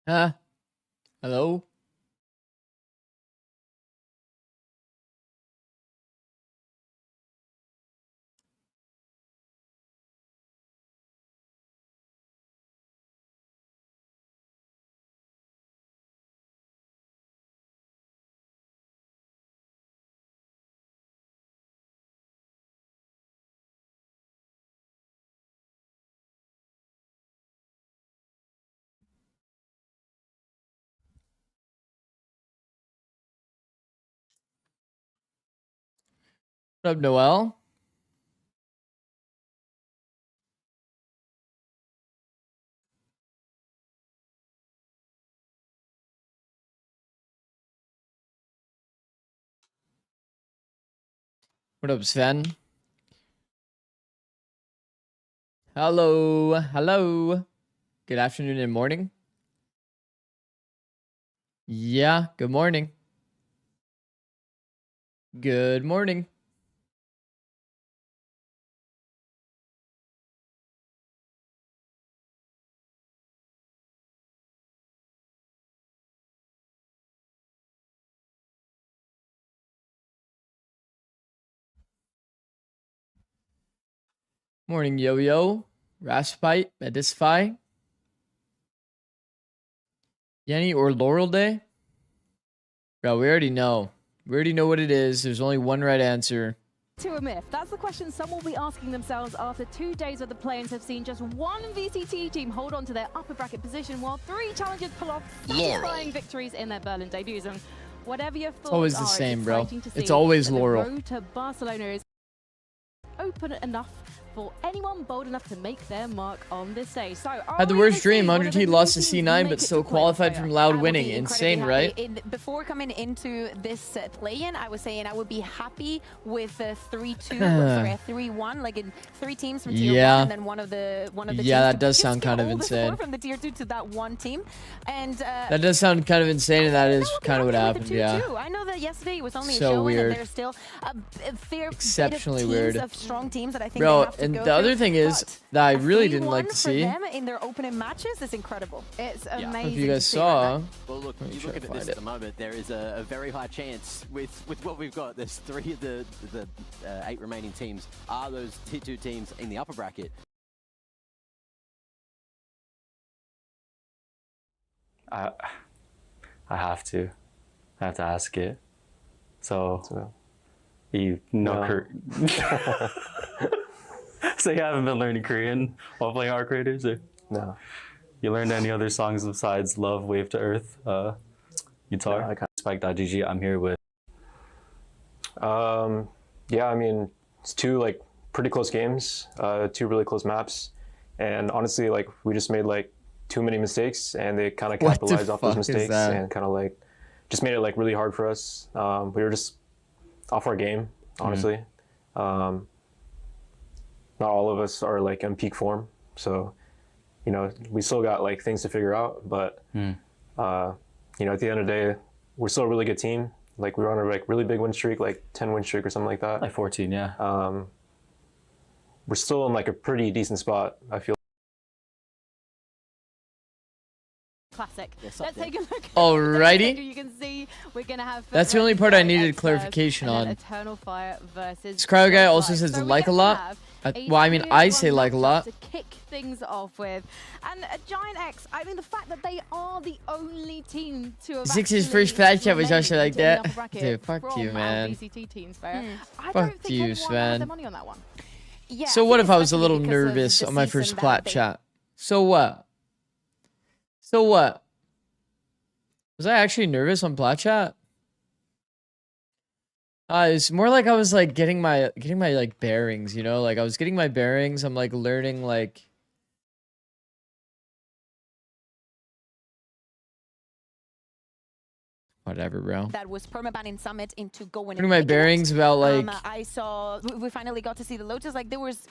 Hello? What up, Noel? What up, Sven? Hello. Hello. Good afternoon and morning. Yeah, good morning. Good morning. Morning, Yo-Yo. Raspite, Medisify. Yenny or Laurel Day? Bro, we already know. We already know what it is. There's only one right answer. To a myth? That's the question some will be asking themselves after 2 days where the play-ins have seen just one VCT team hold on to their upper bracket position while 3 challengers pull off satisfying victories in their Berlin debuts. And whatever your thoughts It's always the same, bro. It's always Laurel. The road to Barcelona is open enough for anyone bold enough to make their mark on this stage. So, had the worst dream. 100T lost to C9, but still qualified from Loud winning. Insane, right? Before coming into this play-in, I was saying I would be happy with a 3-2, sorry, a 3-1, like in 3 teams from tier 1, and then one of the yeah, that does sound kind of insane. From the tier 2 to that one team, and that does sound kind of insane, and that is kind of what happened. Yeah. I know that yesterday it was only so a show, weird. And there's still a fair exceptionally bit of weird. Of strong teams that I think bro, they have to and go the other through, thing is that I really didn't like to see. For them in their opening matches is incredible. It's amazing. If you guys saw. Well, look, you look at this at the moment, there is a very high chance with what we've got. There's 3 of the 8 remaining teams are those tier 2 teams in the upper bracket. I have to ask it. So you know, so you haven't been learning Korean while playing Arc Raiders, or no? You learned any other songs besides Love, Wave to Earth, guitar? Yeah, I kind Spike.gg. I'm here with. Yeah, I mean, it's 2 like pretty close games, 2 really close maps, and honestly, like we just made like too many mistakes, and they kind of capitalized off those mistakes and kind of like just made it like really hard for us. We were just off our game, honestly. Not all of us are like in peak form, so you know we still got like things to figure out. But you know, at the end of the day, we're still a really good team. Like we were on a like really big win streak, like 10 win streak or something like that. Like 14, yeah. We're still in like a pretty decent spot, I feel. Classic. Let's take a look. Alrighty. You can see we're gonna have. That's the only part I needed clarification on. Eternal Fire versus. This crowd guy also says like a lot. Well, I mean, I say like a lot. To kick things off with, and Giant X. I mean, the fact that they are the only team to have. Ziksz's first flag chat was also like that. Dude, fuck you, man. VCT teams, I fuck don't think you, Sven. their money on that one. Yeah, so what if I was a little nervous on my first plat chat? So what? So what? Was I actually nervous on plat chat? It's more like I was like getting my like bearings, you know? Like I was getting my bearings. I'm like learning like whatever, bro. That was permabanning Summit into going. Getting my bearings about like I saw we finally got to see the Lotus. Like there was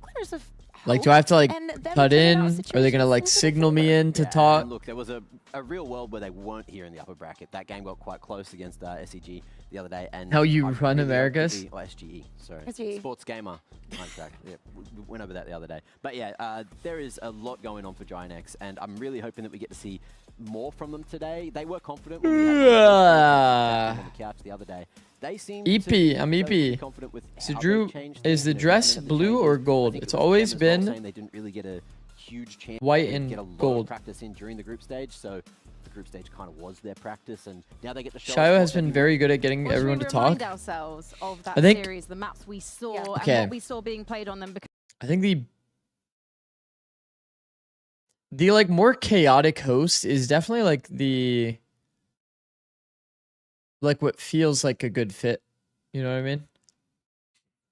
glimmers of hope, like, do I have to like cut in? Are they gonna like situations signal me in to talk? Look, there was a real world where they weren't here in the upper bracket. That game got quite close against SEG the other day. And how you run Americas? Oh, SGE, sorry. SGE. Sports Gamer. Track. Yeah, we went over that the other day. But yeah, there is a lot going on for Giant X, and I'm really hoping that we get to see more from them today. They were confident when we had on the couch the other day. They seem I'm EP. confident with So how Drew, they've changed is the things, dress and blue or gold? I think It's it was always them as well been saying they didn't really get a huge chance white to and get a lot of gold. practice in during the group stage, so the group stage kind of was their practice, and now they get to show us Shayo what has they been can very good at getting Well, should everyone we to talk. remind ourselves of that I think- series, the maps we saw, Yeah. and Okay. what we saw being played on them. Because I think the like more chaotic host is definitely like the like what feels like a good fit. You know what I mean?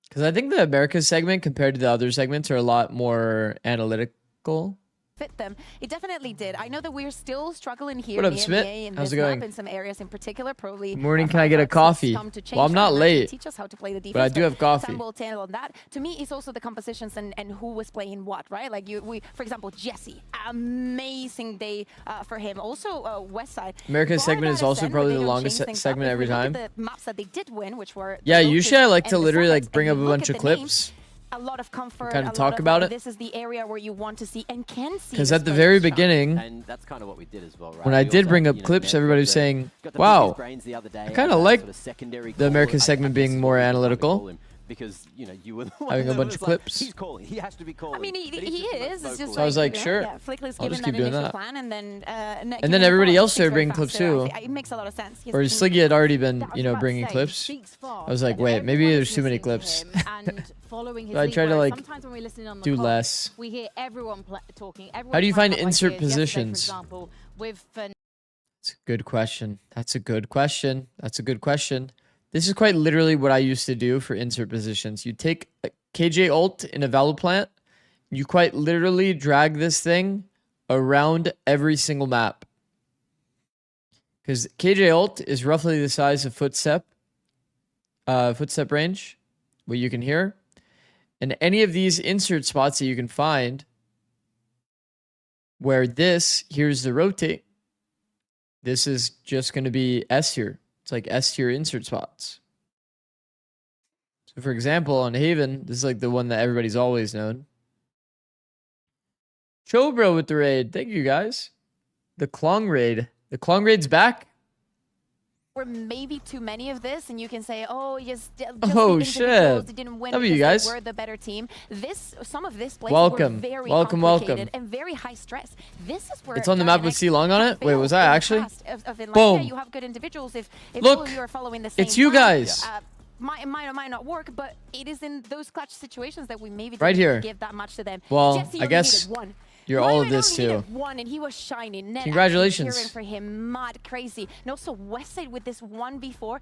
Because I think the Americas segment compared to the other segments are a lot more analytical. Fit them. It definitely did. I know that we're still struggling here What up, in Smith? EMEA in How's this it going? map in some areas in particular. Probably. Good morning. Can I get a coffee? Well, I'm not late, Teach us how to play the defense, but I do have coffee. Sam will tell on that. To me, it's also the compositions and who was playing what, right? Like for example, Jesse, amazing day for him. Also, Westside. America's Bar segment that is also ascent, probably where the they don't longest change things segment up. If every we look time. at the maps that they did win, which were Yeah, the usually I like Lotus to and the literally Summits, like bring and up you a look bunch at of the names, clips. a lot of comfort, Kinda a lot talk of, about like, it. This is the area where you want to see and can see. Because this at the player very shine. beginning, And that's kind of what we did as well, right? when I We did also bring had, up you know, clips, Ned everybody was got saying, the wow, biggest brains the other day, I kinda and that like sort of secondary the call, American I segment guess being is more what we wanted to analytical. call him, because you know you were the one Having a that bunch was of like, clips. He's calling. He has to be calling. I mean, But he he's just the is. most It's just So I was like, you know, sure, Yeah, Flickley's I'll given just that keep doing initial that. plan, and then And then everybody else started bringing clips too. It makes a lot of sense. Or Sliggy had already been, I was you know, about to bringing say, clips. speaks fast, I was like, and wait, maybe everyone there's is too many listening to clips. him and following his So I lead, try to, whereas like, sometimes when we listen on the do pod, less. we hear everyone talking. How do you find everyone insert like yesterday, positions? For example, with It's a good question. That's a good question. That's a good question. This is quite literally what I used to do for insert positions. You take a KJ ult in a Valoplant, you quite literally drag this thing around every single map. Because KJ ult is roughly the size of footstep range, what you can hear. And any of these insert spots that you can find where here's the rotate, this is just going to be S tier. It's like S tier insert spots. So for example, on Haven, this is like the one that everybody's always known. Chobro with the raid. Thank you guys. The Klong raid. The Klong raid's back. Were maybe too many of this, and you can say, "Oh, just Oh, the shit. individuals, they didn't win W, because guys. they were the better team." Some of this plays Welcome. were very Welcome, complicated welcome. and very high stress. This is where It's on the map with Giant C Long on X it. Wait, was that failed in the actually? past of it. Like, Boom. Yeah, you have good individuals if Look, all of you are following the same it's you plan. guys. Might not work, but it is in those clutch situations that we maybe Right didn't here. give that much to them. Well, Jesse I only guess needed one. you're Not all of even this only too. needed one, and he was shining. Ned Congratulations. cheering for him, mad crazy. And also Westside with this 1v4.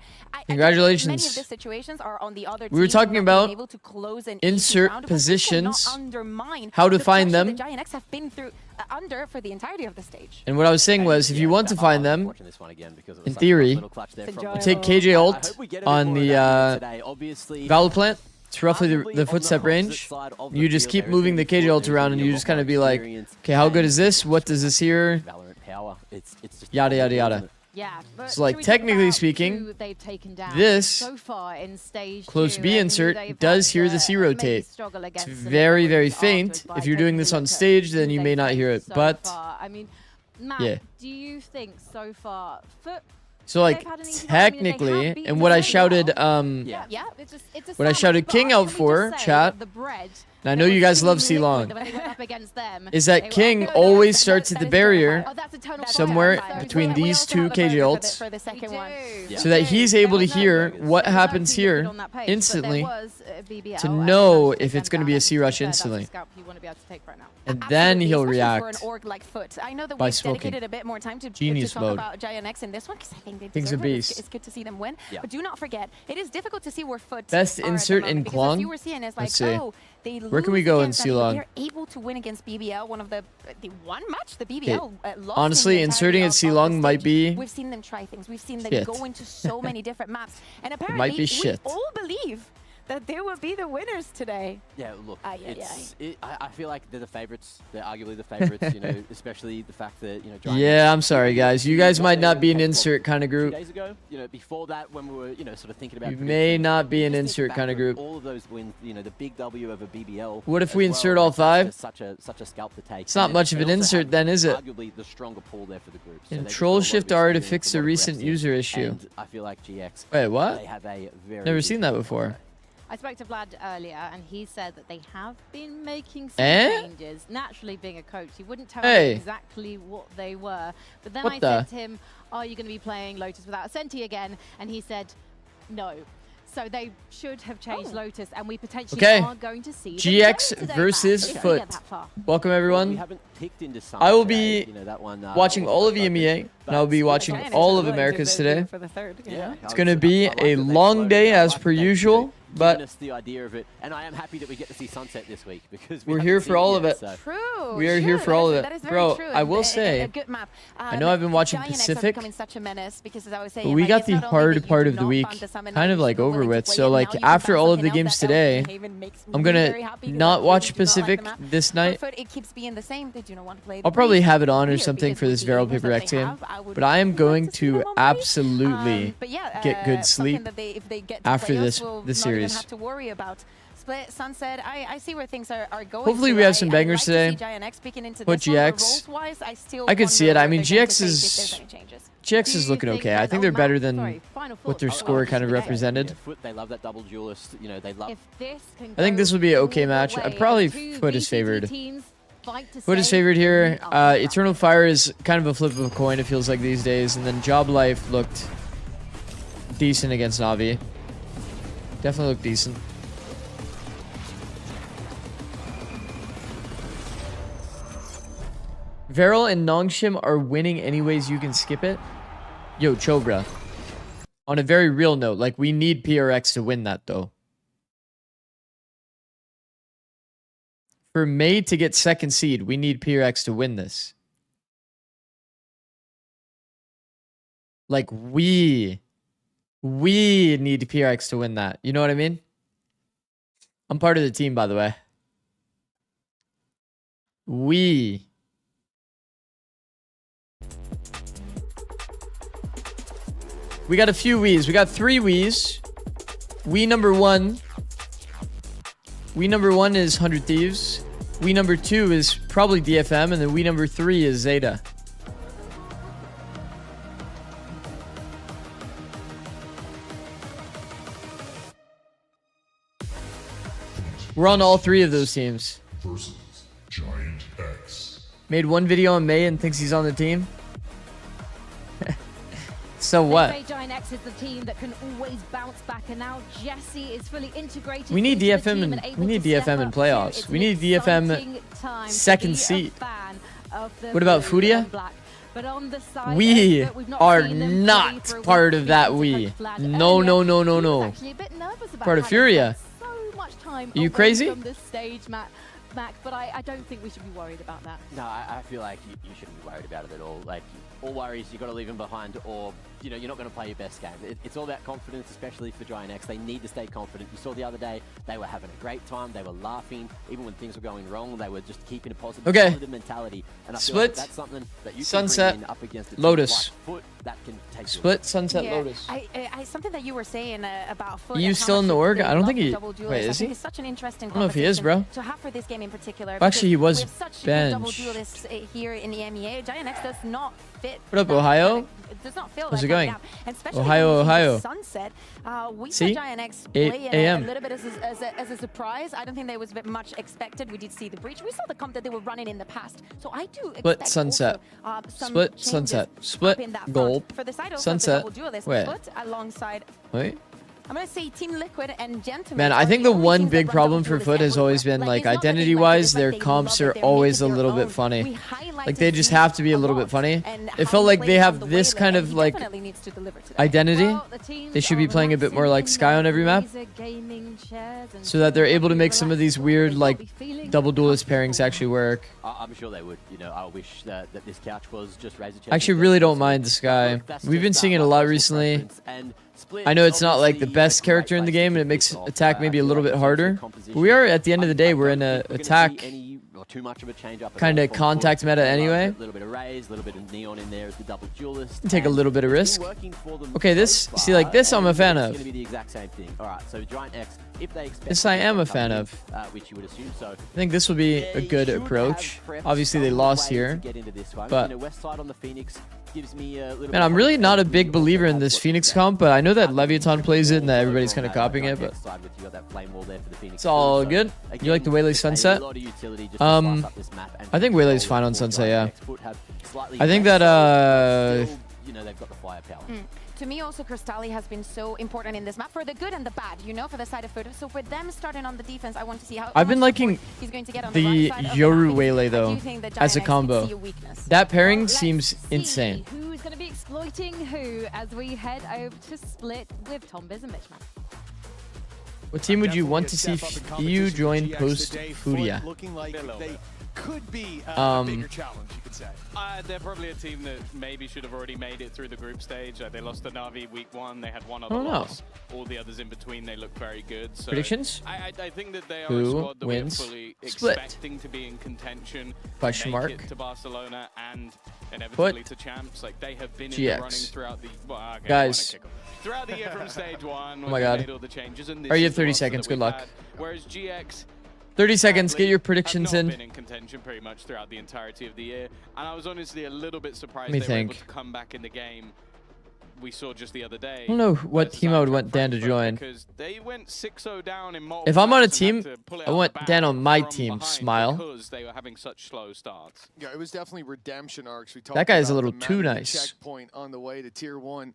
Congratulations. Many of the situations are on the other We were team talking not about being able to close an insert easy round, but we cannot positions, undermine how to the find pressure them. The Giant X have been through under for the entirety of the stage. And what I was saying was, if you want to find them, watching this one again because it was in such a theory, little clutch there from take Westside. KJ I ult hope we get a bit on more of the that today. Obviously, Valoplant. It's roughly arguably on the the footstep range. opposite side of the You just field, keep there is moving the gonna be KJ ult there's around, gonna and be you a just lot kind of more be like, experience okay, how good and is this? What does this here? Valorant power. It's just Yada, yada, yada. Yeah, but So, like, should we talk technically about speaking, who they've taken down this so far in stage close 2 B and who insert they've does had hear to the C maybe rotate. struggle It's against and very, very afterwards faint. by If you're doing taking this a on look at stage, who then you they've may not hear faced it. so But far. I mean, Matt, yeah. do you think so far? So like technically, and what I shouted, Yeah, what I shouted King out for, chat, and I know you guys love C Long, is that King always starts at the barrier somewhere between these two KJ ults, for the second one. so that he's able to hear what happens here instantly to know if it's going to be a C rush instantly. And then he'll Especially react for an org like Foot. I know that by we've smoking. dedicated a bit more time to Genius talk mode. about Giant X in this one because I think they King's a deserve it. beast. It's good to see them win. Yeah. But do not forget, it is difficult to see where Foot Best are at the insert moment, in because Klong? as you were seeing, it's like, Let's see. oh, they Where can lose we go in against them, C-Long? but they're able to win against BBL, one of the one match the BBL lost. Honestly, in the inserting entirety at of C-Long the might stage. be We've seen them try things. We've seen them shit. go into so many different maps, and apparently Might be we shit. all believe that they will be the winners today. Yeah, look, I feel like they're the favorites. They're arguably the favorites, you know, especially the fact that, you know, Giant Yeah, X, I'm sorry, guys. You guys might not be an insert kind of 2 group. days ago, you know, before that, when we were, you know, sort of thinking about You may not be an just think insert back kind of on group. all of those wins, you know, the big W over BBL. What if as we well, insert all like, that's 5? just such a scalp to take. It's not And much of they an also insert have then, is it? Arguably the stronger pool there for the group. So they just got a Control lot of Shift R to experience, fix a a lot of recent reps in, user issue. And I feel like GX. Wait, what? They have a very Never seen that big before. I spoke to Vlad earlier, and he said that they have been making some changes. Naturally, being a coach, he wouldn't tell me exactly what they were. But then I said to him, "Are you going to be playing Lotus without a Senti again?" And he said, "No." So they should have changed Lotus, and we potentially are going to see GX versus Foot. Welcome, everyone. I will be watching all of EMEA, and I'll be watching all of Americas today. It's going to be a long day as per usual, but the idea of it, and I am happy that we get to see Sunset this week because we're here for all of it. True. We are here for all of it. That is very Bro, true. I will say, a good map. I know I've been watching Giant X has Pacific, become such a menace because, as I was saying, but we like, got it's the not only hard that you part do of the not week farm the summoner, kind of you're like still over willing to with. play So it. like Now you can after find all of the something games else that today, Haven makes I'm me gonna very happy because not I watch really do not like Pacific the map. this night. For Foot, it keeps being the same. They do not want to play the I'll probably breeze. have it on or Weird, something because for with this the Barrel games Paper that X they game, have, I would but I am like going to see them to on breeze. absolutely But yeah, get good something sleep that if they get to after playoffs, this we'll this not even series. have to worry about. Split Sunset, I see where things are going. Hopefully to. we have some I'd bangers like today. To see Giant X peeking into Put this one, but GX. roles-wise, I still I could see it. wonder I what mean, they're going to GX take if is there's any changes. GX is looking okay. I think they're better than what their score kind of represented. Foot, they love that double duelist. You know, they love. If this can I think this would be an okay match. I'd probably Foot is favored. Foot is favored here. Eternal Fire is kind of a flip of a coin, it feels like these days. And then Job Life looked decent against Navi. Definitely looked decent. Veryl and Nongshim are winning anyways you can skip it. Yo, Chobra. On a very real note, like, we need PRX to win that, though. For May to get second seed, we need PRX to win this. Like, we need PRX to win that. You know what I mean? I'm part of the team, by the way. We got a few wees. We got 3 wees. We number 1. We number 1 is 100 Thieves. We number 2 is probably DFM. And then we number 3 is Zeta. We're on all 3 of those teams. Versus Giant X. Made 1 video on May and thinks he's on the team. So what? They say Giant X is the team that can always bounce back, and now Jesse is fully integrated. We need into the DFM team and able we need to step DFM in up playoffs. too. It's We an need DFM exciting time to second be a seed. fan of the What about blue Furia? and black. But on the side, We we've not are seen them play not for a part week of that because we. Coach Vlad No, earlier, no, no, no, he was no. actually a bit nervous about Part of having Furia. spent so much time You away crazy? from this stage, Mac, but I don't think we should be worried about that. No, I feel like you shouldn't be worried about it at all. Like, all worries, you got to leave them behind, or you know, you're not going to play your best game. It's all about confidence, especially for Giant X. They need to stay confident. You saw the other day, they were having a great time. They were laughing, even when things were going wrong. They were just keeping a positive mentality. And I feel Split. like that's something that you Sunset. can bring in up against a team Lotus. like Foot that can take Split Sunset Yeah, Lotus. something that you were saying about Foot. You and how still in much the org? they I don't love think the he- double duelists. wait, I is think he? It's such an interesting I don't know if he is, competition bro. to have for this game in particular. Well, actually, he because was with such good double bench. duelists here in the EMEA, Giant X does not fit. What up, that Ohio? kind of- it does not feel How's that it kind going? of gap. And especially Ohio, when we see Ohio. Sunset, we See? saw Giant X 8 play a.m.. a little bit as a surprise. I don't think there was much expected. We did see the breach. We saw the comp that they were running in the past. So I do expect Split Sunset. also, some Split changes Sunset. up Split in that front. Gulp. For the side of Sunset. the double duelist, Wait. Foot alongside, Wait. I'm going to say Team Liquid and Gentlemen. Man, I think the one big problem for Foot has always been, like, identity-wise, their comps are always a little bit funny. Like, they just have to be a little bit funny. It felt like they have this kind of, like, identity. Well, the teams They should be are playing a bit more like relaxing Sky in on every their map, laser gaming chairs and so that they're able to make some of these relaxing. weird, They like, will be feeling double duelist pairings comfortable. actually work. I'm sure they would. You know, I wish that this couch was just razor. I actually really don't mind the Sky. We've been seeing it a lot recently. Split, I know it's not like the obviously, best a great character in the place to game, and it kick makes things off. attack maybe a I little feel bit like harder. in terms of But composition, we are at the end of the day, I we're in don't a think we're gonna attack see any or too much of a change up at kind all of from contact Foot. meta A anyway. little bit of Raze, a little bit of Neon in there as the double duelist. Take a and little bit of it's been risk. working for them Okay, this so see like far, this I'm a and fan it's of. gonna be the exact same thing. All right, so Giant X, if they expect This I am a fan coming in, of. which you would assume so. I think this will be a They good should approach. have prepped Obviously they some lost way to here, get into this one. but You know, West side on the Phoenix gives me a little man, bit I'm of really not a confidence big that we believer also in have this what Phoenix we comp, but I know that have. Leviathan plays it and that Also everybody's from kind of copying Giant it, but X side with you got that flame wall there for the Phoenix it's all too, so good. again, You like the Waylay a Sunset? lot of utility just to slice up this map and I think control Waylay's fine on for Sunset, Giant yeah. X. Foot have slightly I think less that, so, but still, you know, they've got the firepower. To me also, Cristalli has been so important in this map for the good and the bad, you know, for the side of Foot. So for them starting on the defense, I want to see how I've been much liking support he's going to get on the right side of Yoru the map. Waylay I though do think that as a Giant X combo. could see a weakness. That pairing Let's seems see insane. Who's going to be exploiting who as we head over to Split with Tom Biz and Mitchman? What team would you want to see EU join post Furia? Looking like they could be Um, a bigger challenge, you could say. They're probably a team that maybe should have already made it through the group stage. They lost to Na'Vi week 1. They had one other don't know. loss. All the others in between, they look very good. So Predictions? I think that they are Who a squad that wins we're fully Split? expecting to be in contention. Question make mark. it to Barcelona and inevitably to champs. Like they have been in the running GX. throughout the okay, Guys. throughout the year from stage 1. Oh my God. Made all the changes, and this Alright, you have is the 30 roster seconds. that Good we've luck. had. Whereas GX 30 seconds. Get sadly, your predictions have not in. been in contention pretty much throughout the entirety of the year, and I was honestly a little bit surprised Let me they were able think. to come back in the game. We saw just the other day. I don't know what versus team I would Eintracht want Dan to Frankfurt, join. because they went 6-0 down in multiple If I'm on a maps and team, had to pull it I out want the bag Dan on my from team. behind Smile. because they were having such slow starts. Yeah, it was definitely redemption arcs. We talked That guy is a about little the too Mandy nice. checkpoint on the way to tier 1.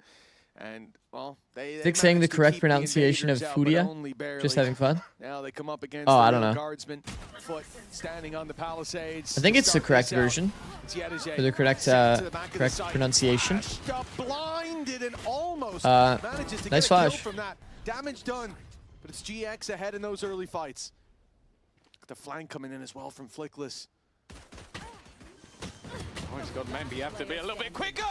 And, well, they Zikz saying the managed to correct keep the pronunciation of invaders out, but Furia? only barely. Just having fun? Now they come up against Oh, the I don't real know. guardsman. Foot standing on the palisades. I think to it's the start correct this out. version. It's Yedizhe. For the correct Sent to the back of the correct site. pronunciation. Flashed up, blinded and almost manages to nice get a kill flash. from that. Damage done, but it's GX ahead in those early fights. The flank coming in as well from Flickless. Oh, he's got maybe you have to be a little bit quicker.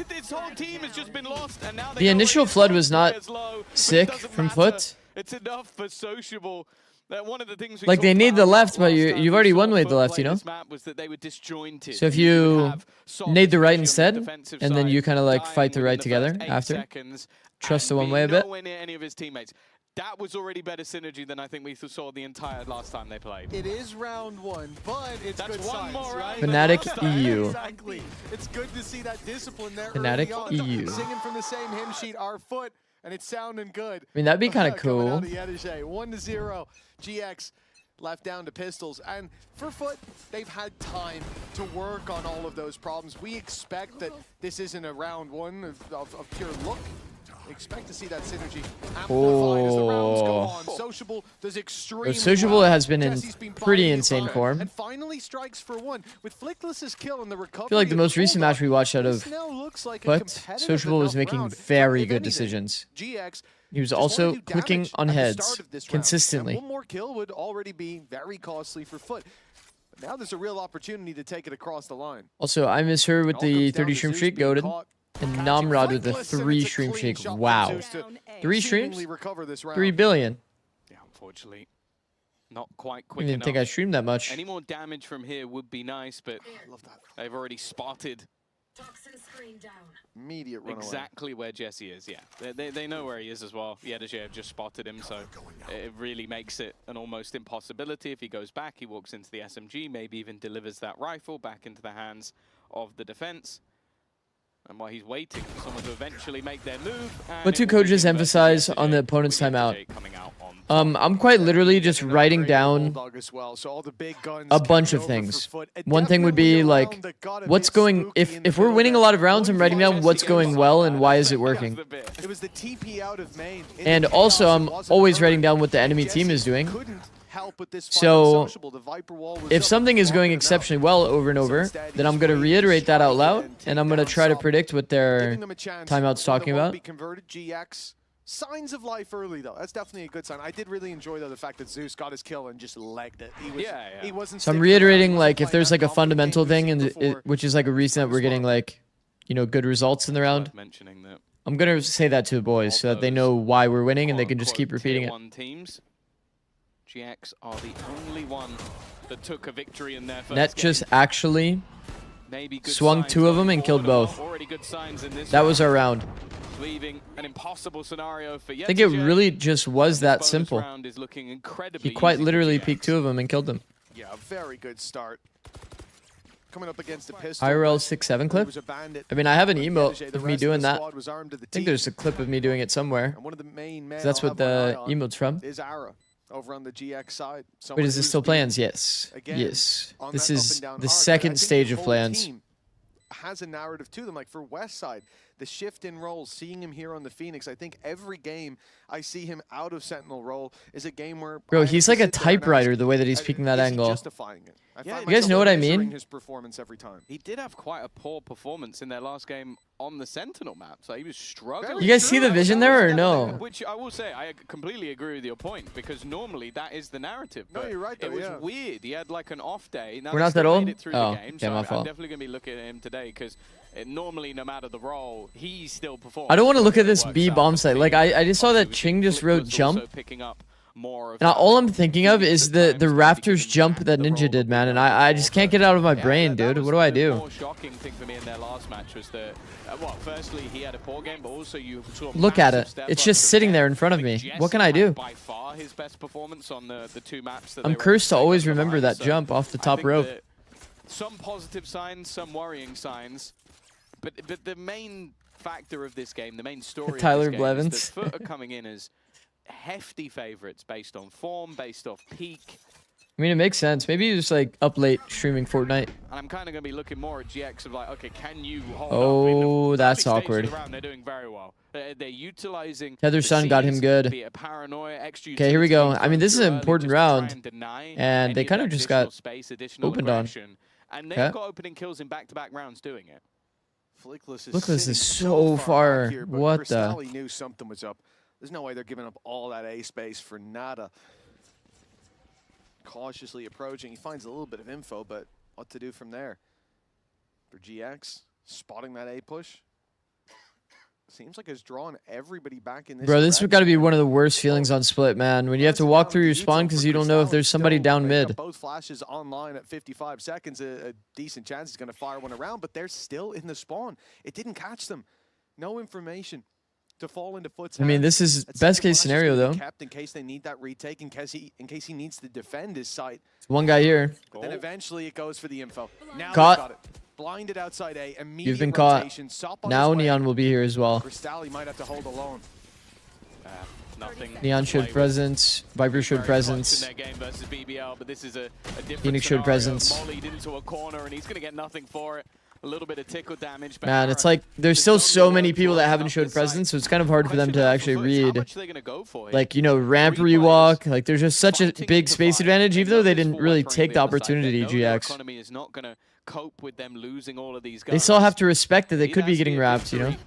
This whole team has just been lost, and now The initial flood was not low, sick from Foot. It's enough for sociable. One of the things we Like, they talked need about the left, but last you've time we already saw one-wayed Foot the left, play you know? this map was that they were disjointed. So if would you have Sol, nade the right especially on the instead, defensive and then side, you kind of like dying fight the within right the together first 8 after, seconds trust the and one be way a bit. nowhere near any of his teammates. That was already better synergy than I think we saw the entire last time they played. It is round 1, but it's That's good one signs, more right? round Fnatic than last time. EU. Exactly. It's good to see that discipline there Fnatic early on. EU. Singing from the same hymn sheet, our Foot, and it's sounding good. I mean, that'd be kind of Coming cool. out of Yedizhe, 1-0. GX left down to pistols. And for Foot, they've had time to work on all of those problems. We expect that this isn't a round 1 of pure luck. We expect to see that synergy amplified as the rounds go on. Sociable does extremely Sociable well. has been in Jesse's been pretty biding his insane time form. and finally strikes for 1 with Flickless's kill and the recovery. I feel like the most recent match we watched out This of now looks like a But competitive Sociable was enough making round. very If good anything, decisions. GX He was just also wanna do clicking damage on at the heads start of this round. consistently. And one more kill would already be very costly for Foot. But now there's a real opportunity to take it across the line. Also, I miss her with It all the comes down 30 to stream Zeus streak, being goaded. caught, And catching Namrod with the Flickless, and 3 it's a stream clean streak. shot from Wow. Zeus to 3 streams? seemingly recover this round. 3 billion. Yeah, unfortunately, not quite I quick didn't enough. think I streamed that much. Any more damage from here would be nice, but Love that. they've already spotted Immediate runaway. exactly where Jesse is. Yeah, they know where he is as well. Yedizhe have just spotted him, so it really makes it an almost impossibility. If he goes back, he walks into the SMG, maybe even delivers that rifle back into the hands of the defense. And while he's waiting for someone to eventually make their move. What do coaches emphasize on the opponent's timeout? I'm quite literally just writing down a bunch of things. One thing would be like, what's going, if we're winning a lot of rounds, I'm writing down what's going well and why is it working. It was the TP out of main. And also, I'm always writing down what the enemy team is doing. So, if something is going exceptionally well over and over, then I'm going to reiterate that out loud, and I'm going to try to predict what their timeout's talking about. Signs of life early, though. That's definitely a good sign. I did really enjoy, though, the fact that Zeus got his kill and just legged it. He wasn't. So I'm reiterating, like, if there's like a fundamental thing, and which is like a reason that we're getting like, you know, good results in the round. Mentioning that I'm gonna say that to the boys so that they know why we're winning and they can just keep repeating it. One teams, GX are the only one that took a victory in their first Net game. just actually Maybe good swung signs 2 of them going and killed forward, both. already good signs in this That was our round. leaving an impossible scenario for I think it really just was that simple. round is looking incredibly He quite easy for literally GX. peeked 2 of them and killed them. Yeah, a very good start. Coming up against a pistol. IRL 6-7 clip? I mean, I have an emote of me doing that. I think there's a clip of me doing it somewhere. And one of the main men That's I'll what have the my eye on emote's from. is Ara over on the GX side. Wait, is this still plans? Yes. Yes. This is the second stage of plans. Has a narrative to them, like for Westside, the shift in roles, seeing him here on the Phoenix. I think every game I see him out of Sentinel role is a game where Bro, he's like a typewriter the way that he's peeking that angle. Justifying it. Yeah, you guys know what I mean? His performance every time. He did have quite a poor performance in their last game on the Sentinel map, so he was struggling. You guys see the vision there or no? Which I will say, I completely agree with your point, because normally that is the narrative. No, but you're right, though, it was yeah. weird. He had like an off day. Now We're they not that still old? made it through Oh, the game, yeah, so my I'm fault. definitely going to be looking at him today, because normally, no matter the role, he still performs. I don't want to look at this Works B out bomb for site. the Like, team. I just saw that Obviously, Ching just Flick wrote was jump. also picking up more of Now, that. all I'm thinking of is At the times, maybe Raptors given jump that the Ninja role did, that man, they and were I going just for. can't get it out of my Yeah, brain, that dude. was What do I the do? more shocking thing for me in their last match was that, well, firstly, he had a poor game, but also you saw Look at massive it. step It's up just from sitting Jet. there in front of I me. think What can Jesse I do? had by far his best performance on the 2 maps that I'm they were cursed to taking always up the remember line, that so jump off the I top think rope. that some positive signs, some worrying signs, but the main factor of this game, the main story Tyler of this game Blevins. is that Foot are coming in as hefty favorites based on form, based off peak. I mean, it makes sense. Maybe you're just like up late streaming Fortnite. And I'm kind of going to be looking more at GX of like, okay, can you hold Oh, up? In the that's early stages awkward. of the round, they're doing very well. They're utilizing Tether the Sun got him C's, good. be it paranoia, extra Okay, here we go. utility I mean, this is an early important just to try round, and deny and they any of kind that of just additional got space, additional opened on. aggression. And they've Okay. got opening kills in back-to-back rounds doing it. Flickless Flickless sitting is so far. back here, but What the? Cristalli knew something was up. There's no way they're giving up all that A space for nada. Cautiously approaching. He finds a little bit of info, but what to do from there? For GX, spotting that A push. Seems like it's drawn everybody back in this. Bro, this has direction. got to be one of the worst feelings on Split, man. When you have to walk through your spawn because you don't know if there's somebody down mid. Both flashes online at 55 seconds. A decent chance he's going to fire one around, but they're still in the spawn. It didn't catch them. No information to fall into Foot's I mean, hands. this is That best second case flash is scenario, gonna though. be kept in case they need that retake, in case he needs to defend his site. One guy here. But then eventually it goes for the info. Now Caught. they've got it. Blinded outside A. Immediate You've been caught. rotation, Sop on Now his way. Neon will be here as well. Cristalli might have to hold alone. Nothing. Neon showed Play presence. Viper showed very presence. clutch in their game versus BBL, but this is a different Phoenix showed scenario. presence. Mollied into a corner, and he's going to get nothing for it. A little bit of tickle damage. But Man, Ara it's like there's has still done so the many work people to that open haven't up showed this site. presence, so it's kind of hard for them to Question now actually Foot is how read. much are they gonna go for? Like, you know, ramp 3 players rewalk. Like, there's just such a fighting big into space fight. advantage, They even know though they there's didn't full really weaponry take on the other side. opportunity, They know their GX. economy is not gonna cope with them losing all of these guys. They still have to respect that they It could be has to getting a wrapped, you know? victory.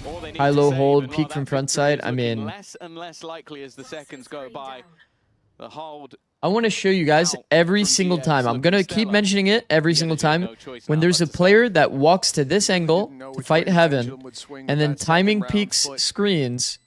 All they need High, to low, save, hold, and while peek that from front victory side. is I looking mean, less and less likely as the seconds go by. The hold. I want to show you guys Out every from single GX time. I'm looking going to keep stellar. mentioning it every Yeah, single there's time. no choice When now there's but a to player that walks to this angle Didn't know to which fight way the heaven, pendulum would swing and with then that second timing round, peaks but screens,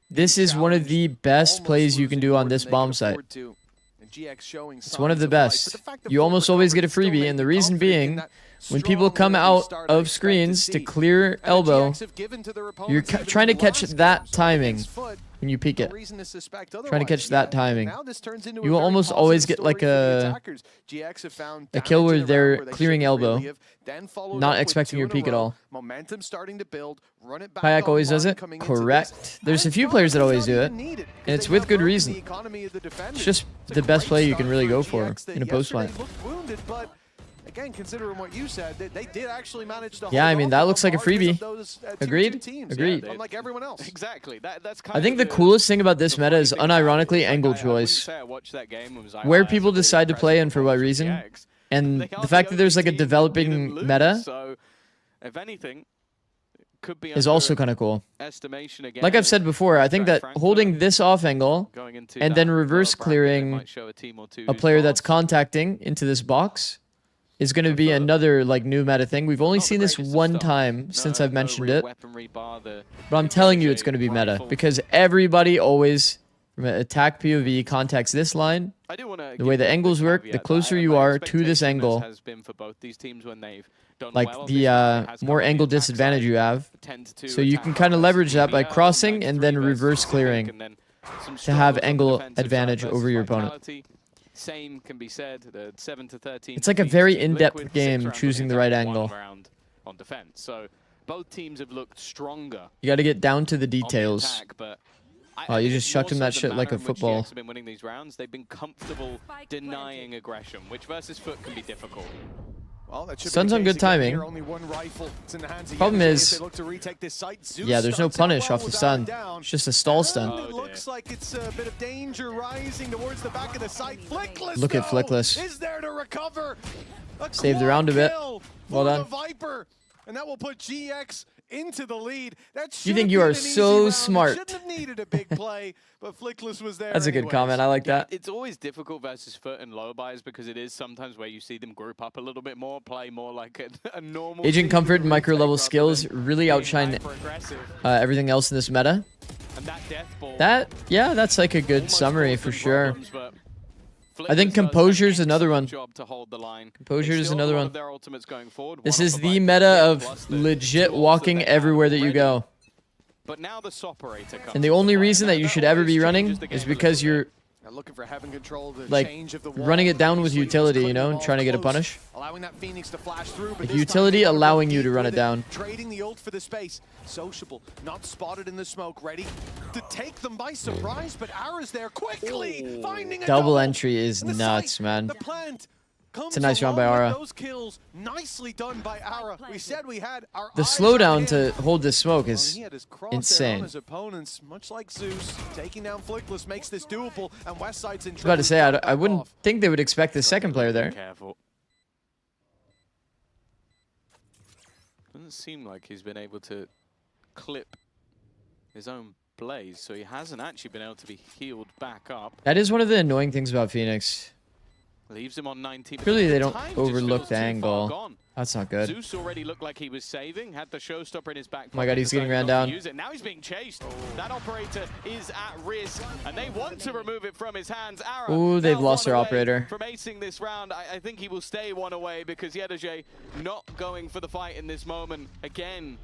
this is one of the best almost plays you can losing do more on than this they bomb could site. afford to. And GX showing It's one of signs the life. But best. the fact that You Foot almost always get a recovered, still freebie, made and the me reason confident in being, that when people strong come early out start I'd of expect screens to see. clear And the elbow, GX have given to their you're opponents even trying to in the catch last that game. So timing against Foot, when you peek no it. reason to suspect Trying to otherwise. catch that Yeah, timing. now this turns into You a will very almost always positive get like story for the a attackers. GX have found kill damage where in a round they're where they clearing shouldn't really elbow, have, then followed not up with expecting 2 your in a peek at row. all. Momentum starting to build. Run it back Kayak always does online it. coming into this. Correct. There's a And few players that Donovan's always not do it, even needed, 'cause and it's they with have good broken reason. the economy of the defenders. It's just It's a the best great play you start can really for go for GX that in a post yesterday fight. looked wounded, but again, considering what you said, they did actually manage to Yeah, hold I mean, off that on looks like a bombardment of freebie. those, tier Agreed? 2 teams, Agreed. yeah, unlike everyone else. Exactly. That's kind I think the of coolest thing about this the meta funny is thing about it. unironically Like, angle I wouldn't choice. say I watched that game and was like, Where "Oh, that's people a really decide to play and for what impressive reason, performance from GX." and They the are fact that there's like a only team that developing didn't lose, meta So, if anything, could be is under also kind of cool. estimation again. Like I've said before, I think that Frankfurt holding this off angle going into and that then lower reverse bracket, they clearing might show a team or two a who's player that's lost. contacting into this box is going to be another like new meta thing. We've only seen this one time since I've mentioned it, but I'm telling you it's going to be meta because everybody always, from an attack POV, contacts this line. The way the angles work, the closer you are to this angle, like the more angle disadvantage you have, so you can kind of leverage that by crossing and then reverse clearing to have angle advantage over your opponent. Same can be said. The 7 to 13. It's like a very in-depth game choosing the right angle. On defense, so both teams have looked stronger. You got to get down to the details. Oh, you just chucked him that shit like a football. Have been winning these rounds. They've been comfortable denying aggression, which versus Foot can be difficult. Well, Sun's on good timing. Problem is, yeah, there's no punish off the Sun. It's just a stall stun. It looks like it's a bit of danger rising towards the back of the site. Flickless, look at Flickless. Is there to recover. Saved the round a bit. Well done. Viper, and that will put GX into the lead. You think you are so smart. Shouldn't have needed a big play, but Flickless was there. That's a good comment. I like that. It's always difficult versus Foot and low buys because it is sometimes where you see them group up a little bit more, play more like a normal. Agent comfort and micro level skills really outshine everything else in this meta. And that death ball. Yeah, that's like a good summary for sure. I think Composure is another one. Composure is another one. This is the meta of legit walking everywhere that you go. And the only reason that you should ever be running is because you're looking for heaven control, like running it down with utility, you know, and trying to get a punish. Allowing that Phoenix to flash through, like utility allowing you to run it down. Trading the ult for the space. Sociable, not spotted in the smoke, ready to take them by surprise, but Ara's there quickly, finding a double entry is nuts, man. The plant it's a nice round by Ara. Those kills nicely done by Ara. We said we had our the slowdown to hold this smoke is insane. His opponents, much like Zeus, taking down Flickless makes this doable, and Westside's in trouble. I was about to say, I wouldn't think they would expect the second player there. Careful. Doesn't seem like he's been able to clip his own blaze, so he hasn't actually been able to be healed back up. That is one of the annoying things about Phoenix. Leaves him on 19. Really, they don't overlook the angle. That's not good. Zeus already looked like he was saving, had the showstopper in his back. Oh my god, he's getting ran down. Now he's being chased. That operator is at risk, and they want to remove it from his hands. Ara, ooh, they've lost their operator. From acing this round, I think he will stay one away because Yedaje not going for the fight in this moment again.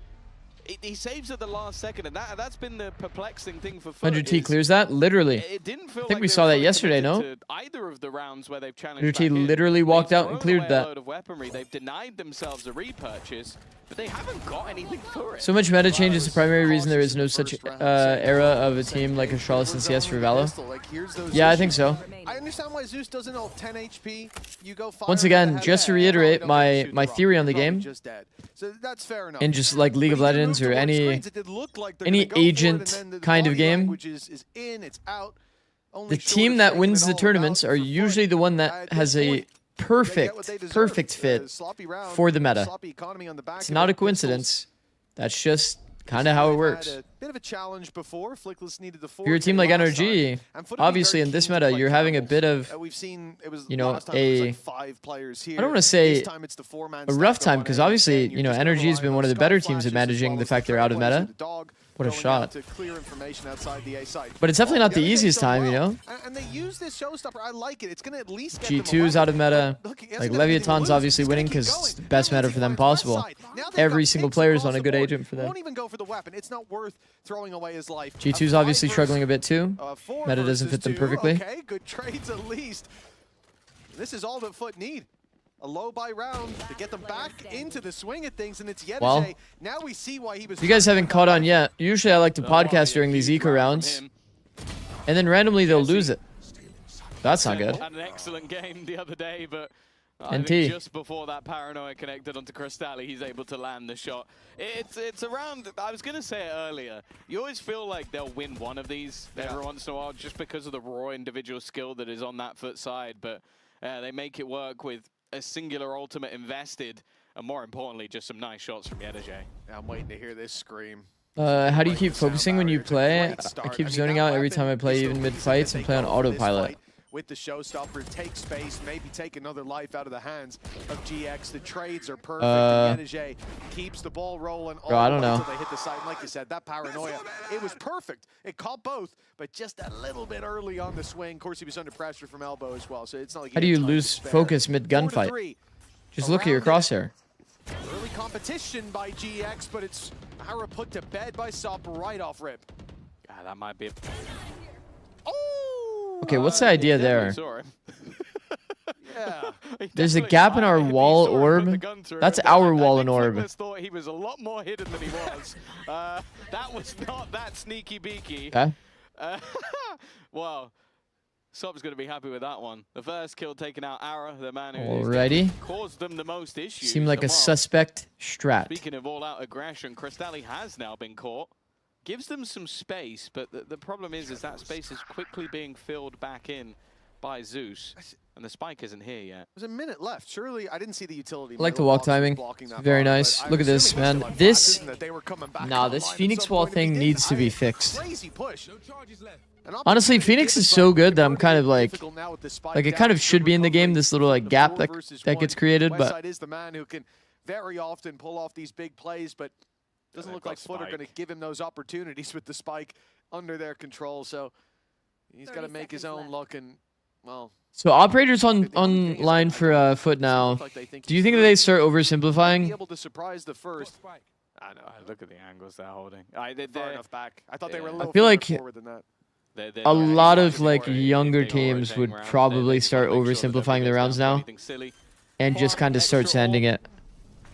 He saves at the last second, and that's been the perplexing thing for Foot. 100T clears that? Literally. It didn't feel I think we saw that yesterday, no? Either of the rounds where they've challenged 100T literally walked out and cleared that. Load of weaponry. They've denied themselves a repurchase, but they haven't got anything for it. So much meta change is the primary reason there is no such era of a team like Astralis and CS for Valo. Yeah, I think so. I understand why Zeus doesn't ult 10 HP. You go fire. Once again, just to reiterate my theory on the game, so that's fair enough. in just like League of Legends or any agent kind of game, the team that wins the tournaments are usually the one that has a perfect fit for the meta. It's not a coincidence. That's just kind of how it works. Bit of a challenge before. Flickless needed the 4. If you're a team like NRG, obviously in this meta, you're having a bit of, you know, I don't want to say a rough time, because obviously, you know, NRG has been one of the better teams at managing the fact they're out of meta. What a shot. But it's definitely not the easiest time, you know? And they use this showstopper. I like it. It's going to at least get G2's out of meta. Like, Leviathan's obviously winning because it's the best meta for them possible. Every single player is on a good agent for them. Won't even go for the weapon. It's not worth throwing away his life. G2's obviously struggling a bit too. Meta doesn't fit them perfectly. Okay, good trades at least. This is all that Foot need. A low buy round to get them back into the swing of things, and it's Yedaje. Well, now we see why he was. If you guys haven't caught on yet, usually I like to podcast during these eco rounds, and then randomly they'll lose it. That's not good. Had an excellent game the other day, but I think just before that paranoia connected onto Cristalli, he's able to land the shot. It's around. I was gonna say it earlier. You always feel like they'll win one of these every once in a while, just because of the raw individual skill that is on that Foot side. But they make it work with a singular ultimate invested, and more importantly, just some nice shots from Yedaje. I'm waiting to hear this scream. How do you keep focusing when you play? I keep zoning out every time I play, even mid-fights, and play on autopilot. with the showstopper, take space, maybe take another life out of the hands of GX. The trades are perfect, and Yenige keeps the ball rolling all I the don't way know. until they hit the side. And like you said, that paranoia, it was perfect. It caught both, but just a little bit early on the swing. Of course, he was under pressure from elbow as well, so it's not like How do you lose focus mid-gunfight? Just look at your crosshair. Early competition by GX, but it's Ara put to bed by Sop right off rip. Yeah, that might be. Oh! Okay, what's the idea there? Saw him. Yeah. There's a gap in our wall orb. That's our wall and orb. I thought he was a lot more hidden than he was. That was not that sneaky beaky. Okay. Wow. Sop's going to be happy with that one. The first kill taking out Ara, the man who Alrighty. caused them the most issues. Seemed like a suspect strat. Speaking of all-out aggression, Cristalli has now been caught. Gives them some space, but the problem is that space is quickly being filled back in by Zeus. And the spike isn't here yet. There's a minute left. Surely I didn't see the utility. I like the walk timing. Very nice. Look at this, man. This... Nah, this Phoenix wall thing needs to be fixed. Crazy push. Honestly, Phoenix is so good that I'm kind of like it kind of should be in the game, this little like gap that gets created, but Westside is the man who can very often pull off these big plays, but doesn't look like Foot are going to give him those opportunities with the spike under their control, so he's got to make his own look, and well... So operators on line for Foot now. Do you think that they start oversimplifying? Be able to surprise the first. I know. Look at the angles they're holding. Far enough back. I thought they were a little I feel like forward than that. A lot of like younger teams would probably start oversimplifying the rounds now and just kind of start sending it.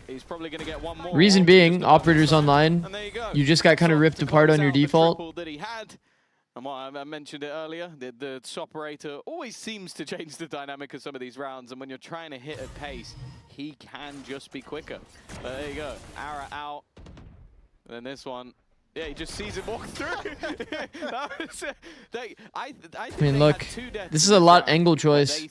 He's probably going to get one more. Reason being, operators online, you just got kind of ripped apart on your default. And what I mentioned it earlier, the operator always seems to change the dynamic of some of these rounds, and when you're trying to hit at pace, he can just be quicker. But there you go, Ara out. And then this one, yeah, he just sees it walk through. I mean, look, this is a lot angle choice.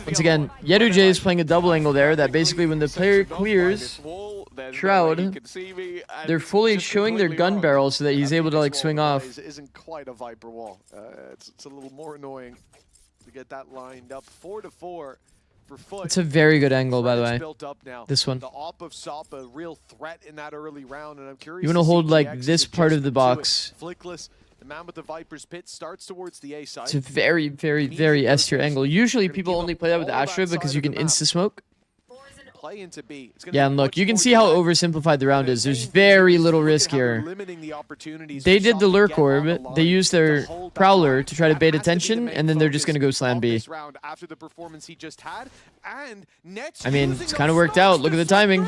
Once again, YeduJ is playing a double angle there, that basically when the player clears Shroud, they're fully showing their gun barrel so that he's able to like swing off. Isn't quite a Viper wall. It's a little more annoying to get that lined up. 4-4 for Foot. It's a very good angle, by the way. Built up now. This one. The op of Sop, a real threat in that early round, and I'm curious. You want to hold like this part of the box. Flickless, the man with the Viper's pit starts towards the A side. It's a very, very, very S tier angle. Usually people only play that with Astra because you can insta smoke. Play into B. Yeah, and look, you can see how oversimplified the round is. There's very little risk here. They did the lurk orb. They used their prowler to try to bait attention, and then they're just going to go slam B. I mean, it's kind of worked out. Look at the timing.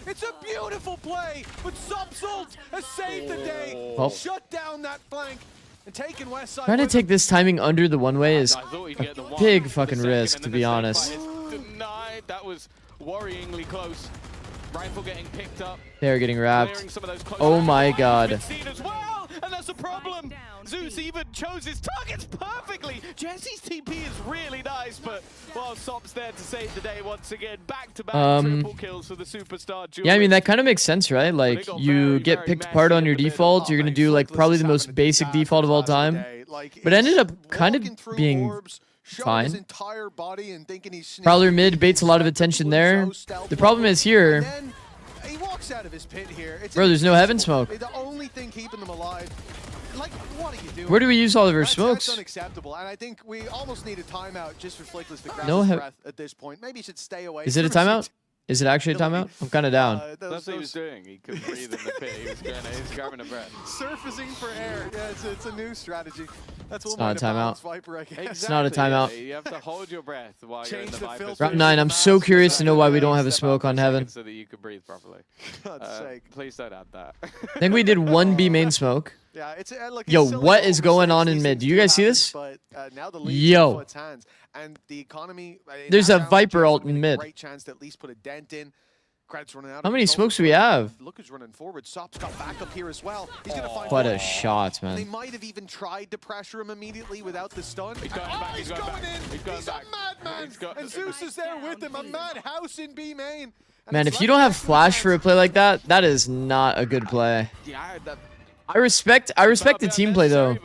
It's a beautiful play, but Subsult has saved the day. Well, shut down that flank. Trying to take this timing under the one-way is a big fucking risk, to be honest. Denied. That was worryingly close. Rifle getting picked up. They're getting wrapped. Oh my god. Well, and that's a problem. Zeus even chose his targets perfectly. Jesse's TP is really nice, but well, Sop's there to save the day once again. Back-to-back triple kills for the superstar. Yeah, I mean, that kind of makes sense, right? Like, you get picked apart on your default. You're going to do, like, probably the most basic default of all time. But it ended up kind of being fine. Prowler mid baits a lot of attention there. The problem is here, bro, there's no heaven smoke. Where do we use all of our smokes? That's unacceptable, and I think we almost need a timeout just for Flickless to grab no his breath at this point. Maybe he should stay away. Is it a timeout? Is it actually a timeout? I'm kind of down. That's what he was doing. He couldn't breathe in the pit. He was grabbing a breath. Surfacing for air. Yeah, it's a new strategy. That's it's not a timeout. Viper, I guess. Exactly, it's not a timeout. Yeah, you have to hold your breath while you're in the Viper. Round 9, I'm so curious to know why we don't have a smoke on heaven. So that you can breathe properly. God's sake. Please don't add that. I think we did one B main smoke. Yeah, yo, what is going on in mid? Do you guys see this? Yo. And the economy, there's a Viper ult in mid. Great chance to at least put a dent in. Running out. How many smokes do we have? Look who's running forward. Sop's got back up here as well. He's gonna find what a shot, man. They might have even tried to pressure him immediately without the stun. He's going back. He's going in. He's a madman. And Zeus is there with him. A madhouse in B main. Man, if you don't have flash for a play like that, that is not a good play. Yeah, I respect the team play though.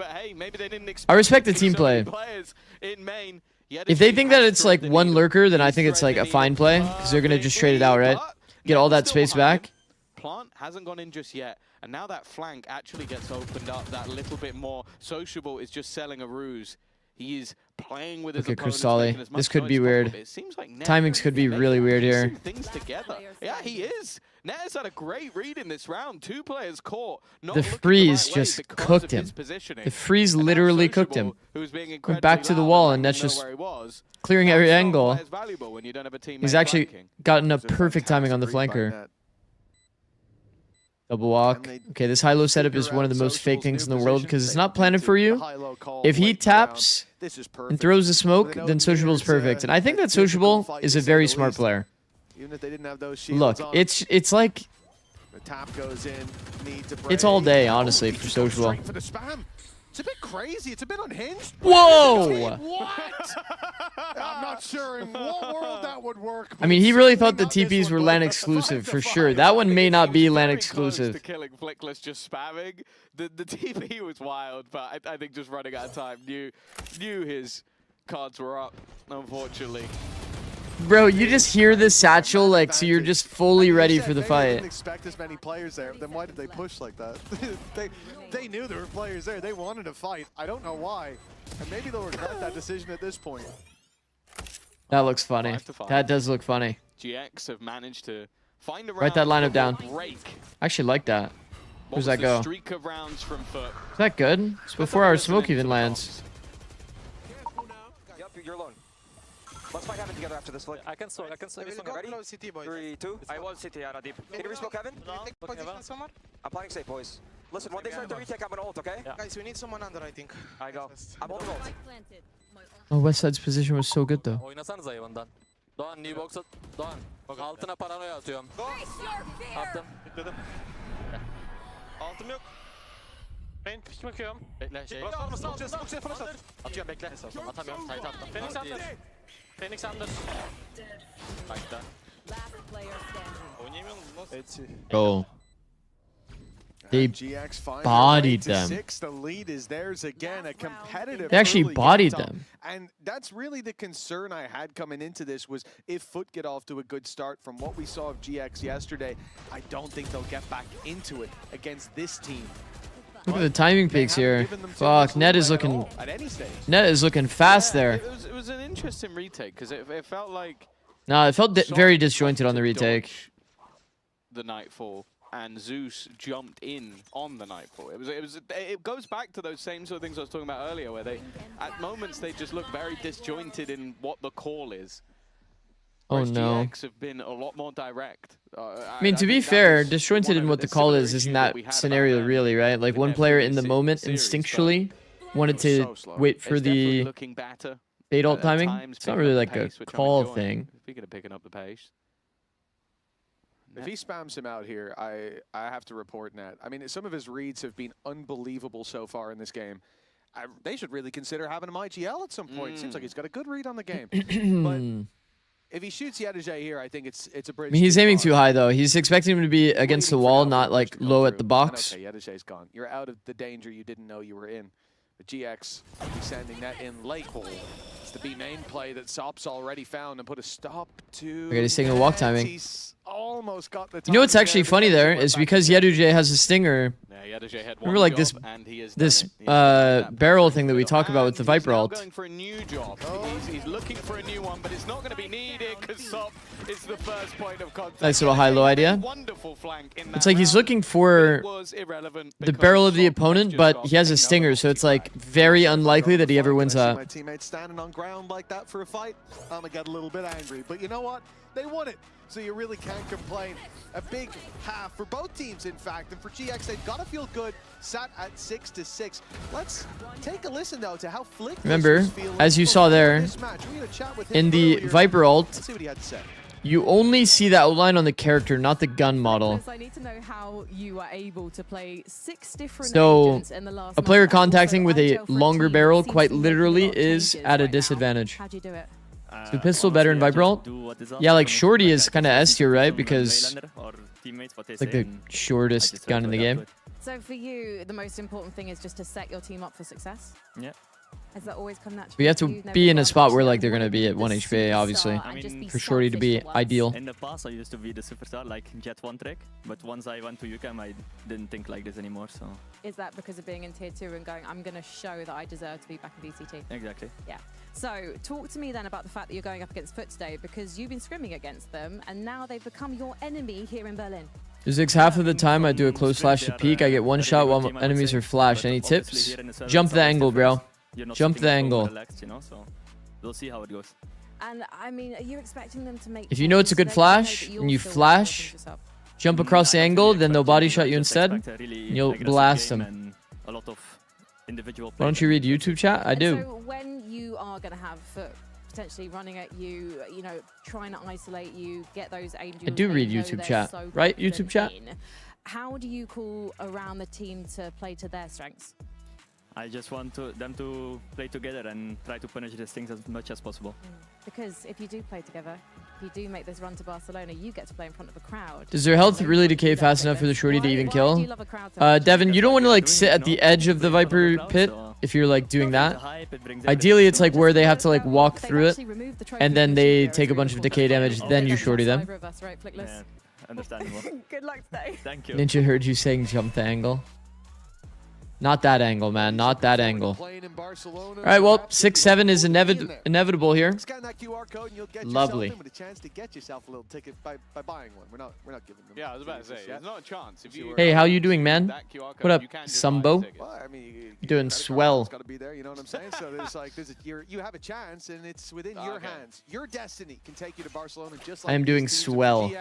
I respect the team play. If they think that it's like one lurker, then I think it's like a fine play because they're gonna just trade it out, right? Get all that space back. Plant hasn't gone in just yet, and now that flank actually gets opened up that little bit more. Sociable is just selling a ruse. He is playing with his opponents, making as much this could noise be as weird. possible. It seems like Net Timings could be really weird here. things together. Yeah, he is. Net has had a great read in this round. 2 players caught. The freeze just cooked him. The freeze literally cooked him. Went back to the wall, and Net's just clearing every angle. He's actually gotten a perfect timing on the flanker. Double walk. Okay, this high-low setup is one of the most fake things in the world because it's not planted for you. If he taps and throws the smoke, then Sociable is perfect. And I think that Sociable is a very smart player. Look, it's like it's all day, honestly, for Sociable. It's a bit crazy. It's a bit unhinged. Whoa! What? I'm not sure in what world that would work. I mean, he really thought the TPs were LAN exclusive for sure. That one may not be LAN exclusive. Killing Flickless, just spamming. The TP was wild, but I think just running out of time knew his cards were up, unfortunately. Bro, you just hear the satchel, like, so you're just fully ready for the They fight. didn't expect as many players there. Then why did they push like that? they knew there were players there. They wanted to fight. I don't know why. And maybe they'll regret that decision at this point. That looks funny. That does look funny. GX have managed to find a Write that lineup down. break. I actually like that. Where's that go? Streak of rounds from Foot. Is that good? It's before our smoke even lands. Yep, you're alone. Let's fight Heaven together after this. Look. I can smoke. Ready? 3, 2. I want CT out of deep. Can you resmoke Heaven? I'm playing safe, boys. Listen, when they start the retake, I'm gonna ult, okay? Guys, we need someone under, I think. I go. I'm on the ult. Oh, Westside's position was so good though. Oynasanıza hayvandan. Doğan, new box'a. Doğan. Altına paranoya atıyorum. Attım. Bekledim. Altım yok. Ben pik bakıyorum. Bekle şey. Atıyorum, bekle. Atamıyorum. Tight attım. Phoenix under. Phoenix under. Başta. Oynayamıyor musun? Nasıl? Go. They GX finally bodied to them. 6. The lead is theirs again. A competitive. They actually early bodied game them. And that's really the concern I had coming into this was if Foot get off to a good start from what we saw of GX yesterday, I don't think they'll get back into it against this team. Look at the timing peaks here. Fuck, Net is looking fast there. It was an interesting retake because it felt like Nah, it felt very disjointed on the retake. The Nightfall. And Zeus jumped in on the Nightfall. It goes back to those same sort of things I was talking about earlier, where at moments they just look very disjointed in what the call is. Oh no. GX have been a lot more direct. I mean, to be fair, disjointed in what the call is isn't that scenario really, right? Like one player in the moment instinctually wanted to wait for the bait ult timing. It's not really like a call thing. Speaking of picking up the pace. If he spams him out here, I have to report Net. I mean, some of his reads have been unbelievable so far in this game. They should really consider having him IGL at some point. Seems like he's got a good read on the game. But if he shoots Yedajay here, I think it's a bridge. I mean, he's aiming too high though. He's expecting him to be against the wall, not like low at the box. Okay, Yedajay's gone. You're out of the danger you didn't know you were in. But GX will be sending that in late. It's the B main play that Sop's already found and put a stop to. Okay, he's taking a walk timing. He's almost got the. You know what's actually funny there is because Yedujay has a stinger. Remember like this barrel thing that we talk about with the Viper ult. Going for a new job. He's looking for a new one, but it's not going to be needed because Sop is the first point of contact. Nice little high-low idea. Wonderful flank in that it's like he's looking for the barrel of the opponent, but he has a stinger, so it's like very unlikely that he ever wins that. My teammates standing on ground like that for a fight, I'm gonna get a little bit angry. But you know what? They won it, so you really can't complain. A big half for both teams, in fact, and for GX, they've got to feel good. Sat at 6-6. Let's take a listen though to how Flick. Remember, as you saw there, in the Viper ult, let's see what he had to say. You only see that outline on the character, not the gun model. I need to know how you are able to play 6 different so agents in the last a player month. contacting with a Also, longer team barrel seems quite to make a literally lot of is changes at a right now. disadvantage. How'd you do it? So pistol better in Viper ult? Yeah, like Shorty is kind of S tier, right? Because it's like the shortest gun in the game. So for you, the most important thing is just to set your team up for success? Yeah. Has that always come naturally? We have to be in a spot where like they're gonna be at 1 HP, obviously. I mean, For Shorty to be ideal. In the past, I used to be the superstar, like Jet one trick. But once I went to UCAM, I didn't think like this anymore. So. Is that because of being in tier 2 and going, I'm gonna show that I deserve to be back in VCT? Exactly. Yeah. So talk to me then about the fact that you're going up against Foot today, because you've been scrimming against them and now they've become your enemy here in Berlin. Zikz, half of the time I do a close flash to peek, I get one shot while enemies are flashed. Any tips? Jump the angle, bro. Jump the angle. Relaxed, you know, so we'll see how it goes. And I mean, are you expecting them to make... If you know it's a good flash and you flash, jump across the angle, then they'll body shot you instead, and you'll blast them. Why don't you read YouTube chat? I do. So when you are going to have Foot potentially running at you, you know, trying to isolate you, get those angels... I do read YouTube chat, right? YouTube chat? How do you call around the team to play to their strengths? I just want them to play together and try to punish these things as much as possible. Because if you do play together, if you do make this run to Barcelona, you get to play in front of a crowd. Does their health really decay fast enough for the Shorty to even kill? Devin, you don't want to like sit at the edge of the Viper pit if you're like doing that. Ideally, it's like where they have to like walk through it, and then they take a bunch of decay damage, then you Shorty them. Yeah, understandable. Good luck today. Thank you. Ninja heard you saying jump the angle. Not that angle, man. Not that angle. All right, well, 6-7 is inevitable here. Lovely. With a chance to get yourself a little ticket by buying one. We're not giving them. Yeah, I was about to say, there's not a chance. If you Hey, how you doing, man? What up, Sumbo? Well, I mean, You doing swell? It's got to be there. You know what I'm saying? So there's like, you have a chance, and it's within your hands. Your destiny can take you to Barcelona, just like I am doing swell.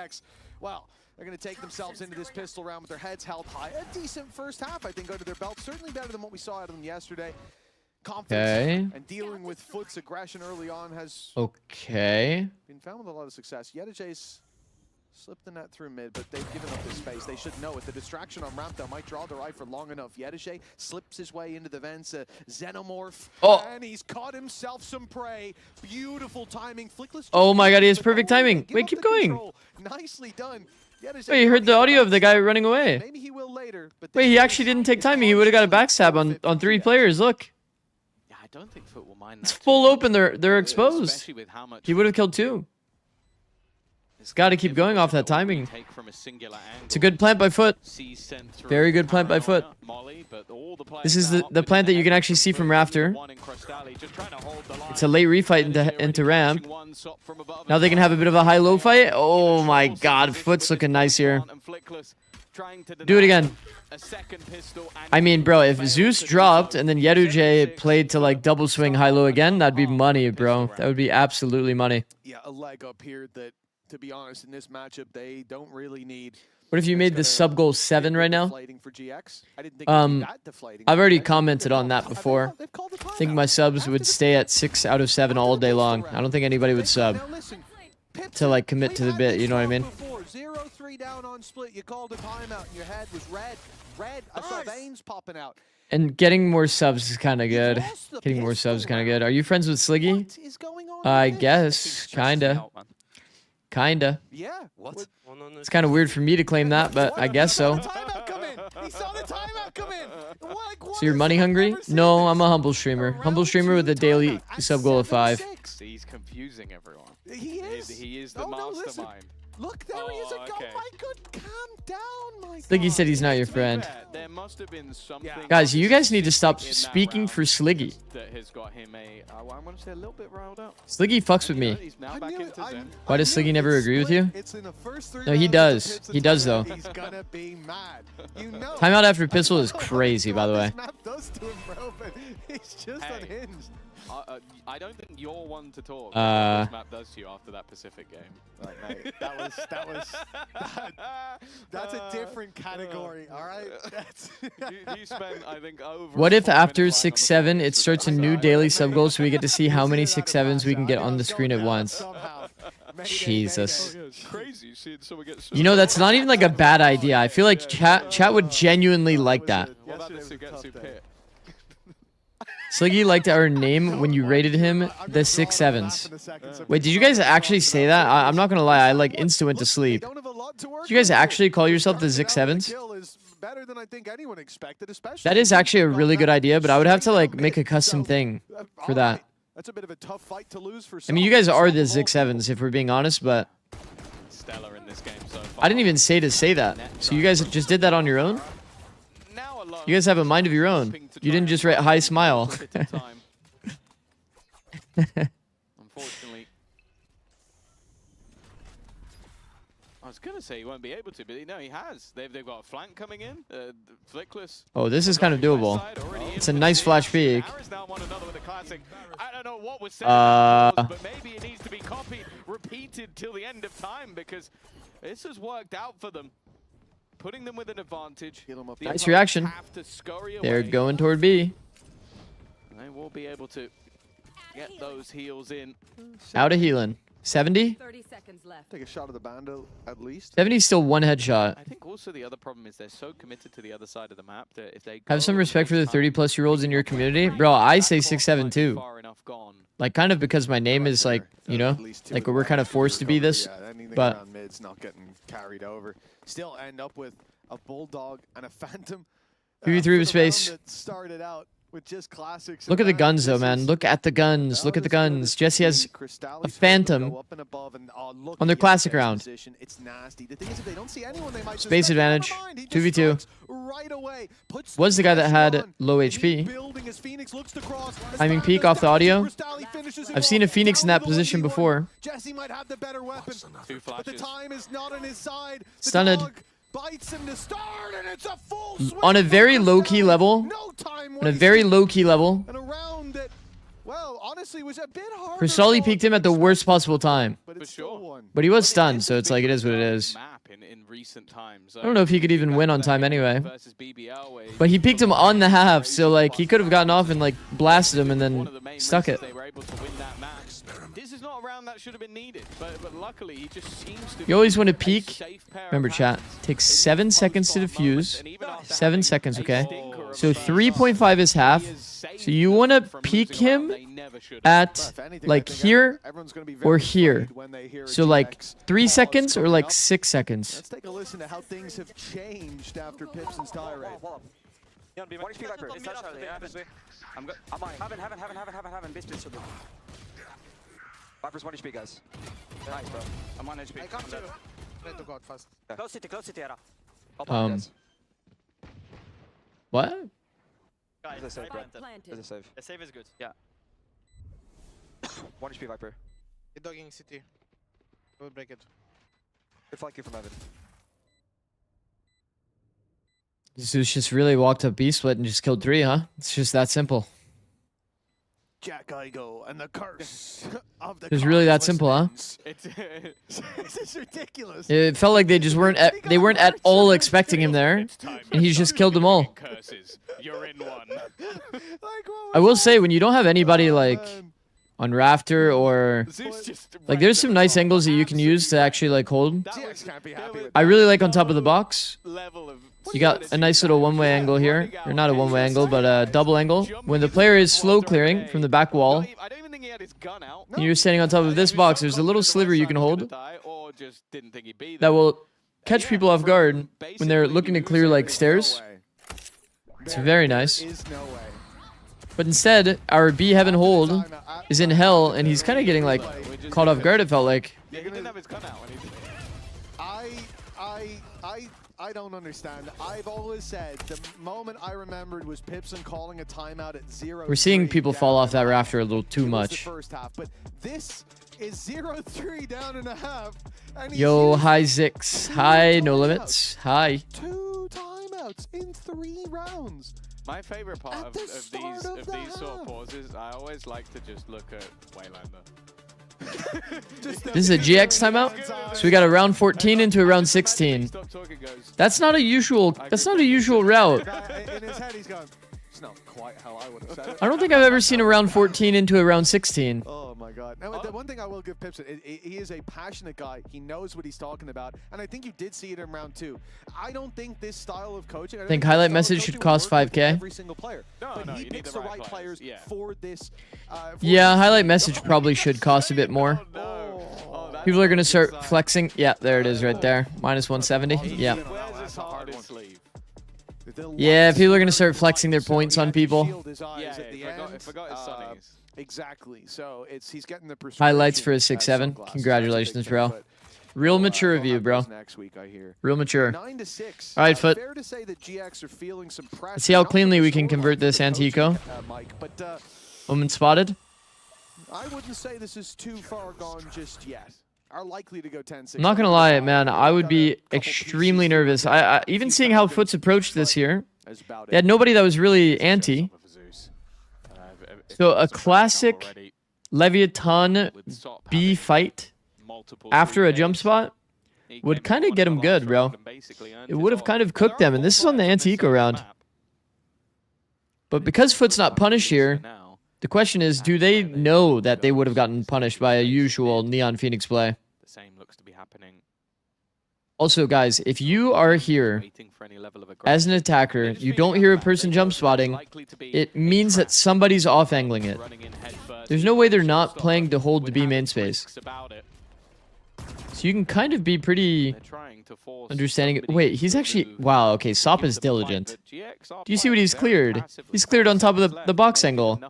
Well, they're going to take themselves into this pistol round with their heads held high. A decent first half, I think, under their belt. Certainly better than what we saw out of them yesterday. Confidence and dealing with Foot's aggression early on has been found with a lot of success. Yedijay's slipped the net through mid, but they've given up this space. They should know it. The distraction on ramp though might draw their eye for long enough. Yedijay slips his way into the vents. Xenomorph, and he's caught himself some prey. Beautiful timing. Flickless. Oh my god, he has perfect timing. Wait, keep going. Nicely done. Wait, you heard the audio of the guy running away. Maybe he will later, but wait, he actually didn't take timing. He would have got a backstab on 3 players. Look. Yeah, I don't think Foot will mind that. It's full open. They're exposed. Especially with how much He would have killed 2. He's got to keep going off that timing. It's a good plant by Foot. Very good plant by Foot. This is the plant that you can actually see from Rafter. It's a late refight into ramp. Now they can have a bit of a high-low fight. Oh my god, Foot's looking nice here. Do it again. I mean, bro, if Zeus dropped and then Yedijay played to like double swing high-low again, that'd be money, bro. That would be absolutely money. Yeah, a leg up here that, to be honest, in this matchup, they don't really need. What if you made the sub goal 7 right now? I've already commented on that before. I think my subs would stay at 6 out of 7 all day long. I don't think anybody would sub to like commit to the bit, you know what I mean? 0-3 down on split. You called a timeout and your head was red. I saw veins popping out. And getting more subs is kind of good. Getting more subs is kind of good. Are you friends with Sliggy? I guess, kinda. Kinda. Yeah. What? It's kind of weird for me to claim that, but I guess so. He saw the timeout come in. So you're money hungry? No, I'm a humble streamer. Humble streamer with a daily sub goal of 5. He's confusing everyone. He is. He is the mastermind. Look, there he is. Oh my god, calm down, my Sliggy said he's not your friend. There must have been something. Guys, you guys need to stop speaking for Sliggy. That has got him I'm going to say a little bit riled up. Sliggy fucks with me. He's now back into Zen. Why does Sliggy never agree with you? No, he does. He does, though. He's gonna be mad. You know. Timeout after pistol is crazy, by the way. This map does to him, bro, but he's just unhinged. I don't think you're one to talk. What this map does to you after that Pacific game. Like, mate, that's a different category. All right. You spent, I think, over. What if after 6-7 it starts a new daily sub goal so we get to see how many 6-7s we can get on the screen at once? Jesus. You know, that's not even like a bad idea. I feel like chat would genuinely like that. Sliggy liked our name when you rated him the 6-7s. Wait, did you guys actually say that? I'm not gonna lie, I like insta went to sleep. Did you guys actually call yourself the Zikz 7s? better than I think anyone expected, especially. That is actually a really good idea, but I would have to like make a custom thing for that. That's a bit of a tough fight to lose for. I mean, you guys are the Zikz 7s if we're being honest, but Stellar in this game so far. I didn't even say to say that. So you guys just did that on your own? You guys have a mind of your own. You didn't just write hi smile. Unfortunately. I was going to say he won't be able to, but no, he has. They've got a flank coming in. Flickless. Oh, this is kind of doable. It's a nice flash peek. I don't know what was said, but maybe it needs to be copied, repeated till the end of time, because this has worked out for them. Putting them with an advantage. Nice reaction. They're going toward B. They will be able to get those heals in. Out of healing. 70? 30 seconds left. Take a shot of the bando at least. 70 still one headshot. I think also the other problem is they're so committed to the other side of the map that if they have some respect for the 30-plus-year-olds in your community. Bro, I say 6'7" too. Like, kind of because my name is like, you know, like we're kind of forced to be this. But mid's not getting carried over. Still end up with a bulldog and a phantom. 3v3 with space. That started out with just classics. Look at the guns, though, man. Look at the guns. Look at the guns. Jesse has a phantom on their classic round. Space advantage. 2v2. Was the guy that had low HP. Timing peek off the audio. I've seen a Phoenix in that position before. Jesse might have the better weapon, but the time is not on his side. Stunned. Bites him to start, and it's a full on a very low-key level. On a very low-key level. And a round that, well, honestly was a bit hard. Crystalli peeked him at the worst possible time. For sure. But he was stunned, so it's like it is what it is. In recent times. I don't know if he could even win on time anyway. But he peeked him on the half, so like he could have gotten off and like blasted him and then stuck it. This is not a round that should have been needed, but luckily he just seems to. You always want to peek. Remember, chat. Takes 7 seconds to defuse. 7 seconds, okay? So 3.5 is half. So you want to peek him at like here or here. So like 3 seconds or like 6 seconds. Let's take a listen to how things have changed after Pipson's tie rate. One HP Viper. It's touch Charlie. I'm good. I'm mine. Haven't. Base split. Viper's 1 HP, guys. Nice, bro. I'm 1 HP. I come to. Try to go out fast. Yeah. Close city, Era. What? Guys, there's a save, bro. There's a save. The save is good. Yeah. 1 HP Viper. You're dogging city. We'll break it. Good flank you from Evan. Zeus just really walked up B split and just killed 3, huh? It's just that simple. Jack Igo and the curse of the. It was really that simple, huh? It's ridiculous. It felt like they just weren't at all expecting him there, and he's just killed them all. You're in one. I will say, when you don't have anybody like on Rafter or like, there's some nice angles that you can use to actually like hold. I really like on top of the box. You got a nice little one-way angle here. Or not a one-way angle, but a double angle. When the player is slow clearing from the back wall, and you're standing on top of this box, there's a little sliver you can hold that will catch people off guard when they're looking to clear like stairs. It's very nice. But instead, our B heaven hold is in hell, and he's kind of getting like caught off guard, it felt like. Yeah, he didn't have his gun out. I don't understand. I've always said the moment I remembered was Pipson calling a timeout at 0-3. We're seeing people fall off that Rafter a little too much. First half, but this is 0-3 down in a half. And Yo, hi Zikz. Hi, no limits. Hi. 2 timeouts in 3 rounds. My favorite part of these sort of pauses, I always like to just look at Waylander. This is a GX timeout, so we got a round 14 into a round 16. That's not a usual route. In his head, he's going, it's not quite how I would have said it. I don't think I've ever seen a round 14 into a round 16. Oh my god. Now, the one thing I will give Pipson, he is a passionate guy. He knows what he's talking about, and I think you did see it in round 2. I don't think this style of coaching. I think highlight message should cost 5K. Every single player. But he picks the right players for this. Yeah, highlight message probably should cost a bit more. People are gonna start flexing. Yeah, there it is right there. Minus 170. Yeah. Yeah, people are going to start flexing their points on people. Yeah, I forgot his sunnies. Exactly. So he's getting the Highlights for a 6-7. Congratulations, bro. Real mature of you, bro. Real mature. 9-6. All right, Foot. Fair to say that GX are feeling some pressure. Let's see how cleanly we can convert this Antico. Omen spotted. I wouldn't say this is too far gone just yet. Are likely to go 10-6. I'm not going to lie, man. I would be extremely nervous. Even seeing how Foot's approached this here, they had nobody that was really anti. So a classic Leviathan B fight after a jump spot would kind of get him good, bro. It would have kind of cooked them, and this is on the anti-eco round. But because Foot's not punished here, the question is, do they know that they would have gotten punished by a usual Neon Phoenix play? The same looks to be happening. Also, guys, if you are here as an attacker, you don't hear a person jump spotting, it means that somebody's off-angling it. There's no way they're not playing to hold the B main space. So you can kind of be pretty understanding. Wait, he's actually... Wow, okay, Sop is diligent. Do you see what he's cleared? He's cleared on top of the box angle.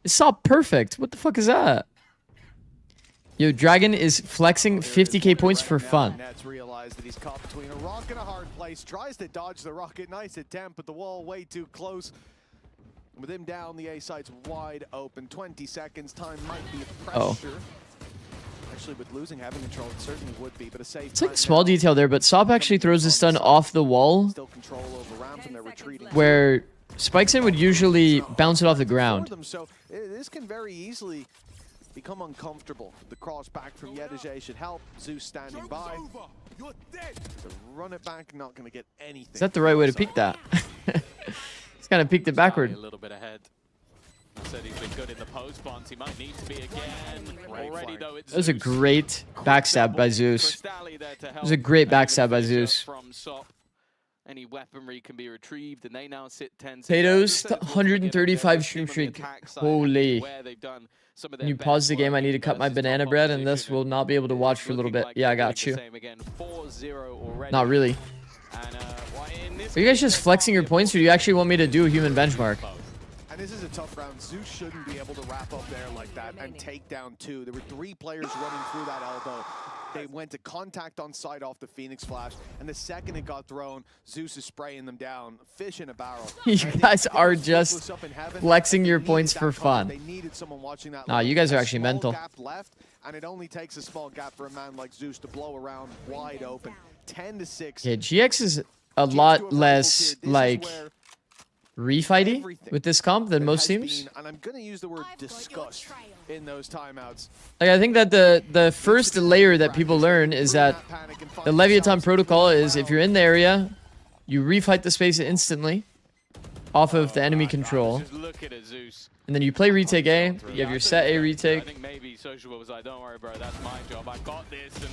Is Sop perfect? What the fuck is that? Yo, Dragon is flexing 50k points for fun. Nets realize that he's caught between a rock and a hard place. Tries to dodge the rocket. Nice attempt, but the wall way too close. With him down, the A site's wide open. 20 seconds. Time might be pressure. Actually, with losing having control, it certainly would be, but a safe. It's like a small detail there, but Sop actually throws his stun off the wall, Still control over ramp, and they're retreating. where Spikeson would usually bounce it off the ground. So this can very easily become uncomfortable. The cross back from Yedege should help. Zeus standing by. To run it back, not going to get anything. Is that the right way to peek that? He's kind of peeked it backward. A little bit ahead. I said he's been good in the post plants. He might need to be again. Already, though, it's That was a great backstab by Zeus. It was a great backstab by Zeus. From Sop. Any weaponry can be retrieved, and they now sit 10. Potatoes, 135 stream streak. Holy. When you pause the game, I need to cut my banana bread, and this will not be able to watch for a little bit. Yeah, I got you. Not really. Are you guys just flexing your points, or do you actually want me to do a human benchmark? And this is a tough round. Zeus shouldn't be able to wrap up there like that and take down two. There were 3 players running through that elbow. They went to contact on site off the Phoenix Flash, and the second it got thrown, Zeus is spraying them down. Fish in a barrel. You guys are just flexing your points for fun. They needed someone watching that. Nah, you guys are actually mental. Gap left, and it only takes a small gap for a man like Zeus to blow around wide open. 10-6. Yeah, GX is a lot less, like, refighty with this comp than most teams. And I'm going to use the word disgust in those timeouts. Like, I think that the first layer that people learn is that the Leviathan protocol is if you're in the area, you refight the space instantly off of the enemy control. And then you play retake A, you have your set A retake. I think maybe Social was like, don't worry, bro, that's my job. I got this. And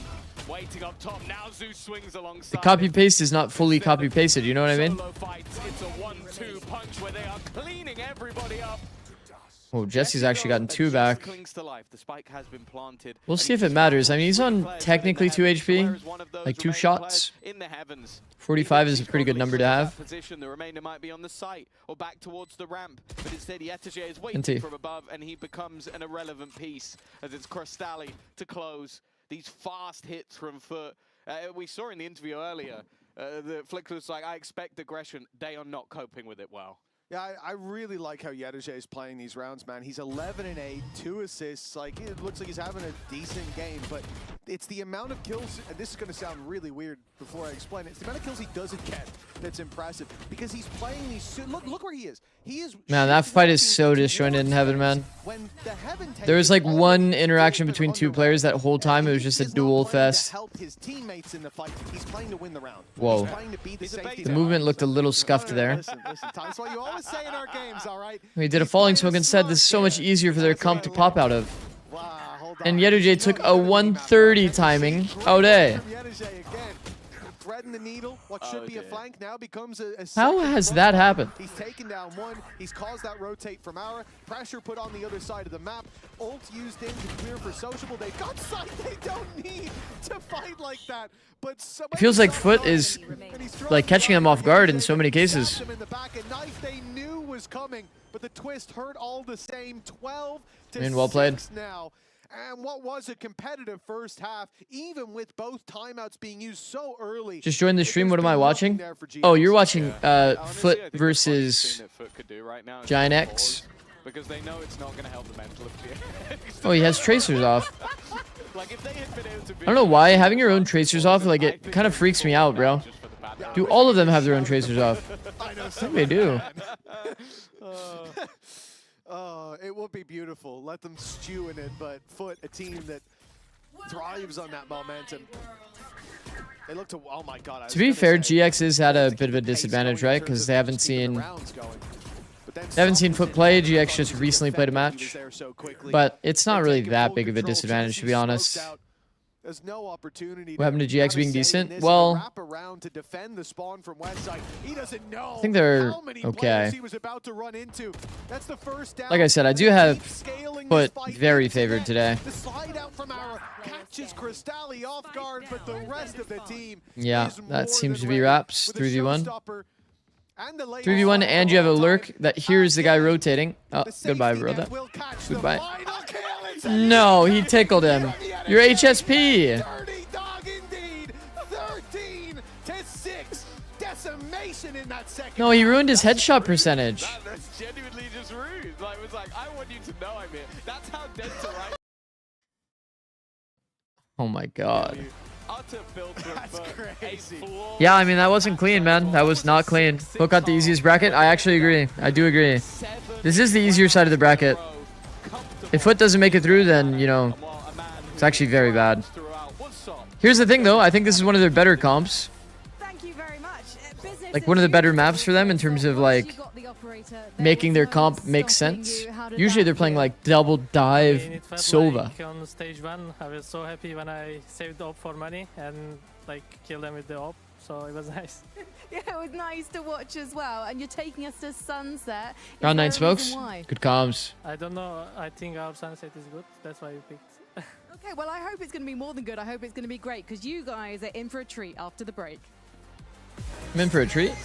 waiting up top, now Zeus swings alongside. The copy paste is not fully copy pasted, you know what I mean? It's a 1-2 punch where they are cleaning everybody up. Oh, Jesse's actually gotten 2 back. Clings to life. The spike has been planted. We'll see if it matters. I mean, he's on technically 2 HP, like 2 shots. In the heavens. 45 is a pretty good number to have. Position. The remainder might be on the site or back towards the ramp, but instead Yetege is waiting from above, and he becomes an irrelevant piece as it's Crystalli to close. These fast hits from Foot. We saw in the interview earlier, the Flick was like, I expect aggression. They are not coping with it well. Yeah, I really like how Yedege is playing these rounds, man. He's 11-8, 2 assists. Like, it looks like he's having a decent game, but it's the amount of kills, and this is going to sound really weird before I explain it. It's the amount of kills he doesn't get that's impressive, because he's playing these... Look where he is. He is... Man, that fight is so disjointed in Heaven, man. There was like one interaction between 2 players that whole time. It was just a duel fest. Whoa. The movement looked a little scuffed there. That's what you always say in our games, all right? He did a falling smoke instead. This is so much easier for their comp to pop out of. And Yeduje took a 130 timing. Oh, day. threading the needle. What should be a flank now becomes a How has that happened? He's taken down one. He's caused that rotate from Ara. Pressure put on the other side of the map. Ult used in to clear for Sociable. They've got sight. They don't need to fight like that. But it feels like Foot is like catching them off guard in so many cases. In the back, a knife they knew was coming, but the twist hurt all the same. 12 to well played. 6 now. And what was a competitive first half, even with both timeouts being used so early. Just joined the stream. What am I watching? Oh, you're watching Foot versus Giant X. Because they know it's not going to help the mental of GX. Oh, he has tracers off. Like if they had been able to I don't know why having your own tracers off, like it kind of freaks me out, bro. Do all of them have their own tracers off? I know, I think they do. It would be beautiful. Let them stew in it, but Foot, a team that thrives on that momentum. They look to, oh my god. To be fair, GX is at a bit of a disadvantage, right? Because they haven't seen Foot play. GX just recently played a match, but it's not really that big of a disadvantage, to be honest. There's no opportunity. What happened to GX being decent? Well, wrap around to defend the spawn from Westside. He doesn't know I think they're okay. he was about to run into. That's the first down. Like I said, I do have Foot very favored today. The slide out from Ara catches Cristalli off guard, but the rest of the team. Yeah, that seems to be wraps. 3v1. 3v1, and you have a lurk that hears the guy rotating. Oh, goodbye, brother. Goodbye. No, he tickled him. Your HSP. Dirty dog indeed. 13 to 6. Decimation in that second. No, he ruined his headshot percentage. That's genuinely just rude. Like, it was like, I want you to know I'm here. That's how dead to right. Oh my god. Utter filter. That's crazy. Yeah, I mean, that wasn't clean, man. That was not clean. Hook got the easiest bracket. I actually agree. I do agree. This is the easier side of the bracket. If Foot doesn't make it through, then, you know, it's actually very bad. Here's the thing, though. I think this is one of their better comps. Thank you very much. Like, one of the better maps for them in terms of, like, making their comp make sense. Usually they're playing, like, double dive Sova. Like on stage 1, I was so happy when I saved the op for money and, like, killed them with the op. So it was nice. Yeah, it was nice to watch as well. And you're taking us to Sunset. Round 9 smokes. Good comms. I don't know. I think our Sunset is good. That's why we picked. Okay, well, I hope it's going to be more than good. I hope it's going to be great because you guys are in for a treat after the break. I'm in for a treat.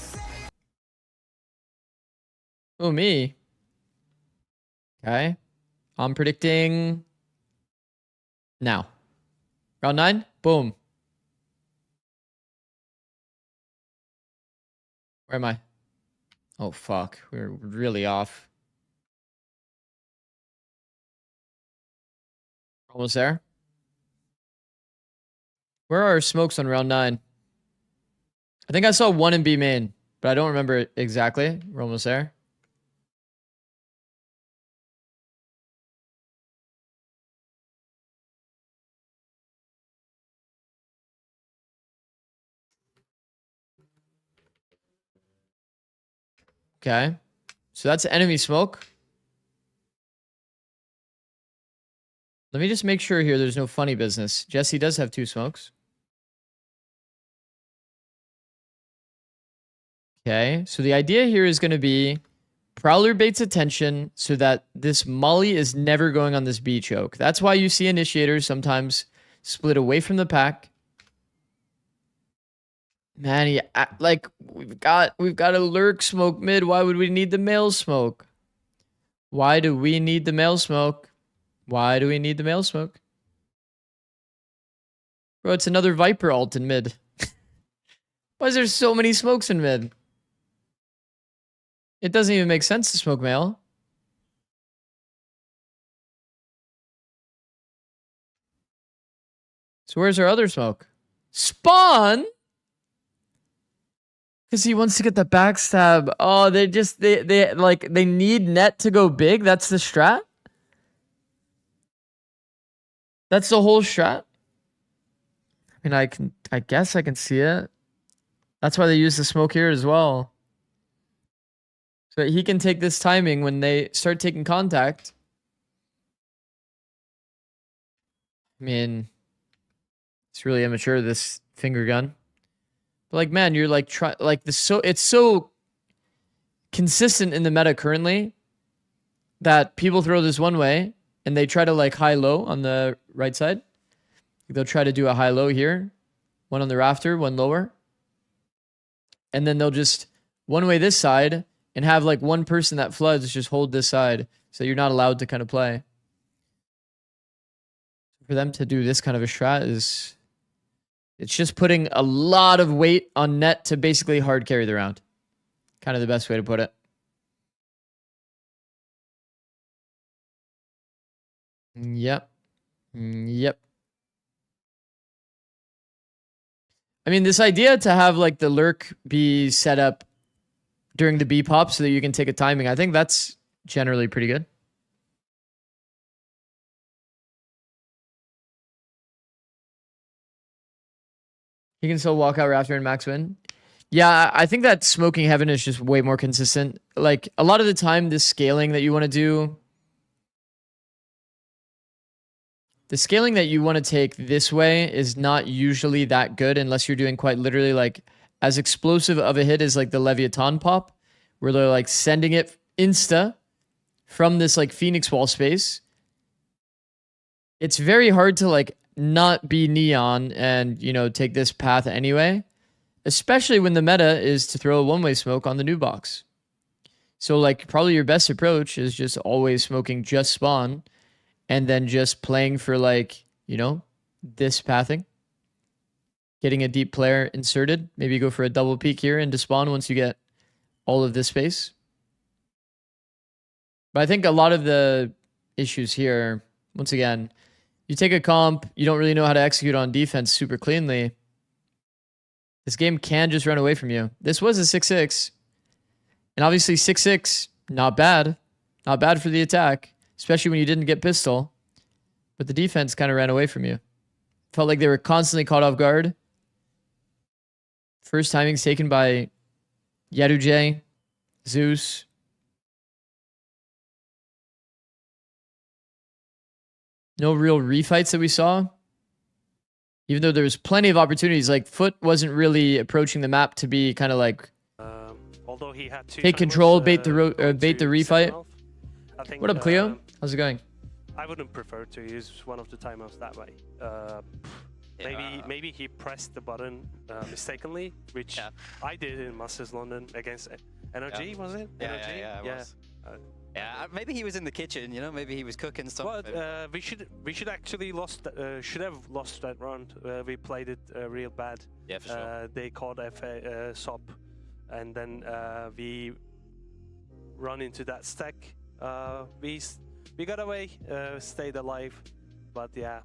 Oh, me. Okay. I'm predicting now. Round 9. Boom. Where am I? Oh, fuck. We're really off. Almost there. Where are our smokes on round 9? I think I saw one in B main, but I don't remember it exactly. We're almost there. Okay. So that's enemy smoke. Let me just make sure here there's no funny business. Jesse does have 2 smokes. Okay, so the idea here is going to be Prowler baits attention so that this Molly is never going on this B choke. That's why you see initiators sometimes split away from the pack. Man, like we've got a lurk smoke mid. Why would we need the male smoke? Why do we need the male smoke? Why do we need the male smoke? Bro, it's another Viper ult in mid. Why is there so many smokes in mid? It doesn't even make sense to smoke male. So where's our other smoke? Spawn? Because he wants to get the backstab. Oh, they need net to go big. That's the strat? That's the whole strat? I mean, I guess I can see it. That's why they use the smoke here as well. So that he can take this timing when they start taking contact. I mean, it's really immature, this finger gun. But like, man, you're like it's so consistent in the meta currently that people throw this one way and they try to like high-low on the right side. They'll try to do a high-low here. One on the rafter, one lower. And then they'll just one way this side and have like one person that floods just hold this side. So you're not allowed to kind of play. For them to do this kind of a strat is... It's just putting a lot of weight on net to basically hard carry the round. Kind of the best way to put it. Yep. Yep. I mean, this idea to have like the lurk be set up during the B pop so that you can take a timing, I think that's generally pretty good. He can still walk out rafter and max win. Yeah, I think that smoking heaven is just way more consistent. Like, a lot of the time, this scaling that you want to do... The scaling that you want to take this way is not usually that good unless you're doing quite literally, like, as explosive of a hit as, like, the Leviathan pop, where they're, like, sending it insta from this, like, Phoenix wall space. It's very hard to, like, not be neon and, you know, take this path anyway, especially when the meta is to throw a one-way smoke on the new box. So like probably your best approach is just always smoking just spawn and then just playing for like, you know, this pathing, getting a deep player inserted, maybe go for a double peek here into spawn once you get all of this space. But I think a lot of the issues here, once again, you take a comp, you don't really know how to execute on defense super cleanly. This game can just run away from you. This was a 6-6. And obviously 6-6, not bad. Not bad for the attack, especially when you didn't get pistol. But the defense kind of ran away from you. Felt like they were constantly caught off guard. First timings taken by Yaduje, Zeus. No real refights that we saw. Even though there was plenty of opportunities, like Foot wasn't really approaching the map to be kind of like although he had take control, bait the refight. What up, Cleo? How's it going? I wouldn't prefer to use one of the timeouts that way. Maybe he pressed the button mistakenly, which I did in Masters London against Energy. Was it? Energy? Yeah, it was. Yeah, maybe he was in the kitchen, you know, maybe he was cooking something. But we should actually should have lost that round. We played it real bad. Yeah, for sure. They called FA SOP, and then we run into that stack. We got away, stayed alive, but yeah,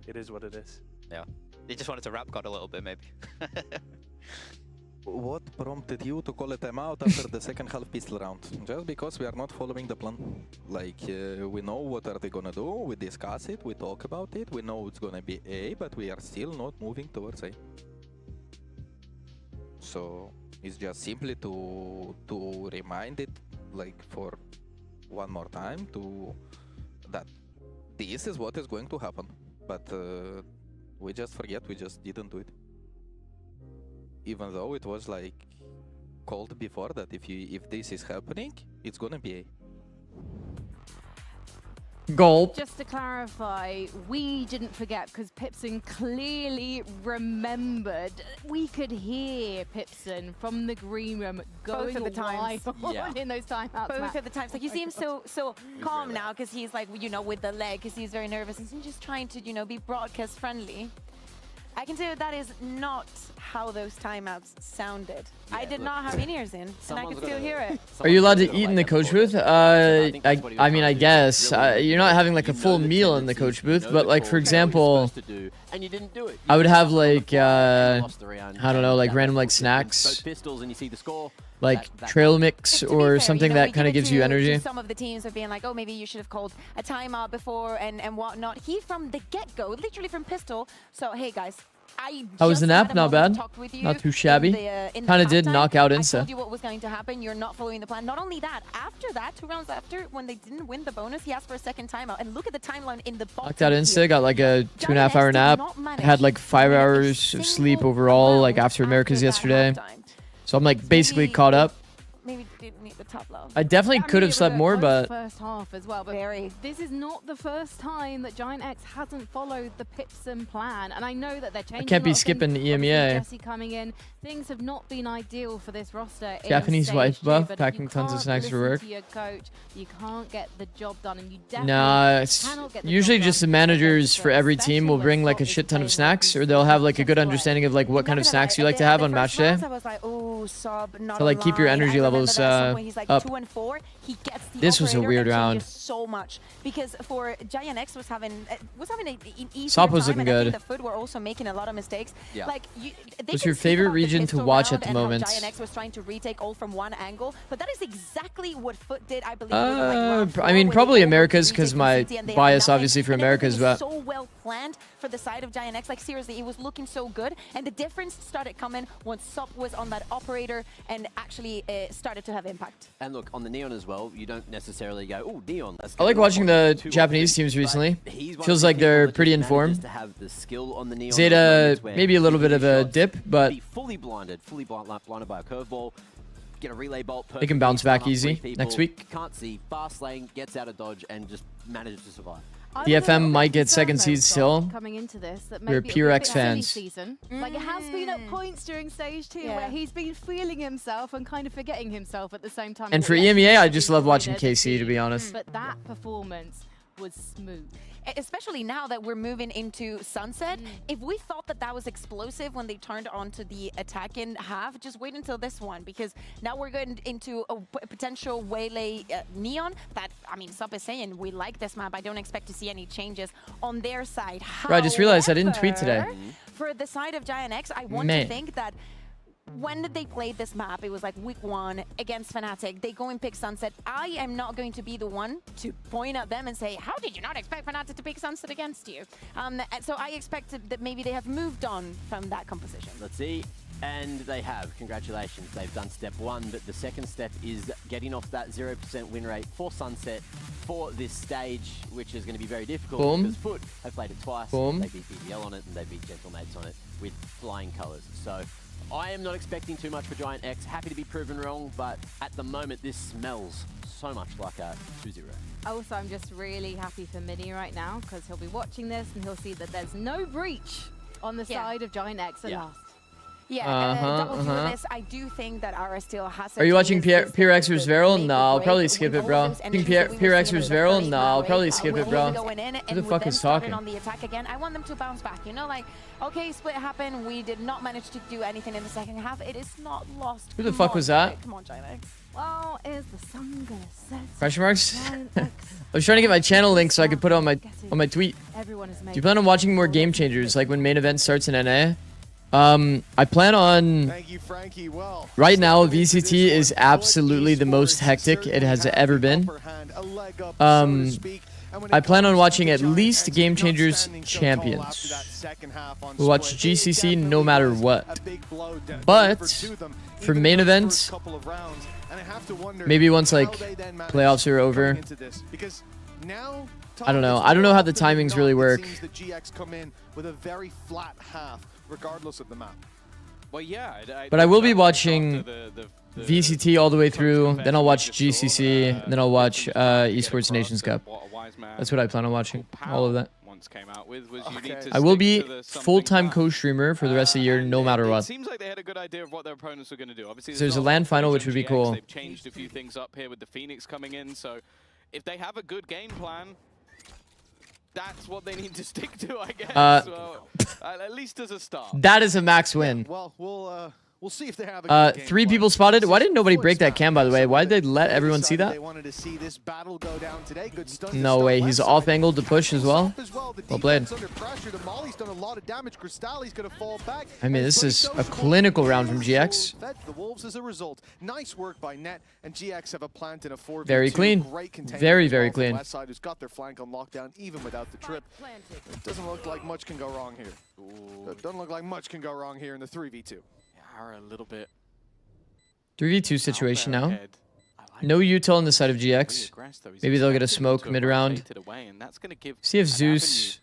it is what it is. Yeah, they just wanted to rap God a little bit, maybe. What prompted you to call a timeout after the second half pistol round? Just because we are not following the plan. Like, we know what are they gonna do, we discuss it, we talk about it, we know it's gonna be A, but we are still not moving towards A. So, it's just simply to remind it, like, for one more time, that this is what is going to happen. But we just forget, we just didn't do it. Even though it was like called before that if this is happening, it's gonna be A. Gulp. Just to clarify, we didn't forget because Pipson clearly remembered. We could hear Pipson from the green room going Both of the times. wild in those timeouts. Both of the times. Like, you see him so calm now because he's like, you know, with the leg, because he's very nervous and he's just trying to, you know, be broadcast friendly. I can tell you that is not how those timeouts sounded. I did not have in-ears in, and I could still hear it. Are you allowed to eat in the coach booth? I mean, I guess. You're not having like a full meal in the coach booth, but like, for example, I would have like, I don't know, like random like snacks, like trail mix or something that kind of gives you energy. Some of the teams have been like, oh, maybe you should have called a timeout before and whatnot. He, from the get-go, literally from pistol, so hey guys, How was the nap? Not bad. Not too shabby. Kind of did knock out I Insta. told you what was going to happen. You're not following the plan. Not only that, after that, 2 rounds after, when they didn't win the bonus, he asked for a second timeout. And look at the timeline in the bottom. Knocked out Insta. Got like a 2.5 hour nap. Had like 5 hours of sleep overall, like after Americas yesterday. So I'm like basically caught up. Maybe didn't need the top low. I definitely could have slept more, but first half as well. But this is not the first time that Giant X hasn't followed the Pipson plan, and I know that they're changing. I can't be a lot of skipping things. EMEA. Jesse coming in, things have not been ideal for this roster. in Japanese stage wife 2, buff, but packing you tons of can't snacks for listen work. to your coach. You can't get the job done, and you definitely nah, it's cannot get the usually job just the done managers for every team will bring like a shit ton of snacks, or they'll have like a good understanding of like what kind of snacks you like to have on match day. I was like, oh, sub, not To like keep your energy levels up. He gets the This was a operator weird and round. changes so much because for Giant X was having an easy Sop time, was looking and I good. think the Foot were also making a lot of mistakes. Yeah. Like they What's can your speak favorite about the region to pistol watch round at the and how moment? Giant X was trying to retake all from one angle, but that is exactly what Foot did, I believe. I mean, probably Americas because my bias obviously for Americas, but so well planned for the side of Giant X. Like seriously, it was looking so good, and the difference started coming once Sop was on that operator and actually started to have impact. And look, on the Neon as well, you don't necessarily go, oh, Neon. Let's I like watching the Japanese teams recently. Feels like they're pretty informed. Zeta, maybe a little bit of a dip, but fully blinded by a curveball. Get a relay bolt. They can bounce back easy next week. Can't see, fast lane, gets out of dodge, and just manages to survive. The FM might get second seed still. Coming into this, that We're maybe pure a X bit silly fans. season. Like it has been at points during stage 2 where he's been feeling himself and kind of forgetting himself at the same time. And for EMEA, I just love watching KC, to be honest. But that performance was smooth. Especially now that we're moving into Sunset. If we thought that that was explosive when they turned onto the attacking half, just wait until this one, because now we're going into a potential Waylay Neon that, I mean, Sup is saying, we like this map. I don't expect to see any changes on their side. Bro, I just realized I didn't tweet today. For the side of Giant X, I want to think that when they played this map, it was like week 1 against Fnatic. They go and pick Sunset. I am not going to be the one to point at them and say, how did you not expect Fnatic to pick Sunset against you? So I expect that maybe they have moved on from that composition. Let's see. And they have. Congratulations. They've done step 1, but the second step is getting off that 0% win rate for Sunset for this stage, which is going to be very difficult. Boom. Because Foot have played it twice. Boom. They beat BBL on it, and they beat Gentlemates on it with flying colors. So I am not expecting too much for Giant X. Happy to be proven wrong, but at the moment, this smells so much like a 2-0. Also, I'm just really happy for Mini right now because he'll be watching this and he'll see that there's no breach on the side of Giant X at last. Yeah, double this. I do think that Ara still has. Are you watching Pure X vs Viral? No, I'll probably skip it, bro. Pure X vs Viral? No, I'll probably skip it, bro. Who the fuck is talking? On the attack again. I want them to bounce back. You know, like, okay, split happened. We did not manage to do anything in the second half. It is not lost. Who the fuck was that? Come on, Giant X. Well, is the sun gonna set? Question marks? I was trying to get my channel link so I could put it on my tweet. Everyone is Do you plan on watching more Game Changers, like when main event starts in NA? I plan on. Thank you, Frankie. Well, right now, VCT is absolutely the most hectic it has ever been. I plan on watching at least Game Changers Champions. We'll watch GCC no matter what. But for main event, maybe once like playoffs are over. I don't know. I don't know how the timings really work. The GX come in with a very flat half, regardless of the map. Well, yeah. But I will be watching VCT all the way through. Then I'll watch GCC. Then I'll watch Esports Nations Cup. That's what I plan on watching. All of that. I will be full-time co-streamer for the rest of the year, no matter what. It seems like they had a good idea of what their opponents were going to do. Obviously, there's a LAN final, which would be cool. They've changed a few things up here with the Phoenix coming in, so if they have a good game plan, that's what they need to stick to, I guess. Well, at least as a start. That is a max win. Well, we'll see if they have a good game 3 people spotted. Why didn't nobody break that cam, by the way? Why did they let everyone see that? They wanted to see this battle go down today. Good stun No way. He's off angle to push as well. Well played. I mean, this is a clinical round from GX. The Wolves as a result. Nice work by Net, and GX have a plant in a 4v2. Very clean. Very, very clean. West side who's got their flank on lockdown even without the trip. It doesn't look like much can go wrong here. Doesn't look like much can go wrong here in the 3v2. Ara a little bit 3v2 situation now. No util on the side of GX. Maybe they'll get a smoke mid-round. See if Zeus...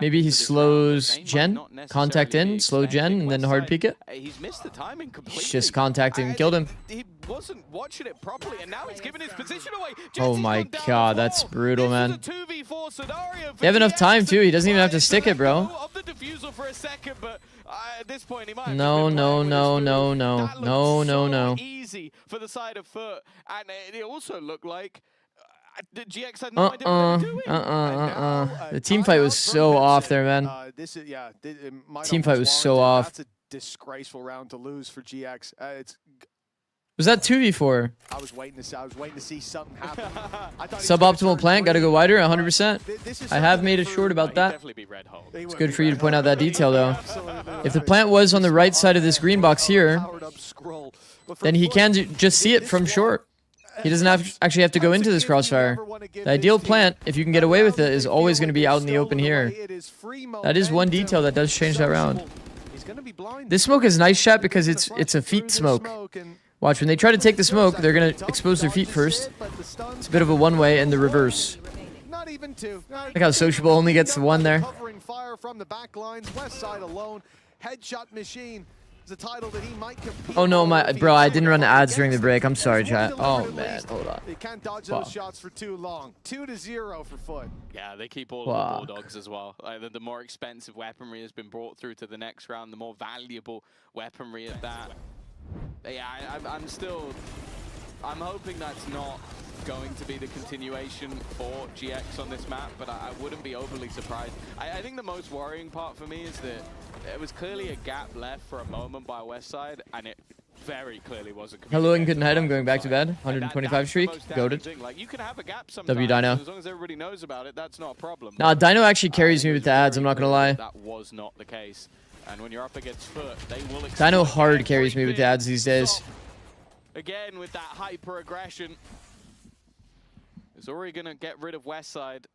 Maybe he slows Gen, contact in, slow Gen, and then hard peek it. He's missed the timing completely. He's just contacting and killed him. He wasn't watching it properly, and now he's giving his position away. Oh my god, that's brutal, man. They have enough time, too. He doesn't even have to stick it, bro. No, no, no, no, no. No, no, no. Easy for the side of Foot, and it also looked like GX had no idea what they were doing. The team fight was so off there, man. Team fight was so off. That's a disgraceful round to lose for GX. Was that 2v4? I was waiting to see something happen. Suboptimal plant, gotta go wider, 100%. I have made a short about that. It's good for you to point out that detail, though. If the plant was on the right side of this green box here, then he can just see it from short. He doesn't actually have to go into this crossfire. The ideal plant, if you can get away with it, is always going to be out in the open here. That is one detail that does change that round. This smoke is nice, chat, because it's a feet smoke. Watch, when they try to take the smoke, they're going to expose their feet first. It's a bit of a one-way and the reverse. Look how Sociable only gets the one there. Oh no, bro, I didn't run ads during the break. I'm sorry, chat. Oh man, hold on. They can't dodge those shots for too long. 2-0 for Foot. Yeah, they keep all of the Bulldogs as well. The more expensive weaponry has been brought through to the next round, the more valuable weaponry at that. Yeah, I'm hoping that's not going to be the continuation for GX on this map, but I wouldn't be overly surprised. I think the most worrying part for me is that there was clearly a gap left for a moment by Westside, and it very clearly wasn't. Hello and good night. I'm going back to bed. 125 streak. Goated. Like, you can have a gap sometimes, W Dino. as long as everybody knows about it, that's not a problem. Nah, Dino actually carries me with the ads. I'm not gonna lie. That was not the case. And when you're up against Foot, they will. Dino hard carries me with the ads these days. Again with that hyper aggression. Is already gonna get rid of Westside.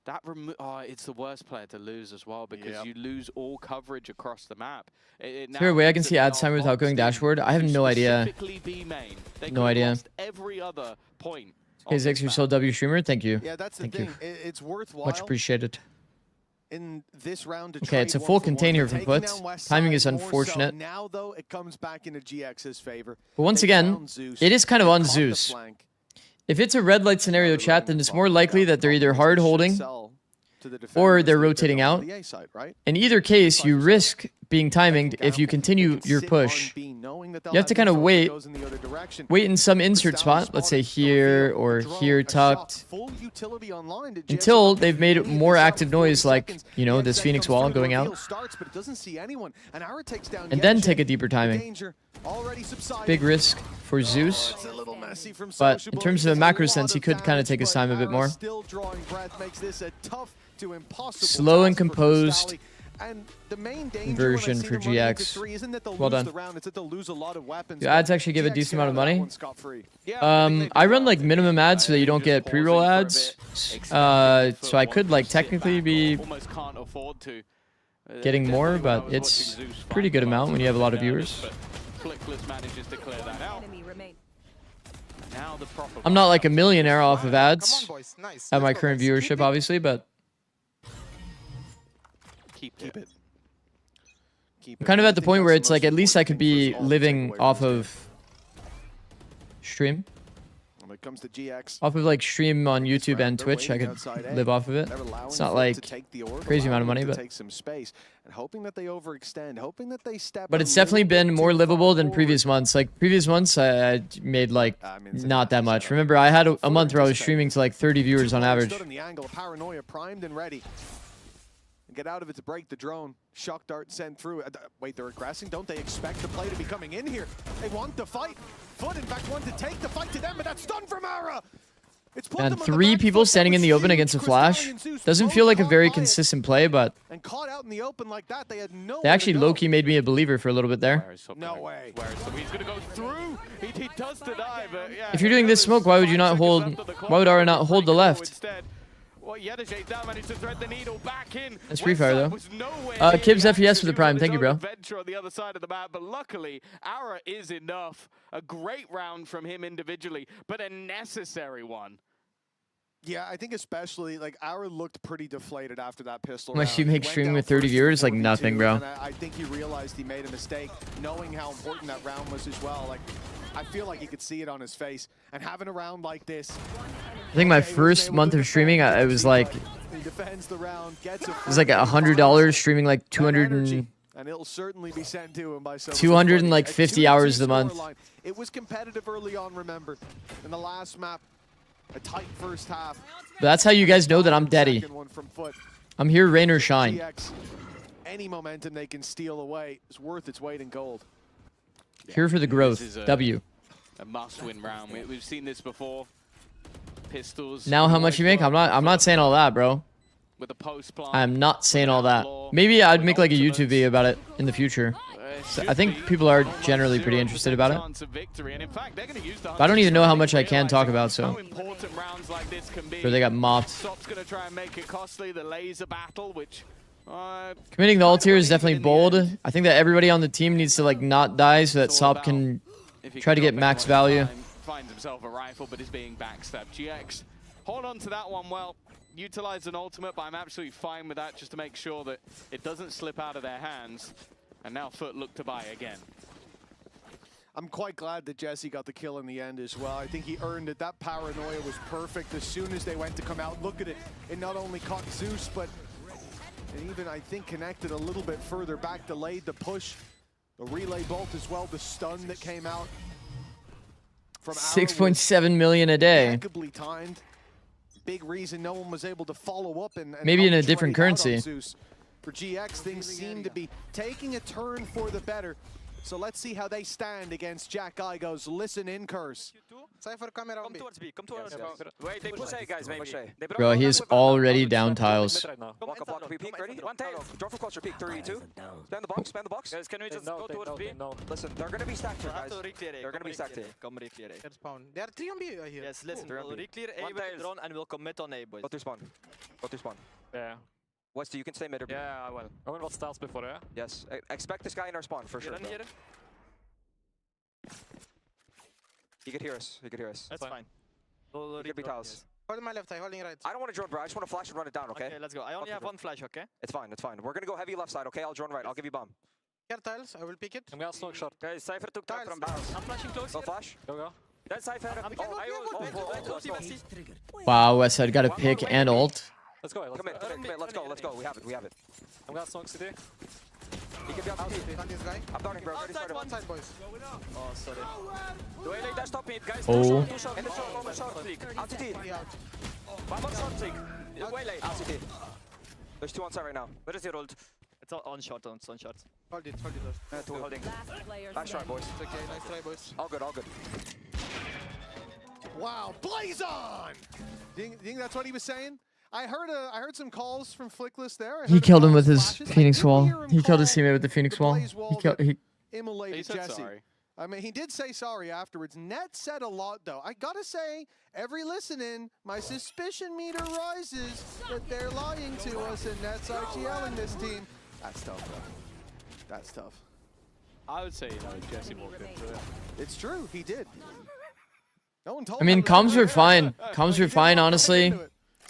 That it's the worst player to lose as well, because you lose all coverage across the map. Is there a way I can see ads time without going dashboard? I have no idea. No idea. Every other point. Okay, Zikz, you're still a W streamer. Thank you. Yeah, that's the Thank thing. you. It's worthwhile. Much appreciated. In this round to okay, it's a full contain here from Foot. Timing is unfortunate. Now though, it comes back into GX's favor. But once again, it is kind of on Zeus. If it's a red light scenario, chat, then it's more likely that they're either hard holding or they're rotating out. In either case, you risk being timinged if you continue your push. You have to kind of wait in some insert spot, let's say here or here tucked, until they've made more active noise, like, you know, this Phoenix wall going out, and then take a deeper timing. Big risk for Zeus, but in terms of the macro sense, he could kind of take his time a bit more. Slow and composed version for GX. Well done. Do ads actually give a decent amount of money? I run like minimum ads so that you don't get pre-roll ads. So I could like technically be getting more, but it's a pretty good amount when you have a lot of viewers. I'm not like a millionaire off of ads at my current viewership, obviously, but keep it. I'm kind of at the point where it's like, at least I could be living off of stream. When it comes to GX, off of like stream on YouTube and Twitch, I could live off of it. It's not like crazy amount of money, but take some space and hoping that they overextend, hoping that they step. But it's definitely been more livable than previous months. Like previous months, I made like not that much. Remember, I had a month where I was streaming to like 30 viewers on average. Paranoia primed and ready. Get out of it to break the drone. Shock dart sent through. Wait, they're aggressing? Don't they expect the play to be coming in here? They want the fight. Foot, in fact, want to take the fight to them, but that's done from Ara. And 3 people standing in the open against a flash doesn't feel like a very consistent play, but they actually low-key made me a believer for a little bit there. No way. He's gonna go through. He does deny, but yeah. If you're doing this smoke, why would you not hold? Why would Ara not hold the left? Well, Yedajay now managed to thread the needle back in. That's free fire, though. Was nowhere Kibs near FES the for the prime. Thank you, bro. adventure on the other side of the map, but luckily, Aura is enough. A great round from him individually, but a necessary one. Yeah, I think especially, like, Aura looked pretty deflated after that pistol Unless round. you He make went streaming down with 30 first viewers, like 4v2, nothing, bro. and I think he realized he made a mistake, knowing how important that round was as well. Like, I feel like you could see it on his face. And having a round like this... I think my first month of streaming, I was like... He defends the round, gets it was like $100 streaming like 200 and... And it'll certainly be sent to him by some 250 hours a month. It was competitive early on, remember. In the last map, a tight first half. But that's how you guys know that I'm Daddy. I'm here, rain or shine. GX, any momentum they can steal away is worth its weight in gold. Here for the growth. W. A must-win round. We've seen this before. Pistols. Now how much you make? I'm not saying all that, bro. With a post plant. I'm not saying all that. Maybe I'd make like a YouTube video about it in the future. So I think people are generally pretty interested about it. But I don't even know how much I can talk about, so. Sure, they got mopped. Stop's gonna try and make it costly. The laser battle, which Committing the ult here is definitely bold. I think that everybody on the team needs to like not die so that Sop can try to get max value. Finds himself a rifle, but is being backstabbed. GX, hold on to that one well. Utilize an ultimate, but I'm absolutely fine with that just to make sure that it doesn't slip out of their hands. And now Foot look to buy again. I'm quite glad that Jesse got the kill in the end as well. I think he earned it. That paranoia was perfect. As soon as they went to come out, look at it. It not only caught Zeus, but it even, I think, connected a little bit further back, delayed the push. The relay bolt as well, the stun that came out. From 6.7 million a day. Impeccably timed. Big reason no one was able to follow up and maybe in a different currency. For GX, things seem to be taking a turn for the better. So let's see how they stand against Jack Igo's Listen In curse. Cypher camera on B. Towards B, come towards B. Wait, they push A, guys, maybe. Bro, he's already down tiles. Walk up, we peek, ready? One tail. Drop from cluster, peek, 3, 2. Spam the box, spam the box. Guys, can we just go towards B? Listen, they're gonna be stacked here, guys. They're gonna be stacked here. Come re-clear A. Spawn. There are 3 on B here. Yes, listen, we'll re-clear A with drone and we'll commit on A, boys. Go to spawn. Go to spawn. Yeah. Westy, you can stay mid or B. Yeah, I will. I will stars before, yeah? Yes. Expect this guy in our spawn, for sure. He could hear us. He could hear us. That's fine. He could be tiles. Holding my left side, holding right. I don't want to drone, bro. I just want to flash and run it down, okay? Okay, let's go. I only have one flash, okay? It's fine, it's fine. We're going to go heavy left side, okay? I'll drone right. I'll give you bomb. Here tiles, I will pick it. I'm gonna smoke short. Guys, Cypher took top from bounce. I'm flashing close. Go flash. Go. That's Cypher. Wow, Westside got a pick and ult. Let's go. Come in. Let's go. We have it. I'm gonna smoke city. He can be outside. This guy. I'm darting, bro. Outside, boys. Oh, sorry. The way they dash top mid, guys. Oh. Too short. In the short flick. Out CT. One more short flick. Way late. Out CT. There's 2 on side right now. Where is your ult? It's on short, it's on short. Hold it. 2 holding. Nice try, boys. It's okay, nice try, boys. All good. Wow, blaze on! Do you think that's what he was saying? I heard some calls from Flickless there. He killed him with his Phoenix wall. He killed his teammate with the Phoenix wall. He immolated Jesse. Sorry. I mean, he did say sorry afterwards. Net said a lot, though. I gotta say, every listening, my suspicion meter rises that they're lying to us and Net's IGLing this team. That's tough, though. That's tough. I would say, Jesse walked into it. It's true, he did. No one told I mean, comms were fine. Comms were fine, honestly.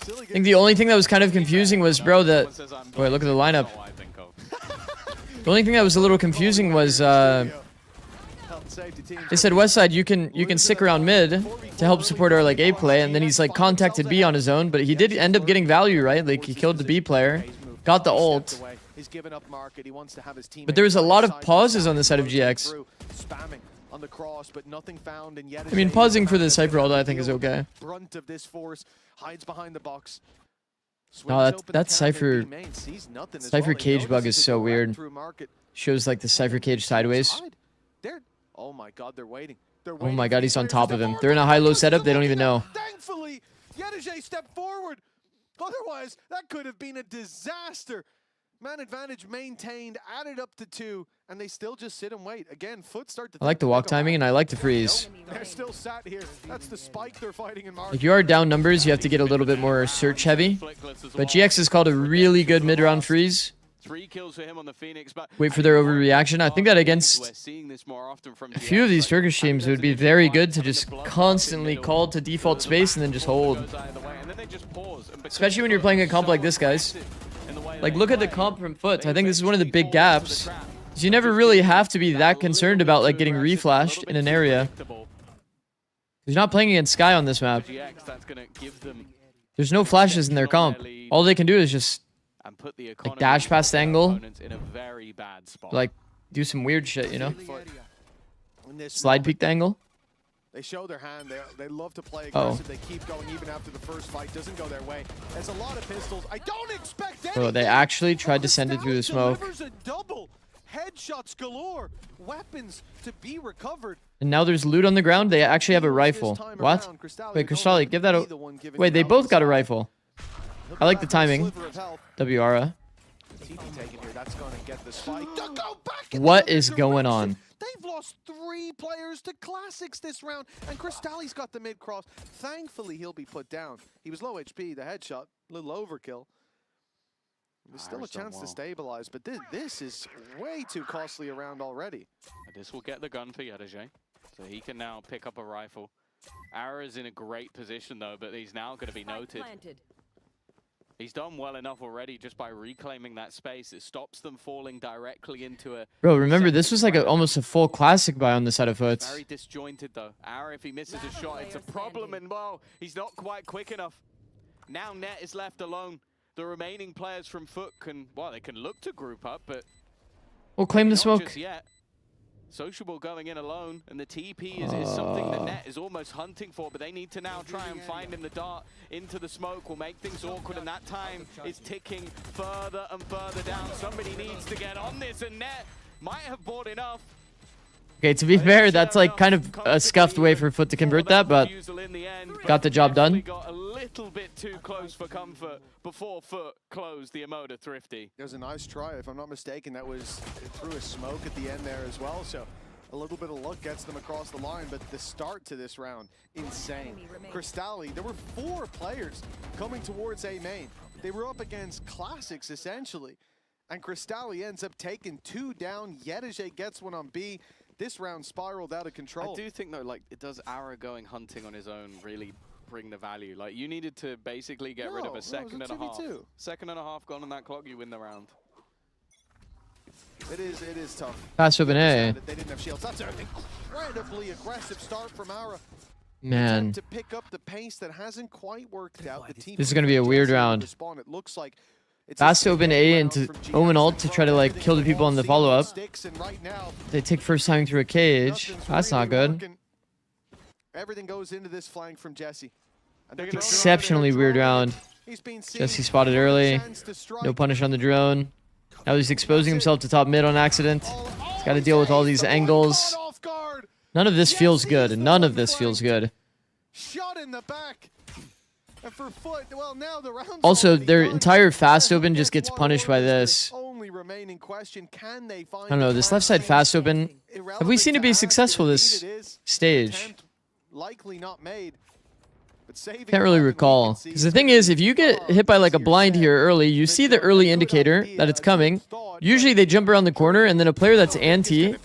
I think the only thing that was kind of confusing was, bro, that... Wait, look at the lineup. The only thing that was a little confusing was, they said, Westside, you can stick around mid to help support our, like, A play, and then he's, like, contacted B on his own, but he did end up getting value, right? Like, he killed the B player, got the ult. But there was a lot of pauses on the side of GX. On the cross, but nothing found, and yet I mean, pausing for the Cypher ult I think is okay. Brunt of this force hides behind the box. No, that Cypher cage bug is so weird. Shows like the Cypher cage sideways. Oh my god, they're waiting. Oh my god, he's on top of him. They're in a high-low setup, they don't even know. Thankfully, Yedajay stepped forward. Otherwise, that could have been a disaster. Man advantage maintained, added up to 2, and they still just sit and wait. Again, Foot start to I like the walk timing and I like the freeze. They're still sat here. That's the spike they're fighting in March. If you are down numbers, you have to get a little bit more search heavy. But GX has called a really good mid-round freeze. 3 kills for him on the Phoenix, but Wait for their overreaction. I think that against a few of these Turkish teams, it would be very good to just constantly call to default space and then just hold. Especially when you're playing a comp like this, guys. Like, look at the comp from Foot. I think this is one of the big gaps. You never really have to be that concerned about like getting reflashed in an area. You're not playing against Sky on this map. There's no flashes in their comp. All they can do is just like dash past the angle, like do some weird shit, you know? Slide peek the angle. They show their hand. They love to play aggressive. They keep going even after the first fight doesn't go their way. There's a lot of pistols. I don't expect anything. Oh, they actually tried to send it through the smoke. Delivers a double. Headshots galore. Weapons to be recovered. And now there's loot on the ground. They actually have a rifle. What? Wait, Cristalli, give that a... Wait, they both got a rifle. I like the timing. WRA. What is going on? They've lost 3 players to Classics this round, and Cristalli's got the mid-cross. Thankfully, he'll be put down. He was low HP, the headshot, a little overkill. There's still a chance to stabilize, but this is way too costly around already. This will get the gun for Yadajay, so he can now pick up a rifle. Ara's in a great position, though, but he's now going to be noted. He's done well enough already just by reclaiming that space. It stops them falling directly into a... Bro, remember, this was like almost a full classic buy on the side of Foot. Very disjointed, though. Ara, if he misses a shot, it's a problem, and well, he's not quite quick enough. Now Net is left alone. The remaining players from Foot can, well, they can look to group up, but... We'll claim the smoke. Just yet. Sociable going in alone, and the TP is something that Net is almost hunting for, but they need to now try and find him. The dart into the smoke will make things awkward, and that time is ticking further and further down. Somebody needs to get on this, and Net might have bought enough. Okay, to be fair, that's like kind of a scuffed way for Foot to convert that, but got the job done. Got a little bit too close for comfort before Foot closed the Emoda Thrifty. There's a nice try, if I'm not mistaken, that was through a smoke at the end there as well, so a little bit of luck gets them across the line, but the start to this round, insane. Cristalli, there were 4 players coming towards A main. They were up against Classics, essentially, and Cristalli ends up taking 2 down. Yedajay gets one on B. This round spiraled out of control. I do think, though, like, it does Ara going hunting on his own really bring the value. Like, you needed to basically get rid of a second and a half. Second and a half gone on that clock, you win the round. It is tough. Fast open A. They didn't have shields. That's an incredibly aggressive start from Ara. Man. To pick up the pace that hasn't quite worked out. The This is going to be a weird round. It looks like Fast open A into Omen ult to try to like kill the people on the follow-up. They take first time through a cage. That's not good. Everything goes into this flank from Jesse. Exceptionally weird round. Jesse spotted early. No punish on the drone. Now he's exposing himself to top mid on accident. He's got to deal with all these angles. None of this feels good. None of this feels good. Shot in the back. And for Foot, well, now the round's also, their entire fast open just gets punished by this. Only remaining question, can they find I don't know, this left side fast open, have we seen it be successful this stage? Likely not made. Can't really recall. Because the thing is, if you get hit by like a blind here early, you see the early indicator that it's coming. Usually they jump around the corner, and then a player that's anti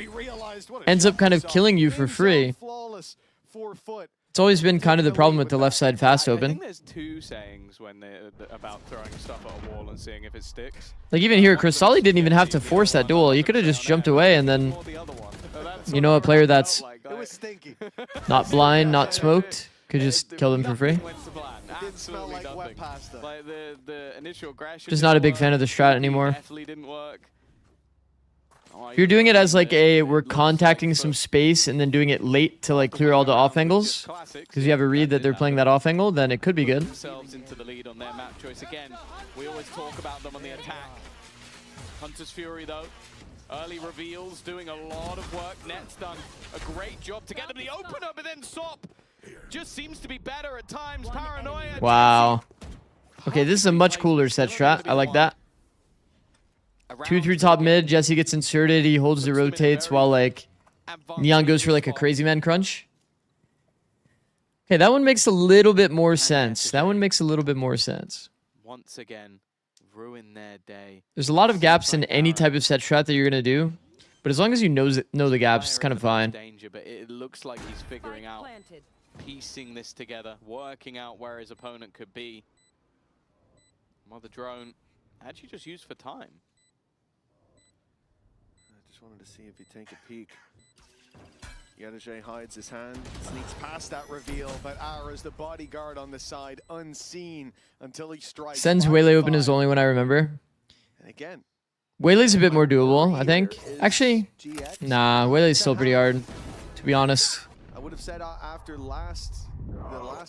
ends up kind of killing you for free. It's always been kind of the problem with the left side fast open. I think there's 2 sayings when about throwing stuff at a wall and seeing if it sticks. Like even here, Cristalli didn't even have to force that duel. He could have just jumped away and then, you know, a player that's not blind, not smoked, could just kill them for free. Just not a big fan of the strat anymore. If you're doing it as like we're contacting some space and then doing it late to like clear all the off angles, because you have a read that they're playing that off angle, then it could be good. Themselves into the lead on their map choice again. We always talk about them on the attack. Hunter's Fury though, early reveals, doing a lot of work. Net's done a great job to get them the opener, but then Sop just seems to be better at times. Paranoia. Wow. Okay, this is a much cooler set strat. I like that. 2-3 top mid. Jesse gets inserted. He holds the rotates while like Neon goes for like a crazy man crunch. Okay, that one makes a little bit more sense. That one makes a little bit more sense. Once again, ruin their day. There's a lot of gaps in any type of set strat that you're gonna do, but as long as you know the gaps, it's kind of fine. Danger, but it looks like he's figuring out, piecing this together, working out where his opponent could be. Mother drone, actually just used for time. I just wanted to see if you take a peek. Yedajay hides his hand, sneaks past that reveal, but Ara's the bodyguard on the side, unseen until he strikes. Sends Waylay open is the only one I remember. And again, Waylay's a bit more doable, I think. Actually, nah, Waylay's still pretty hard, to be honest. I would have said after the last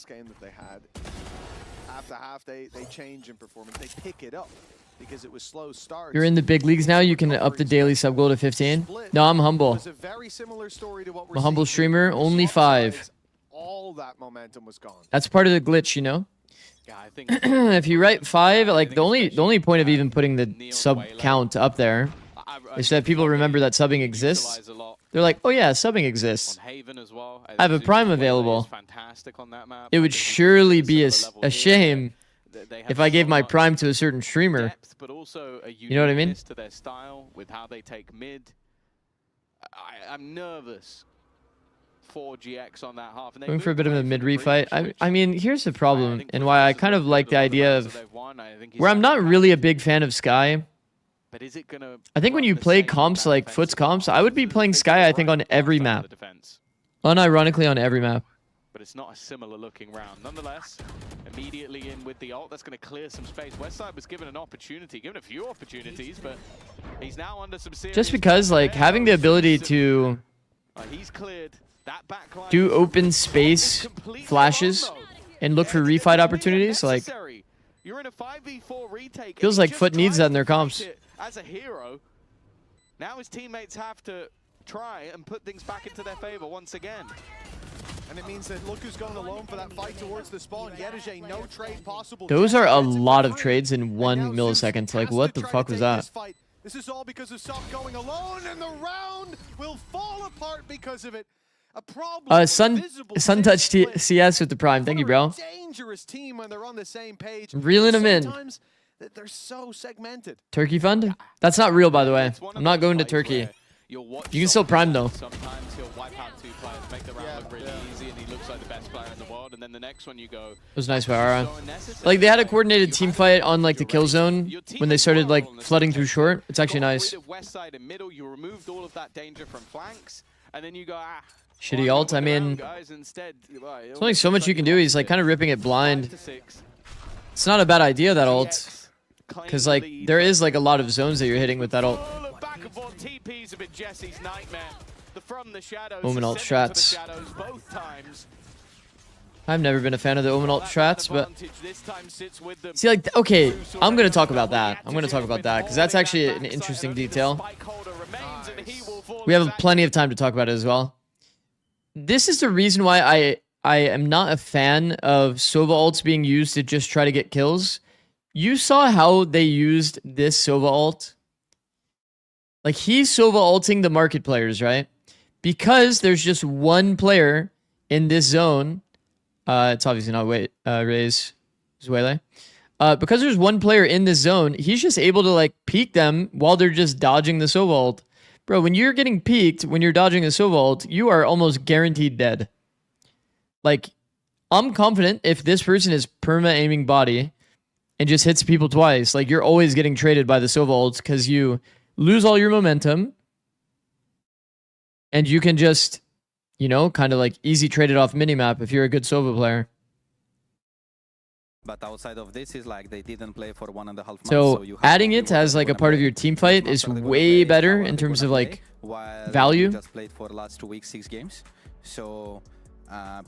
game that they had, after half they change in performance, they pick it up. Because it was slow starts. You're in the big leagues now. You can up the daily sub goal to 15. No, I'm humble. I'm a humble streamer. Only 5. All that momentum was gone. That's part of the glitch, you know. Yeah, I think if you write 5, like the only point of even putting the sub count up there is that people remember that subbing exists. They're like, oh yeah, subbing exists. I have a prime available. It would surely be a shame if I gave my prime to a certain streamer. But also a you know what I mean? To their style with how they take mid. I'm nervous for GX on that half. Going for a bit of a mid refight. I mean, here's the problem, and why I kind of like the idea of where I'm not really a big fan of Sky. But is it gonna? I think when you play comps like Foot's comps, I would be playing Sky. I think on every map, unironically on every map. But it's not a similar looking round. Nonetheless, immediately in with the ult, that's going to clear some space. Westside was given an opportunity, given a few opportunities, but he's now under some serious... Just because, like, having the ability to he's cleared that backline, do open space flashes and look for refight opportunities, like, you're in a 5v4 retake, feels like Foot needs that in their comps. As a hero, now his teammates have to try and put things back into their favor once again. And it means that look who's going alone for that fight towards the spawn. Yedajay, no trade possible. Those are a lot of trades in 1 millisecond. Like, what the fuck was that? This is all because of Soft going alone, and the round will fall apart because of it. A problem. Sun Touch CS with the prime. Thank you, bro. Dangerous team when they're on the same page. Reeling them in. Sometimes they're so segmented. Turkey fund? That's not real, by the way. I'm not going to Turkey. You can still prime though. Sometimes he'll wipe out 2 players, make the round look really easy, and he looks like the best player in the world. And then the next one you go. It was nice by Ara. Like they had a coordinated team fight on like the kill zone when they started like flooding through short. It's actually nice. West side and middle, you removed all of that danger from flanks, and then you go shitty ult. I mean, there's only so much you can do. He's like kind of ripping it blind. It's not a bad idea that ult, because like there is like a lot of zones that you're hitting with that ult. TP's a bit Jesse's nightmare. The from the shadows. Omen ult strats. I've never been a fan of the Omen ult strats, but see, like, okay, I'm gonna talk about that. I'm gonna talk about that because that's actually an interesting detail. We have plenty of time to talk about it as well. This is the reason why I am not a fan of Sova ults being used to just try to get kills. You saw how they used this Sova ult. Like, he's Sova ulting the market players, right? Because there's just one player in this zone. It's obviously not Raze. It's Waylay. Because there's one player in this zone, he's just able to, like, peek them while they're just dodging the Sova ult. Bro, when you're getting peeked, when you're dodging a Sova ult, you are almost guaranteed dead. Like, I'm confident if this person is perma-aiming body and just hits people twice, like, you're always getting traded by the Sova ults because you lose all your momentum, and you can just, you know, kind of like easy trade it off minimap if you're a good Sova player. But outside of this is like they didn't play for 1.5 months. So you adding it as like a part of your team fight is way better in terms of like value. Just played for last 2 weeks 6 games. So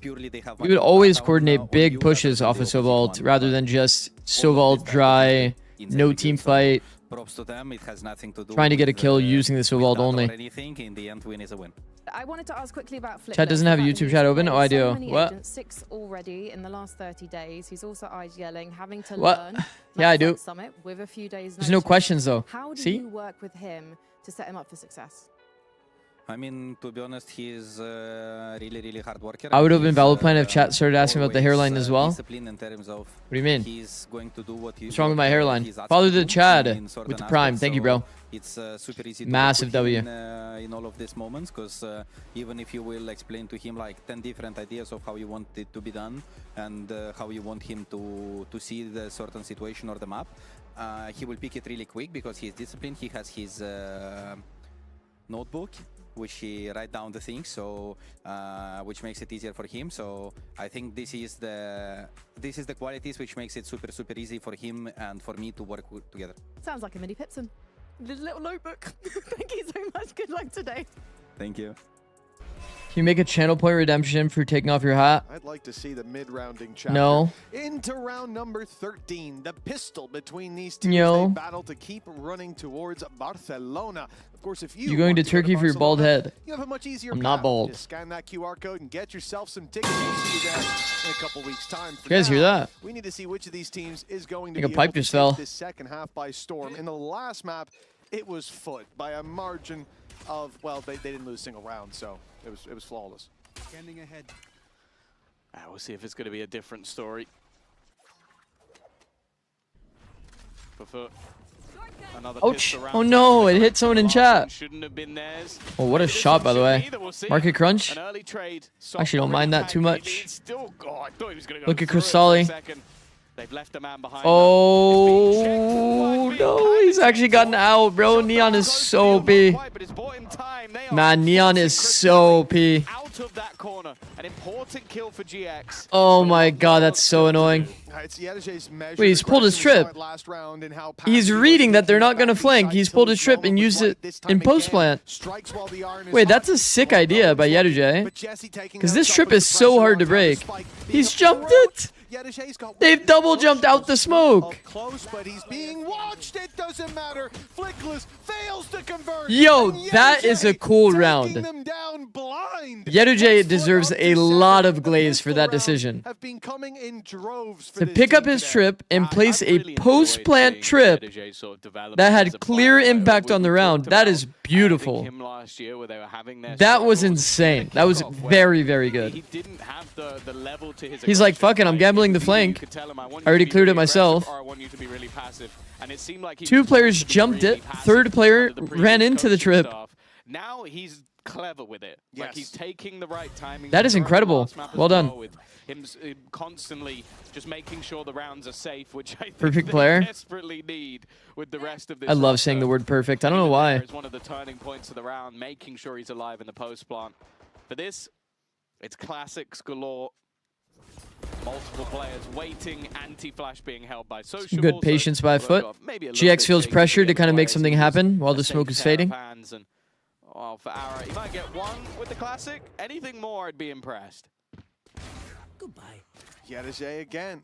purely they have. You would always coordinate big pushes off of Sova ult rather than just Sova ult dry, no team fight. Props to them. It has nothing to do trying to get a kill using the Sova ult only. Anything in the end, win is a win. I wanted to ask quickly about Flip. Chat doesn't have a YouTube chat open? Oh, I do. What? Agents, 6 already in the last 30 days. He's also eyes yelling, having to What? learn. Yeah, I do. Summit with a few days There's no questions though. How do See? you work with him to set him up for success? I mean, to be honest, he's really hard worker. I would have been He's, VALORANT if chat started asking about the always, hairline as well. disciplined in terms of What do you mean? He's going to do what What's wrong with my hairline? he's asked Follow to the do Chad in certain with the prime. aspects, Thank you, so bro. It's super easy to Massive work with W. him, in all of these moments, because even if you will explain to him like 10 different ideas of how you want it to be done and how you want him to see the certain situation or the map, he will pick it really quick because he's disciplined. He has his notebook which he write down the things, so which makes it easier for him. So I think this is the qualities which makes it super easy for him and for me to work together. Sounds like a mini Pipson. Little notebook. Thank you so much. Good luck today. Thank you. Can you make a channel point redemption for taking off your hat? I'd like to see the mid-rounding chapter. No. Into round number 13. The pistol between these two No. as they battle to keep running towards Barcelona. Of course, if you You're going want to go Turkey for your bald Barcelona, head. you have a much easier I'm not path. bald. Just scan that QR code and get yourself some tickets. We'll see you there in a couple weeks' time. For You guys now, hear that? We need to see which of these teams is going to Like a be pipe able to just fell. take this second half by storm. In the last map, it was Foot by a margin of, well, they didn't lose a single round, so it was flawless. Scanning ahead. We'll see if it's going to be a different story. For Foot. Another Ouch. pistol round. Oh no, it hit someone in chat. Shouldn't have been theirs. Oh, what a This shot, one by the shouldn't way. either, we'll see. Market crunch. An early trade. Actually, don't mind that too much. Still, God, I thought he was going to go Look at through it for a Crisali. second. They've left a man behind. Oh no, he's actually gotten out, bro. Neon is so OP. Man, Neon is so OP. Out of that corner. An important kill for GX. Oh my god, that's so annoying. Wait, he's pulled his trip. He's reading that they're not going to flank. He's pulled his trip and used it in post plant. Wait, that's a sick idea by Yadujay. Because this trip is so hard to break. He's jumped it. They've double jumped out the smoke. Close, but he's being watched. It doesn't matter. Flickless fails to convert. Yo, that is a cool round. Yadujay deserves a lot of glaze for that decision. To pick up his trip and place a post-plant trip that had clear impact on the round, that is beautiful. That was insane. That was very, very good. He's like, fuck it, I'm gambling the flank. I already cleared it myself. Two players jumped it. Third player ran into the trip. Now he's clever with it. Like he's taking the right timing. That is incredible. Well done. With him constantly just making sure the rounds are safe, which I think Perfect they player. desperately need with the rest of this. I love saying the word perfect. I don't know why. It's one of the turning points of the round, making sure he's alive in the post plant. For this, it's classics galore. Multiple players waiting, anti-flash being held by Social. Good patience by Foot. GX feels pressure to kind of make something happen while the smoke is fading. Well, for Ara, he might get one with the classic. Anything more, I'd be impressed. Goodbye. Yadujay again.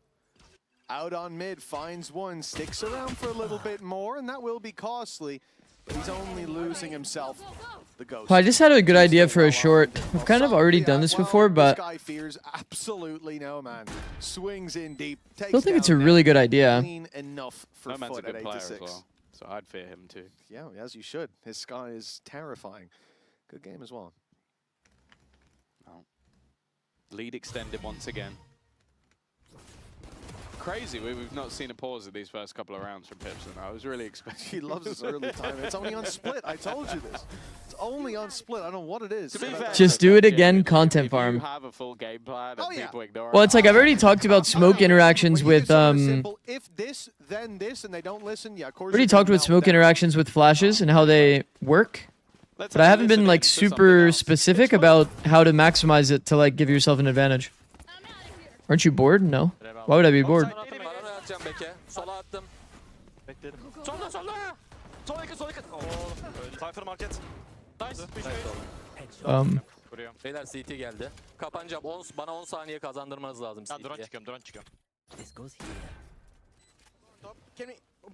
Out on mid, finds one, sticks around for a little bit more, and that will be costly. But he's only losing himself. The ghost. Well, I just had a good idea for a short. I've kind of already done this before, but This guy fears absolutely no man. Swings in deep. I still think it's a really good idea. Clean enough for No man's a Foot good at 8 player to as 6. well, so I'd fear him too. Yeah, as you should. His sky is terrifying. Good game as well. Oh. Lead extended once again. Crazy, we've not seen a pause of these first couple of rounds from Pipson. I was really expecting. He loves his early time. It's only on split. I told you this. It's only on split. I don't know what it is. Just do it again, content farm. Have a full game plan and people ignore Well, it's like I've already talked about smoke interactions with If this, then this, and they don't listen, yeah, of course. already talked about smoke interactions with flashes and how they work. But I haven't been like super specific about how to maximize it to like give yourself an advantage. Aren't you bored? No. Why would I be bored? Sola attım. Bekledim. Solda solda. Sol yakın sol yakın. Cypher market. Nice. Beyler CT geldi. Kapanacağım. Bana 10 saniye kazandırmanız lazım CT'ye. Drone çıkıyorum. Top, can we... You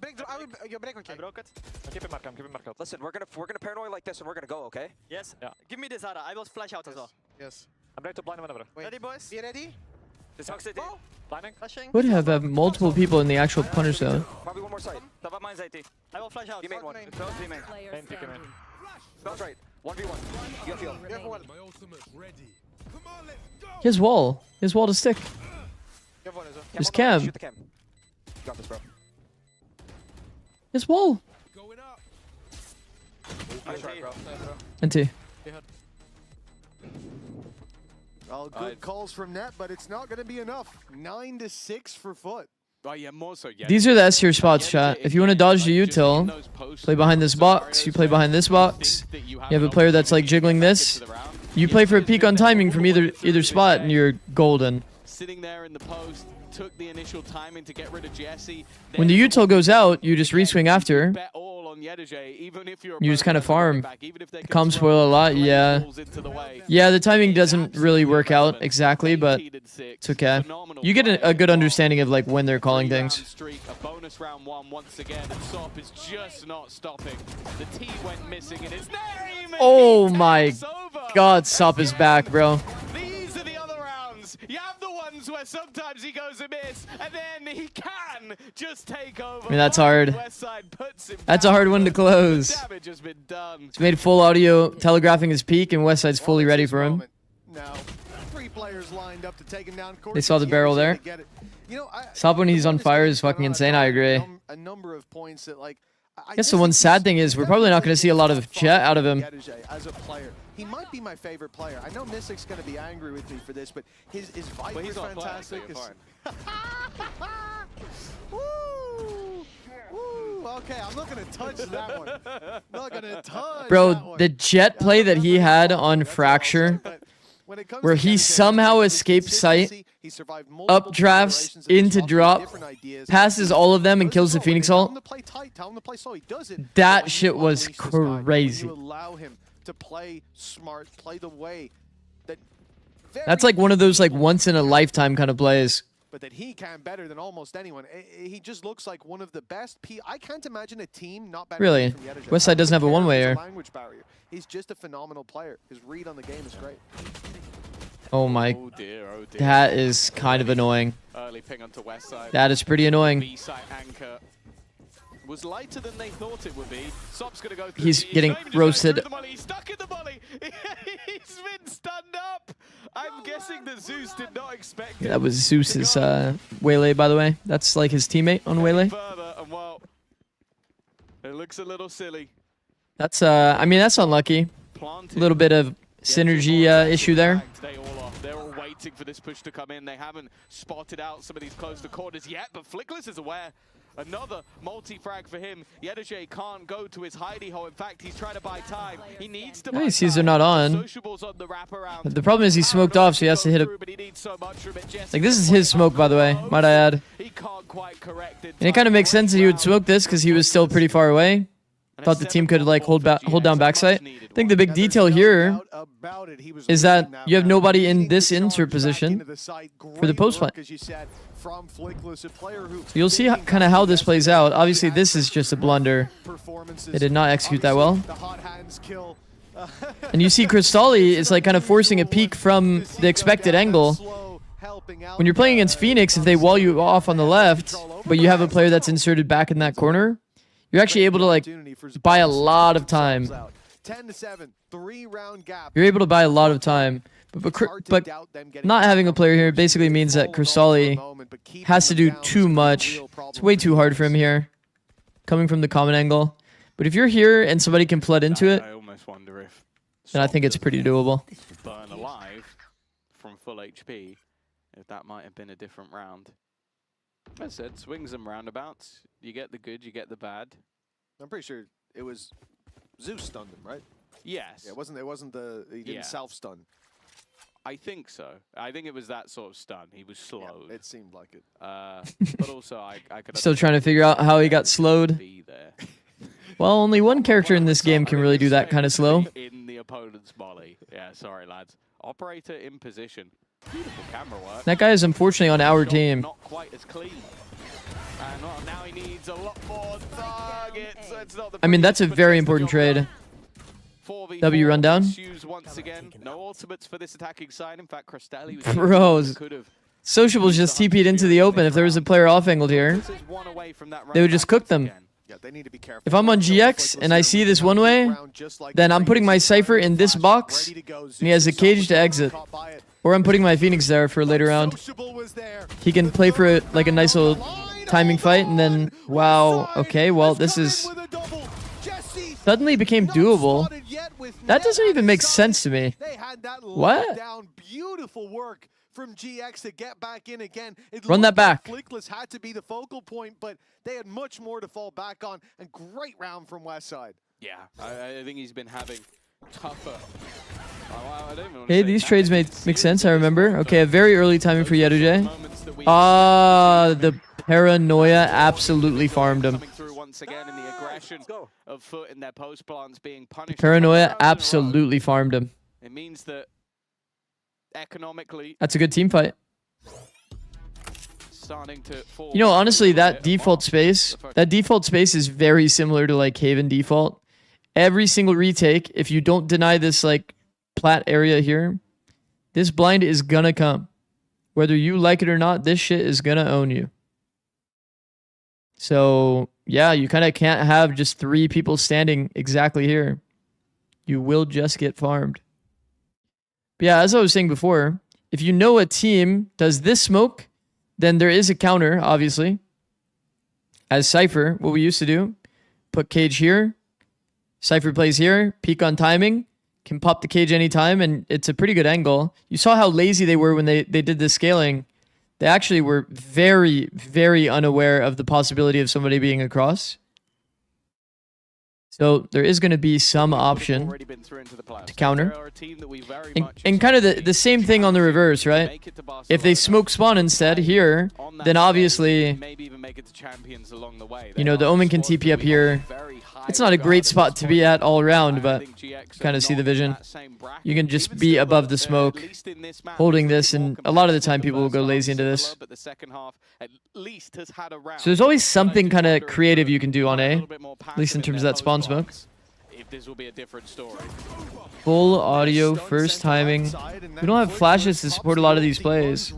break, okay. I broke it. Keep it mark, I'm keeping mark out. Listen, we're gonna paranoid like this and we're gonna go, okay? Yes. Yeah. Give me this, Zara. I will flash out as well. Yes. I'm ready to blind whenever. Ready, boys? Be ready? This Hawk City. Blinding. Flashing. Would have multiple people in the actual punish zone. Probably one more side. Top of mine's 80. I will flash out. You main one. Close B main. Main, pick him in. That's right. 1v1. You have field. His wall. His wall to stick. There's Cam. Shoot the Cam. Got this, bro. His wall. Nice try, bro. NT. All good calls from net, but it's not going to be enough. 9-6 for Foot. Oh, yeah, more so, yeah. These are the S tier spots, chat. If you want to dodge the util, play behind this box. You play behind this box. You have a player that's like jiggling this. You play for a peak on timing from either spot, and you're golden. Sitting there in the post, took the initial timing to get rid of Jesse. When the util goes out, you just reswing after. Bet all on Yedeje, even if you're You just kind of farm. The comms spoil a lot, yeah. Yeah, the timing doesn't really work out exactly, but it's okay. You get a good understanding of like when they're calling things. A bonus round 1 once again, and Sop is just not stopping. The T went missing in his name. Oh my god, Sop is back, bro. These are the other rounds. You have the ones where sometimes he goes amiss, and then he can just take over. I mean, that's hard. That's a hard one to close. Damage has been done. He's made full audio telegraphing his peak, and Westside's fully ready for him. Now, 3 players lined up to take him down. They saw the barrel there. Sop when he's on fire is fucking insane, I agree. A number of points that, like, I guess the one sad thing is we're probably not going to see a lot of jet out of him. As a player, he might be my favorite player. I know Mystic's going to be angry with me for this, but his Viper is fantastic. Woo! Woo! Okay, I'm not going to touch that one. Not going to touch Bro, that one. the jet play that he had on Fracture, where he somehow escaped sight, updrafts into drop, passes all of them and kills the Phoenix ult. That shit was crazy. Allow him to play smart, play the way that That's like one of those like once in a lifetime kind of plays. But that he can better than almost anyone. He just looks like one of the best. I can't imagine a team not better. Really, Westside doesn't have a one-way here. Language barrier. He's just a phenomenal player. His read on the game is great. Oh my, Oh dear. that is kind of annoying. Early ping onto Westside. That is pretty annoying. B-side anchor was lighter than they thought it would be. Sop's gonna go through. He's getting roasted. He's stuck in the molly. He's been stunned up. I'm guessing that Zeus did not expect it. That was Zeus's Waylay, by the way. That's like his teammate on Waylay. Further, and well, it looks a little silly. That's I mean that's unlucky. A little bit of synergy issue there. They're all waiting for this push to come in. They haven't spotted out some of these close to quarters yet, but Flickless is aware. Another multi-frag for him. Yedeje can't go to his hidey hole. In fact, he's trying to buy time. He needs to buy He sees they're not on. The problem is he smoked off, so he has to hit a... Like, this is his smoke, by the way, might I add. And it kind of makes sense that he would smoke this because he was still pretty far away. Thought the team could like hold down backside. I think the big detail here is that you have nobody in this insert position for the post play. So you'll see kind of how this plays out. Obviously, this is just a blunder. They did not execute that well. And you see Cristalli is like kind of forcing a peek from the expected angle. When you're playing against Phoenix, if they wall you off on the left, but you have a player that's inserted back in that corner, you're actually able to like buy a lot of time. 10-7, 3-round gap. You're able to buy a lot of time. But not having a player here basically means that Cristalli has to do too much. It's way too hard for him here, coming from the common angle. But if you're here and somebody can flood into it, I almost wonder if then I think it's pretty doable. burn alive from full HP, if that might have been a different round. As I said, swings and roundabouts. You get the good, you get the bad. I'm pretty sure it was Zeus stunned him, right? Yes. Yeah, he didn't self-stun. I think so. I think it was that sort of stun. He was slowed. Yeah, it seemed like it. But also, I could... Still trying to figure out how he got slowed. Well, only one character in this game can really do that kind of slow. In the opponent's molly. Yeah, sorry, lads. Operator in position. Beautiful camera work. That guy is unfortunately on our team. Not quite as clean. And now he needs a lot more targets. So it's not the I mean, that's a very important trade. W rundown. Once again, no ultimates for this attacking side. In fact, Crystalli was Bros. Sociables just TP'd into the open. If there was a player off-angled here, they would just cook them. If I'm on GX and I see this one way, then I'm putting my Cypher in this box, and he has a cage to exit. Or I'm putting my Phoenix there for a later round. He can play for like a nice little timing fight, and then, wow, okay, well, this is... Suddenly became doable. That doesn't even make sense to me. What? Beautiful work from GX to get back in again. Run that back. Flickless had to be the focal point, but they had much more to fall back on. And great round from Westside. Yeah, I think he's been having tougher. Hey, these trades make sense, I remember. Okay, a very early timing for Yeduje. The paranoia absolutely farmed him. Once again in the aggression of Foot in their post plants being punished. Paranoia absolutely farmed him. It means that economically that's a good team fight. Starting to fall. You know, honestly, that default space is very similar to like Haven default. Every single retake, if you don't deny this like plat area here, this blind is gonna come. Whether you like it or not, this shit is gonna own you. So yeah, you kind of can't have just 3 people standing exactly here. You will just get farmed. But yeah, as I was saying before, if you know a team does this smoke, then there is a counter, obviously. As Cypher, what we used to do, put cage here, Cypher plays here, peek on timing, can pop the cage anytime, and it's a pretty good angle. You saw how lazy they were when they did the scaling. They actually were very, very unaware of the possibility of somebody being across. So there is going to be some option to counter. And kind of the same thing on the reverse, right? If they smoke spawn instead here, then obviously, you know, the Omen can TP up here. It's not a great spot to be at all around, but kind of see the vision. You can just be above the smoke, holding this, and a lot of the time people will go lazy into this. So there's always something kind of creative you can do on A, at least in terms of that spawn smoke. Full audio, first timing. We don't have flashes to support a lot of these plays.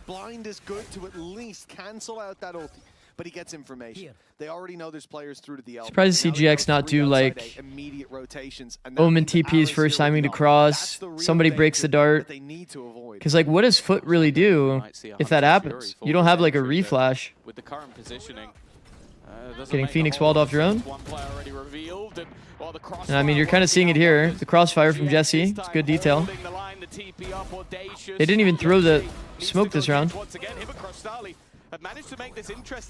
Blind is good to at least cancel out that ulti. But he gets information. They already know there's players through to the elbow. Surprised to see GX not do like Omen TP's first timing to cross. Somebody breaks the dart. Because like, what does Foot really do if that happens? You don't have like a reflash. With the current positioning, getting Phoenix walled off drone. And I mean, you're kind of seeing it here. The crossfire from Jesse. It's good detail. They didn't even throw the smoke this round.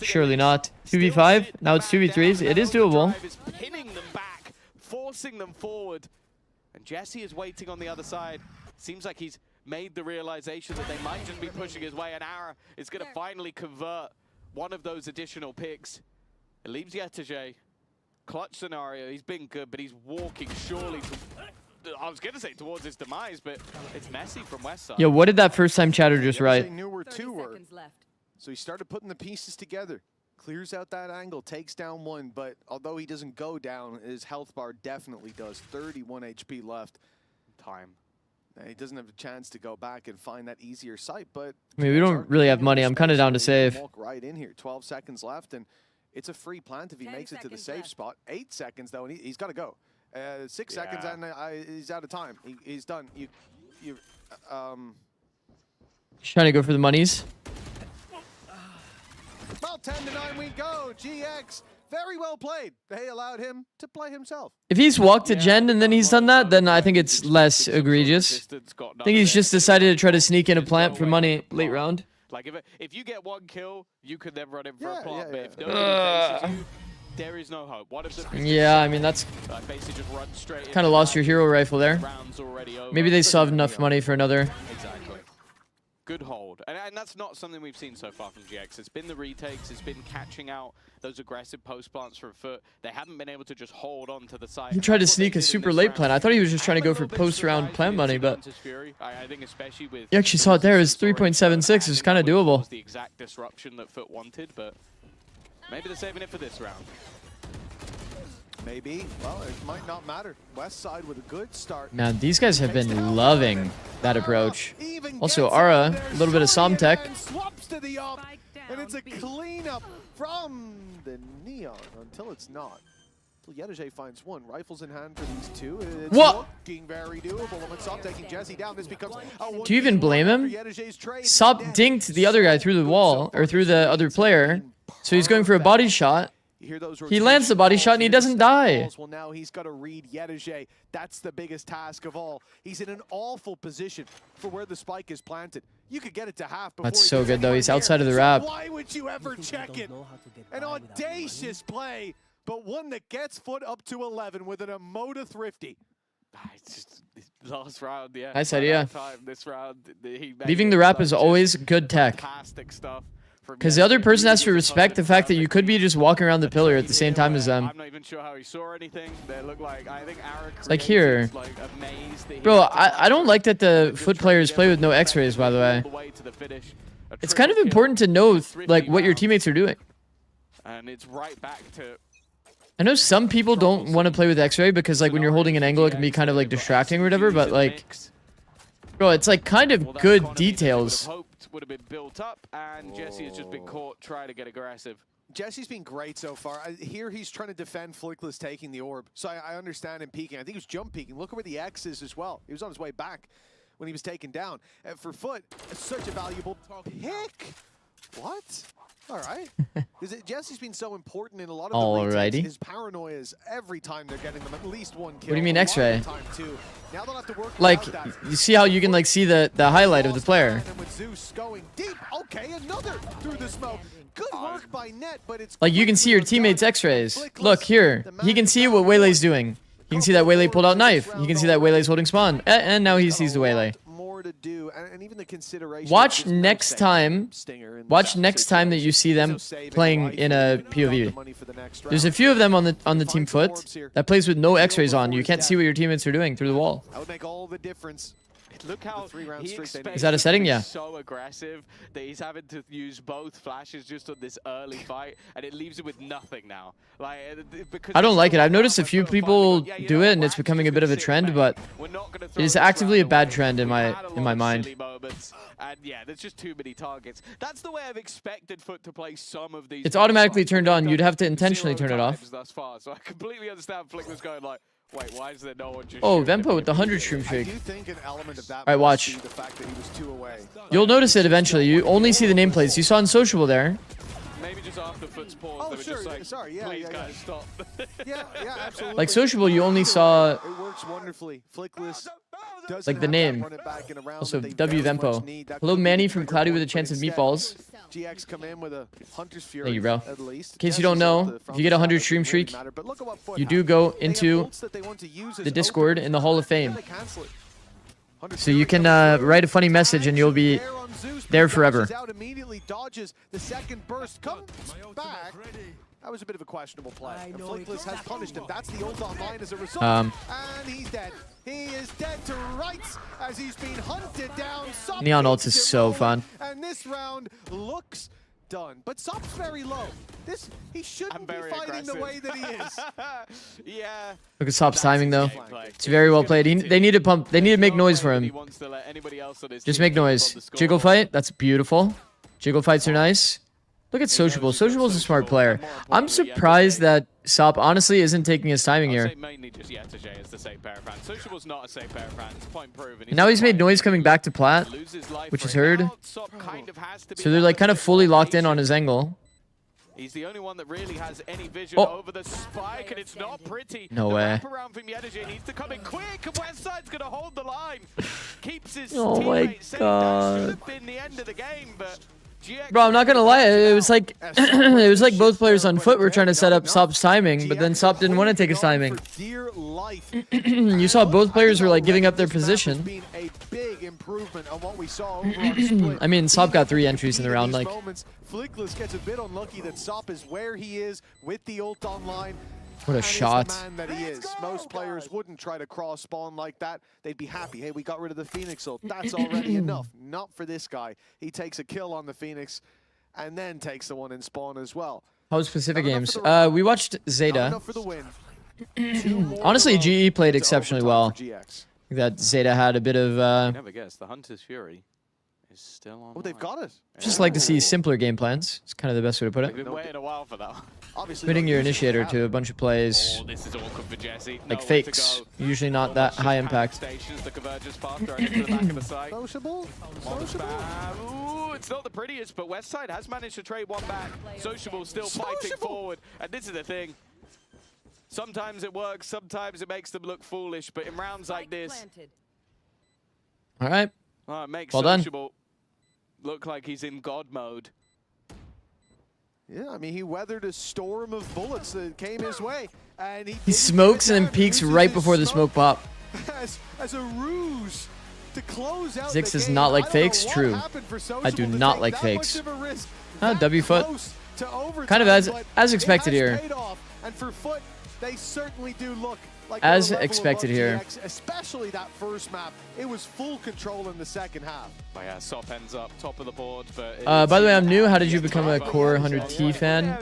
Surely not. 2v5. Now it's 2v3s. It is doable. Pinning them back, forcing them forward. And Jesse is waiting on the other side. Seems like he's made the realization that they might just be pushing his way. And Ara is going to finally convert one of those additional picks. It leaves Yetege. Clutch scenario. He's been good, but he's walking surely to, I was going to say towards his demise, but it's messy from Westside. Yo, what did that first time chatter just write? So he started putting the pieces together. Clears out that angle, takes down one, but although he doesn't go down, his health bar definitely does. 31 HP left. Time. And he doesn't have a chance to go back and find that easier site, but... I mean, we don't really have money. I'm kind of down to save. Walk right in here. 12 seconds left, and it's a free plant if he makes it to the safe spot. 8 seconds, though, and he's got to go. 6 seconds, and he's out of time. He's done. Just trying to go for the monies. Well, 10-9 we go. GX, very well played. They allowed him to play himself. If he's walked to Gen and then he's done that, then I think it's less egregious. I think he's just decided to try to sneak in a plant for money late round. Like if you get 1 kill, you could then run in for a plant, but if nobody faces you, there is no hope. What if the yeah, I mean, that's kind of lost your hero rifle there. Maybe they still have enough money for another. Exactly. Good hold. And that's not something we've seen so far from GX. It's been the retakes, it's been catching out those aggressive post plants from foot. They haven't been able to just hold on to the side. He tried to sneak a super late plant. I thought he was just trying to go for post-round plant money, but I think especially with you actually saw it there. It was 3.76. It's kind of doable. Was the exact disruption that Foot wanted, but maybe they're saving it for this round. Maybe. Well, it might not matter. West side with a good start. Man, these guys have been loving that approach. Also, Ara, a little bit of Som tech. Swaps to the up, and it's a cleanup from the Neon until it's not. Yedege finds one. Rifles in hand for these two. It's looking very doable. And with Sop taking Jesse down, this becomes Do you even blame him? Sop dinked the other guy through the wall, or through the other player, so he's going for a body shot. He lands the body shot and he doesn't die. Well, now he's got to read Yedege. That's the biggest task of all. He's in an awful position for where the spike is planted. You could get it to half before. That's so good though. He's outside of the wrap. Why would you ever check it? An audacious play, but one that gets Foot up to 11 with an Emoda Thrifty. It's just last round, yeah. Nice idea. This round, Leaving the wrap is always good tech. Fantastic stuff. Because the other person has to respect the fact that you could be just walking around the pillar at the same time as them. I'm not even sure how he saw anything. They look like, I think Ara it's like here. like amazed that Bro, I don't like that the Foot players play with no x-rays, by the way. It's kind of important to know like what your teammates are doing. And it's right back to... I know some people don't want to play with x-ray because like when you're holding an angle it can be kind of like distracting or whatever, but like... Bro, it's like kind of good details. Would have been built up, and Jesse has just been caught trying to get aggressive. Jesse's been great so far. Here he's trying to defend Flickless taking the orb, so I understand him peeking. I think he was jump peeking. Look at where the X is as well. He was on his way back when he was taken down. For Foot, it's such a valuable pick. What? All right. Because Jesse's been so important in a lot of the retakes. His paranoias every time they're getting them at least one kill. What do you mean X-ray? Now they'll have to work like, you see how you can like see the highlight of the player. And with Zeus going deep. Okay, another through the smoke. Good work by Net, but it's like you can see your teammates' X-rays. Look here. He can see what Waylay's doing. He can see that Waylay pulled out knife. He can see that Waylay's holding spawn. And now he sees the Waylay. To do and even the consideration. Watch next time. Watch next time that you see them playing in a POV. There's a few of them on the team Foot that plays with no X-rays on. You can't see what your teammates are doing through the wall. That would make all the difference. Look how he is that a setting? Yeah. So aggressive that he's having to use both flashes just on this early fight, and it leaves him with nothing now. Like, because I don't like it. I've noticed a few people do it, and it's becoming a bit of a trend, but it is actively a bad trend in my mind. And yeah, there's just too many targets. That's the way I've expected Foot to play some of these. It's automatically turned on. You'd have to intentionally turn it off. Thus far, so I completely understand Flick was going like, wait, why is there no one just Vempo with the 100 stream streak. I do think an element of that Alright, watch. the fact that he was 2 away. You'll notice it eventually. You only see the nameplates. You saw in Sociable there. Maybe just after Foot's pause, they were just like, sorry, yeah, please guys, stop. yeah, absolutely. Like Sociable, you only saw... It works wonderfully. Flickless like the name. Also, W Vempo. Hello, Manny from Cloudy with a Chance of Meatballs. GX come in with a Hunter's Fury. Thank you, bro. At least. In case you don't know, if you get a 100 stream streak, you do go into the Discord in the Hall of Fame. So you can write a funny message and you'll be there forever. Immediately dodges the second burst, comes back. That was a bit of a questionable play. Flickless has punished him. That's the ult online as a result. And he's dead. He is dead to rights as he's been hunted down. Neon ults is so fun. And this round looks done. But Sop's very low. He shouldn't be fighting the way that he is. Yeah. Look at Sop's timing though. It's very well played. They need to pump. They need to make noise for him. Just make noise. Jiggle fight. That's beautiful. Jiggle fights are nice. Look at Sociable. Sociable's a smart player. I'm surprised that Sop honestly isn't taking his timing here. Mainly just Yetege is the safe pair of hands. Sociable's not a safe pair of hands. Point proven. And now he's made noise coming back to plat, which is heard. So they're like kind of fully locked in on his angle. He's the only one that really has any vision over the spike, and it's not pretty. No way. The wraparound from Yetege needs to come in quick, and Westside's going to hold the line. Keeps his oh my god. Should have been the end of the game, but... Bro, I'm not gonna lie. It was like both players on Foot were trying to set up Sop's timing, but then Sop didn't want to take his timing. You saw both players were like giving up their position. improvement on what we saw over on Split. I mean, Sop got 3 entries in the round. Like, Flickless gets a bit unlucky that Sop is where he is with the ult online. what a shot. The man that he is. Most players wouldn't try to cross spawn like that. They'd be happy. Hey, we got rid of the Phoenix ult. That's already enough. Not for this guy. He takes a kill on the Phoenix and then takes the one in spawn as well. How was Pacific Games? We watched Zeta. For the win. Honestly, GE played exceptionally well. That Zeta had a bit of. Never guess. The Hunter's Fury is still on. Oh, they've got it. Just like to see simpler game plans. It's kind of the best way to put We've it. been waiting a while for that. Obviously, Putting your initiator to a bunch of plays. Oh, this is awkward for Jesse. Like fakes. Usually not that high impact. Stations, the convergence path going into the back of the site. Sociable. Ooh, it's not the prettiest, but Westside has managed to trade one back. Sociable still fighting forward, and this is the thing. Sometimes it works, sometimes it makes them look foolish, but in rounds like this, All right. it makes Well done. Sociable look like he's in God mode. Yeah, I mean, he weathered a storm of bullets that came his way, and He smokes and then peeks right before the smoke pop. as a ruse to close out Zikz the does game. not like I don't know fakes. what True. happened for I do Sociable to not take like that fakes. much of a risk, W that foot. close to overtime, Kind of but as it expected has here. paid off, and for Foot, they certainly do look like As they're a level expected above here. GX, especially that first map. It was full control in the second half. But yeah, Sop ends up top of the board. But By the way, I'm new. How did you become a Core 100T fan?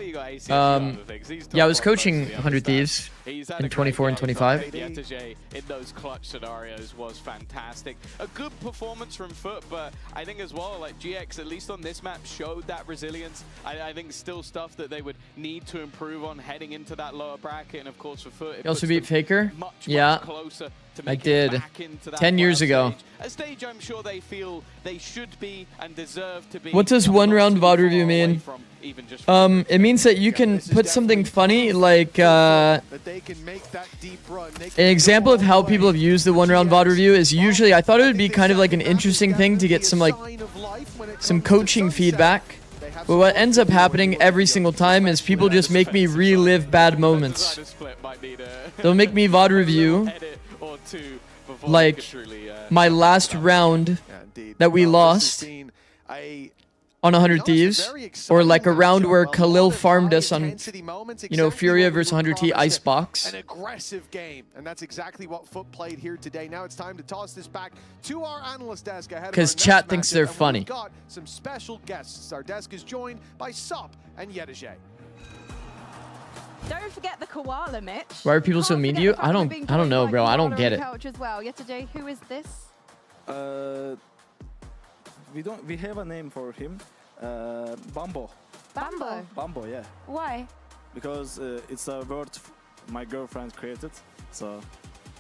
Yeah, I was coaching 100 Thieves in 24 and 25. The Etage in those clutch scenarios was fantastic. A good performance from Foot, but I think as well, like GX, at least on this map, showed that resilience. I think still stuff that they would need to improve on heading into that lower bracket. And of course, for Foot, You also beat Faker? much Yeah, closer to I making it did. back into that 10 years playoff ago. stage. A stage I'm sure they feel they should be and deserve to be. What does one round VOD review mean? It means that you can put something funny, like an example of how people have used the one round VOD review is usually, I thought it would be kind of like an interesting thing to get some like some coaching feedback. But what ends up happening every single time is people just make me relive bad moments. They'll make me VOD review like my last round that we lost on 100 Thieves, or like a round where Khalil farmed us on, you know, Furia versus 100T Icebox. An aggressive game, and that's exactly what Foot played here today. Now it's time to toss this back to our analyst desk ahead of our Because next chat thinks matchup, they're and we've funny. got some special guests. Our desk is joined by Sop and Yedige. Don't forget the koala, Mitch. Why are people so mean to you? I don't know, bro. I don't get it. Couch as well. Yesterday, who is this? We have a name for him. Bambo. Bambo. Bambo, yeah. Why? Because it's a word my girlfriend created. So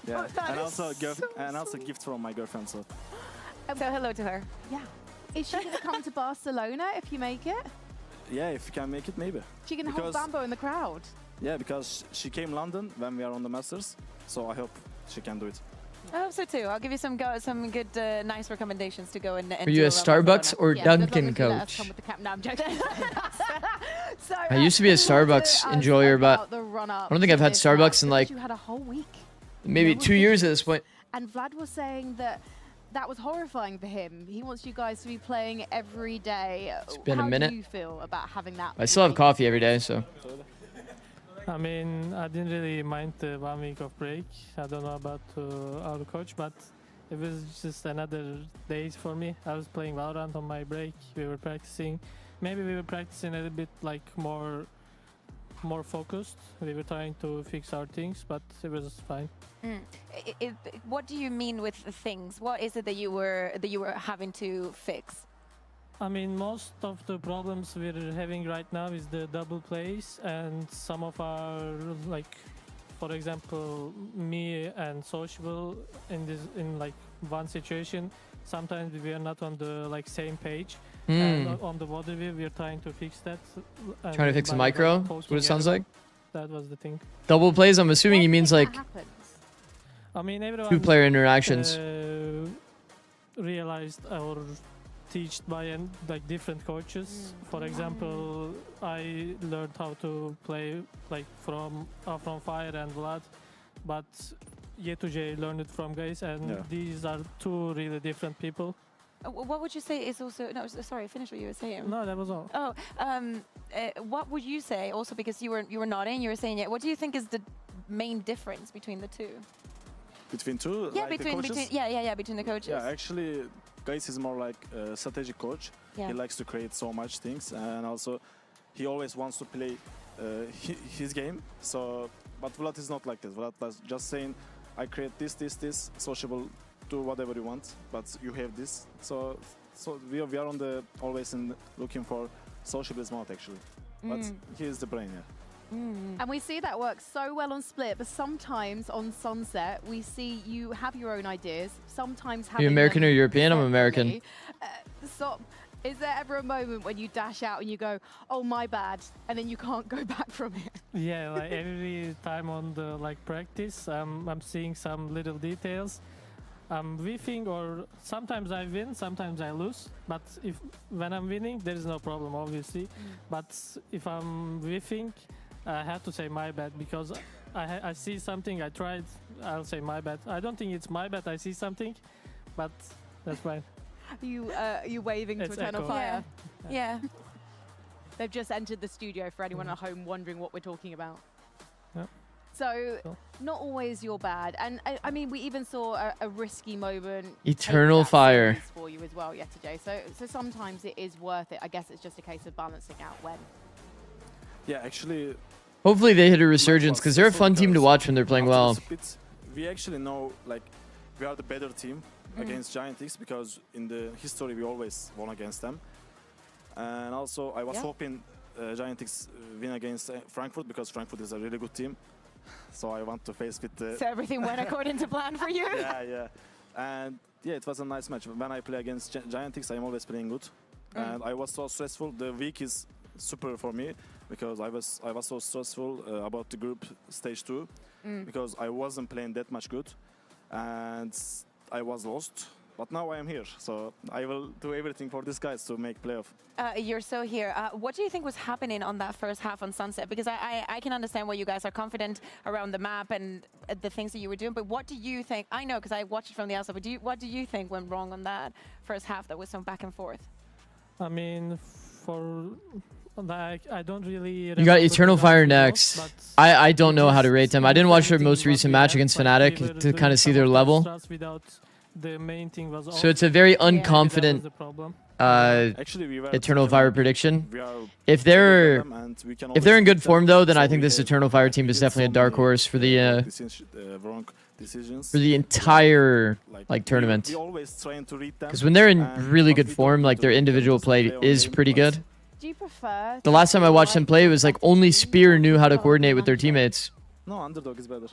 yeah, that and is also a gift from my girlfriend. So So hello to her. Yeah. Is she going to come to Barcelona if you make it? yeah, if you can make it, maybe. She can hold Bambo in the crowd. Yeah, because she came London when we are on the Masters. So I hope she can do it. I hope so too. I'll give you some good, nice recommendations to go and. Are you a Starbucks or Dunkin' Let us coach? come with the cap. No, I'm joking. So, I used to be a Starbucks enjoyer, but the run-up I don't think I've had to this match, Starbucks in like you had a whole week. maybe 2 years at this point. And Vlad was saying that that was horrifying for him. He wants you guys to be playing every day. It's been a How minute. do you feel about having that? I still have coffee every day, so. I mean, I didn't really mind the 1 week of break. I don't know about our coach, but it was just another day for me. I was playing VALORANT on my break. We were practicing. Maybe we were practicing a little bit like more focused. We were trying to fix our things, but it was fine. What do you mean with the things? What is it that you were having to fix? I mean, most of the problems we're having right now is the double plays, and some of our, like, for example, me and Sociable in like one situation, sometimes we are not on the like same page. And on the water wheel, we're trying to fix that. Trying to fix the micro? That's what it sounds like? That was the thing. Double plays, I'm assuming he means like I mean, everyone two-player interactions. Realized or taught by like different coaches. For example, I learned how to play like from Fire and Vlad, but Ye2J learned it from guys, and these are two really different people. What would you say is also... No, sorry, finish what you were saying. No, that was all. Oh, what would you say, also because you were nodding, you were saying it, what do you think is the main difference between the two? Between two? Yeah, like between the coaches. Yeah, actually, Guys is more like a strategic coach. Yeah. He likes to create so much things, and also he always wants to play his game. So, but Vlad is not like this. Vlad is just saying, I create this, sociable, do whatever you want, but you have this. So we are on the always looking for sociable smart actually. But he is the brain, yeah. And we see that works so well on Split, but sometimes on Sunset, we see you have your own ideas. Sometimes having you American or European? I'm separately. American. So, is there ever a moment when you dash out and you go, oh, my bad, and then you can't go back from it? Yeah, like every time on the practice, I'm seeing some little details. I'm whiffing, or sometimes I win, sometimes I lose. But when I'm winning, there is no problem, obviously. But if I'm whiffing, I have to say my bad, because I see something, I tried, I'll say my bad. I don't think it's my bad, I see something, but that's fine. You waving to It's Eternal echo. Fire? Yeah. They've just entered the studio for anyone at home wondering what we're talking about. Yep. So, not always you're bad. And I mean, we even saw a risky moment. Eternal take that Fire. serious for you as well yesterday. So sometimes it is worth it. I guess it's just a case of balancing out when. Yeah, actually. Hopefully they hit a resurgence, because they're a fun team to watch when they're playing well. We actually know, like, we are the better team against Giant X, because in the history we always won against them. And also I was hoping Giant X win against Frankfurt, because Frankfurt is a really good team. So I want to face with the... So everything went according to plan for you? Yeah. And yeah, it was a nice match. When I play against Giant X, I'm always playing good. And I was so stressful. The week is super for me, because I was so stressful about the group stage 2, because I wasn't playing that much good, and I was lost. But now I am here, so I will do everything for these guys to make playoff. You're so here. What do you think was happening on that first half on Sunset? Because I can understand why you guys are confident around the map and the things that you were doing, but what do you think? I know, because I watched it from the outside, but what do you think went wrong on that first half that was so back and forth? I mean, I don't really... You got Eternal Fire next. I don't know how to rate them. I didn't watch their most recent match against Fnatic to kind of see their level. The main thing was So it's a very unconfident Eternal Fire prediction. If they're in good form though, then I think this Eternal Fire team is definitely a dark horse for the entire tournament. Because when they're in really good form, like their individual play is pretty good. Do you prefer... The last time I watched them play, it was like only Spear knew how to coordinate with their teammates. No, Underdog is better.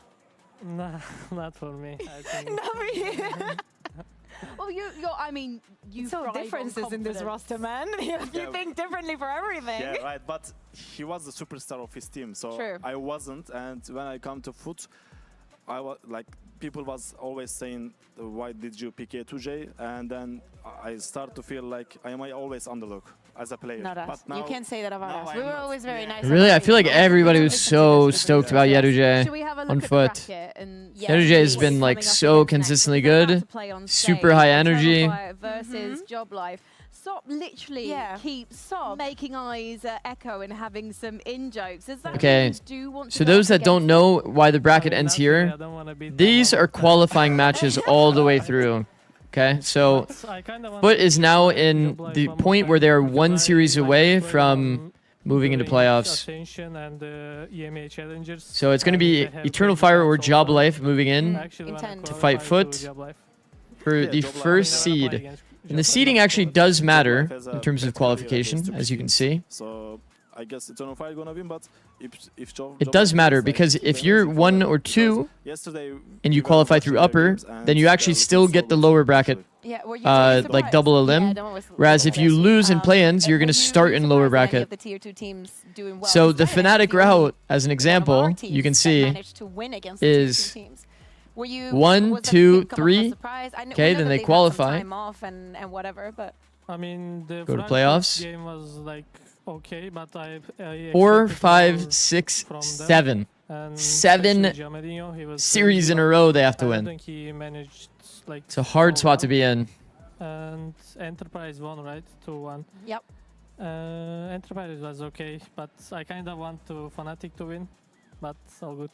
Nah, not for me. I think. Not for you. Well, I mean, you so differences in this roster, man. You think differently for everything. Yeah, right. But he was the superstar of his team, so I wasn't. And when I come to foot, I was like, people was always saying, "Why did you pick Ye2J?" And then I start to feel like I am always underdog as a player. Not us. But now, you can't say that about us. We were always very nice. Really, I feel like everybody was so stoked about Ye2J on foot. Ye2J has been like so consistently good, super high energy. Versus Job Life. Stop literally keep making eyes at Echo and having some in-jokes. Okay, so those that don't know why the bracket ends here, these are qualifying matches all the way through. Okay, so Foot is now in the point where they're one series away from moving into playoffs. So it's going to be Eternal Fire or Job Life moving in to fight Foot for the first seed. And the seeding actually does matter in terms of qualification, as you can see. So I guess Eternal Fire gonna win, but if it does matter, because if you're 1 or 2 and you qualify through upper, then you actually still get the lower bracket, like double a limb. Whereas if you lose in play-ins, you're going to start in lower bracket. So the Fnatic route, as an example, you can see is 1, 2, 3. Okay, then they qualify. I mean, the go to playoffs. Game was like okay, but 4, 5, 6, 7. And 7 especially Giamedino, he was series in a row they have to I win. think he managed like It's a hard so spot to well. be in. And Enterprise won, right? 2-1. Yep. Enterprise was okay, but I kind of want to Fnatic to win, but all good.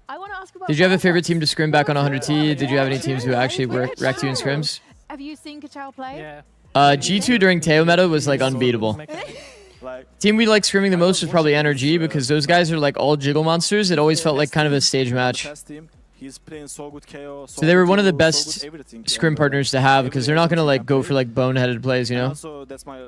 I want to ask about. Did you have a favorite team to scrim back on 100T? Did you have any teams who actually wrecked you in scrims? Have you seen Kachao play? Yeah. G2 during Teo meta was like unbeatable. Team we like scrimming the most was probably NRG because those guys are like all jiggle monsters. It always felt like kind of a stage match. He's playing so good KO. So they were one of the best scrim partners to have because they're not gonna like go for like boneheaded plays, you know? Also, that's my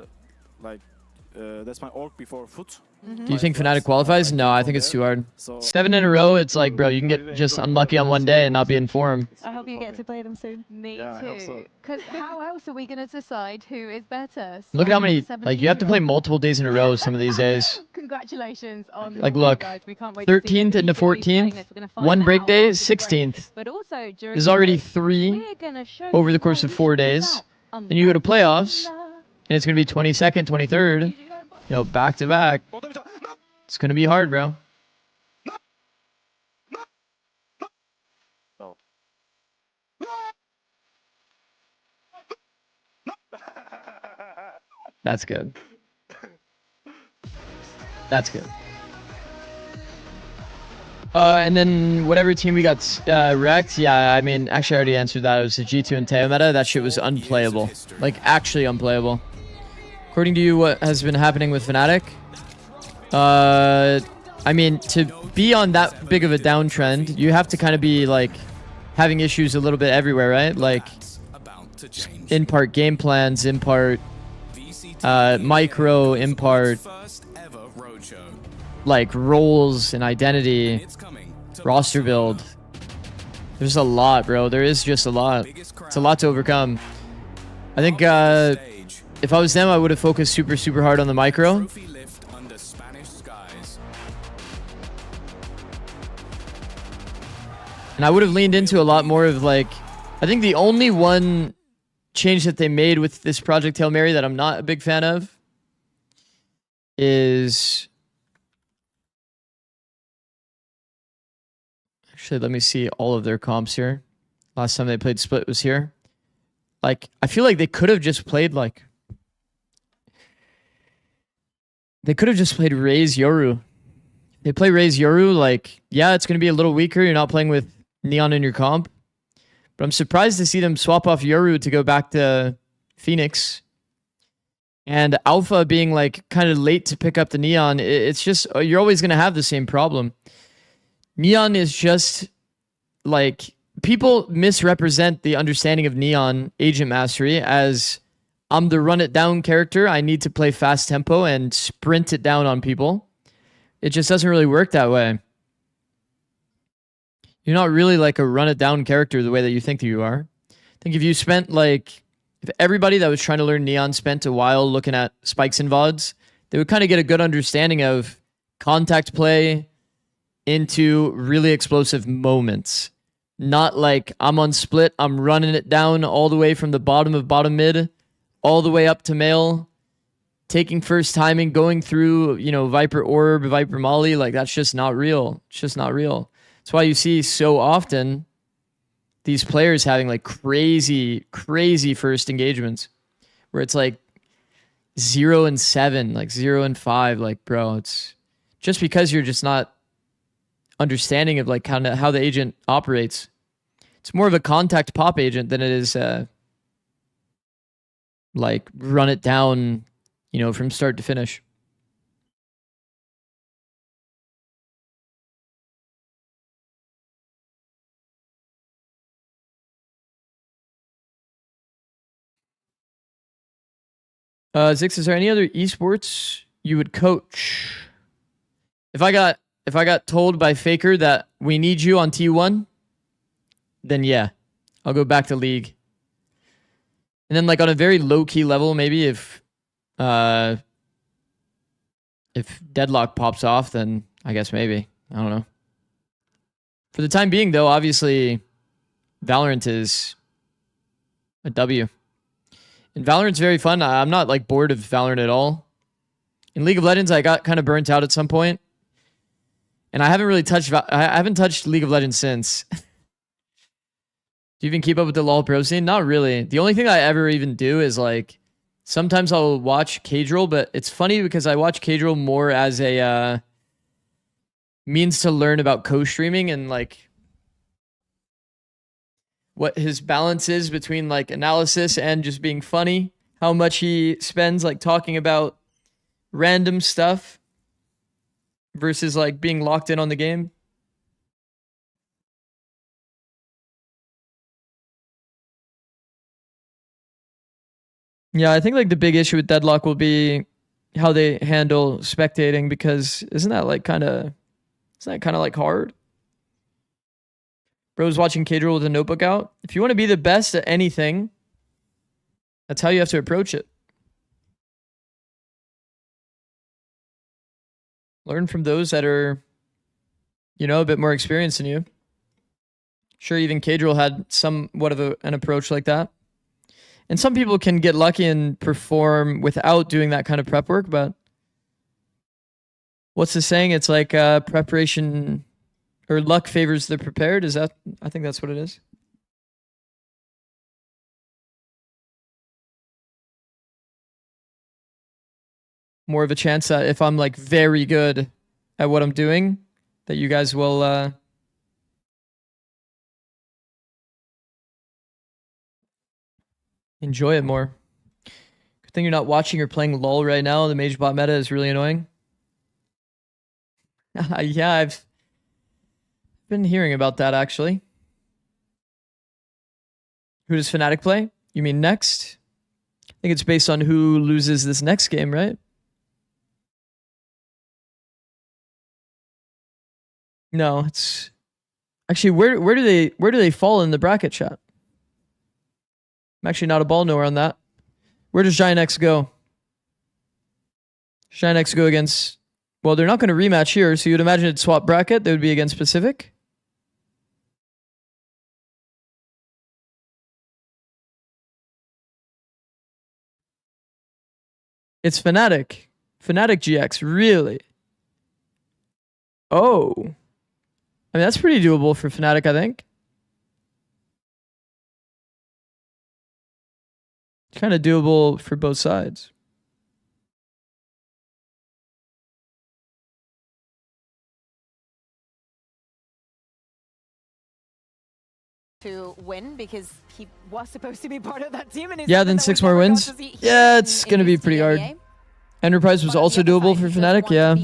org before foot. Do you think Fnatic qualifies? No, I think it's too hard. 7 in a row, it's like, bro, you can get just unlucky on one day and not be in form. I hope you get to play them soon. Me too. So. Because how else are we going to decide who is better? Look at how many, like, you have to play multiple days in a row some of these days. Congratulations on Like, look, guys. We can't wait 13th into 14th, one break day, 16th. But also during There's already 3 over the course of 4 days. Then you go to playoffs, and it's going to be 22nd, 23rd, you know, back to back. It's going to be hard, bro. That's good. That's good. And then whatever team we got wrecked, yeah, I mean, actually I already answered that. It was the G2 and Teo meta. That shit was unplayable. Like, actually unplayable. According to you, what has been happening with Fnatic? I mean, to be on that big of a downtrend, you have to kind of be, like, having issues a little bit everywhere, right? Like, in part game plans, in part micro, in part like roles and identity, roster build. There's a lot, bro. There is just a lot. It's a lot to overcome. I think if I was them, I would have focused super hard on the micro. And I would have leaned into a lot more of like, I think the only one change that they made with this Project Hail Mary that I'm not a big fan of is... Actually, let me see all of their comps here. Last time they played Split was here. Like, I feel like they could have just played like... They could have just played Raze Yoru. They play Raze Yoru, like, yeah, it's going to be a little weaker. You're not playing with Neon in your comp. But I'm surprised to see them swap off Yoru to go back to Phoenix. And Alpha being like kind of late to pick up the Neon. It's just, you're always going to have the same problem. Neon is just like, people misrepresent the understanding of Neon Agent Mastery as I'm the run it down character. I need to play fast tempo and sprint it down on people. It just doesn't really work that way. You're not really like a run it down character the way that you think that you are. I think if you spent like, if everybody that was trying to learn Neon spent a while looking at spikes and VODs, they would kind of get a good understanding of contact play into really explosive moments. Not like I'm on split, I'm running it down all the way from the bottom of bottom mid, all the way up to male, taking first timing, going through, you know, Viper Orb, Viper Molly. Like, that's just not real. It's just not real. That's why you see so often these players having like crazy first engagements where it's like 0 and 7, like 0 and 5. Like, bro, it's just because you're just not understanding of like kind of how the agent operates. It's more of a contact pop agent than it is like run it down, you know, from start to finish. Zikz, is there any other esports you would coach? If I got told by Faker that we need you on T1, then yeah, I'll go back to League. And then like on a very low key level, maybe if Deadlock pops off, then I guess maybe. I don't know. For the time being though, obviously Valorant is a W. And Valorant's very fun. I'm not like bored of Valorant at all. In League of Legends, I got kind of burnt out at some point. And I haven't really touched I haven't touched League of Legends since. Do you even keep up with the LoL pro scene? Not really. The only thing I ever even do is like sometimes I'll watch Cadril, but it's funny because I watch Cadril more as a means to learn about co-streaming and like what his balance is between like analysis and just being funny. How much he spends like talking about random stuff versus like being locked in on the game. Yeah, I think like the big issue with Deadlock will be how they handle spectating, because isn't that like hard? Bro's watching Cadril with a notebook out. If you want to be the best at anything, that's how you have to approach it. Learn from those that are, you know, a bit more experienced than you. Sure, even Cadril had somewhat of an approach like that. And some people can get lucky and perform without doing that kind of prep work, but what's the saying? It's like preparation or luck favors the prepared. Is that? I think that's what it is. More of a chance that if I'm like very good at what I'm doing, that you guys will enjoy it more. Good thing you're not watching or playing LoL right now. The mage bot meta is really annoying. Yeah, I've been hearing about that actually. Who does Fnatic play? You mean next? I think it's based on who loses this next game, right? No, it's actually where do they fall in the bracket chat? I'm actually not a ball knower on that. Where does Giant X go? Giant X go against... Well, they're not going to rematch here, so you'd imagine it'd swap bracket. They would be against Pacific. It's Fnatic. Fnatic GX, really? Oh. I mean, that's pretty doable for Fnatic, I think. It's kind of doable for both sides. To win because he was supposed to be part of that team. And yeah, then 6 more wins. Yeah, it's going to be pretty hard. Enterprise was also doable for Fnatic, yeah.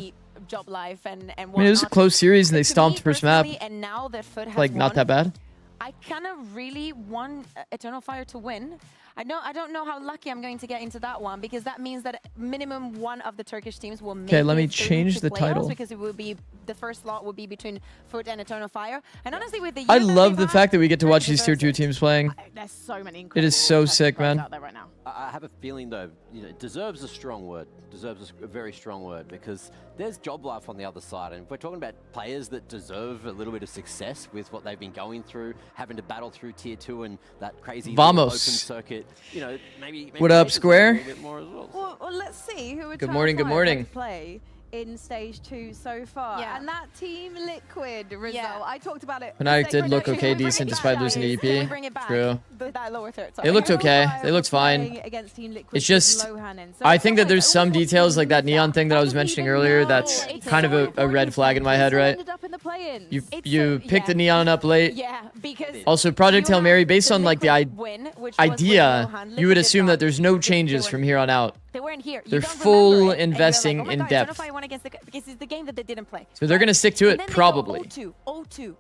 Job life and I mean, it was a close series and they stomped first map. And now that Foot has like, not that bad. I kind of really want Eternal Fire to win. I don't know how lucky I'm going to get into that one, because that means that minimum one of the Turkish teams will make it. Okay, let me change the title. Because it will be the first slot will be between Foot and Eternal Fire. And honestly, with the I love the fact that we get to watch these tier 2 teams playing. There's so many incredible. It is so sick, man. Out there right now. I have a feeling though, you know, deserves a strong word. Deserves a very strong word, because there's job life on the other side, and if we're talking about players that deserve a little bit of success with what they've been going through, having to battle through tier 2 and that crazy open circuit, you know, maybe what up, Square? A little bit more as well. Well, let's see who good morning. Good morning. Play in stage 2 so far, and that Team Liquid result. I talked about it. Fnatic did look okay, decent despite losing to EP. True. They looked okay. They looked fine. It's just, I think that there's some details like that neon thing that I was mentioning earlier that's kind of a red flag in my head, right? You pick the neon up late. Yeah, because also, Project Hail Mary, based on like the idea, you would assume that there's no changes from here on out. They weren't here. They're full investing in depth. Because it's the game that they didn't play. So they're going to stick to it, probably. 0-2.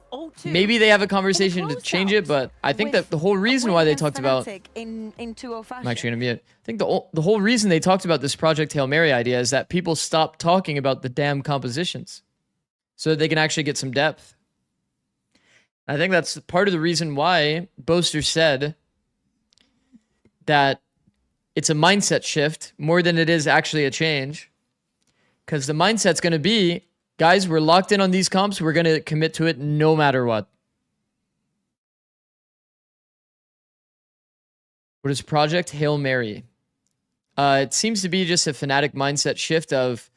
Maybe they have a conversation to change it, but I think that the whole reason why they talked about... in 2-0 fashion. I'm actually going to mute. I think the whole reason they talked about this Project Hail Mary idea is that people stop talking about the damn compositions so that they can actually get some depth. I think that's part of the reason why Boaster said that it's a mindset shift more than it is actually a change. Because the mindset's going to be, guys, we're locked in on these comps. We're going to commit to it no matter what. What is Project Hail Mary? It seems to be just a Fnatic mindset shift of,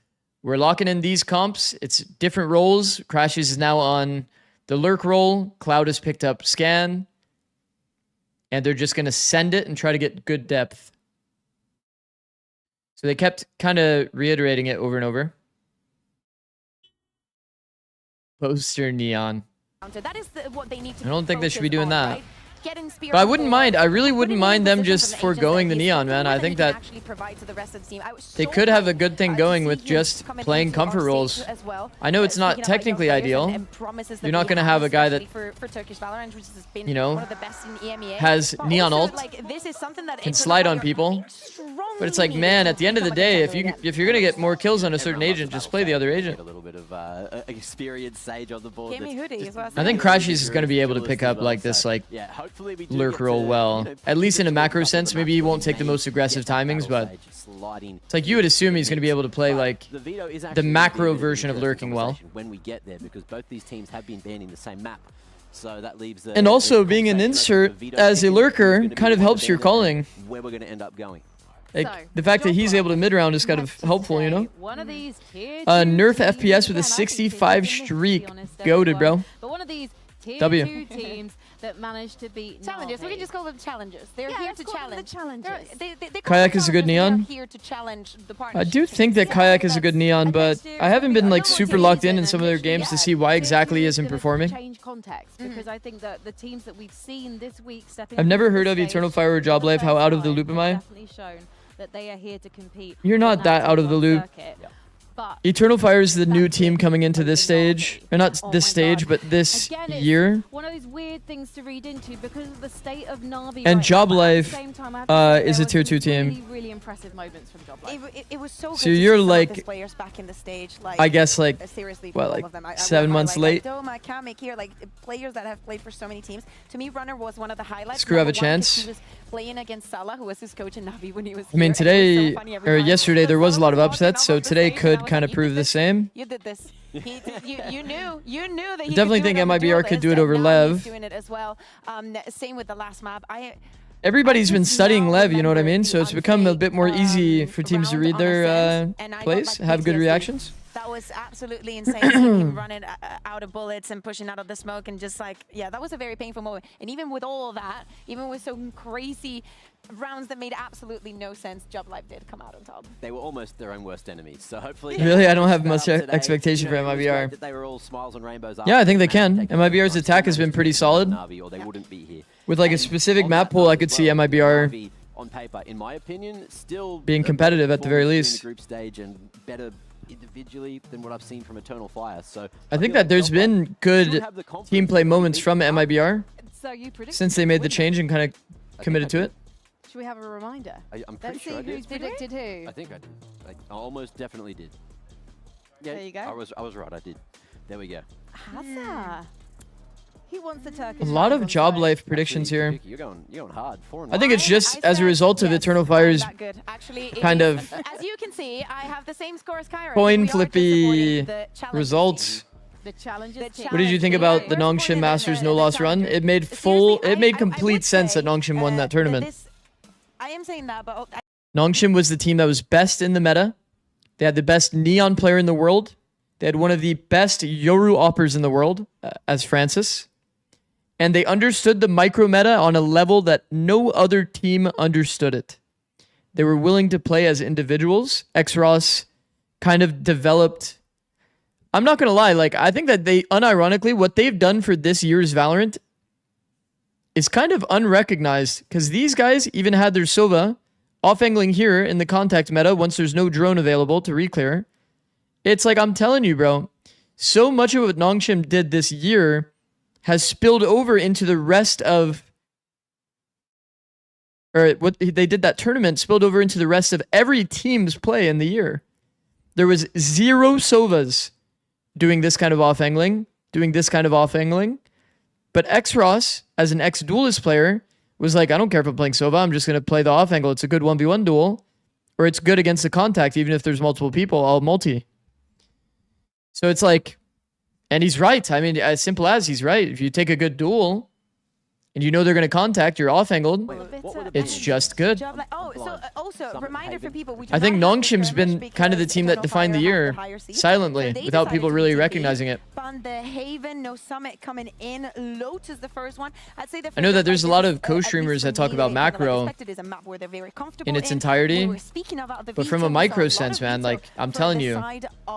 We're locking in these comps. It's different roles. Crashes is now on the lurk role. Cloud has picked up scan. And they're just going to send it and try to get good depth. So they kept kind of reiterating it over and over. Poster Neon. That is what they need to I don't think they should be doing on, that. right? Getting Spear But I wouldn't mind. I really putting wouldn't him in mind them positions just of foregoing the agents Neon, that man. I think he can that actually provide to the rest of the team. I was they so could have a hyped, good thing to going see with him just come into playing our comfort stage roles. as well. I know it's not Speaking about young technically players ideal. and promises that You're not we going to have a guy that, especially for Turkish VALORANT, which has been you know, one of the best in EMEA, has but Neon also, ult, like, this is something that can slide on people. But it's like, man, at the end of the day, if you're gonna get more kills on a certain agent, just play the other agent. A little bit of experienced Sage on the board. Give me Hoodie as well. I think Crashies is gonna be able to pick up like this like lurk role well. At least in a macro sense, maybe he won't take the most aggressive timings, but it's like you would assume he's gonna be able to play like the macro version of lurking well. When we get there, because both these teams have been banning the same map. So that leaves And also being an insert as a lurker kind of helps your calling. Where we're going to end up going. Like, the fact that he's able to mid-round is kind of helpful, you know? One of these Nerf FPS with a 65 streak. Goated, bro. But one of these tier W. 2 teams that managed to beat challengers. We can just call them challengers. They're here to challenge. They Kayak is a good Neon. Here to challenge the I do think that Kayak is a good Neon, but I haven't been like super locked in some of their games to see why exactly he isn't performing. Change context because I think that the teams that we've seen this week stepping I've never heard of Eternal Fire or Job Life. How out of the loop am I? Definitely shown that they are here to compete. You're not that out of the loop. Eternal Fire is the new team coming into this stage. Or not this stage, but this year. One of those weird things to read into because of the state of Na'Vi. And Job Life is a tier 2 team. Really impressive moments from Job Life. It was so good So to you're see some of like, these players back in the stage, I guess like, seriously, what, all like of them. I 7 will months highlight, late? Doma, Kamek here, like players that have played for so many teams. To me, Runner was one of the highlights. Screw have a Number one, 'cause chance. He was playing against Salah, who was his coach in Na'Vi when he was I mean, here, and it was today, so funny every or time. yesterday, there was a lot of upsets, so today stage, and I could was kind like, of prove the same. You did this. You knew that he definitely could think do it over MIBR could Duelist, do it and over now Lev. he's doing it as well. Same with the last map. Everybody's been studying Lev, you know what I mean? So it's become a bit more easy for teams to read their plays, have good reactions. That was absolutely insane. Seeing him running out of bullets and pushing out of the smoke and just like, yeah, that was a very painful moment. And even with all of that, even with some crazy rounds that made absolutely no sense, Job Life did come out on top. They were almost their own worst enemies. So hopefully. Really, I don't have much expectation for MIBR. They were all smiles and rainbows. Yeah, I think they can. MIBR's attack has been pretty solid. Or they wouldn't be here. With like a specific map pool, I could see MIBR on paper, in my opinion, still being competitive at the very least. Group stage and better individually than what I've seen from Eternal Fire. So I think that there's been good team play moments from MIBR So you predicted since they made the change and kind of committed to it. Should we have a reminder? I'm pretty Let's sure I see who's did. predicted who. I think I did. I almost definitely did. Yeah, There you go. I was right. I did. There we go. Hazza. He wants the Turkish. A lot of fans on Job side. Life predictions here. You're going hard. 4-1. I think it's just as a result of Eternal Fire's kind of As you can see, I have the same score as Kyra. coin flippy results. The challenges. What did you think about the Nongshim Masters no loss run? It made complete sense that Nongshim won that tournament. I am saying that, but Nongshim was the team that was best in the meta. They had the best Neon player in the world. They had one of the best Yoru oppers in the world, as Francis. And they understood the micro meta on a level that no other team understood it. They were willing to play as individuals. Xross kind of developed. I'm not going to lie. Like, I think that they, unironically, what they've done for this year's Valorant is kind of unrecognized. Because these guys even had their Sova off-angling here in the contact meta once there's no drone available to reclear. It's like, I'm telling you, bro. So much of what Nongshim did this year has spilled over into the rest of, or what they did that tournament spilled over into the rest of every team's play in the year. There was 0 Sovas doing this kind of off-angling, But Xross, as an ex-duelist player, was like, I don't care if I'm playing Sova, I'm just going to play the off-angle. It's a good 1v1 duel, or it's good against the contact, even if there's multiple people, I'll multi. So it's like, and he's right. I mean, as simple as he's right. If you take a good duel, and you know they're going to contact, you're off-angled, it's just good. Oh, so also reminder for people. I think Nongshim's been kind of the team that defined the year silently, without people really recognizing it. Ban the Haven, no Summit coming in. Lotus the first one. I'd say I know that there's a lot of co-streamers that talk about macro in its entirety, but from a micro sense, man, like I'm telling you,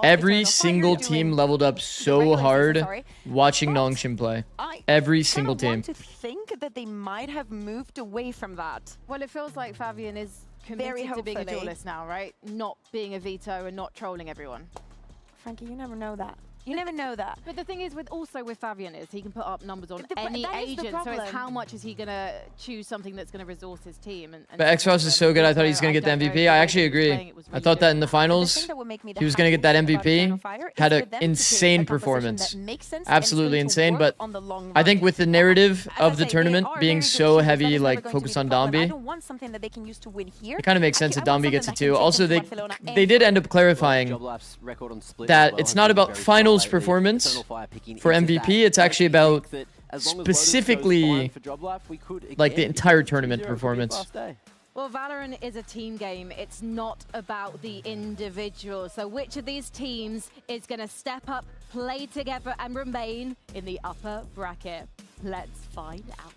every single team leveled up so hard watching Nongshim play. Every single team. To think that they might have moved away from that. Well, it feels like Fabian is committed to being a duelist now, right? Not being a veto and not trolling everyone. Frankie, you never know that. You never know that. But the thing is, with Fabian is he can put up numbers on any agent. So it's how much is he gonna choose something that's gonna resource his team. But Xros is so good. I thought he was gonna get the MVP. I actually agree. I thought that in the finals he was gonna get that MVP. Had an insane performance. Absolutely insane. But I think with the narrative of the tournament being so heavy, like focused on Dombi, it kind of makes sense that Dombi gets it too. Also, they did end up clarifying that it's not about finals performance for MVP. It's actually about specifically like the entire tournament performance. Well, Valorant is a team game. It's not about the individual. So which of these teams is going to step up, play together, and remain in the upper bracket? Let's find out.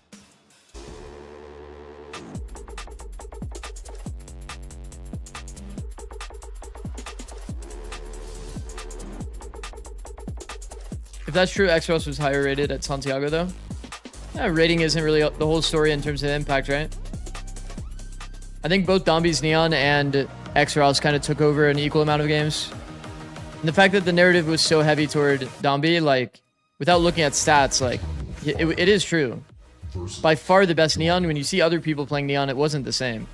If that's true, Xros was higher rated at Santiago, though. Yeah, rating isn't really the whole story in terms of impact, right? I think both Dombi's Neon and Xros kind of took over an equal amount of games. And the fact that the narrative was so heavy toward Dombi, like, without looking at stats, like, it is true. By far the best Neon. When you see other people playing Neon, it wasn't the same.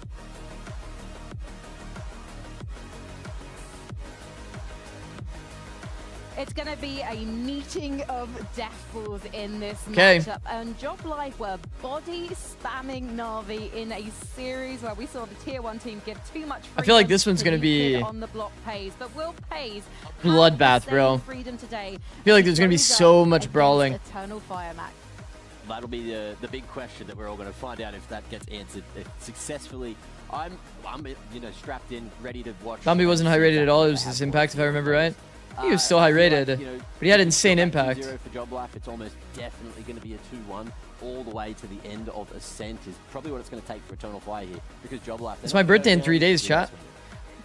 It's going to be a meeting of death balls in this matchup. And Job Life were body spamming Na'Vi in a series where we saw the tier 1 team give too much freedom. I feel like this one's going to be on the block Pays, but will Pays bloodbath, bro. Freedom today? I feel like there's going to be so much brawling. Eternal Fire Mac. That'll be the big question that we're all going to find out if that gets answered successfully. I'm strapped in, ready to watch. Dombi wasn't high rated at all. It was his impact, if I remember right. He was still high rated, but he had insane impact. For Job Life, it's almost definitely going to be a 2-1 all the way to the end of Ascent is probably what it's going to take for Eternal Fire here, because Job Life. It's my birthday in 3 days, chat.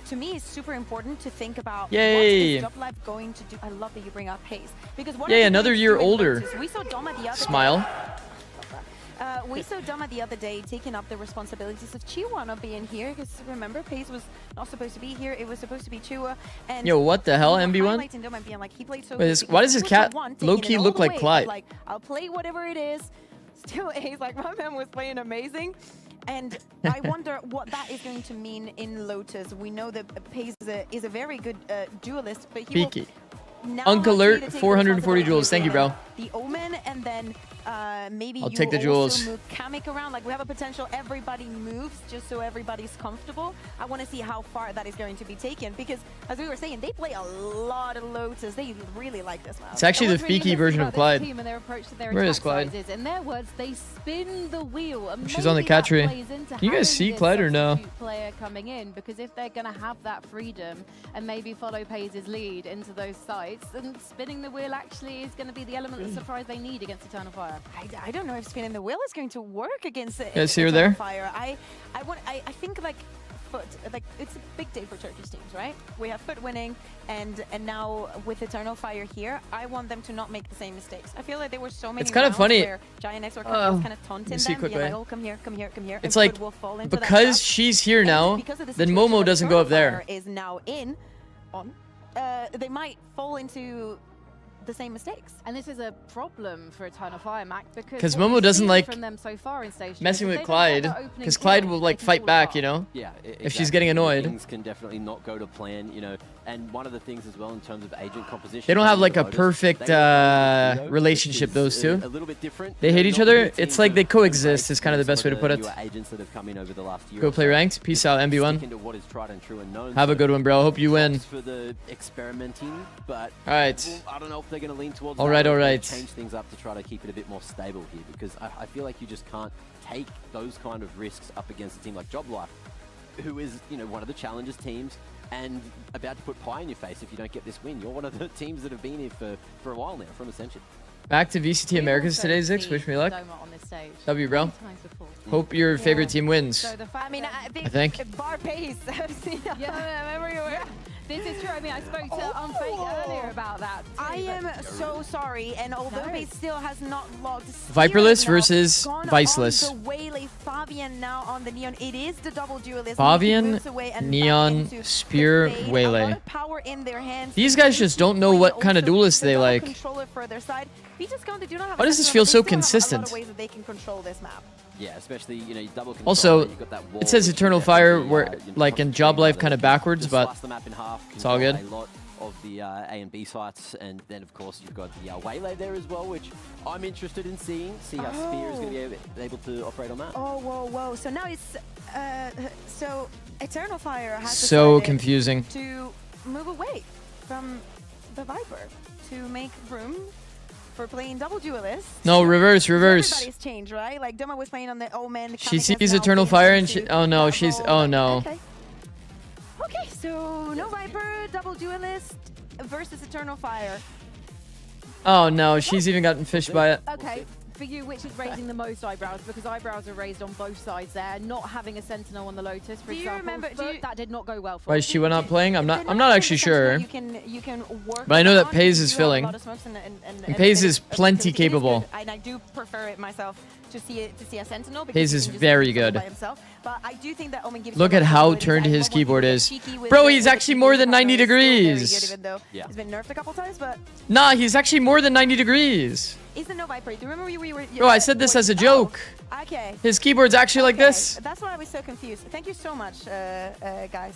To me, it's super important to think about Yay. what is Job Life going to do. I love that you bring up Haze, because yay, another year older. We saw Doma the other Smile. We saw Doma the other day taking up the responsibilities of Chihuahua not being here, because remember, Pace was not supposed to be here. It was supposed to be Chihuahua. And yo, what the hell, MB1? Like, he played so why does his cat low-key look like Clyde? Like, I'll play whatever it is. Still, he's like, my man was playing amazing. And I wonder what that is going to mean in Lotus. We know that Pace is a very good duelist, but he will now Uncle Alert, 440 jewels. Thank you, bro. The Omen, and then maybe I'll take the jewels. Move Kamek around. Like, we have a potential everybody moves just so everybody's comfortable. I want to see how far that is going to be taken, because as we were saying, they play a lot of Lotus. They really like this map. It's actually the Fiki version of Clyde. Where is Clyde? In their words, they spin the wheel. And she's on the cat tree. Can you guys see Clyde or no? Player coming in, because if they're going to have that freedom and maybe follow Paze's lead into those sites, then spinning the wheel actually is going to be the element of surprise they need against Eternal Fire. I don't know if spinning the wheel is going to work against it. Guys, see her there? Fire. I think like Foot, like, it's a big day for Turkish teams, right? We have Foot winning, and now with Eternal Fire here, I want them to not make the same mistakes. I feel like there were so many. It's kind of funny. Where Giant X were kind of taunting them, being like, "Oh, come here, come here, come here." It's like, because she's here now, then Momo doesn't go up there. Is now in on. They might fall into the same mistakes, and this is a problem for Eternal Fire, Mac, because Momo doesn't like from them so far in stage messing with Clyde, because Clyde will like fight back, you know. Yeah, exactly. If she's getting annoyed. Things can definitely not go to plan, you know. And one of the things as well in terms of agent composition, they don't have like a perfect relationship. Those two, a little bit different. They hate each other. It's like they coexist. Is kind of the best way to put it. Agents that have come in over the last year. Go play ranked. Peace out, MB1. Have a good one, bro. Hope you win. For the experimenting, but all right. I don't know. they're going to lean towards. All right. Change things up to try to keep it a bit more stable here, because I feel like you just can't take those kind of risks up against a team like JobLife, who is, you know, one of the challengers teams and about to put pie in your face if you don't get this win. You're one of the teams that have been here for a while now, from Ascension. Back to VCT Americas today, Zikz. Wish me luck. W, bro. Hope your favorite team wins. I mean, I think. Bar pace. Yeah, remember you were. This is true. I mean, I spoke to Unfake earlier about that. Too, I am so sorry, and although he still has not logged, Viperless versus Viceless. Fabian now on the Neon. It is the double duelist. Fabian, Neon, Spear, Waylay. These guys just don't know what kind of duelist they like. Why does this feel so consistent? Yeah, especially, you know, you double control. Also, you've got that wall, it says Eternal Fire, where like in JobLife kind of backwards, but the map in half, it's all good. A lot of the A and B sites, and then of course you've got the Waylay there as well, which I'm interested in seeing. See how Spear is going to be able to operate on that. Oh, whoa. So now it's so Eternal Fire has so confusing to move away from the Viper to make room for playing double duelist. No, reverse. Everybody's changed, right? Like Doma was playing on the Omen. She sees Eternal Fire and she, oh no, she's, oh no. Okay, so no Viper, double duelist versus Eternal Fire. Oh no, she's even gotten fished by it. Okay, for you, which is raising the most eyebrows? Because eyebrows are raised on both sides there. Not having a Sentinel on the Lotus, for example, that did not go well for Why is Chiwa not playing? I'm not actually sure. You can work, but I know that Pays is filling. And Pays is plenty capable. And I do prefer it myself to see a Sentinel. Pays is very good. But I do think that Omen gives Look at how turned his keyboard is. Bro, he's actually more than 90 degrees. Even though he's been nerfed a couple times, but nah, he's actually more than 90 degrees. Is the no Viper? Do you remember we were? Bro, I said this as a joke. Okay. His keyboard's actually like this. That's why I was so confused. Thank you so much, guys.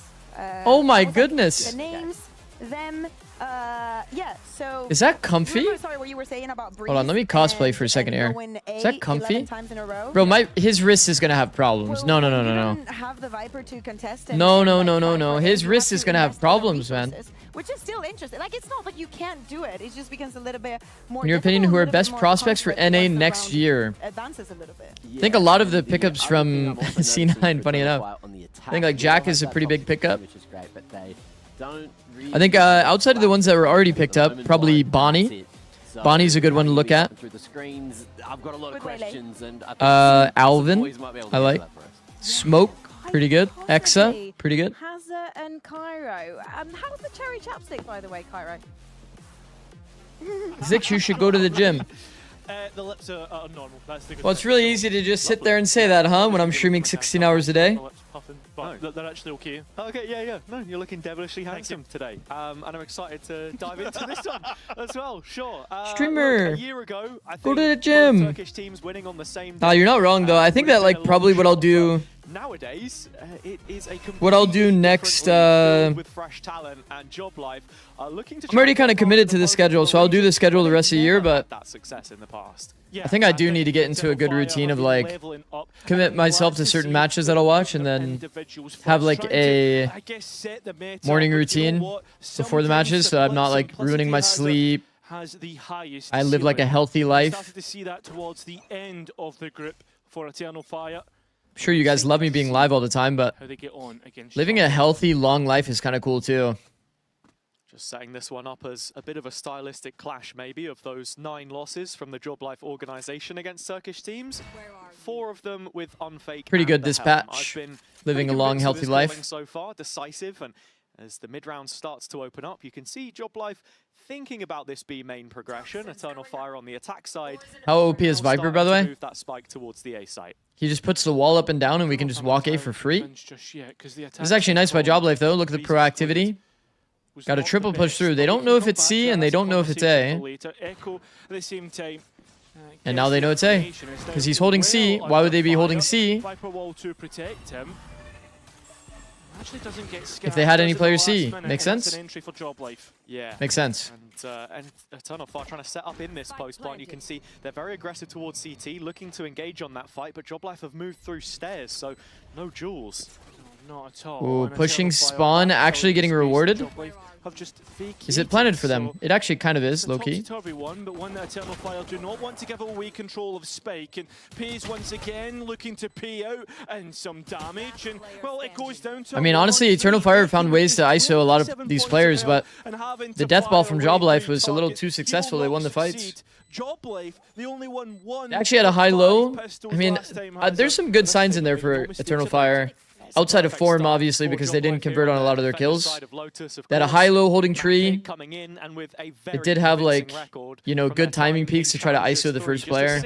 Oh my goodness. The names, them, yeah. So. Is that comfy? Sorry, what you were saying about Breeze. Hold on, let me cosplay for a second here. Is that comfy? Bro, his wrist is gonna have problems. No. Have the Viper to contest. No. His wrist is gonna have problems, man. Which is still interesting. Like, it's not like you can't do it. It just becomes a little bit more. In your opinion, who are best prospects for NA next year? Advances a little bit. I think a lot of the pickups from C9, funny enough. I think like Jack is a pretty big pickup. I think outside of the ones that were already picked up, probably Bonnie. Bonnie's a good one to look at. Alvin, I like. Smoke, pretty good. Exa, pretty good. Hazza and Cairo. How's the cherry chapstick, by the way, Cairo? Zikz, you should go to the gym. The lips are normal. That's the good Well, it's really easy to just sit there and say that, huh? When I'm streaming 16 hours a day. But they're actually okay. Okay, yeah. No, you're looking devilishly handsome today. And I'm excited to dive into this one as well. Sure. Streamer. Look, a year ago, I think go to the gym. Turkish teams winning on the same Nah, you're not wrong though. I think that like probably what I'll do. Nowadays, it is a what I'll do next. With fresh talent and JobLife, looking to I'm already kind of committed to the schedule, so I'll do the schedule the rest of the year. But that success in the past. I think I do need to get into a good routine of like commit myself to certain matches that I'll watch, and then have like a morning routine before the matches, so I'm not like ruining my sleep. I live like a healthy life. Started to see that towards the end of the group for Eternal Fire. I'm sure you guys love me being live all the time, but living a healthy, long life is kind of cool too. Just setting this one up as a bit of a stylistic clash, maybe, of those 9 losses from the JobLife organization against Turkish teams. 4 of them with Unfake. Pretty good dispatch. Living a long, healthy life. So far, decisive, and as the mid-round starts to open up, you can see JobLife thinking about this B main progression. Eternal Fire on the attack side. How OP is Viper, by the way? Move that spike towards the A site. He just puts the wall up and down, and we can just walk A for free. This is actually nice by JobLife, though. Look at the proactivity. Got a triple push through. They don't know if it's C, and they don't know if it's A. And now they know it's A. Because he's holding C. Why would they be holding C? If they had any player C. Makes sense? Yeah. Makes sense. And Eternal Fire trying to set up in this post point. You can see they're very aggressive towards CT, looking to engage on that fight, but JobLife have moved through stairs, so no jewels. Not at all. Ooh, And pushing Eternal Fire spawn, have actually held getting space. rewarded. Joblife have just Is it vacated, planted for them? so It actually kind of is, it's a low-key. topsy-turvy one, but one that Eternal Fire do not want to give away control of Spike, and Pays once again looking to pay out and some damage, and well, it goes down to. I mean, honestly, Eternal Fire found ways to ISO a lot of these players, but the death ball from Joblife was a little too successful. They won the fights. Joblife, the only one They actually had a high-low. I mean, there's some good signs in there for Eternal Fire. Outside of form, obviously, because they didn't convert on a lot of their kills. They had a high-low holding tree. It did have, like, you know, good timing peaks to try to ISO the first player.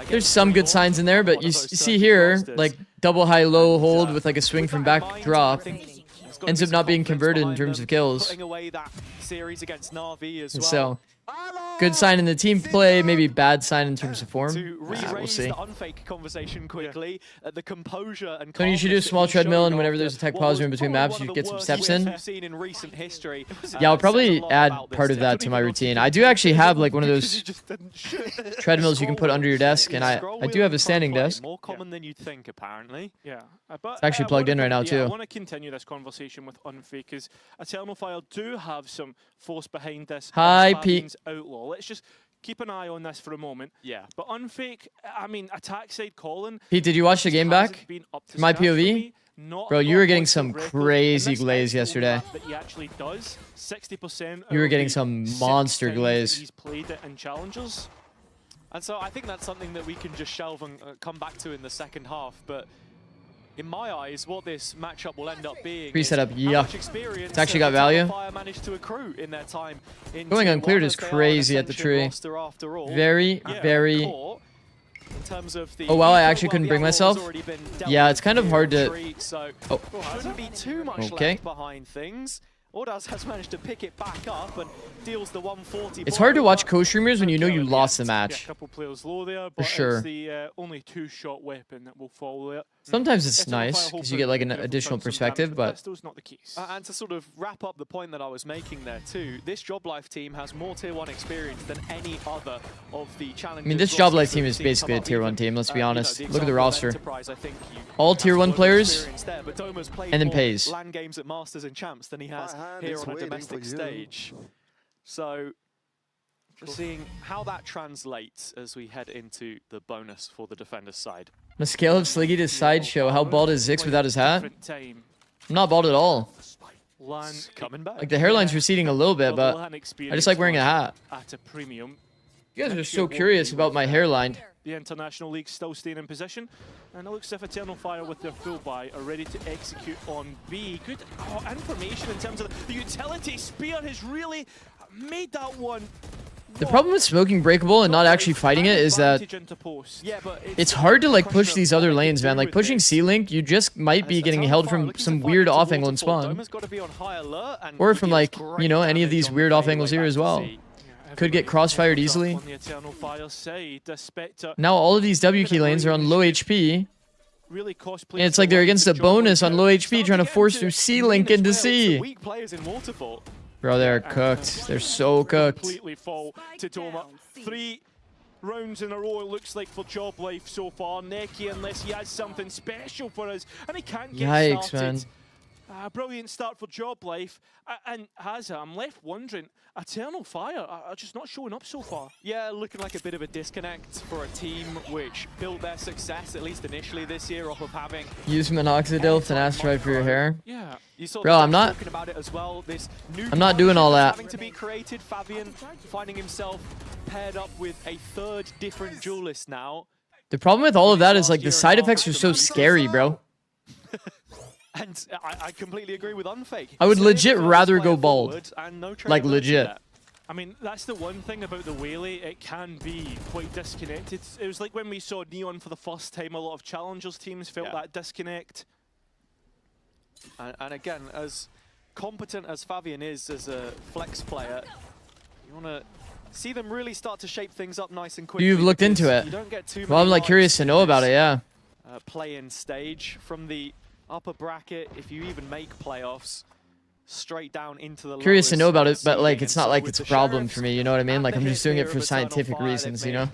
There's some good signs in there, but you see here, like, double high-low hold with, like, a swing from back drop. Ends up not being converted in terms of kills. And so, good sign in the team play, maybe bad sign in terms of form. We'll see. Tony, you should do a small treadmill, and whenever there's a tech pause in between maps, you get some steps in. Yeah, I'll probably add part of that to my routine. I do actually have like one of those treadmills you can put under your desk, and I do have a standing desk. More common than you'd think, apparently. Yeah, but It's actually plugged in right now, too. I want to continue this conversation with Unfake, because Eternal Fire do have some force behind this. Hi, Pete. Outlaw. Let's just keep an eye on this for a moment. Yeah. But Unfake, I mean, attack side Colin. Pete, did you watch the game back? My POV? Bro, you were getting some crazy glaze yesterday. That he actually does 60%. You were getting some monster glaze. He's played it in challengers. And so I think that's something that we can just shelve and come back to in the second half. But in my eyes, what this matchup will end up being Pre-setup, yeah. It's actually got value. Managed to accrue in their time in Going uncleared is crazy at the tree. Very, very... In terms of the oh wow, I actually couldn't bring myself. Yeah, it's kind of hard to... Oh. Shouldn't be too much left behind things. Ordaz has managed to pick it back up and deals the 140. It's hard to watch co-streamers when you know you lost the match. Yeah, a couple players low there, but for sure. It's the only two-shot weapon that will follow it. Sometimes it's nice because you get like an additional perspective, but not the case. And to sort of wrap up the point that I was making there too, this Joblife team has more Tier 1 experience than any other of the challengers. I mean, this Joblife team is basically a Tier 1 team, let's be honest. Look at the roster. All Tier 1 players, and then Pays. LAN games at Masters and Champs than he has here on a domestic stage. So, we're seeing how that translates as we head into the bonus for the defender's side. On a scale of Sliggy to Sideshow, how bald is Zikz without his hat? I'm not bald at all. Coming back. Like, the hairline's receding a little bit, but I just like wearing a hat. At a premium. You guys are so curious about my hairline. The International League still staying in position. And it looks as if Eternal Fire with their full buy are ready to execute on B. Good information in terms of the utility. Spear has really made that one. The problem with smoking Breakable and not actually fighting it is that it's hard to like push these other lanes, man. Like pushing C-Link, you just might be getting held from some weird off-angle in spawn. Or from like, you know, any of these weird off-angles here as well. Could get crossfired easily. Now all of these W key lanes are on low HP. And it's like they're against a bonus on low HP trying to force through C-Link into C. Bro, they're cooked. They're so cooked. Completely fall to Doma. 3 rounds in a row, it looks like, for Joblife so far. Neki, unless he has something special for us, and he can't get started. Man. Brilliant start for Joblife. And Hazza, I'm left wondering, Eternal Fire are just not showing up so far. Yeah, looking like a bit of a disconnect for a team which built their success, at least initially this year, off of having... Use Minoxidil, finasteride for your hair. Yeah. Bro, I'm not... about it as well. This new I'm not doing all that. Having to be created, Fabian finding himself paired up with a third different duelist now. The problem with all of that is like the side effects are so scary, bro. And I completely agree with Unfake. I would legit rather go bald. Like legit. I mean, that's the one thing about the Whaley, it can be quite disconnected. It was like when we saw Neon for the first time, a lot of challengers teams felt that disconnect. And again, as competent as Fabian is as a flex player, you want to see them really start to shape things up nice and quickly. You've looked into it. You don't get too well, I'm like curious to know about it, yeah. Play-in stage from the upper bracket, if you even make playoffs, straight down into the curious to know about it, but like it's not like it's a problem for me, you know what I mean? Like I'm just doing it for scientific reasons, you know?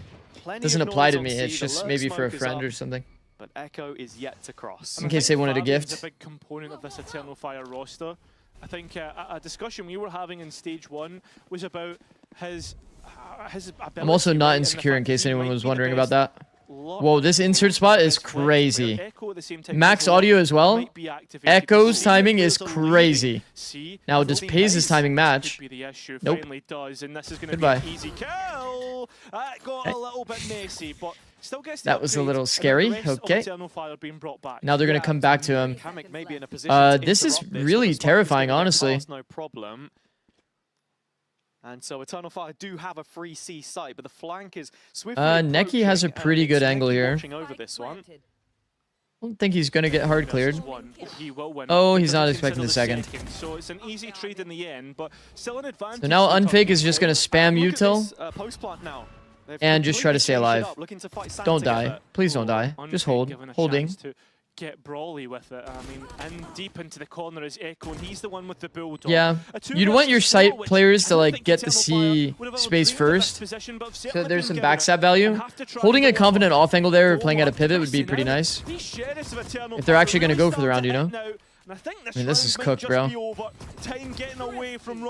It doesn't apply to me, it's just maybe for a friend or something. but Echo is yet to cross. In case they wanted a gift. It's a big component of this Eternal Fire roster. I think a discussion we were having in Stage 1 was about his ability. I'm also not insecure in case anyone was wondering about that. Whoa, this insert spot is crazy. Max audio as well. Echo's timing is crazy. Now, does Paze's timing match? Nope. Goodbye. Got a little bit messy, but still gets that was a little scary. Okay. Now they're going to come back to him. This is really terrifying, honestly. No problem. And so Eternal Fire do have a free C site, but the flank is swiftly Neki has a pretty good angle here. Over this one. I don't think he's going to get hard cleared. He will win. Oh, he's not expecting the second. So it's an easy trade in the end, but still an advantage. So now Unfake is just going to spam util post-plant now. And just try to stay alive. Don't die. Please don't die. Just hold. Holding. Get brawly with it. I mean, and deep into the corner is Echo, and he's the one with the bulldog. Yeah, you'd want your site players to like get the C space first, so there's some backstab value. Holding a confident off angle there or playing at a pivot would be pretty nice. If they're actually going to go for the round, you know. I mean, this is cooked, bro. I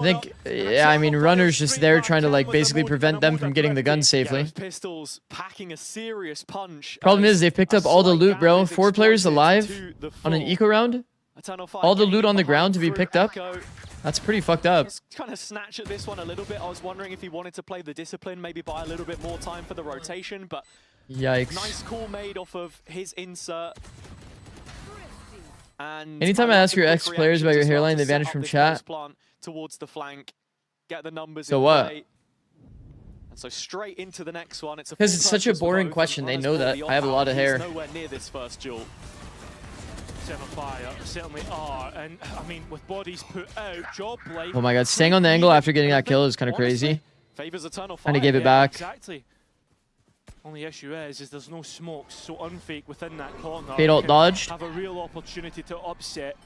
think, yeah, I mean, Runner's just there trying to, like, basically prevent them from getting the gun safely. Pistols packing a serious punch. Problem is, they've picked up all the loot, bro. 4 players alive on an eco round. All the loot on the ground to be picked up. That's pretty fucked up. Kind of snatch at this one a little bit. I was wondering if he wanted to play the discipline, maybe buy a little bit more time for the rotation, but yikes. Nice call made off of his insert. And anytime I ask your ex-players about your hairline, they vanish from chat. Towards the flank, get the numbers. So what? And so straight into the next one. It's because it's such a boring question. They know that I have a lot of hair. Nowhere near this first duel. Fire certainly are, and I mean with bodies put out, job life. Oh my god, staying on the angle after getting that kill is kind of crazy. Favors Eternal Fire. And he gave it back. Exactly. Only issue is there's no smokes, so Unfake within that corner. Fade ult dodged. Have a real opportunity to upset.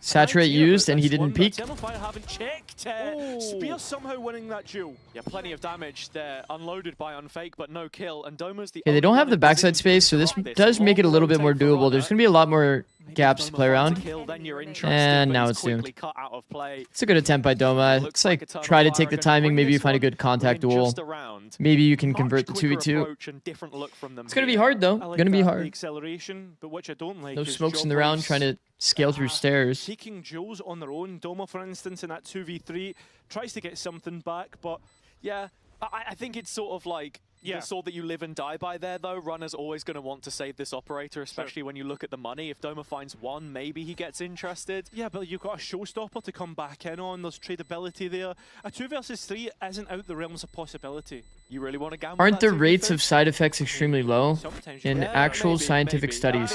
Saturate used, and he didn't peek. Fire haven't checked. Spear somehow winning that duel. Yeah, plenty of damage there, unloaded by Unfake, but no kill. And Doma's the. Yeah, they don't have the backside space, so this does make it a little bit more doable. There's gonna be a lot more gaps to play around. And now it's doomed. It's a good attempt by Doma. It's like try to take the timing. Maybe you find a good contact duel. Maybe you can convert the 2v2. It's gonna be hard though. Gonna be hard. No smokes in the round. Trying to scale through stairs. Taking duels on their own. Doma, for instance, in that 2v3 tries to get something back, but yeah, I think it's sort of like the sword that you live and die by there, though. Runner's always going to want to save this operator, especially when you look at the money. If Doma finds one, maybe he gets interested. Yeah, but you've got a showstopper to come back in on. There's tradability there. A 2 versus 3 isn't out the realms of possibility. You really want to gamble? Aren't the rates of side effects extremely low in actual scientific studies?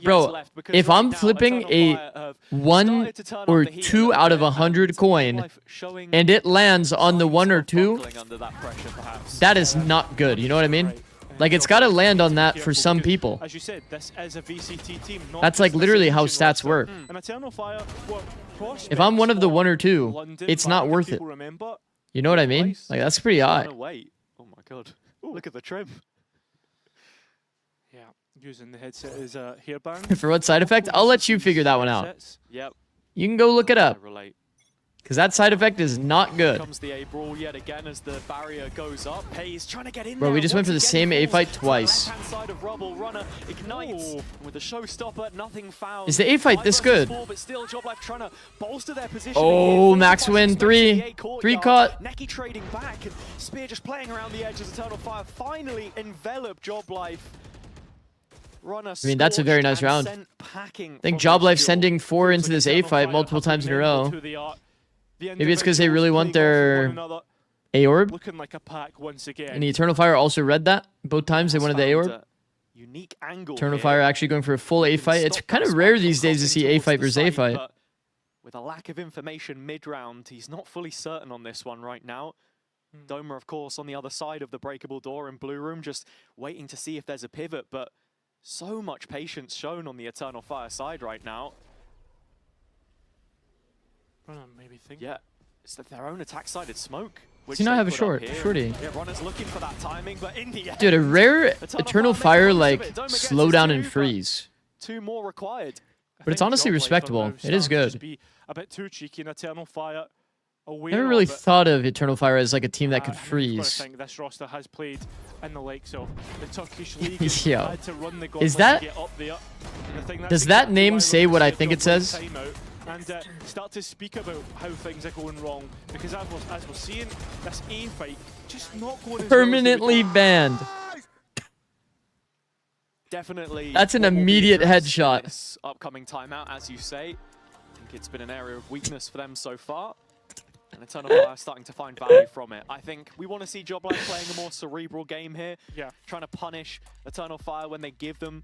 Bro, if I'm flipping a 1 or 2 out of 100 coin and it lands on the 1 or 2, that is not good. You know what I mean? Like, it's got to land on that for some people. As you said, this is a VCT team. That's like literally how stats work. If I'm one of the 1 or 2, it's not worth it. You know what I mean? Like, that's pretty high. Oh my god. Look at the trim. Yeah, using the headset as a hairband. For what side effect? I'll let you figure that one out. Yep. You can go look it up. Because that side effect is not good. Comes the A brawl yet again as the barrier goes up. Hayes trying to get in. Bro, we just went for the same A fight twice. Side of rubble, Runner ignites with the showstopper, nothing found. Is the A fight this good? But still, Job Life trying to bolster their position. Oh, max win 3 caught. Neki trading back and Spear just playing around the edge as Eternal Fire finally envelop Job Life. I mean, that's a very nice round. I think Job Life sending 4 into this A fight multiple times in a row. Maybe it's because they really want their A-orb. Looking like a pack once again. And the Eternal Fire also read that. Both times they wanted the A-orb. Unique angle. Eternal Fire actually going for a full A fight. It's kind of rare these days to see A fight versus A fight. With a lack of information mid-round, he's not fully certain on this one right now. Doma, of course, on the other side of the breakable door in Blue Room, just waiting to see if there's a pivot, but so much patience shown on the Eternal Fire side right now. Maybe think. Yeah, It's that their own attack-sided smoke. Does he not have a shorty? Yeah, Runner's looking for that timing, but in the end, Dude, a rare Eternal Fire, like, slow down and freeze. 2 more required. But it's honestly respectable. It is good. Be a bit too cheeky in Eternal Fire. Never really thought of Eternal Fire as like a team that could freeze. I think this roster has played in the likes of the Turkish league. Yo. Had to run the Is that? to get up there. Does that name say what I think it says? And start to speak about how things are going wrong, because as we're seeing, this A fight just not going as Permanently banned. Definitely. That's an immediate headshot. This upcoming timeout, as you say. I think it's been an area of weakness for them so far. And Eternal Fire starting to find value from it. I think we want to see Joblife playing a more cerebral game here. Yeah. Trying to punish Eternal Fire when they give them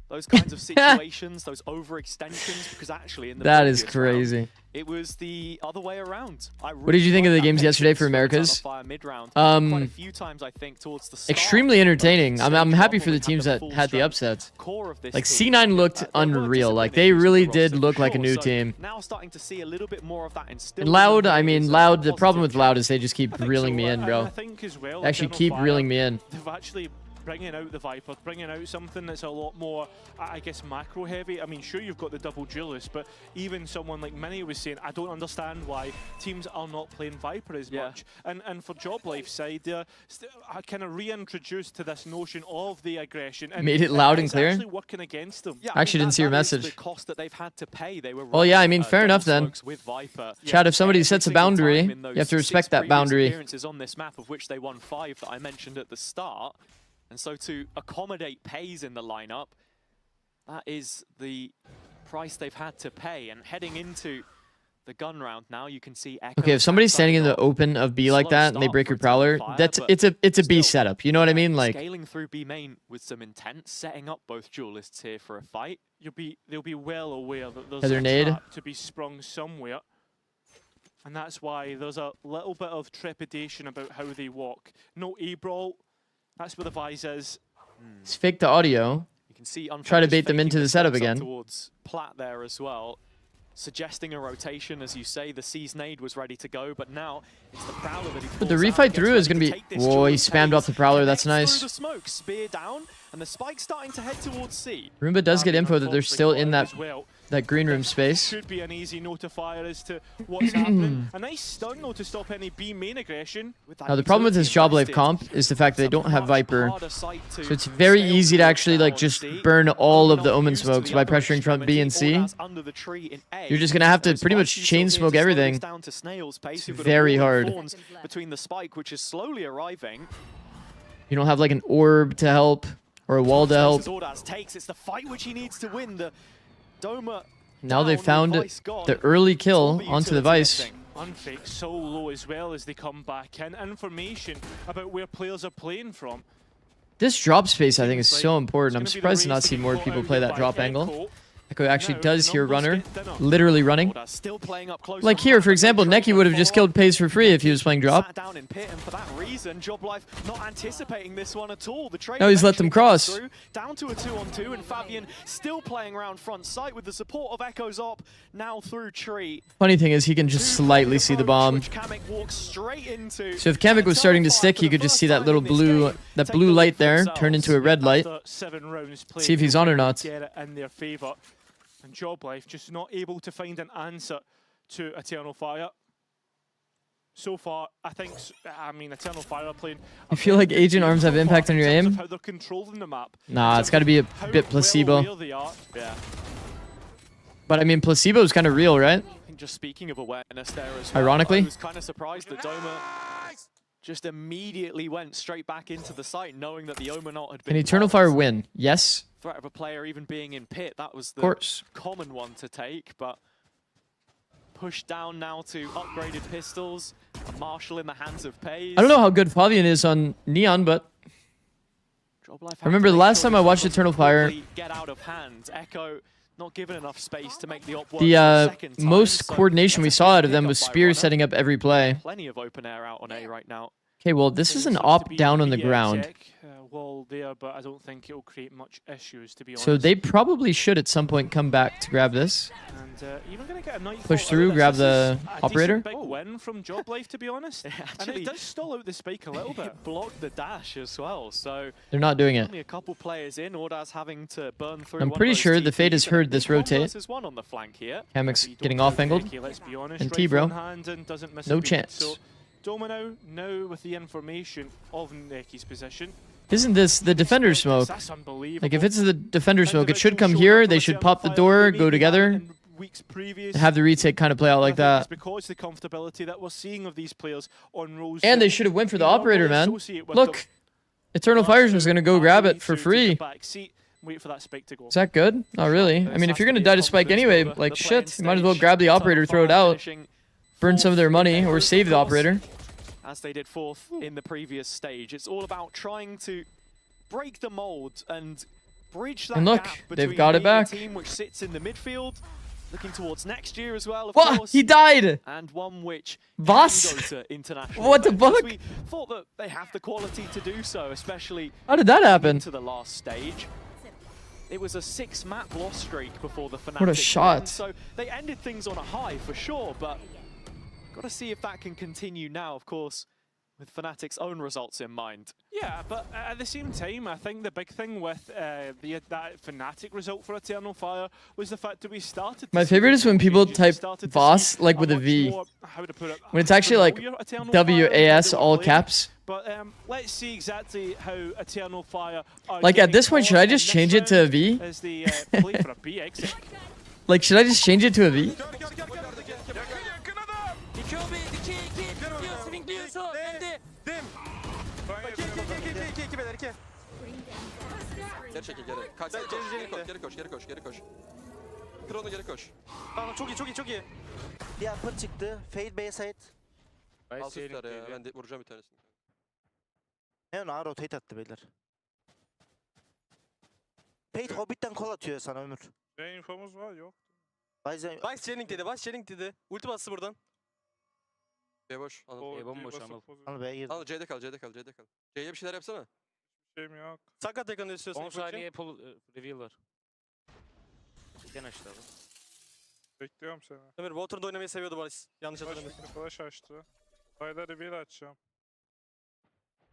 those kinds of situations, those overextensions, because actually in the that is previous round, crazy. it was the other way around. What did you think of the games yesterday for Americas? Quite a few times, I think, towards the start. Extremely entertaining. I'm happy for the teams that had the upsets. Like C9 looked unreal. Like they really did look like a new team. Now starting to see a little bit more of that And Loud, I mean Loud. The problem with Loud is they just keep reeling me in, bro. They actually keep reeling me in. They've actually bringing out the Viper, bringing out something that's a lot more, I guess, macro heavy. I mean, sure, you've got the double duelist, but even someone like Minnie was saying, I don't understand why teams are not playing Viper as much. And for Joblife's side, I kind of reintroduced to this notion of the aggression. And made it loud and clear. Actually working against them. Yeah, I actually didn't see your message. The cost that they've had to pay. They were well, yeah, I mean, fair enough then. Chad, if somebody sets a boundary, you have to respect that boundary. Appearances on this map, of which they won 5 that I mentioned at the start. And so to accommodate Pays in the lineup, that is the price they've had to pay. And heading into the gun round now, you can see Echo. Okay, if somebody's standing in the open of B like that and they break your prowler, it's a B setup. You know what I mean? Like scaling through B main with some intent, setting up both duelists here for a fight. They'll be well aware that there's a trap to be sprung somewhere. And that's why there's a little bit of trepidation about how they walk. No A-brawl. That's where the Vise is. It's fake the audio. You can see try to bait them into the setup again. Towards Plat there as well, suggesting a rotation, as you say. The C's nade was ready to go, but now it's the Prowler that he pulls But the refight through is going to be. Whoa, he spammed off the Prowler. That's nice. Through the smoke, spear down, and the spike starting to head towards C. Roomba does get info that they're still in that green room space. Should be an easy notifier as to what's happening. A nice stun though to stop any B main aggression. Now the problem with this Joblife comp is the fact that they don't have Viper, so it's very easy to actually like just burn all of the Omen smokes by pressuring from B and C. You're just gonna have to pretty much chain smoke everything. It's very hard. Between the spike, which is slowly arriving. You don't have like an orb to help or a wall to help. It's the fight which he needs to win. The Doma. Now they found the early kill onto the Vice. Unfake so low as well as they come back in. Information about where players are playing from. This drop space I think is so important. I'm surprised to not see more people play that drop angle. Echo actually does hear Runner, literally running. Like here, for example, Neki would have just killed Pays for free if he was playing drop. Down in pit, and for that reason, Joblife not anticipating this one at all. The trade no, he's let them cross. Through, down to a 2-on-2, and Fabian still playing around front site with the support of Echo's op, now through tree. Funny thing is, he can just slightly see the bomb. So if Kamek was starting to stick, he could just see that little blue, light there turn into a red light. See if he's on or not. Get it in their favor. And Joblife just not able to find an answer to Eternal Fire. So far, I mean, Eternal Fire are playing. You feel like Agent Arms have impact on your aim? How they're controlling the map. Nah, it's got to be a bit placebo. Yeah. But I mean, placebo is kind of real, right? I think just speaking of awareness there as well, ironically, I was kind of surprised that Doma just immediately went straight back into the site, knowing that the Omenot had been. Can Eternal Fire win? Yes. Threat of a player even being in pit, that was the common one to take, but pushed down now to upgraded pistols, a Marshall in the hands of Pays. I don't know how good Fabian is on Neon, but I remember the last time I watched Eternal Fire, get out of hand. Echo not given enough space to make the op work the most coordination we saw out of them was Spear setting up every play. Plenty of open air out on A right now. Okay, well, this is an op down on the ground. Wall there, but I don't think it will create much issues, to be honest. So they probably should at some point come back to grab this. And even gonna get a night Push through, grab the operator. Big win from Job Life, to be honest. And it does stall out the spike a little bit. It blocked the dash as well, so They're not doing it. only a couple players in. Ordaz having to burn through. I'm one pretty of those sure the TPs, Fade has and heard this rotate. one on the flank here. Hammock's getting off angled. Let's be honest, And T, bro. No chance. So Domino now with the information of Neki's position. Isn't this the defender smoke? That's unbelievable. Like, if it's the defender smoke, it should come here. They should pop the door, go together, and have the retake kind of play out like that. It's because the comfortability that we're seeing of these players on rolls. And they should have went for the operator, man. Look, Eternal Fires was going to go grab it for free. Wait for that spike to go. Is that good? Not really. I mean, if you're going to die to spike anyway, like, shit, you might as well grab the operator, throw it out, burn some of their money, or save the operator. As they did fourth in the previous stage. It's all about trying to break the mold and bridge that And look, gap they've between got it being a back. team which sits in the midfield, looking towards next year as well, of What? course. He died! And one which Was? can go to international. What the because fuck? We thought that they have the quality to do so, especially How did that happen? into the last stage. It was a 6-map loss streak before the Fnatic What a win, shot. so they ended things on a high for sure, but got to see if that can continue now, of course, with Fnatic's own results in mind. Yeah, but at the same time, I think the big thing with that Fnatic result for Eternal Fire was the fact that we started. My favorite is when people type Voss, like, with a V. When it's actually like WAS all caps. But let's see exactly how Eternal Fire are Like, at this getting point, should on I just in change this it to a round V? as they play for a B exit. Like, should I just change it to a V? Geri çekil geri. Kaç geri koş, geri koş, geri koş. Kır onu, geri koş. Tamam, çok iyi, çok iyi, çok iyi. Bir upper çıktı. Fade B side. Al süsler ya, ben de vuracağım bir tanesini. Hemen A rotate attı beyler. Fade Hobbit'ten kol atıyor sana Ömür. Ne infomuz var yok. Vice Channing dedi, Vice Channing dedi. Ulti bastı buradan. B boş, Anıl. B bomboş Anıl. Anıl B'ye girdi. Anıl C'de kal, C'de kal, C'de kal. C'ye bir şeyler yapsana. Şeyim yok. Sakat yakını istiyorsan. 10 saniye pull reveal var. Gene açtı abi. Bekliyorum seni. Ömür Water'da oynamayı seviyordu Barış. Yanlış hatırlamıyorsun. Flash açtı. Bayla reveal açacağım.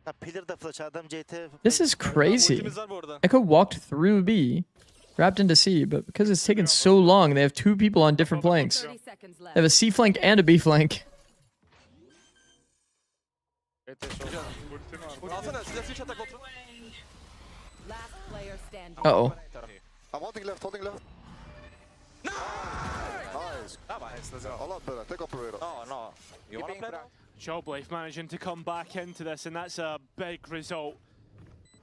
Ha, Pillar'da flash adam CT. This is crazy. Ultimiz var bu arada. Echo walked through B, wrapped into C, but because it's taken so long, they have 2 people on different flanks. They have a C flank and a B flank. Alsana, size switch atak Water. Uh-oh. I'm holding left, holding left. Nice. Nice. A lot better. Take operator. No. You wanna play? Job Life managing to come back into this, and that's a big result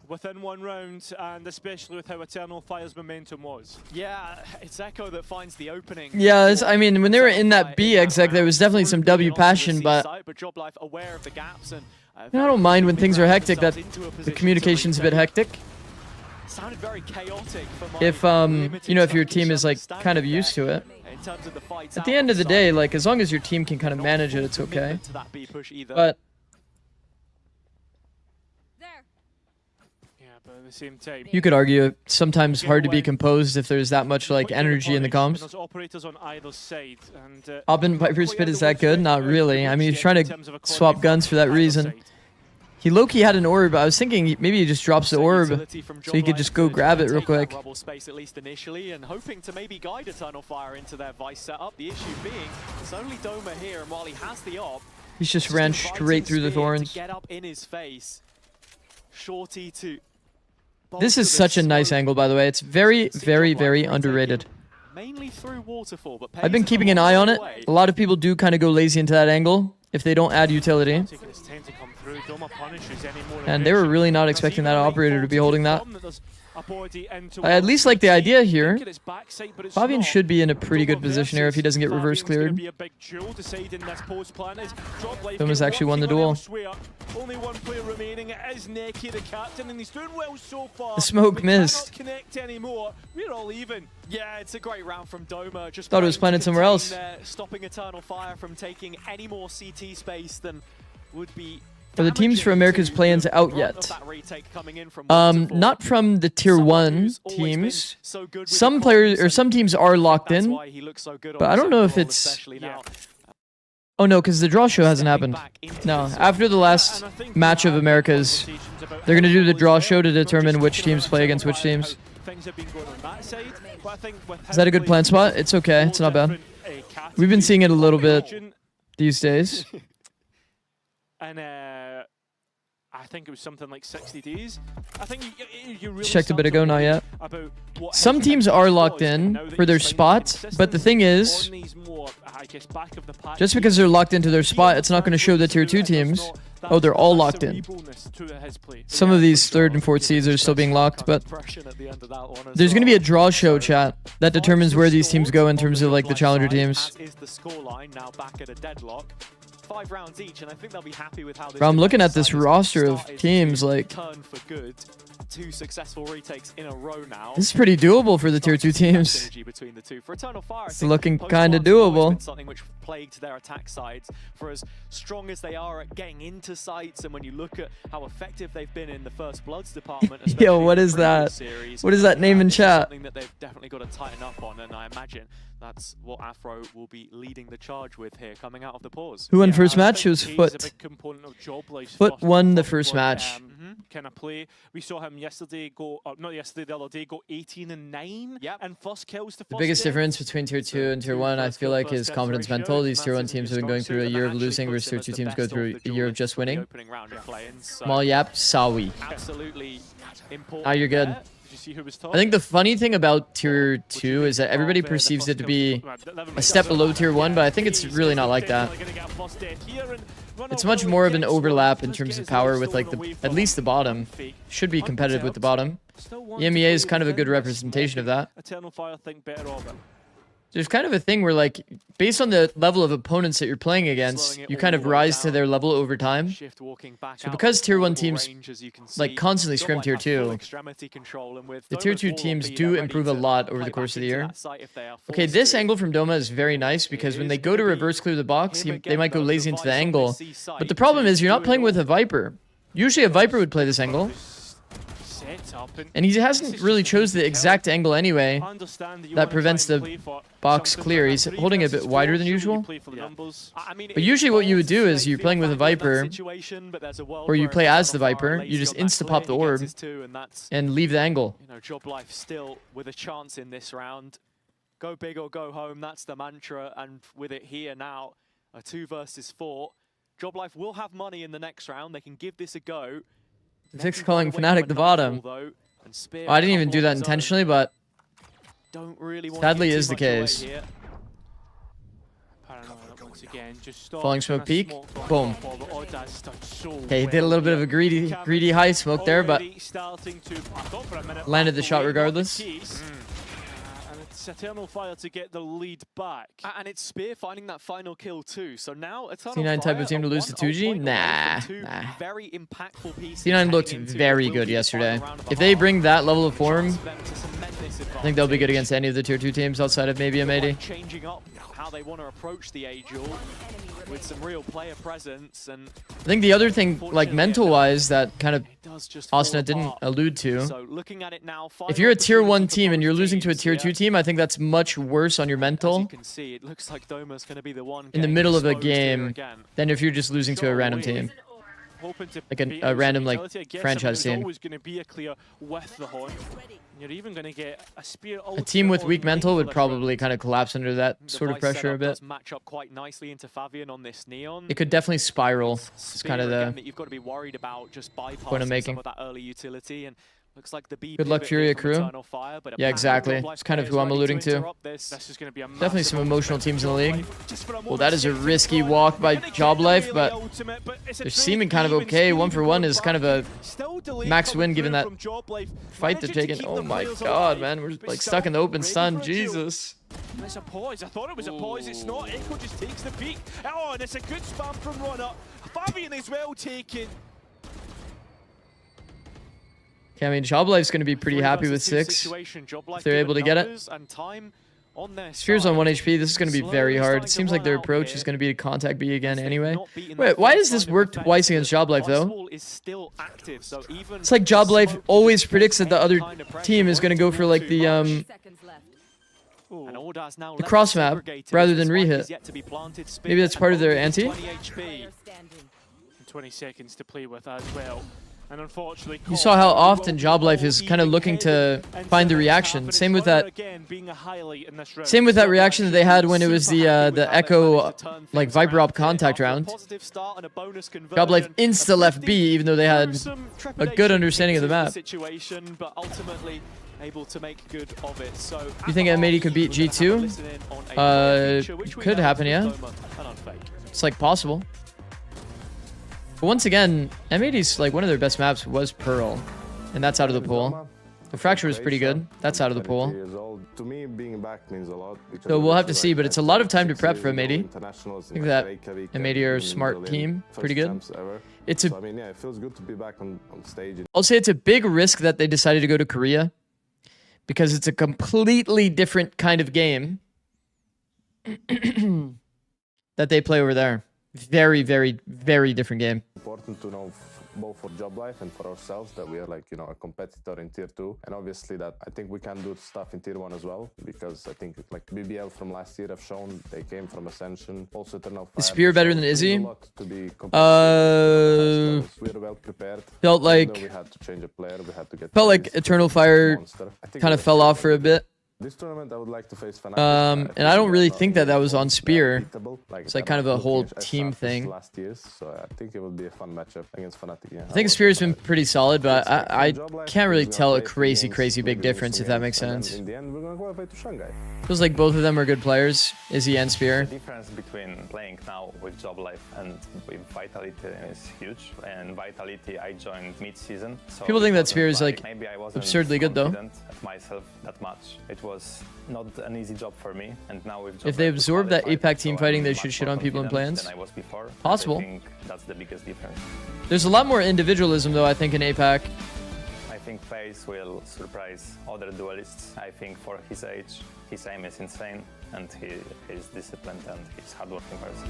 within one round, and especially with how Eternal Fire's momentum was. Yeah, it's Echo that finds the opening. Yeah, I mean, when they were in that B exec, there was definitely some W passion, but Job Life aware of the gaps and I don't mind when things are hectic, that the communication's a bit hectic. sounded very chaotic for my If, you know, if your team is, like, kind of used to it. in terms of the fights At the end of the day, like, as long as your team can kind of manage it, it's okay. to that B push either. But Yeah, but at the same time, you could argue it's sometimes hard to be composed if there's that much, like, energy in the comms. There's operators on either side, and Oppen Viper's Pit is that good? Not really. I mean, he's trying to swap guns for that reason. He low-key had an orb, but I was thinking maybe he just drops the orb so he could just go grab it real quick. Rubble space at least initially, and hoping to maybe guide Eternal Fire into their Vice setup. The issue being it's only Doma here, and while he has the op, He's just ran straight through the thorns. to get up in his face. Shorty to This is such a nice angle, by the way. It's very, very, very underrated. mainly through Waterfall, but I've been keeping an eye on it. A lot of people do kind of go lazy into that angle if they don't add utility. taking his time to come through. Doma punishes any more And they were aggression. really not expecting that operator to be holding that. I at least like the idea here. Fabian should be in a pretty good position here if he doesn't get reverse cleared. Doma's actually won the duel. Only one player remaining. It is Neki, the captain, and he's doing well so far. The smoke We missed. cannot connect anymore. We're all even. Yeah, it's a great round from Doma. Just Thought it was trying planted to somewhere else. contain stopping Eternal Fire from taking any more CT space than would be Are the teams for America's play-ins out yet? Not from the tier 1 teams. Some players or some teams are locked in, but I don't know if it's... Oh no, because the draw show hasn't happened. No, after the last match of America's, they're going to do the draw show to determine which teams play against which teams. Is that a good plan spot? It's okay, it's not bad. We've been seeing it a little bit these days. And I think it was something like 60 days. I think you really Checked a bit ago, not yet. Some teams are locked in for their spot, but the thing is, just because they're locked into their spot, it's not going to show the tier 2 teams. Oh, they're all locked in. Some of these 3rd and 4th seeds are still being locked, but there's going to be a draw show, chat, that determines where these teams go in terms of like the challenger teams. Is the scoreline now back at a deadlock? 5 rounds each, and I think they'll be happy with how this. Bro, I'm looking at this roster of teams like. Turn for good. 2 successful retakes in a row now. This is pretty doable for the tier 2 teams. Between the two. For Eternal Fire, it's looking kind of doable. Something which plagued their attack sides. For as strong as they are at getting into sites, and when you look at how effective they've been in the First Bloods department. Yo, what is that? Series, what is that name in chat? Something that they've definitely got to tighten up on, and I imagine that's what Afro will be leading the charge with here, coming out of the pause. Who won first match? It was Foot. Foot won the first match. Kind of play. We saw him yesterday go, not yesterday, the other day, go 18-9 and first kills the The biggest difference between tier 2 and tier 1, I feel like, is confidence mental. These tier 1 teams have been going through a year of losing, whereas tier 2 teams go through a year of just winning. Small yap, Sawi. Absolutely important. Ah, you're good. I think the funny thing about tier 2 is that everybody perceives it to be a step below tier 1, but I think it's really not like that. It's much more of an overlap in terms of power with like at least the bottom. Should be competitive with the bottom. EMEA is kind of a good representation of that. There's kind of a thing where like, based on the level of opponents that you're playing against, you kind of rise to their level over time. So because tier 1 teams like constantly scrim tier 2, the tier 2 teams do improve a lot over the course of the year. Okay, this angle from Doma is very nice because when they go to reverse clear the box, they might go lazy into the angle. But the problem is you're not playing with a Viper. Usually a Viper would play this angle. And he hasn't really chose the exact angle anyway that prevents the box clear. He's holding it a bit wider than usual. But usually what you would do is you're playing with a Viper, or you play as the Viper, you just insta-pop the orb and leave the angle. You know, Job Life still with a chance in this round. Go big or go home, that's the mantra, and with it here now, a 2 versus 4. Job Life will have money in the next round, they can give this a go. Zikz calling Fnatic the bottom. Oh, I didn't even do that intentionally, but sadly is the case. Falling smoke peak. Boom. Okay, he did a little bit of a greedy high smoke there, but landed the shot regardless. Eternal Fire to get the lead back. And it's Spear finding that final kill too. So now Eternal C9 type of team to lose to 2G? Nah. Very impactful pieces. C9 looked very good yesterday. If they bring that level of form, I think they'll be good against any of the tier 2 teams outside of maybe M80. Changing up how they want to approach the Angel with some real player presence. And I think the other thing, like mental-wise, that kind of Asuna didn't allude to, if you're a tier 1 team and you're losing to a tier 2 team, I think that's much worse on your mental it looks like Doma's going to be the one in the middle of a game than if you're just losing to a random team. Like a random like franchise team. You're even going to get a spear. A team with weak mental would probably kind of collapse under that sort of pressure a bit. Match up quite nicely into Fabian on this Neon. It could definitely spiral. It's kind of the that you've got to be worried about just point I'm making. Some of that early utility, and looks like the B good luck, Furia crew. Yeah, exactly. It's kind of who I'm alluding to. Definitely some emotional teams in the league. Well, that is a risky walk by Job Life, but they're seeming kind of okay. 1-for-1 is kind of a max win given that fight they're taking. Oh my god, man. We're like stuck in the open stun. Jesus. It's a pause. I thought it was a pause. It's not. Echo just takes the peak. Oh, and it's a good spam from Runner. Fabian is well taken. Okay, I mean, Job Life's going to be pretty happy with 6 if they're able to get it. And time on their Sphere's on 1 HP. This is going to be very hard. It seems like their approach is going to be to contact B again anyway. Wait, why does this work twice against Job Life though? It's like Job Life always predicts that the other team is going to go for like the cross map rather than rehit. Maybe that's part of their anti. 20 seconds to play with as well. And unfortunately, you saw how often Job Life is kind of looking to find the reaction. Same with that. Same with that reaction that they had when it was the Echo like Viper Op contact round. Job Life insta left B, even though they had a good understanding of the map. But ultimately able to make good of it. So you think M80 could beat G2? Could happen, yeah. It's like possible. But once again, M80's like one of their best maps was Pearl, and that's out of the pool. The Fracture was pretty good. That's out of the pool. To me, being back means a lot. So we'll have to see, but it's a lot of time to prep for M80. I think that M80 are a smart team, pretty good. It's a. I mean, yeah, it feels good to be back on stage. I'll say it's a big risk that they decided to go to Korea, because it's a completely different kind of game that they play over there. Very, very, very different game. Important to know both for Job Life and for ourselves that we are like, you know, a competitor in tier 2, and obviously that I think we can do stuff in tier 1 as well, because I think like BBL from last year have shown they came from Ascension. Also Eternal Fire. Is Spear better than Izzy? We're well prepared. Felt like we had to change a player. We had to get. Felt like Eternal Fire kind of fell off for a bit. This tournament, I would like to face Fnatic. And I don't really think that was on Spear. Like, it's like kind of a whole team thing. Last years, so I think it would be a fun matchup against Fnatic. Yeah. I think Spear's been pretty solid, but I can't really tell a crazy big difference, if that makes sense. In the end, we're gonna go away to Shanghai. Feels like both of them are good players, Izzy and Spear. The difference between playing now with Job Life and with Vitality is huge. And Vitality, I joined mid-season. So people think that Spear is like absurdly good though. At myself that much. It was not an easy job for me, and now with if they absorb that APAC team fighting, they should shit on people in plans. Possible. I think that's the biggest difference. There's a lot more individualism though, I think, in APAC. I think FaZe will surprise other duelists. I think for his age, his aim is insane, and he is disciplined and he's hardworking person.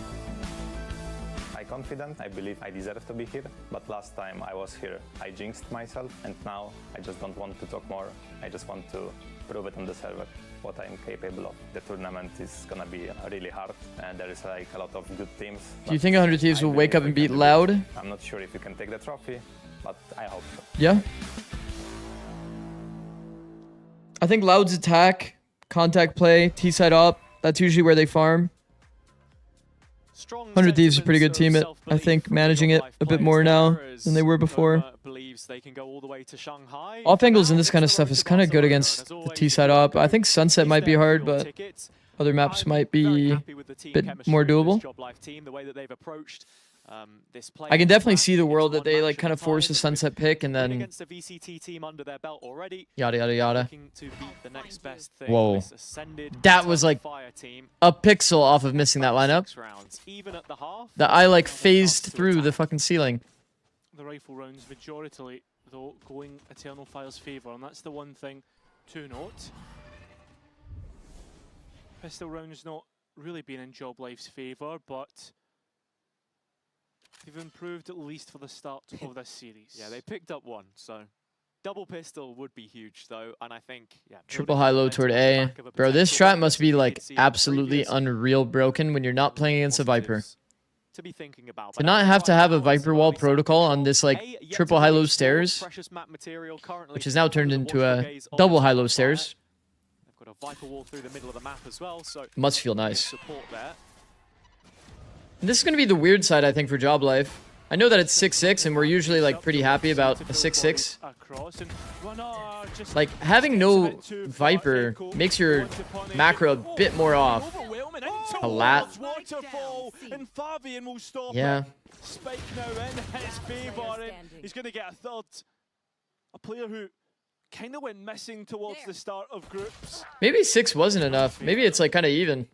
I'm confident, I believe I deserve to be here, but last time I was here, I jinxed myself, and now I just don't want to talk more. I just want to prove it on the server what I'm capable of. The tournament is gonna be really hard, and there is like a lot of good teams. Do you think 100 Thieves will wake up and beat Loud? I'm not sure if you can take the trophy, but I hope so. Yeah. I think Loud's attack, contact play, T-side up, that's usually where they farm. 100 Thieves is a pretty good team at, I think, managing it a bit more now than they were before. Off angles and this kind of stuff is kind of good against the T-side op. I think Sunset might be hard, but other maps might be a bit more doable. I can definitely see the world that they like kind of force a Sunset pick and then yada yada yada. Whoa, that was like a pixel off of missing that lineup. That I like phased through the fucking ceiling. The rifle rounds majority though going Eternal Fire's favour, and that's the one thing to note. Pistol rounds not really been in Job Life's favour, but they've improved at least for the start of this series. Yeah, they picked up one, so double pistol would be huge though, and I think triple high low toward A. Bro, this strat must be like absolutely unreal broken when you're not playing against a Viper. To be thinking about. To not have to have a Viper wall protocol on this like triple high low stairs, which is now turned into a double high low stairs. They've got a Viper wall through the middle of the map as well, so must feel nice. Support there. And this is going to be the weird side, I think, for Job Life. I know that it's 6-6, and we're usually like pretty happy about a 6-6. Like having no Viper makes your macro a bit more off. A lat. Yeah. Spike now in his favour, and he's going to get a third. A player who kind of went missing towards the start of groups. Maybe 6 wasn't enough. Maybe it's like kind of even.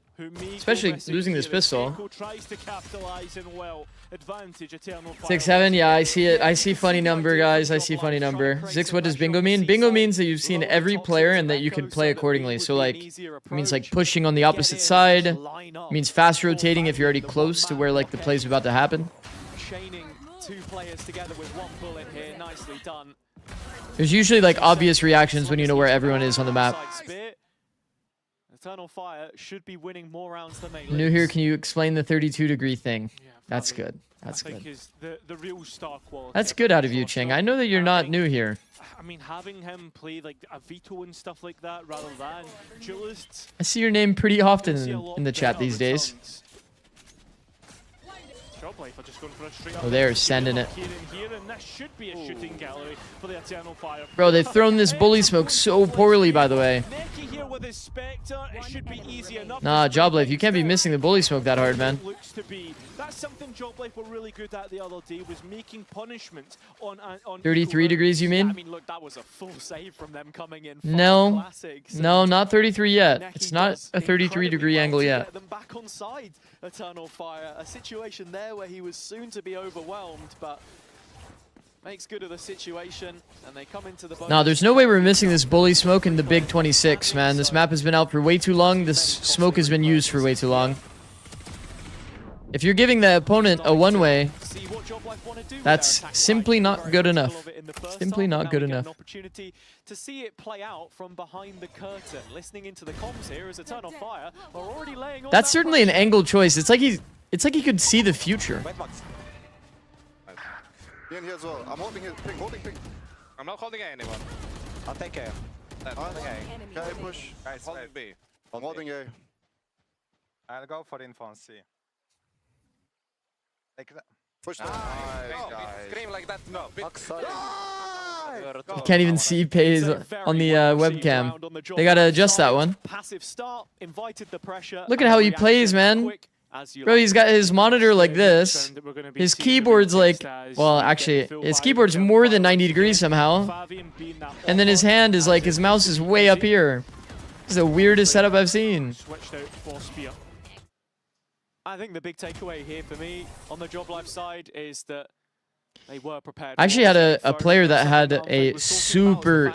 Especially losing this pistol. Tries to capitalize and well. Advantage, Eternal Fire. 6-7, yeah, I see it. I see funny number, guys. I see funny number. Zikz, what does bingo mean? Bingo means that you've seen every player and that you can play accordingly. So like, it means like pushing on the opposite side. It means fast rotating if you're already close to where like the play's about to happen. Chaining two players together with one bullet here. Nicely done. There's usually like obvious reactions when you know where everyone is on the map. Eternal Fire should be winning more rounds than they New here, can you explain the 32-degree thing? That's good. That's good. Is the real star quality. That's good out of you, Ching. I know that you're not new here. I mean, having him play like a veto and stuff like that rather than duelists. I see your name pretty often in the chat these days. Oh, they're sending it. Bro, they've thrown this bully smoke so poorly, by the way. Nah, Joblife, you can't be missing the bully smoke that hard, man. That's something Joblife were really good at the other day, was making punishment on 33 degrees, you mean? I mean, look, that was a full save from them coming in. No, no, not 33 yet. It's not a 33-degree angle yet. Get them back on side, Eternal Fire. A situation there where he was soon to be overwhelmed, but makes good of the situation, and they come into the bonus. No, there's no way we're missing this bully smoke in the big 26, man. This map has been out for way too long. This smoke has been used for way too long. If you're giving the opponent a one-way, that's simply not good enough. Simply not good enough. Opportunity to see it play out from behind the curtain. Listening into the comms here as Eternal Fire are already laying on. That's certainly an angle choice. It's like he could see the future. In here as well. I'm holding his ping, holding ping. I'm not holding A anymore. I'll take A. Holding A. Guy push. Guys, holding B. I'm holding A. I'll go for info and C. Like that. Push that. Nice, scream like that. No. You can't even see Pays on the webcam. They gotta adjust that one. Passive start invited the pressure. Look at how he plays, man. Bro, he's got his monitor like this. His keyboard's like, well, actually, his keyboard's more than 90 degrees somehow. And then his hand is like, his mouse is way up here. This is the weirdest setup I've seen. I think the big takeaway here for me on the Joblife side is that they were prepared. I actually had a player that had a super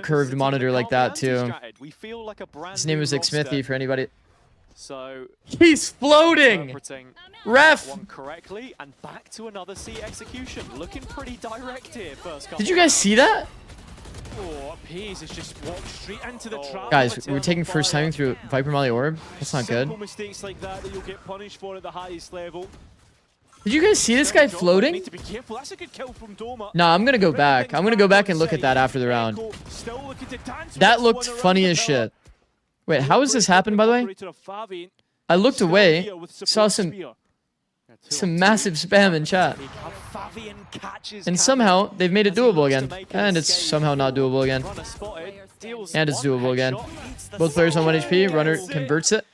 curved monitor like that too. His name was Smithy for anybody. So he's floating. Ref. One correctly and back to another C execution. Looking pretty direct here. First. Did you guys see that? Oh, Pays has just walked straight into the trap. Guys, we're taking first timing through Viper Molly Orb. That's not good. Mistakes like that you'll get punished for at the highest level. Did you guys see this guy floating? Need to be careful. That's a good kill from Doma. No, I'm gonna go back. I'm gonna go back and look at that after the round. That looked funny as shit. Wait, how has this happened, by the way? I looked away, saw some massive spam in chat. And somehow, they've made it doable again. And it's somehow not doable again. And it's doable again. Both players on 1 HP, Runner converts it.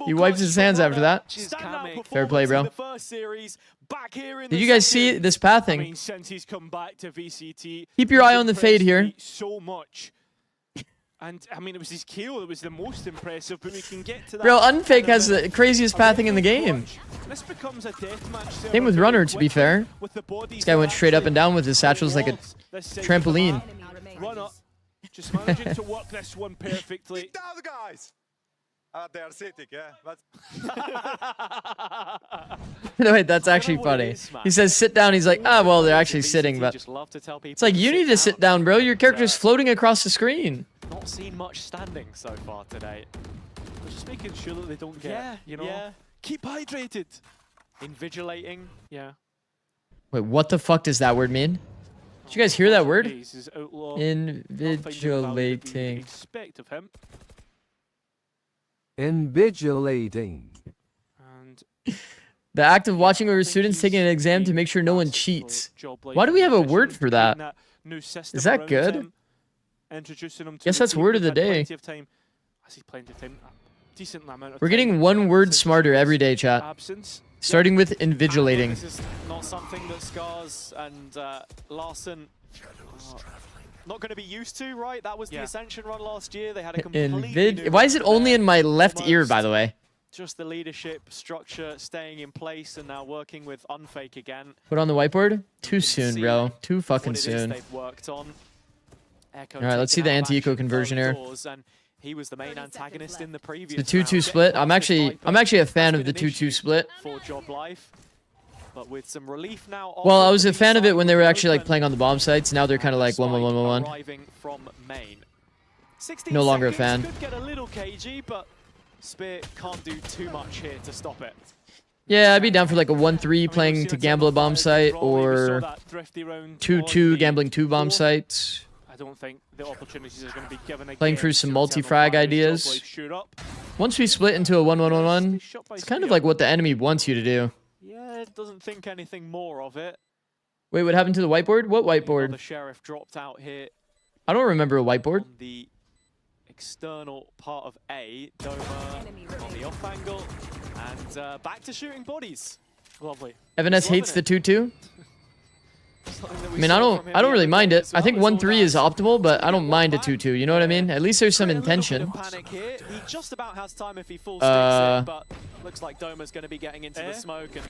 He wipes his hands after that. Fair play, bro. Did you guys see this pathing? Keep your eye on the fade here. And I mean, it was his kill that was the most impressive, but we can get to that. Bro, Unfake has the craziest pathing in the game. This becomes a deathmatch. Same with Runner, to be fair. This guy went straight up and down with his satchels like a trampoline. Runner just managing to work this one perfectly. Sit down, guys. They are sitting, yeah. No, wait, that's actually funny. He says sit down. He's like, ah, well, they're actually sitting, but it's like you need to sit down, bro. Your character's floating across the screen. Not seen much standing so far today. We're just making sure that they don't get, you know. Yeah. Keep hydrated. Invigilating. Yeah. Wait, what the fuck does that word mean? Did you guys hear that word? Invigilating. Expect of him. Invigilating. And the act of watching over students taking an exam to make sure no one cheats. Why do we have a word for that? Is that good? Guess that's word of the day. We're getting one word smarter every day, chat. Starting with invigilating. This is not something that Scars and Larson not going to be used to, right? That was the Ascension run last year. They had a completely new Why is it only in my left ear, almost by the way? just the leadership structure staying in place and now working with Unfake again. Put on the whiteboard? Too soon, bro. Too fucking What it is soon. they've worked on. Echo All right, let's see the taken out of anti-eco action conversion early here. doors, and he was the main antagonist in the previous The 2-2 round. split. Getting I'm past this actually Viper a fan has of the been an 2-2 issue split. for Job Life, but with some relief now. Well, I offered was to a fan of B it when they were side actually like open, playing on the bomb sites. Now they're kind of like spike 1-1-1-1-1. arriving from main. 16 No longer a seconds fan. Could get a little cagey, but Spear can't do too much here to stop it. Yeah, I'd be down for like a 1-3 playing to gamble a bomb site or 2-2 gambling 2 bomb sites. I don't think the opportunities are going to be given again. Playing through some multi-frag ideas. Once we split into a 1-1-1-1, it's kind of like what the enemy wants you to do. Yeah, it doesn't think anything more of it. Wait, what happened to the whiteboard? What The whiteboard? Sheriff dropped out here I don't remember a whiteboard. on the external part of A. Doma on the off angle, and back to shooting bodies. Lovely. Evan S hates the 2-2. Something that I we mean, saw I from him don't the really other mind day it. as I think well. It's all 1-3 is about optimal, but I don't mind a 2-2. You know what I mean? At least there's some intention. Panic here. He just about has time if he full sticks it, but looks like Doma's going to be getting into the smoke and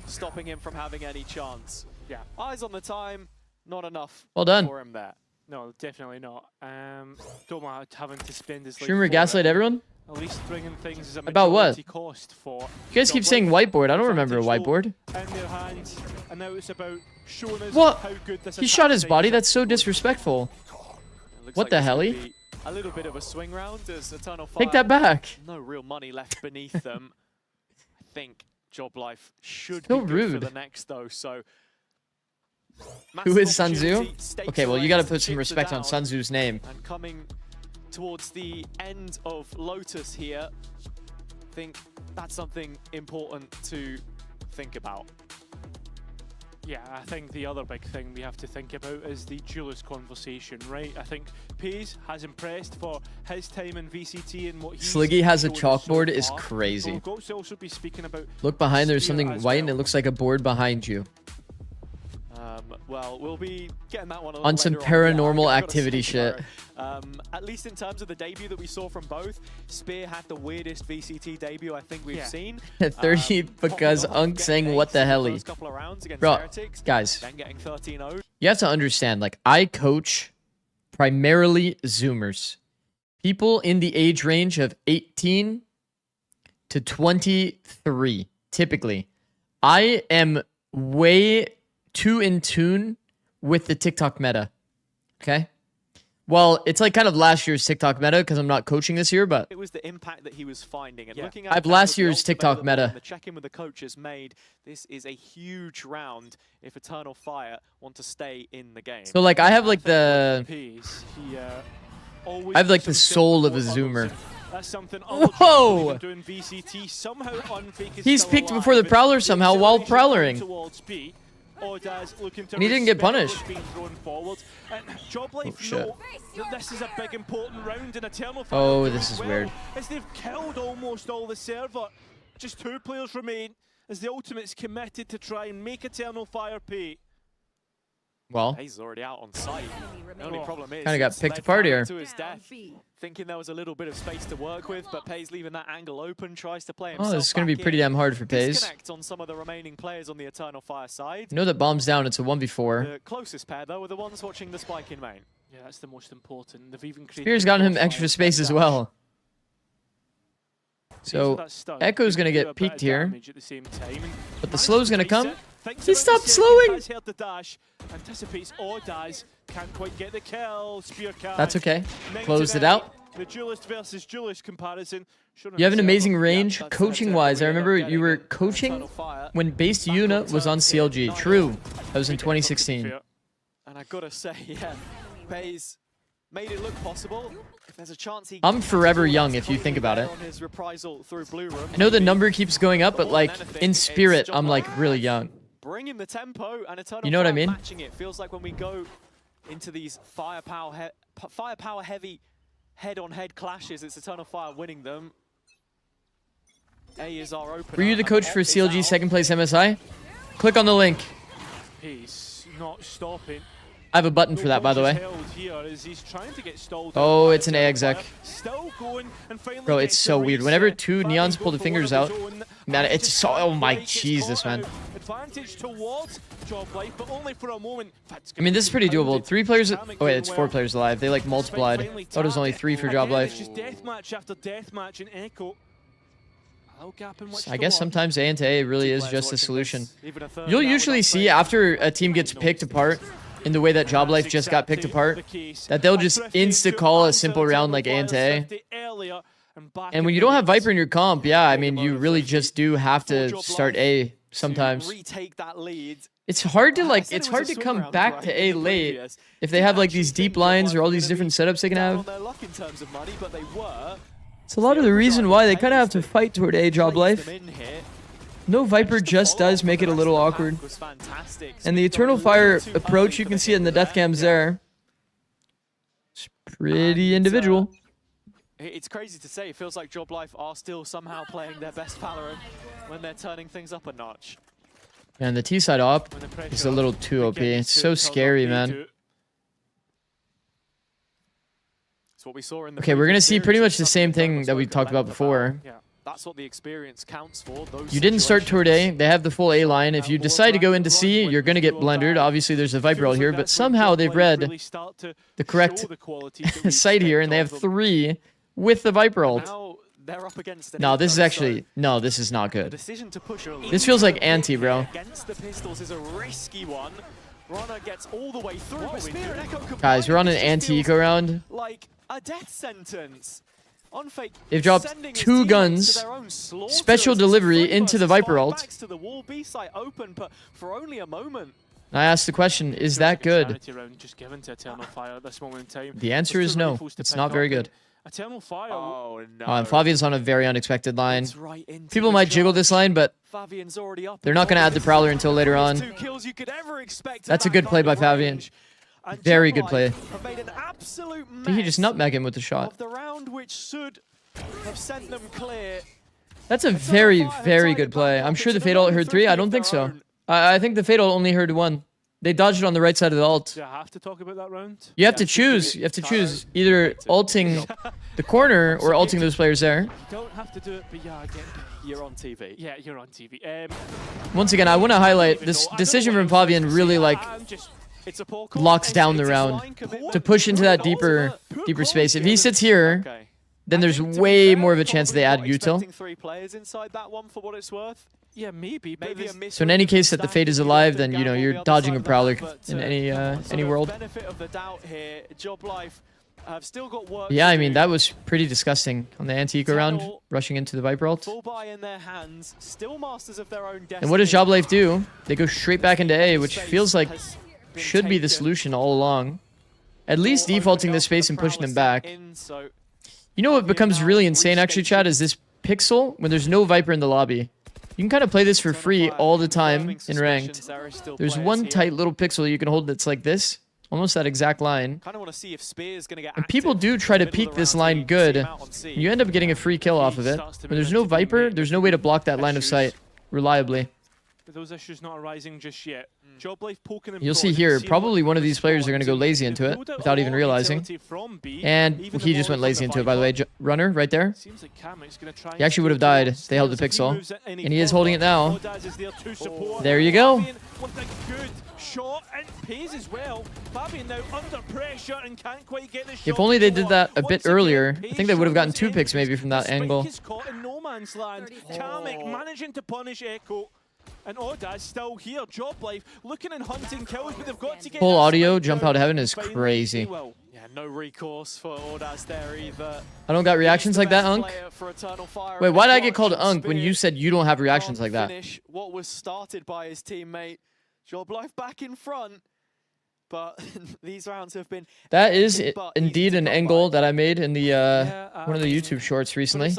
stopping him from having any chance. Yeah. Eyes on the time, not enough Well done. for him there. No, definitely not. Doma having to spend his Streamer gaslight everyone? At least bringing things as a About what? majority cost for You guys keep saying whiteboard. I don't remember a whiteboard. in their hands, and now it's about showing us What? how good this He attack shot his side body? is. That's so disrespectful. Looks What like the it's gonna helly? be a little bit of a swing round as Eternal Fire. Take that back. No real money left beneath them. I think Job Life should So be good rude. for the next though. So Who massive is Sun Tzu? opportunity, stakes Okay, well, are you gotta raised, put some chips are respect on down, Sun Tzu's name. And coming towards the end of Lotus here, I think that's something important to think about. Yeah, I think the other big thing we have to think about is the duelist conversation, right? I think Pays has impressed for his time in VCT and what he's Sliggy has a shown us so chalkboard is far. crazy. We've got to also be speaking about Look behind, there's Spear something as white and well. it looks like a board behind you. Well, we'll be getting that one a On little some later on. Yeah, paranormal I've gotta activity say, shit. at least in terms of the debut that we saw from both, Spear had the weirdest VCT debut I think we've seen. 30 because Unk saying what the helly. First couple of rounds against Bro, Heretics, guys, then getting 13-0. you have to understand, like, I coach primarily Zoomers. People in the age range of 18 to 23, typically. I am way too in tune with the TikTok meta. Okay? Well, it's like kind of last year's TikTok meta because I'm not coaching this year, but It was the impact that he was finding. And looking I have at that last with the year's ultimate TikTok that meta. The check-in with the coaches made, this is a huge round if Eternal Fire want to stay in the game. so like I have like the Pays. He always I have like the puts soul of a himself before others, Zoomer. and that's something other Whoa! people are doing VCT. Somehow Unfake is He's still picked alive, before the but Prowler somehow while acceleration prowlering. towards B. Oddaz looking to And he didn't get respect punished. what's being thrown forward. And Job Life Oh, shit. know that this is a big important round in Eternal Fire. Oh, doing this is well, weird. As they've killed almost all the server. Just 2 players remain as the Ultimate's committed to try and make Eternal Fire pay. Well, He's already out on site. The only problem is, Kinda got it's picked led apart Fire here. to his death, thinking there was a little bit of space to work with, but Pays leaving that angle open, tries to play himself oh, this is going to be back pretty in. damn hard for Pays. Disconnect on some of the remaining players on the Eternal Fire side. You know that bomb's down, it's a 1v4. The closest pair, though, are the ones watching the spike in main. Yeah, that's the most important. They've even created Spear's gotten him crossfire extra and space as dash. well. So So, that stun, Echo's he going to can do a get bit of peeked here. damage at the same time, and But the manages slow's to going to come. reset, thinks He about the stopped second, slowing! has heard the dash, anticipates Oddaz, can't quite get the kill, Spear catch. That's okay. 9 Closed to it 9. out. The duelist versus duelist comparison. You have an amazing range, that's coaching-wise. I exactly remember what you I'm were getting at. coaching Eternal Fire when Base Yuna was on CLG. True. That was in 2016. And I gotta say, yeah, Pays made it look possible. If there's a chance he I'm forever young if you think about it. on his reprisal through Blue Room. I know the number keeps going up, but more like than anything, in it's spirit, Job I'm Life like really young. bringing the tempo and Eternal You know what I Fire mean? matching it. Feels like when we go into these firepower heavy head-on-head clashes, it's Eternal Fire winning them. A is our opener. Were you the and coach Op for is CLG out. second place MSI? Click on the link. He's not stopping. I have a button for that, by the way. Oh, it's an A exec. Bro, it's so weird. Whenever two Neons pull the fingers out, man, it's so... Oh my Jesus, man. I mean, this is pretty doable. 3 players... Oh, wait, it's 4 players alive. They, like, multiplied. Thought it was only 3 for Job Life. I guess sometimes A into A really is just a solution. You'll usually see after a team gets picked apart, in the way that Job Life just got picked apart, that they'll just insta-call a simple round like A into A. And when you don't have Viper in your comp, yeah, I mean, you really just do have to start A sometimes. It's hard to, like, it's hard to come back to A late if they have, like, these deep lines or all these different setups they can have. It's a lot of the reason why they kind of have to fight toward A, Job Life. No Viper just does make it a little awkward. And the Eternal Fire approach, you can see it in the death cams there. It's pretty individual. It's crazy to say, it feels like Job Life are still somehow playing their best Valorant when they're turning things up a notch. And the T-side op is a little too OP. It's so scary, man. What we saw in the okay, we're going to see pretty much the same thing that we talked about before. Yeah, that's what the experience counts for. You didn't start toward A. They have the full A line. If you decide to go into C, you're going to get blendered. Obviously, there's a Viper out here, but somehow they've read the correct site here, and they have 3 with the Viper ult. No, this is actually... No, this is not good. This feels like anti, bro. Against the pistols is a risky one. Runner gets all the way through, but Spear and Echo guys, we're on an anti-eco round. Like a death sentence. On Fake, they've dropped 2 guns, special delivery into the Viper ult. To the wall, B site open, but for only a moment. I asked the question, is that good? The answer is no. It's not very good. Eternal Fire. Oh no. And Favian's on a very unexpected line. People might jiggle this line, but they're not going to add the Prowler until later on. That's a good play by Favian. Very good play. I think he just nutmegged him with the shot. That's a very, very good play. I'm sure the Fatal ult heard 3. I don't think so. I think the Fatal only heard 1. They dodged it on the right side of the ult. Do I have to talk about that round? You have to choose. You have to choose either ulting the corner or ulting those players there. You don't have to do it, but yeah, I get it. You're on TV. Yeah, you're on TV. Once again, I want to highlight this decision from Favian really, like, locks down the round to push into that deeper space. If he sits here, then there's way more of a chance they add util. 3 players inside that one for what it's worth. Yeah, maybe. So in any case that the Fate is alive, then you know you're dodging a Prowler in any world. Yeah, I mean that was pretty disgusting on the anti-eco round, rushing into the Viper ult. And what does Job Life do? They go straight back into A, which feels like should be the solution all along. At least defaulting this space and pushing them back. You know what becomes really insane actually, Chad, is this pixel when there's no Viper in the lobby. You can kind of play this for free all the time in ranked. There's one tight little pixel you can hold that's like this, almost that exact line. And people do try to peek this line good. You end up getting a free kill off of it. When there's no Viper, there's no way to block that line of sight reliably. Those issues not arising just yet. Job Life poking him. You'll see here, probably one of these players are going to go lazy into it without even realizing. And he just went lazy into it, by the way. Runner, right there. He actually would have died if they held the pixel. And he is holding it now. There you go. If only they did that a bit earlier, I think they would have gotten 2 picks maybe from that angle. Managing to punish Echo. And Audaz still here. Job Life looking and hunting kills, but they've got to get full audio jump out of heaven is crazy. Yeah, no recourse for Audaz there either. I don't got reactions like that, Unk. Wait, why did I get called Unk when you said you don't have reactions like that? What was started by his teammate. Job Life back in front. But these rounds have been... That is indeed an angle that I made in the one of the YouTube shorts recently.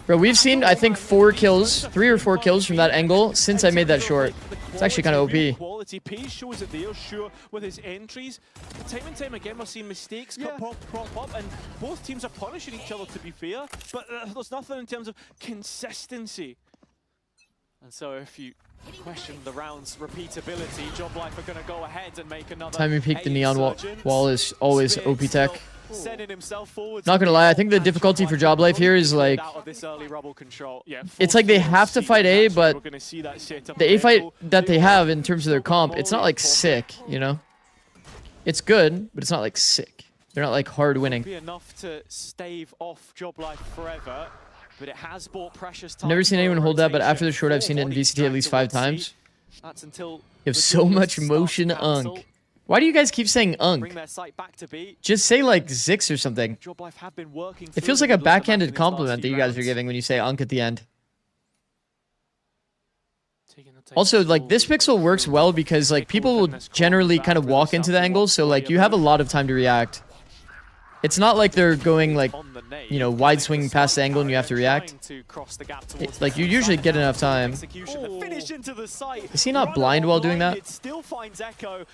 Bro, we've seen, I think, 3 or 4 kills from that angle since I made that short. It's actually kind of OP. Quality Pace shows it there, sure, with his entries. Time and time again, we're seeing mistakes crop up, and both teams are punishing each other, to be fair. But there's nothing in terms of consistency. And so if you question the round's repeatability, Joblife are going to go ahead and make another. Time you peek the neon Insurgents. wall is always Spear OP tech. still sending himself forward. Not gonna lie, I think the difficulty for Joblife here is like, Out of this early rubble control. Yeah, it's like they have to fight A, but the A fight that they have in terms of their comp, it's not like sick, you know? It's good, but it's not like sick. They're not like hard winning. Be enough to stave off Joblife forever, but it has bought precious time. I've never seen anyone hold that, but after the short, I've seen it in VCT at least 5 times. You have so much motion, Unk. Why do you guys keep saying Unk? Just say like Zikz or something. It feels like a backhanded compliment that you guys are giving when you say Unk at the end. Also, like, this pixel works well because like people will generally kind of walk into the angle, so like you have a lot of time to react. It's not like they're going like, you know, wide swinging past the angle and you have to react. Like, you usually get enough time. Is he not blind while doing that? It still finds Echo.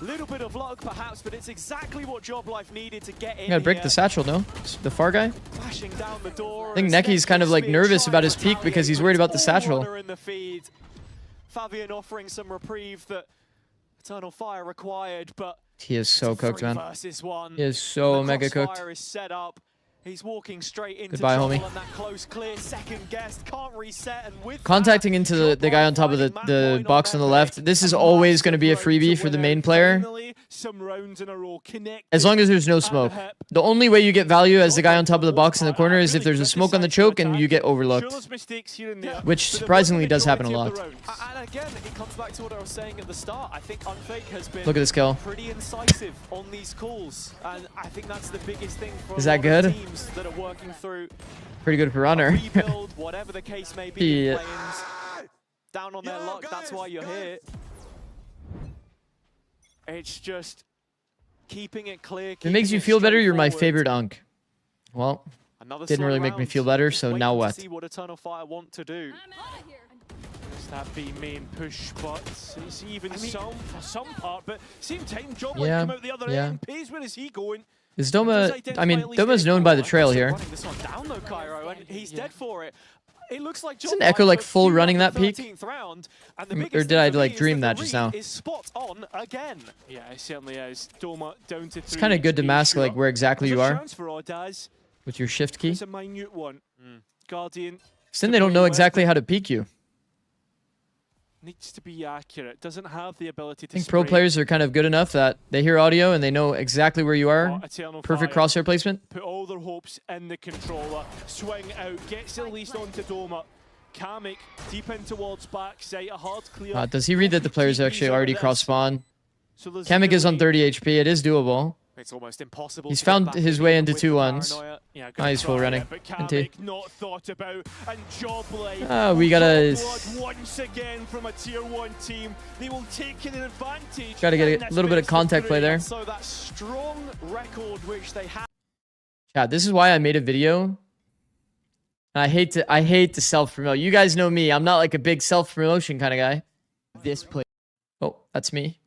Little bit of luck perhaps, but it's exactly what Joblife needed to get in. You gotta break the satchel, no? The far guy? Flashing down the door. I think Necky's kind of like nervous about his peak because he's worried about the satchel. In the feed. Fabian offering some reprieve that Eternal Fire required, but he is so cooked, man. One. He is so mega cooked. Fire is set up. He's walking straight into Goodbye, trouble, homie. and that close clear second guess can't reset, and with Contacting into the guy on top of the box on the left. This is always going to be a freebie for the main player. As long as there's no smoke. The only way you get value as the guy on top of the box in the corner is if there's a smoke on the choke and you get overlooked. Which surprisingly does happen a lot. And again, it comes back to what I was saying at the start. I think Unfake has been Look at this kill. pretty incisive on these calls, and I think that's the biggest thing for Is that good? teams that are working through Pretty good for runner. rebuild, whatever the case may be. Yeah. Players down on their luck, that's why you're here. It's just keeping it clear. If it makes you feel better, you're my favorite Unk. Well, didn't really make me feel better, so now what? See what Eternal Fire want to do. It's that B main push, but it's even some for some part. But same time, Joblife Yeah, come out the other yeah. end. Pace, where is he going? Is Doma... I mean, Doma's known by the trail here. Running this one down though, Cairo, and he's dead for it. It looks like Isn't Echo like full running that peak? 13th round, and the Or biggest did I thing for me like is dream the that just now? read is spot on again. Yeah, it certainly is. Doma down to 3. It's kind of good to mask like where exactly you are Chance for Audaz. with your shift key. It's a minute one. Guardian So then they don't know exactly how to peek you. needs to be accurate. Doesn't have the ability to. I think pro players are kind of good enough that they hear audio and they know exactly where you are. Perfect crosshair placement. Put all their hopes in the controller. Swing out, gets at least onto Doma. Kamek deep in towards backside. A hard clear. Does he read that the player's actually already cross spawn? So there's Kamek is on really- 30 HP. It is doable. It's almost impossible. He's to get found back his in way even into with 2-1s. paranoia. Yeah, Ah, he's full running. But Into. Kamek not thought about, and Joblife. Ah, we gotta- blood once again from a tier 1 team. They will take an advantage. Gotta get in a this little bit of best contact play 3. there. So that strong record which they have. Chat, this is why I made a video. And I hate to self-promote. You guys know me. I'm not like a big self-promotion kind of guy. This play. Oh, that's me.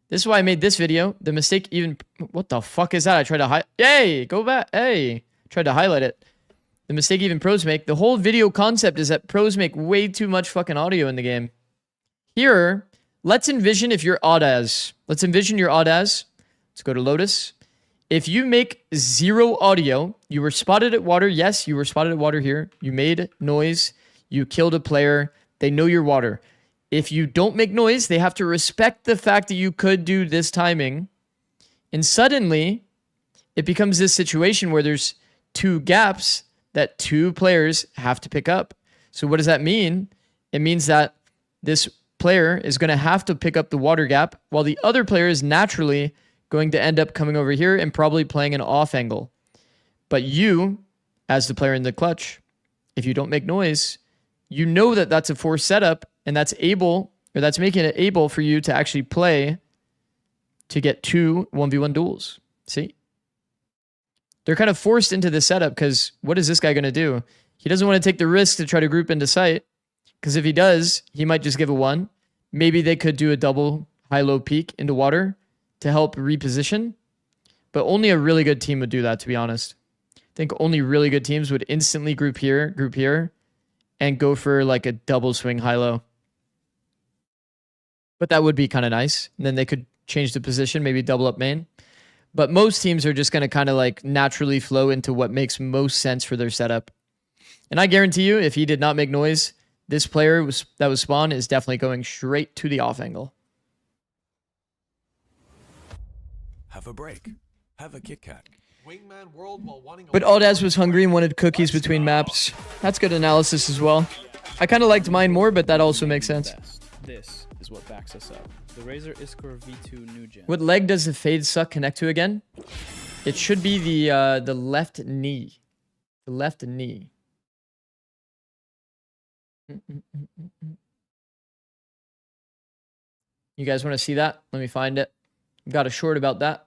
This is why I made this video. The mistake even... What the fuck is that? I tried to Yay! Go back. Hey! Tried to highlight it. The mistake even pros make. The whole video concept is that pros make way too much fucking audio in the game. Here, let's envision if you're Audaz. Let's envision you're Audaz. Let's go to Lotus. If you make 0 audio, you were spotted at water. Yes, you were spotted at water here. You made noise. You killed a player. They know you're water. If you don't make noise, they have to respect the fact that you could do this timing. And suddenly, it becomes this situation where there's 2 gaps that 2 players have to pick up. So what does that mean? It means that this player is going to have to pick up the water gap while the other player is naturally going to end up coming over here and probably playing an off angle. But you, as the player in the clutch, if you don't make noise, you know that that's a forced setup and that's making it able for you to actually play to get 2 1v1 duels. See? They're kind of forced into this setup because what is this guy going to do? He doesn't want to take the risk to try to group into sight because if he does, he might just give a 1. Maybe they could do a double high-low peek into water to help reposition, but only a really good team would do that, to be honest. I think only really good teams would instantly group here, and go for like a double swing high-low. But that would be kind of nice. And then they could change the position, maybe double up main. But most teams are just going to kind of like naturally flow into what makes most sense for their setup. And I guarantee you, if he did not make noise, this player that was spawned is definitely going straight to the off angle. Have a break. Have a Kit Kat. But Aldaz was hungry and wanted cookies between maps. That's good analysis as well. I kind of liked mine more, but that also makes sense. This is what backs us up. The Razer Iskor V2 new gen. What leg does the fade suck connect to again? It should be the left knee. The left knee. You guys want to see that? Let me find it. Got a short about that.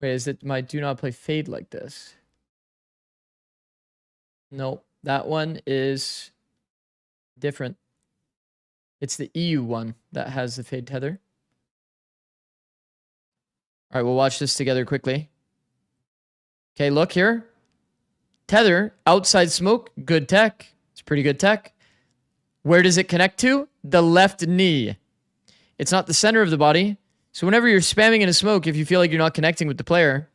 Wait, is it my do not play fade like this? Nope, that one is different. It's the EU one that has the fade tether. All right, we'll watch this together quickly. Okay, look here. Tether, outside smoke, good tech. It's pretty good tech. Where does it connect to? The left knee. It's not the center of the body. So whenever you're spamming in a smoke, if you feel like you're not connecting with the player,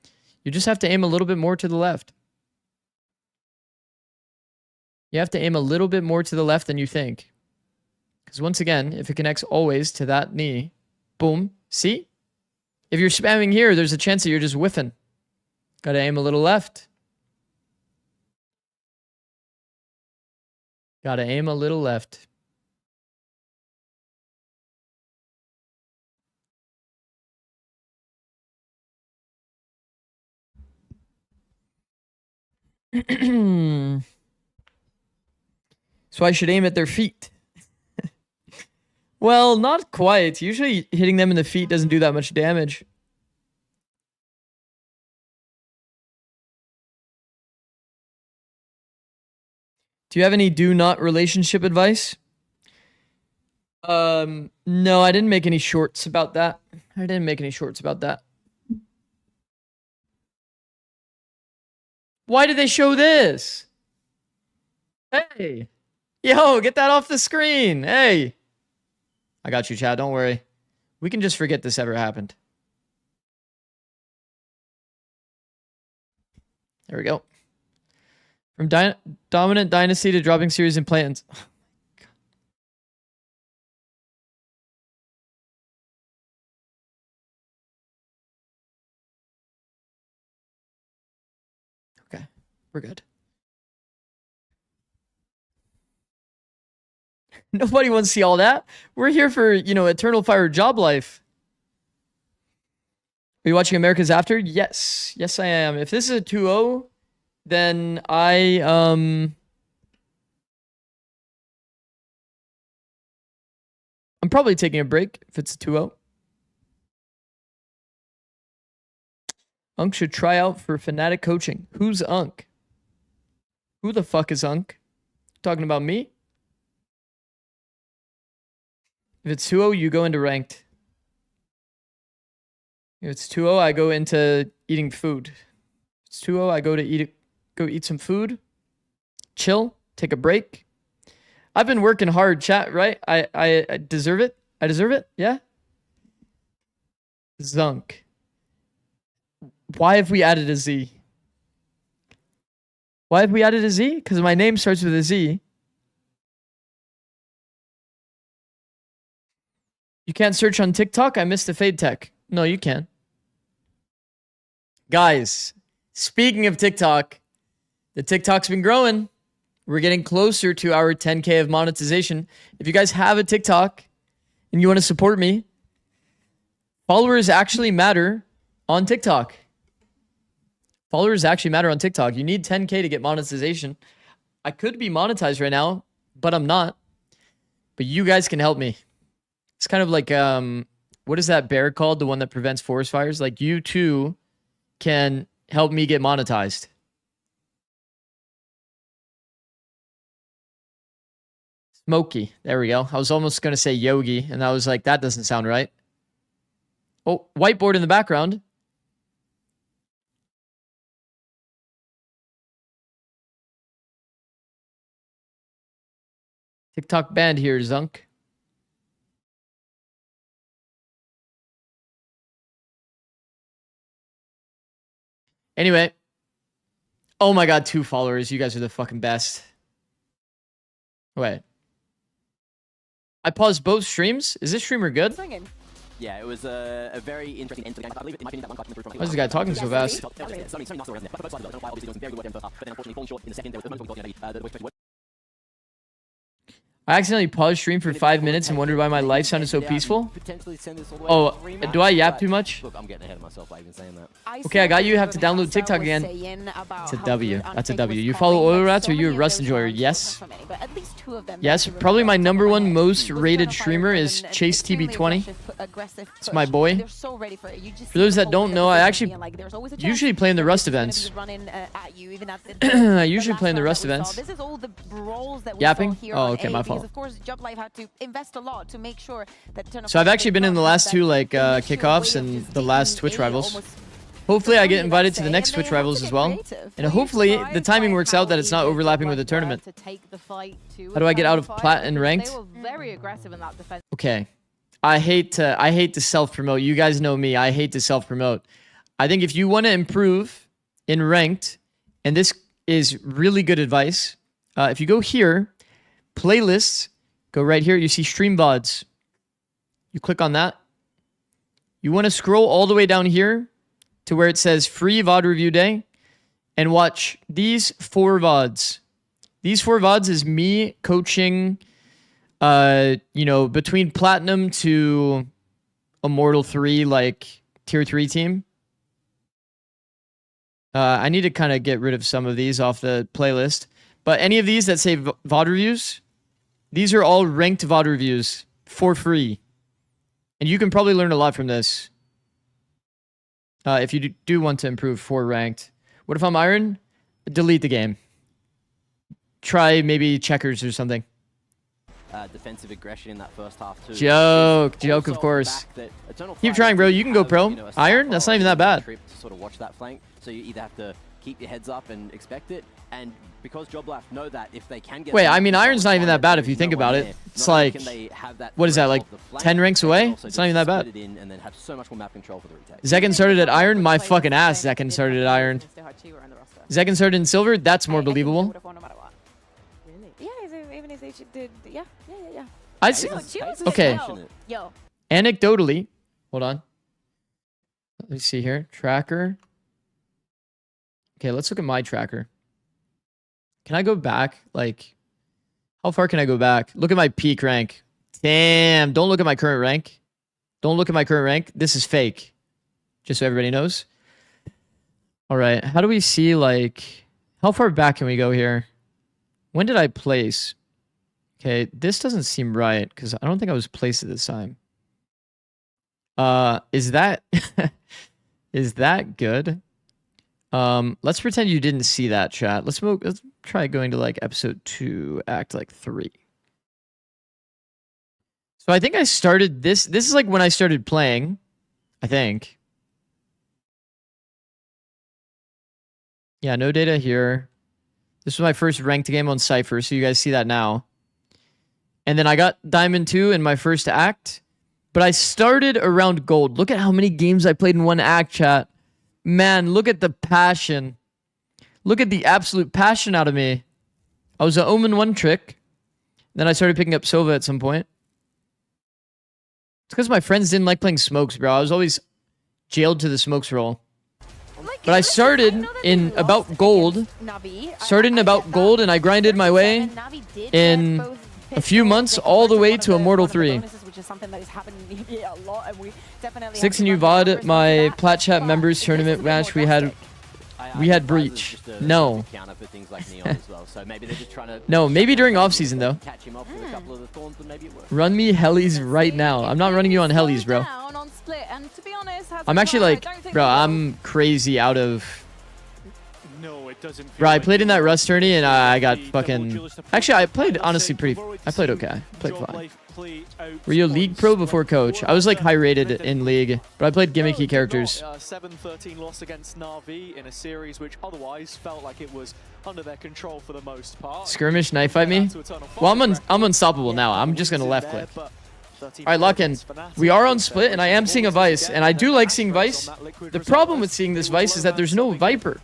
you just have to aim a little bit more to the left. You have to aim a little bit more to the left than you think. Because once again, if it connects always to that knee, boom, see? If you're spamming here, there's a chance that you're just whiffing. Gotta aim a little left. Gotta aim a little left. So I should aim at their feet. Well, not quite. Usually hitting them in the feet doesn't do that much damage. Do you have any do not relationship advice? No, I didn't make any shorts about that. Why did they show this? Hey. Yo, get that off the screen. Hey. I got you, Chad. Don't worry. We can just forget this ever happened. There we go. From dominant dynasty to dropping series and plans. Okay, we're good. Nobody wants to see all that. We're here for, Eternal Fire job life. Are you watching America's After? Yes. Yes, I am. If this is a 2-0, then I'm probably taking a break if it's a 2-0. Unk should try out for Fnatic coaching. Who's Unk? Who the fuck is Unk? Talking about me? If it's 2-0, you go into ranked. If it's 2-0, I go into eating food. If it's 2-0, I go eat some food, chill, take a break. I've been working hard, chat, right? I deserve it. I deserve it, yeah? Zunk. Why have we added a Z? Why have we added a Z? Because my name starts with a Z. You can't search on TikTok? I missed the fade tech. No, you can. Guys, speaking of TikTok, the TikTok's been growing. We're getting closer to our 10K of monetization. If you guys have a TikTok and you want to support me, followers actually matter on TikTok. Followers actually matter on TikTok. You need 10K to get monetization. I could be monetized right now, but I'm not. But you guys can help me. It's kind of like, what is that bear called? The one that prevents forest fires? Like, you too can help me get monetized. Smokey. There we go. I was almost going to say Yogi, and I was like, that doesn't sound right. Oh, whiteboard in the background. TikTok banned here, Zunk. Anyway. Oh my god, 2 followers. You guys are the fucking best. Wait. I paused both streams? Is this streamer good? Yeah, it was a very interesting end to the game. I believe it might be that one coming through from Why is this guy talking so fast? I accidentally paused stream for 5 minutes and wondered why my life sounded so peaceful. Oh, do I yap too much? Look, I'm getting ahead of myself by even saying that. Okay, I got you. Have to download TikTok again. It's a W. That's a W. You follow Oil Rats or you a Rust Enjoyer? Yes. Yes, probably my #1 most rated streamer is Chase TB20. It's my boy. For those that don't know, I actually usually play in the Rust events. I usually play in the Rust events. Yapping? Oh, okay, my fault. Of course, Job Life had to invest a lot to make sure that so I've actually been in the last 2 like kickoffs and the last Twitch Rivals. Hopefully I get invited to the next Twitch Rivals as well. And hopefully the timing works out that it's not overlapping with the tournament. How do I get out of plat and ranked? Okay. I hate to self-promote. You guys know me. I hate to self-promote. I think if you want to improve in ranked, and this is really good advice, if you go here, playlists, go right here, you see stream VODs. You click on that. You want to scroll all the way down here to where it says free VOD review day and watch these 4 VODs. These 4 VODs is me coaching, you know, between Platinum to Immortal 3, like tier 3 team. I need to kind of get rid of some of these off the playlist. But any of these that say VOD reviews, these are all ranked VOD reviews for free. And you can probably learn a lot from this. If you do want to improve for ranked. What if I'm Iron? Delete the game. Try maybe checkers or something. Defensive aggression in that first half too. Joke, of course. Keep trying, bro. You can go pro. You know, Iron? That's not even that bad. To sort of watch that flank. So you either have to keep your heads up and expect it, and because Job Life know that if they can get... Wait, I mean, Iron's not even that bad if you think about it. It's like, what is that, like 10 ranks away? It's not even that bad. Zekken started at Iron? My fucking ass, Zekken started at Iron. Zekken started in Silver? That's more believable. Yeah, even if they did... Yeah. I'd say... Okay. Anecdotally... Hold on. Let me see here. Tracker. Okay, let's look at my tracker. Can I go back? Like, how far can I go back? Look at my peak rank. Damn, don't look at my current rank. Don't look at my current rank. This is fake. Just so everybody knows. All right, how do we see, like, how far back can we go here? When did I place? Okay, this doesn't seem right because I don't think I was placed at this time. Is that is that good? Let's pretend you didn't see that, chat. Let's try going to like episode 2, act like 3. So I think I started this. This is like when I started playing, I think. Yeah, no data here. This was my first ranked game on Cypher, so you guys see that now. And then I got Diamond 2 in my first act, but I started around Gold. Look at how many games I played in one act, chat. Man, look at the passion. Look at the absolute passion out of me. I was an Omen 1 trick. Then I started picking up Sova at some point. It's because my friends didn't like playing smokes, bro. I was always jailed to the smokes role. But I started in about Gold. Started in about Gold, and I grinded my way in a few months all the way to Immortal 3. 6 new VOD at my Plat Chat members tournament match. We had Breach. No. No, maybe during off season though. Run me Hellies right now. I'm not running you on Hellies, bro. I'm actually like, bro, I'm crazy out of... Bro, I played in that Rust tourney and I got fucking... Actually, I played honestly pretty... I played okay. I played fine. play out. Were you a league pro before coach? I was like high rated in league, but I played gimmicky characters. 7-13 loss against Na'Vi in a series which otherwise felt like it was under their control for the most part. Skirmish knife fight me? Well, I'm unstoppable now. I'm just gonna left click. Alright, lock in. We are on split, and I am seeing a Vice, and I do like seeing Vice. The problem with seeing this Vice is that there's no Viper.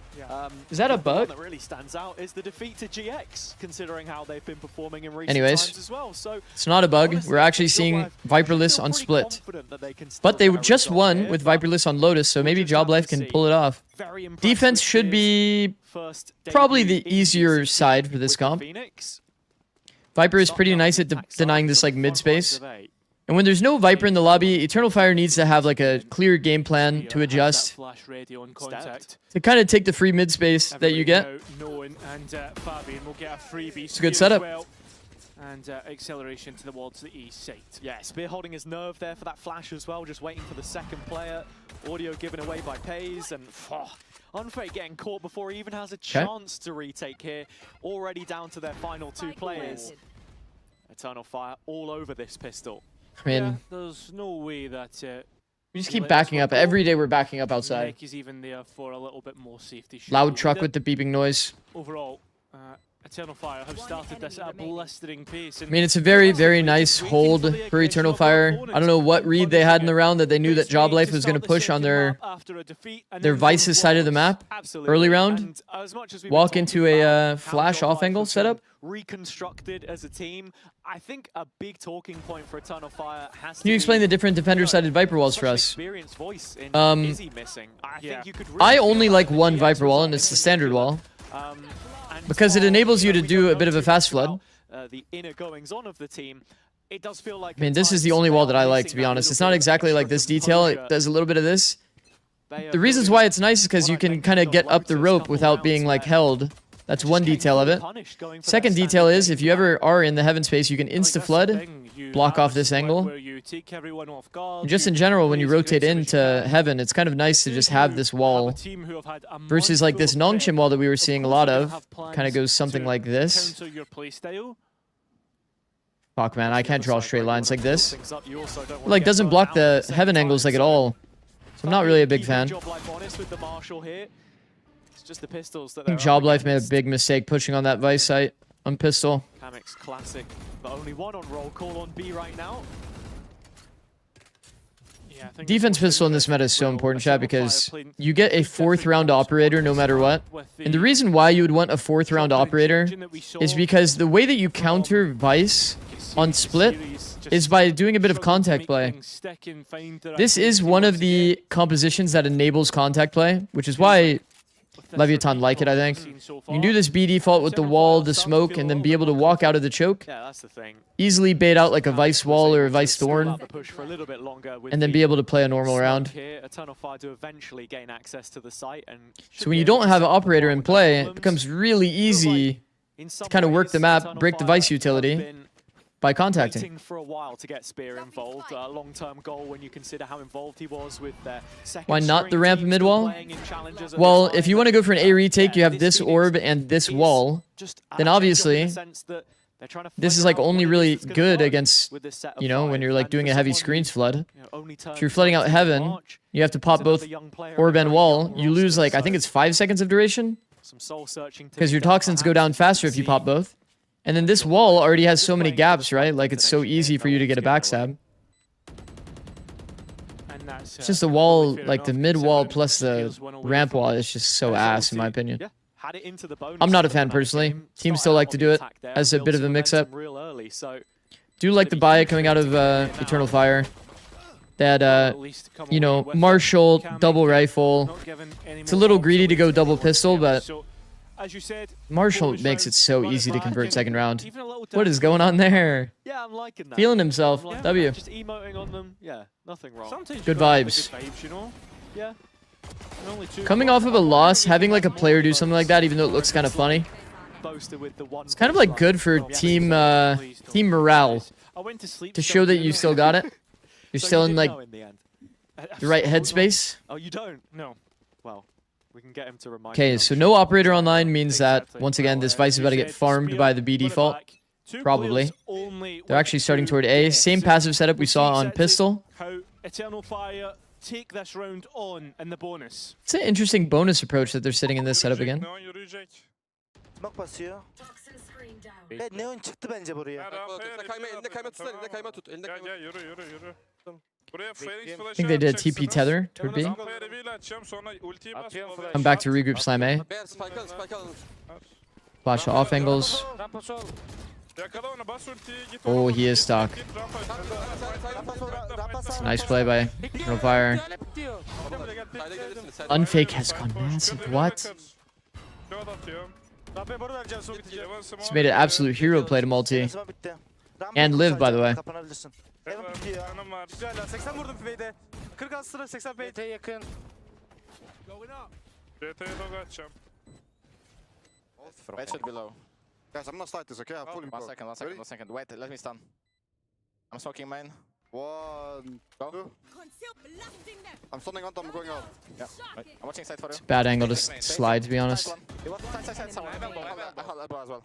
Is that a bug? That really stands out is the defeat to GX, considering how they've been performing in recent Anyways, times as well. So it's not a bug. We're actually seeing Viperless on split. But they just won with Viperless on Lotus, so maybe Job Life can pull it off. Defense should be probably the easier side for this comp. Viper is pretty nice at denying this like mid space. And when there's no Viper in the lobby, Eternal Fire needs to have like a clear game plan to adjust, to kind of take the free mid space that you get. It's a good setup. And acceleration towards the east side. Yeah, Spear holding his nerve there for that flash as well, just waiting for the second player. Audio given away by Pays, and Unfate getting caught before he even has a chance to retake here. Already down to their final two players. Eternal Fire all over this pistol. I mean, yeah, there's no way that we just keep backing up. Every day we're backing up outside. Nick is even there for a little bit more safety. Loud truck with the beeping noise. Overall, Eternal Fire have started this at a blistering pace. I mean, it's a very, very nice hold for Eternal Fire. I don't know what read they had in the round that they knew that Job Life was going to push on their Vice's side of the map early round. Walk into a flash off angle setup. Reconstructed as a team. I think a big talking point for Eternal Fire has to Can you explain the different defender-sided Viper walls for us? Voice in Izzy missing. I think you could I only like one Viper wall, and it's the standard wall. Because it enables you to do a bit of a fast flood. The inner goings on of the team. It does feel like I mean, this is the only wall that I like, to be honest. It's not exactly like this detail. It does a little bit of this. The reasons why it's nice is because you can kind of get up the rope without being like held. That's one detail of it. Second detail is, if you ever are in the heaven space, you can insta-flood, block off this angle. And just in general, when you rotate into heaven, it's kind of nice to just have this wall. Versus like this Nongchim wall that we were seeing a lot of. Kind of goes something like this. Fuck, man, I can't draw straight lines like this. Like, doesn't block the heaven angles like at all. So I'm not really a big fan. Just the pistols that I think Job Life made a big mistake pushing on that Vice site on pistol. Kamek's classic, but only one on roll call on B right now. Yeah, defense pistol in this meta is so important, chat, because you get a 4th round operator no matter what. And the reason why you would want a 4th round operator is because the way that you counter Vice on split is by doing a bit of contact play. This is one of the compositions that enables contact play, which is why Leviathan like it, I think. You can do this B default with the wall, the smoke, and then be able to walk out of the choke. Yeah, that's the thing. Easily bait out like a Vice wall or a Vice thorn. And then be able to play a normal round. Eternal Fire to eventually gain access to the site, and so when you don't have an operator in play, it becomes really easy to kind of work the map, break the Vice utility by contacting. Waiting for a while to get Spear involved. A long-term goal when you consider how involved he was with their second. Why not the ramp mid wall? Well, if you want to go for an A retake, you have this orb and this wall. Then obviously, this is like only really good against, you know, when you're like doing a heavy screens flood. If you're flooding out heaven, you have to pop both orb and wall. You lose like, I think it's 5 seconds of duration. Because your toxins go down faster if you pop both. And then this wall already has so many gaps, right? Like, it's so easy for you to get a backstab. It's just the wall, like the mid wall plus the ramp wall is just so ass, in my opinion. I'm not a fan personally. Teams still like to do it as a bit of a mix-up. Do like the buy coming out of Eternal Fire. That, you know, Marshall, double rifle. It's a little greedy to go double pistol, but as you said, Marshall makes it so easy to convert second round. What is going on there? Yeah, I'm liking that. Feeling himself. Yeah, W. Just emoting on them. Yeah, nothing wrong. Sometimes good vibes. You know? Yeah. Coming off of a loss, having like a player do something like that, even though it looks kind of funny, it's kind of like good for team morale. To show that you still got it. You're still in like the right headspace. Oh, you don't? No. Well, we can get him to remind. Okay, so no operator online means that once again this Vice is about to get farmed by the B default. Probably. only. They're actually starting toward A. Same passive setup we saw on Pistol. How Eternal Fire take this round on in the bonus. It's an interesting bonus approach that they're sitting in this setup again. Smoke basıyor. Evet, Neon çıktı bence buraya. Elinde kayma tut. Gel yürü. Buraya Phoenix I think they did a TP tether toward B. Come back to regroup Slime A. Flash off angles. Oh, he is stuck. It's a nice play by Eternal Fire. Unfake has gone massive. What? He's made an absolute hero play to multi. And live, by the way. Wait should be low. Guys, I'm not start this, okay? I'm pulling. One second. Wait, let me stun. I'm smoking main. 1, 2. I'm stunning on top, I'm going out. Yeah, right. I'm watching side for you. It's a bad angle to slide, to be honest. Side, someone. Elbow as well.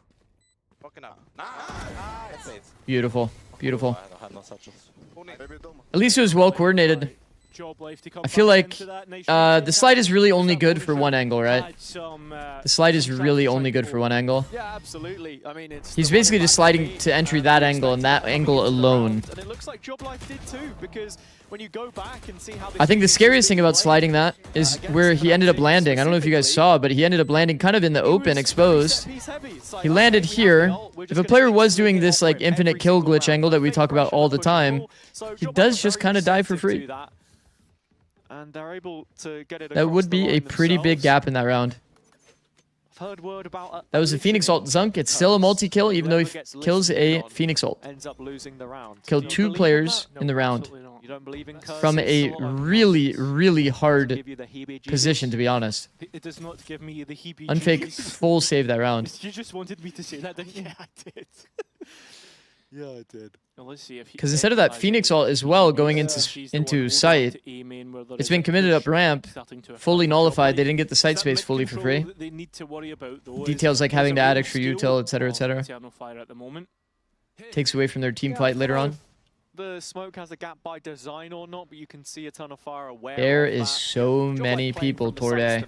Walking up. That's it. Beautiful. Beautiful. I had no satchels. At least it was well coordinated. I feel like the slide is really only good for one angle, right? The slide is really only good for one angle. Yeah, absolutely. I mean, He's basically just sliding to entry that angle and that angle alone. And it looks like Job Life did too, because when you go back and see how I think the scariest thing about sliding that is where he ended up landing. I don't know if you guys saw, but he ended up landing kind of in the open, exposed. He landed here. If a player was doing this like infinite kill glitch angle that we talk about all the time, he does just kind of die for free. And they're able to get it. That would be a pretty big gap in that round. Heard word about that was a Phoenix ult Zunk. It's still a multi-kill, even though he kills a Phoenix ult. Ends up losing the round. Killed 2 players in the round. You don't believe in curses? From a really hard position, to be honest. It does not give me the heebie-jeebies. Unfake full save that round. You just wanted me to say that, didn't you? Yeah, I did. Yeah, I did. Well, let's see if Because instead of that Phoenix ult as well going into sight, it's been committed up ramp, fully nullified. They didn't get the sight space fully for free. Details like having to add extra util, etc., etc. Takes away from their team fight later on. The smoke has a gap by design or not, but you can see a ton of fire aware. There is so many people toward A.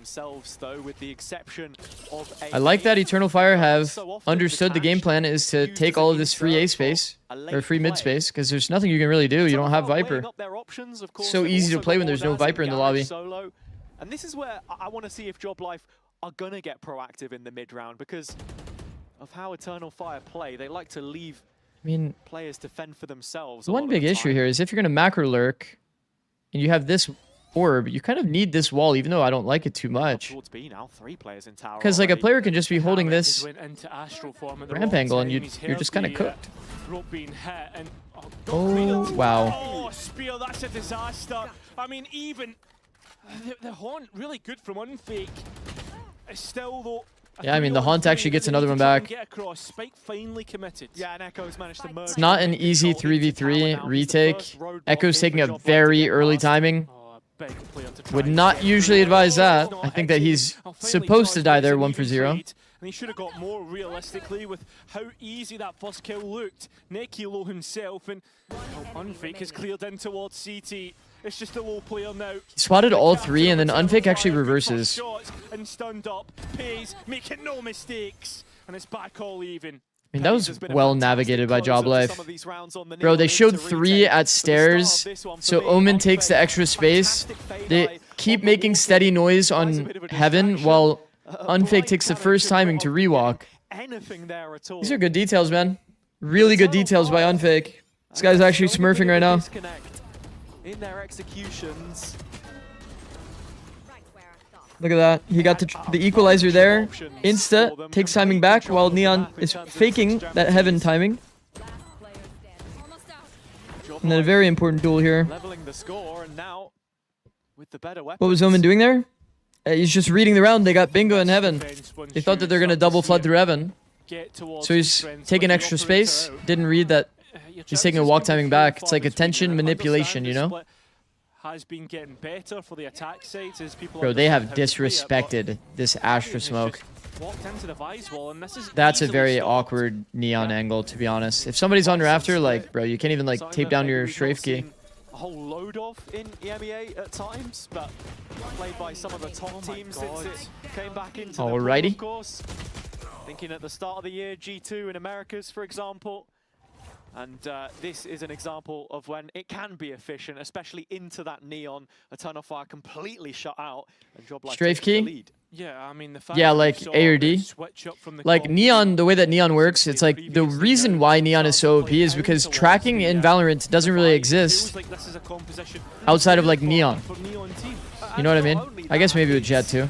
Though, with the exception of I like that Eternal Fire have understood the game plan is to take all of this free A space, or free mid space, because there's nothing you can really do. You don't have Viper. So easy to play when there's no Viper in the lobby. And this is where I want to see if Job Life are going to get proactive in the mid round, because of how Eternal Fire play. They like to leave players to fend for themselves. One big issue here is if you're going to macro lurk and you have this orb, you kind of need this wall, even though I don't like it too much. Because like a player can just be holding this ramp angle and you're just kind of cooked. Oh, wow. Oh, Spear, that's a disaster. I mean, even the haunt, really good from Unfake. Still, though, yeah, I mean, the Haunt actually gets another one back. Spike finally committed. Yeah, and Echo's managed to merge. It's not an easy 3v3 retake. Echo's taking a very early timing. Would not usually advise that. I think that he's supposed to die there 1 for 0. And he should have got more realistically with how easy that first kill looked. Neki low himself, and Unfake is cleared in towards CT. It's just a low player now. He spotted all 3, and then Unfake actually reverses. And stunned up, pays, making no mistakes, and it's back all even. I mean, that was well navigated by Job Life. Bro, they showed 3 at stairs, so Omen takes the extra space. They keep making steady noise on Heaven, while Unfake takes the first timing to rewalk. These are good details, man. Really good details by Unfake. This guy's actually smurfing right now. In their executions. Look at that. He got the equalizer there. Insta takes timing back while Neon is faking that Heaven timing. And then a very important duel here. Leveling the score, and now with the better weapons. What was Omen doing there? He's just reading the round. They got Bingo and Heaven. They thought that they're going to double flood through Heaven. So he's taking extra space. Didn't read that he's taking a walk timing back. It's like attention manipulation, you know? has been getting better for the attack sides as people. Bro, they have understand how to play it, disrespected this Astra smoke. but walked into the Vise wall, and this is That's a easily very stopped. awkward Neon angle, to be honest. If somebody's on Rafter, like, bro, you can't even, like, tape down your strafe key. A whole load of in EMEA at times, but played by some of the top teams since it came back into the pool, Alrighty. of course. Thinking at the start of the year, G2 in Americas, for example. And this is an example of when it can be efficient, especially into that Neon. A Turn of Fire completely shut out, and Joblife Strafe taking the key? lead. Yeah, I mean, the fact Yeah, that we like saw A or the D. switch up from the Like comp Neon, the way that Neon works, it's like the reason why Neon is so OP is because tracking in Valorant doesn't really exist feels like this is a composition outside of like Neon. for Neon team. You know what I mean? I guess maybe with Jet too.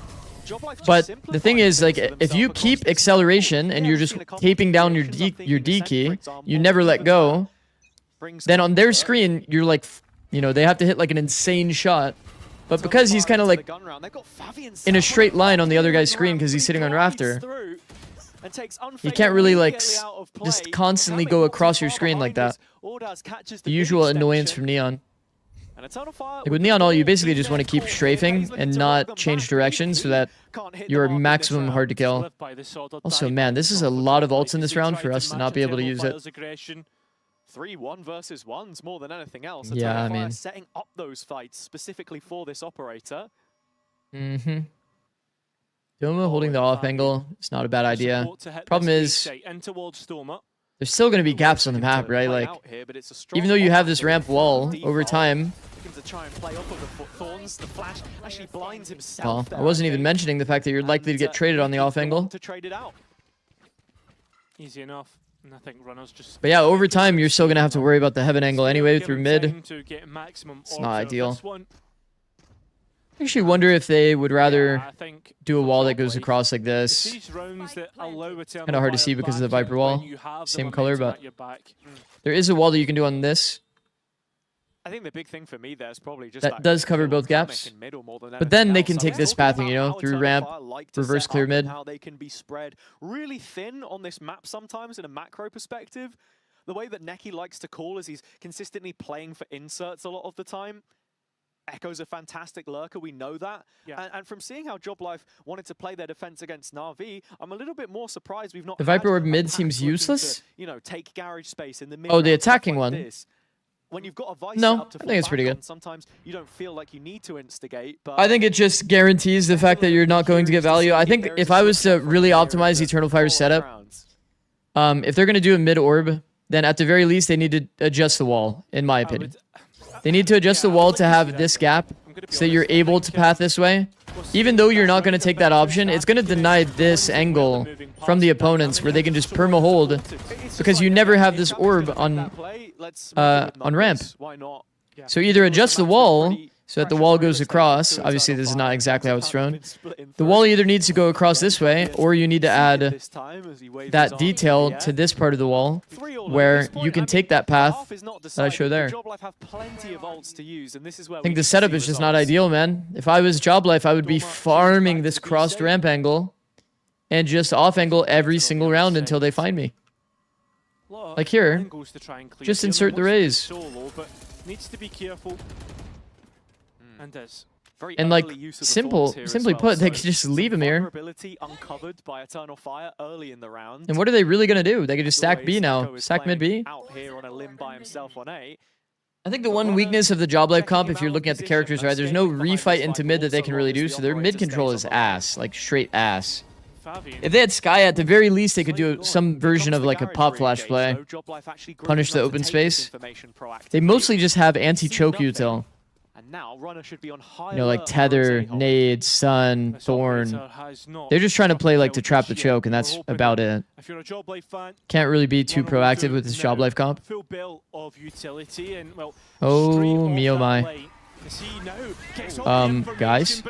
But the thing is, like, if you keep acceleration and you're just taping down your D key, you never let go, then on their screen, you're like, you know, they have to hit like an insane shot. But because he's kind of like in a straight line on the other guy's screen because he's sitting on Rafter, you can't really like just constantly go across your screen like that. The usual annoyance from Neon. Like with Neon All, you basically just want to keep strafing and not change direction so that you're maximum hard to kill. Also, man, this is a lot of ults in this round for us to not be able to use it. 3-1 versus 1s more than anything else. Yeah, I mean, setting up those fights specifically for this operator. Mm-hmm. Doma holding the off angle, it's not a bad idea. Problem is, there's still going to be gaps on the map, right? Like, even though you have this ramp wall over time. Well, I wasn't even mentioning the fact that you're likely to get traded on the off angle. Easy enough. And I think runners just. But yeah, over time, you're still going to have to worry about the heaven angle anyway through mid. It's not ideal. I actually wonder if they would rather do a wall that goes across like this. It's kind of hard to see because of the Viper wall. Same color, but there is a wall that you can do on this. I think the big thing for me there is probably just that does cover both gaps. But then they can take this pathing, you know, through ramp, reverse clear mid. How they can be spread really thin on this map sometimes in a macro perspective. The way that Neki likes to call is he's consistently playing for inserts a lot of the time. Echo's a fantastic lurker, we know that. Yeah. And from seeing how Joblife wanted to play their defense against Na'Vi, I'm a little bit more surprised we've not. The Viper Orb mid seems useless. To, you know, take garage space in the mid. Oh, the attacking one. This. When you've got a Vice no, up to I think it's pretty good. Sometimes you don't feel like you need to instigate, but I think it just guarantees the fact that you're not going to get value. I think if I was to really optimize Eternal Fire's setup, if they're going to do a mid orb, then at the very least they need to adjust the wall, in my opinion. They need to adjust the wall to have this gap so that you're able to path this way. Even though you're not going to take that option, it's going to deny this angle from the opponents where they can just perma hold because you never have this orb on ramp. So either adjust the wall so that the wall goes across. Obviously, this is not exactly how it's thrown. The wall either needs to go across this way, or you need to add that detail to this part of the wall where you can take that path that I show there. I think the setup is just not ideal, man. If I was Joblife, I would be farming this crossed ramp angle and just off angle every single round until they find me. Like here, just insert the raise. Needs to be careful. And does. And like, simply put, they could just leave him here. Uncovered by Eternal Fire early in the round. And what are they really going to do? They could just stack B now. Stack mid B. Out here on a limb by himself on A. I think the one weakness of the Joblife comp, if you're looking at the characters, right, there's no refight into mid that they can really do, so their mid control is ass, like straight ass. If they had Sky, at the very least, they could do some version of like a pop flash play. Punish the open space. They mostly just have anti-choke util. You know, like Tether, Nade, Sun, Thorn. They're just trying to play like to trap the choke, and that's about it. Can't really be too proactive with this Joblife comp. Oh, me oh my. Guys.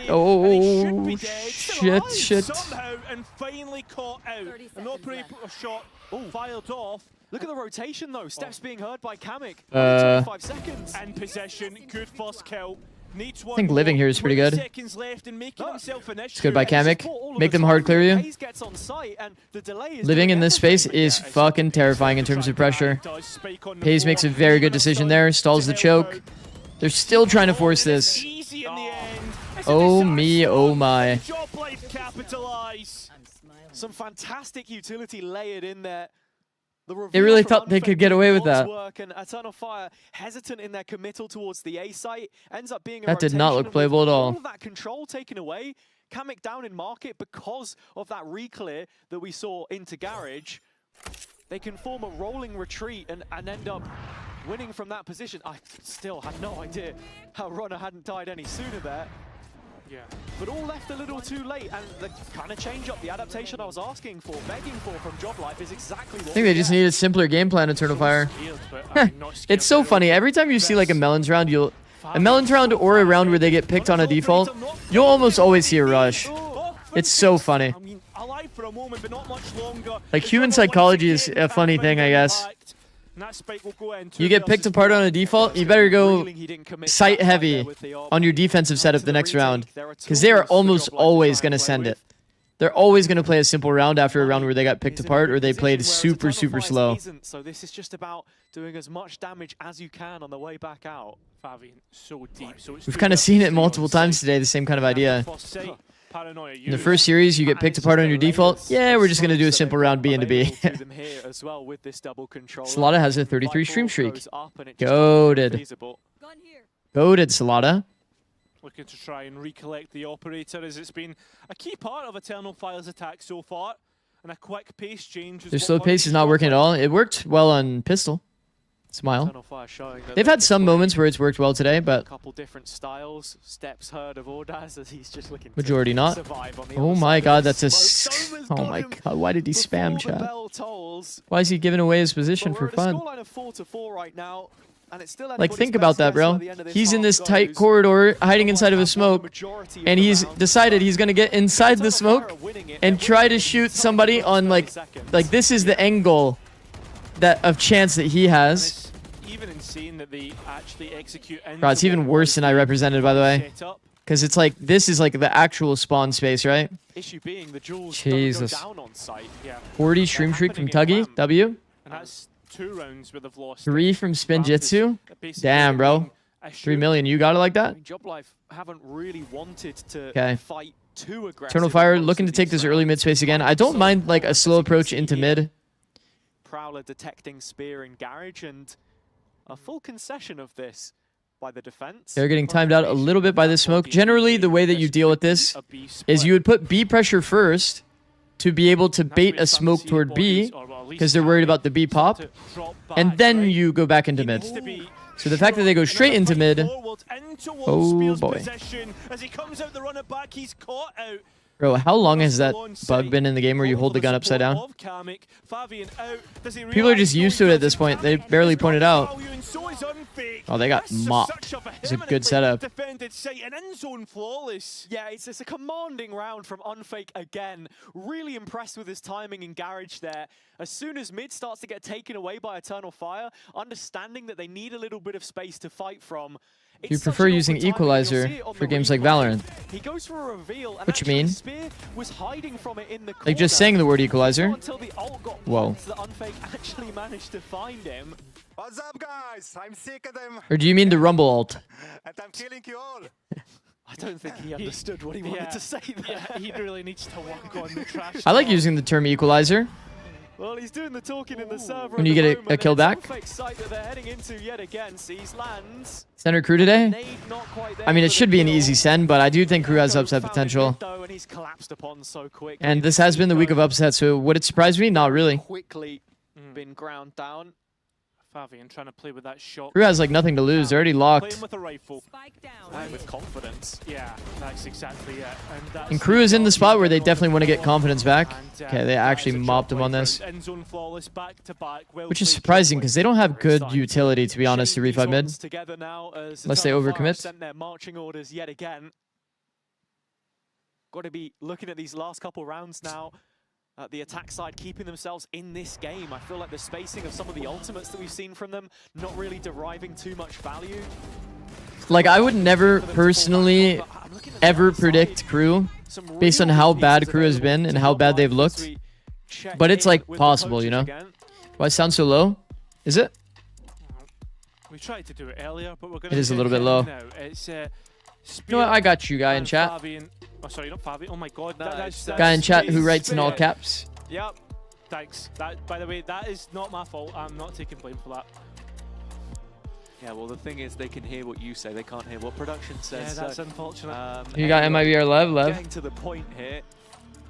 Oh, shit. Somehow and finally caught out. An operator shot fired off. Look at the rotation though. Steps being heard by Kamik. 5 seconds. And possession. Good first kill. I think living here is pretty good. It's good by Kamik. Make them hard clear you. Living in this space is fucking terrifying in terms of pressure. Hayes makes a very good decision there. Stalls the choke. They're still trying to force this. Easy in the end. Oh me, oh my. Job life capitalize. Some fantastic utility layered in there. They really thought they could get away with that. Work, and Eternal Fire hesitant in their committal towards the A site, ends up being a That did not look rotation playable with at all. All of that control taken away. Kamek down in market because of that reclear that we saw into Garage. They can form a rolling retreat and end up winning from that position. I still had no idea how Runner hadn't died any sooner there. Yeah. But all left a little too late, and the kind of change up, the adaptation I was asking for, begging for from Job Life is exactly what I think they just need a simpler game plan, Eternal Fire. It's so funny. Every time you see like a Melons round, a Melons round or a round where they get picked on a default, you'll almost always see a rush. It's so funny. Alive for a moment, but not much longer. Like human psychology is a funny thing, I guess. You get picked apart on a default, you better go site heavy on your defensive setup the next round, because they are almost always going to send it. They're always going to play a simple round after a round where they got picked apart or they played super slow. So this is just about doing as much damage as you can on the way back out. So deep. We've kind of seen it multiple times today, the same kind of idea. In the first series, you get picked apart on your default. Yeah, we're just going to do a simple round B into B. Salada has a 33 stream streak. Goated. Goated, Salada. Looking to try and recollect the operator, as it's been a key part of Eternal Fire's attack so far. And a quick pace change. Their slow pace is not working at all. It worked well on Pistol. Smile. They've had some moments where it's worked well today, but a couple different styles. Steps heard of Ordaz as he's just looking majority not. Oh my god, that's a... Oh my god, why did he spam chat? Why is he giving away his position for fun? Like, think about that, bro. He's in this tight corridor, hiding inside of a smoke, and he's decided he's gonna get inside the smoke and try to shoot somebody on like this is the angle of chance that he has. Even insane that they actually execute. Bro, it's even worse than I represented, by the way, because it's like this is like the actual spawn space, right? Issue being the Jules Jesus. Don't go down on site. Yeah. 40 stream streak from Tuggy. W. And that's 2 rounds where they've lost. 3 from Spinjitzu. Damn, bro. 3 million. You got it like that? Job Life haven't really wanted to fight too aggressive. Eternal Fire looking to take this early mid space again. I don't mind like a slow approach into mid. Prowler detecting Spear in Garage, and a full concession of this by the defense. They're getting timed out a little bit by this smoke. Generally, the way that you deal with this is you would put B pressure first to be able to bait a smoke toward B because they're worried about the B pop, and then you go back into mid. So the fact that they go straight into mid, oh boy. As he comes out the runner back, he's caught out. Bro, how long has that bug been in the game where you hold the gun upside down? People are just used to it at this point. They barely pointed out. Oh, they got mopped. It's a good setup. Yeah, it's a commanding round from Unfake again. Really impressed with his timing in Garage there. As soon as mid starts to get taken away by Eternal Fire, understanding that they need a little bit of space to fight from. Do you prefer using Equalizer for games like Valorant? He goes for a reveal, and what you mean? Spear was hiding from it in the like just saying the word Equalizer? Until the ult got whoa. The Unfake actually managed to find him. What's up, guys? I'm sick of them. Or do you mean the Rumble ult? And I'm killing you all. I don't think he understood what he wanted to say there. Yeah, he really needs to work on the trash. I like using the term Equalizer. Well, he's doing the talking in the server. When you get a kill back. Site that they're heading into yet again. Sees lands. Center crew today? I mean, it should be an easy send, but I do think crew has upset potential. And this has been the week of upset, so would it surprise me? Not really. Quickly been ground down. Fabian trying to play with that shot. Crew has like nothing to lose. They're already locked. Playing with a rifle. And with confidence. Yeah, that's exactly it. And crew is in the spot where they definitely want to get confidence back. Okay, they actually mopped him on this. Which is surprising because they don't have good utility, to be honest, to refight mid. Unless they overcommit. Sent their marching orders yet again. Got to be looking at these last couple rounds now. The attack side keeping themselves in this game. I feel like the spacing of some of the ultimates that we've seen from them not really deriving too much value. Like, I would never personally ever predict crew based on how bad crew has been and how bad they've looked. But it's like possible, you know? Why sound so low? Is it? We tried to do it earlier, but we're going to. It is a little bit low. Now. It's You know what? I got you, guy in chat. Fabian. Oh, sorry, not Fabian. Oh my God, that's Guy in chat who writes in all caps. Yep. Thanks. That, by the way, that is not my fault. I'm not taking blame for that. Yeah, well, the thing is, they can hear what you say. They can't hear what production says. Yeah, that's unfortunate. You got MIBR Lev. Getting to the point here,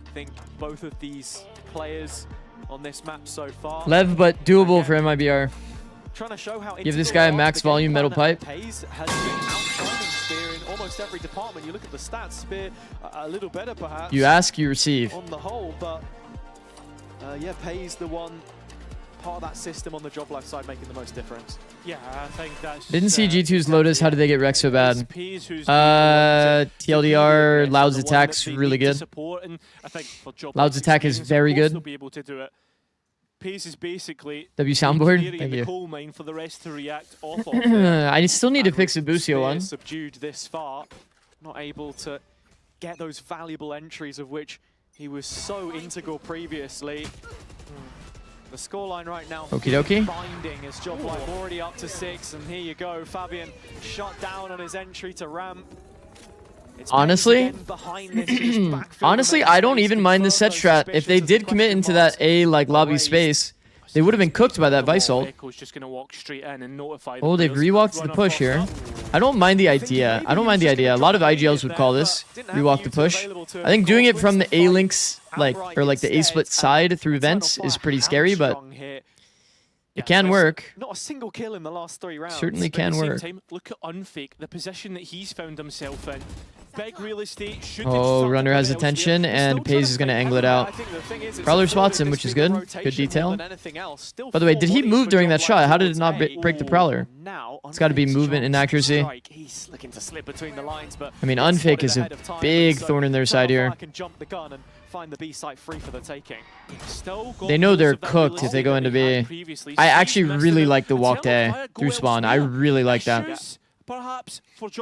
I think both of these players on this map so far. Lev, but doable for MIBR. Trying to show how Give this guy a max volume metal pipe. Pays has been outshining Spear in almost every department. You look at the stats, Spear a little better perhaps. You ask, you receive. On the whole, but yeah, Pays the one part of that system on the job life side making the most difference. Yeah, I think that's. Didn't see G2's Lotus. How did they get wrecked so bad? TLDR, Loud's attack's really good. Loud's attack is very good. Pays is basically W soundboard. Thank you. coal mine for the rest to react off of. I still need to fix the Busio one. Subdued this far, not able to get those valuable entries of which he was so integral previously. The scoreline right now. Okie dokie. Binding his job life already up to 6, and here you go. Fabian shot down on his entry to ramp. Honestly, honestly, I don't even mind the set strat. If they did commit into that A like lobby space, they would have been cooked by that Vice ult. Oh, they've rewalked the push here. I don't mind the idea. I don't mind the idea. A lot of IGLs would call this rewalk the push. I think doing it from the A links or like the A split side through vents is pretty scary, but it can work. Not a single kill in the last 3 rounds. Certainly can work. Look at Unfake, the position that he's found himself in. Big real estate. Oh, Runner has attention, and Pays is going to angle it out. Prowler spots him, which is good. Good detail. By the way, did he move during that shot? How did it not break the Prowler? It's got to be movement and accuracy. I mean, Unfake is a big thorn in their side here. They know they're cooked if they go into B. I actually really like the walk A through spawn. I really like that. This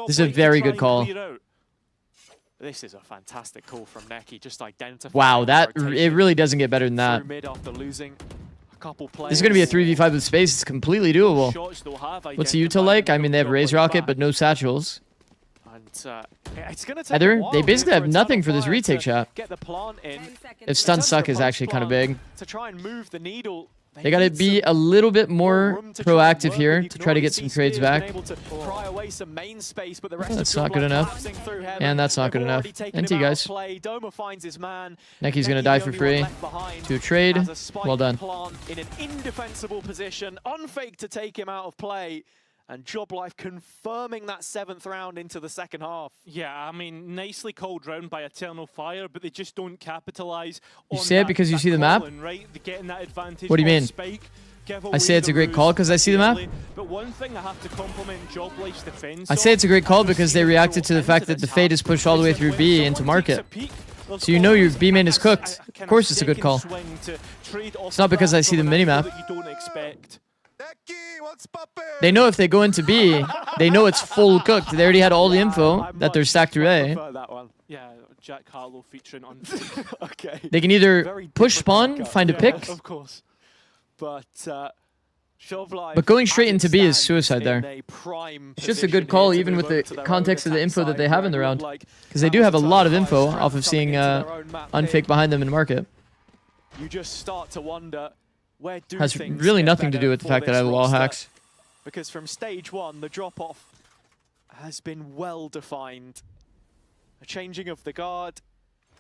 is a very good call. This is a fantastic call from Neki, just identifying. Wow, it really doesn't get better than that. This is going to be a 3v5 with space. It's completely doable. What's the util like? I mean, they have Raise Rocket, but no satchels. Heather, they basically have nothing for this retake shot. If stun suck is actually kind of big. They got to be a little bit more proactive here to try to get some trades back. That's not good enough. And that's not good enough. NT, guys. Neki's going to die for free to a trade. Well done. In an indefensible position. Unfake to take him out of play. And Job Life confirming that 7th round into the second half. Yeah, I mean, nicely called round by Eternal Fire, but they just don't capitalize on You say it because you see the map? Right? Getting that advantage. What do you mean? I say it's a great call because I see the map? But one thing I have to compliment Job Life's defense. I say it's a great call because they reacted to the fact that the Fade is pushed all the way through B into market. So you know your B main is cooked. Of course it's a good call. It's not because I see the minimap. They know if they go into B, they know it's full cooked. They already had all the info that they're stacked through A. Yeah, Jack Harlow featuring on. Okay. They can either push spawn, find a pick. Of course. But going straight into B is suicide there. It's just a good call even with the context of the info that they have in the round. Because they do have a lot of info off of seeing Unfake behind them in market. You just start to wonder where do has really nothing to do with the fact that I have wall hacks. Because from stage 1, the drop-off has been well-defined. A changing of the guard.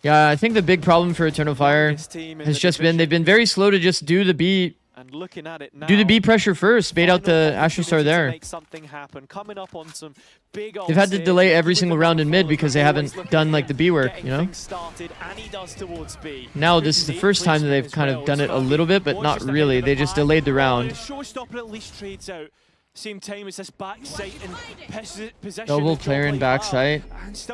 Yeah, I think the big problem for Eternal Fire has just been they've been very slow to just do the B. And looking at it now, do the B pressure first, bait out the Astro Star there. Make something happen. Coming up on some big They've had to delay every single round in mid because they haven't done like the B work, you know? Now this is the first time that they've kind of done it a little bit, but not really. They just delayed the round. Same time as this backside and possession. Double player in backside.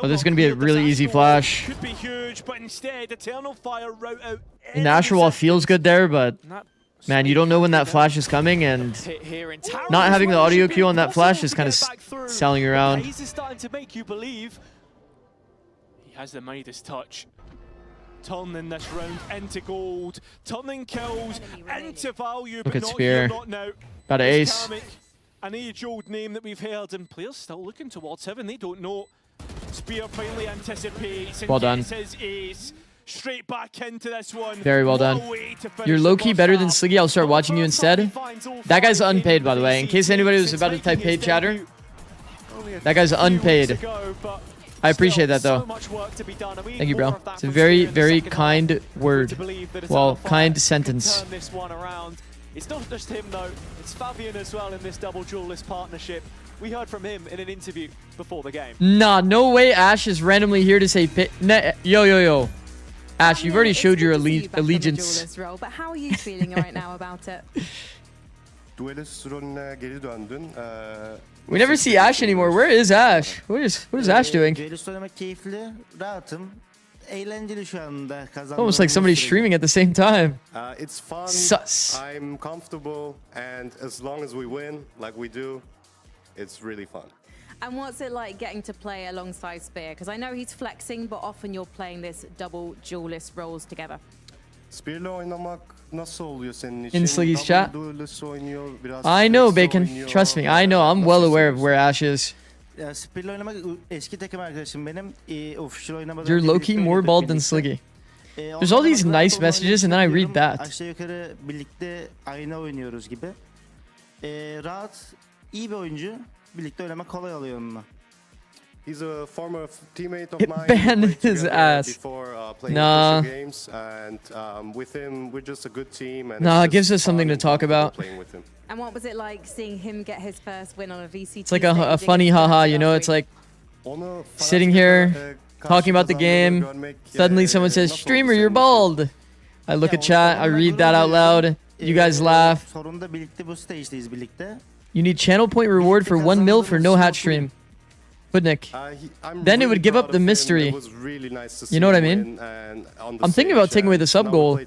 Oh, this is going to be a really easy flash. Could be huge, but instead Eternal Fire route out. And the Astro Wall feels good there, but man, you don't know when that flash is coming, and not having the audio cue on that flash is kind of selling you around. He's starting to make you believe he has the Midas touch. Turning this round into gold, turning kills into value. Look at Spear. Got an ace. an age-old name that we've heard, and players still looking towards Heaven. They don't know. Spear finally anticipates and Well done. gets his ace. Straight back into this one. Very well done. You're low-key better than Sliggy. I'll start watching you instead. That guy's unpaid, by the way. In case anybody was about to type paid chatter. That guy's unpaid. I appreciate that, though. Thank you, bro. It's a very, very kind word. Well, kind sentence. It's not just him, though. It's Fabian as well in this double duelist partnership. We heard from him in an interview before the game. Nah, no way Ash is randomly here to say yo. Ash, you've already showed your allegiance. Role, but how are you feeling right now about it? We never see Ash anymore. Where is Ash? What is Ash doing? Almost like somebody's streaming at the same time. It's fun. Sus. I'm comfortable, and as long as we win, like we do, it's really fun. And what's it like getting to play alongside Spear? Because I know he's flexing, but often you're playing this double duelist roles together. Spear'le oynamak nasıl oluyor senin için? In Sliggy's chat. Duelist oynuyor, biraz I know, flex'le Bacon. oynuyor. Trust me. I know. I'm well aware of where Ash is. Spear'le oynamak eski takım arkadaşım benim. Official oynamadan You're low-key more bald than Sliggy. There's all these nice messages, and then I read that. Aşağı yukarı birlikte aynı oynuyoruz gibi. Rahat, iyi bir oyuncu. Birlikte oynamak kolay oluyor onunla. He's a former teammate of Hit mine. ban We played his together ass. Before playing Nah. official games, and with him, we're just a good team. And Nah, it's it gives just us something to fun talk about. playing with him. And what was it like seeing him get his first win on a VCT? It's like a funny haha, you know? It's like sitting here, talking about the game. Suddenly someone says, streamer, you're bald. I look at chat, I read that out loud. You guys laugh. Sonunda birlikte bu stage'deyiz birlikte. You need channel point reward for 1 mil for no hat stream. Putnik. Then it would give up the mystery. You know what I mean? I'm thinking about taking away the sub goal.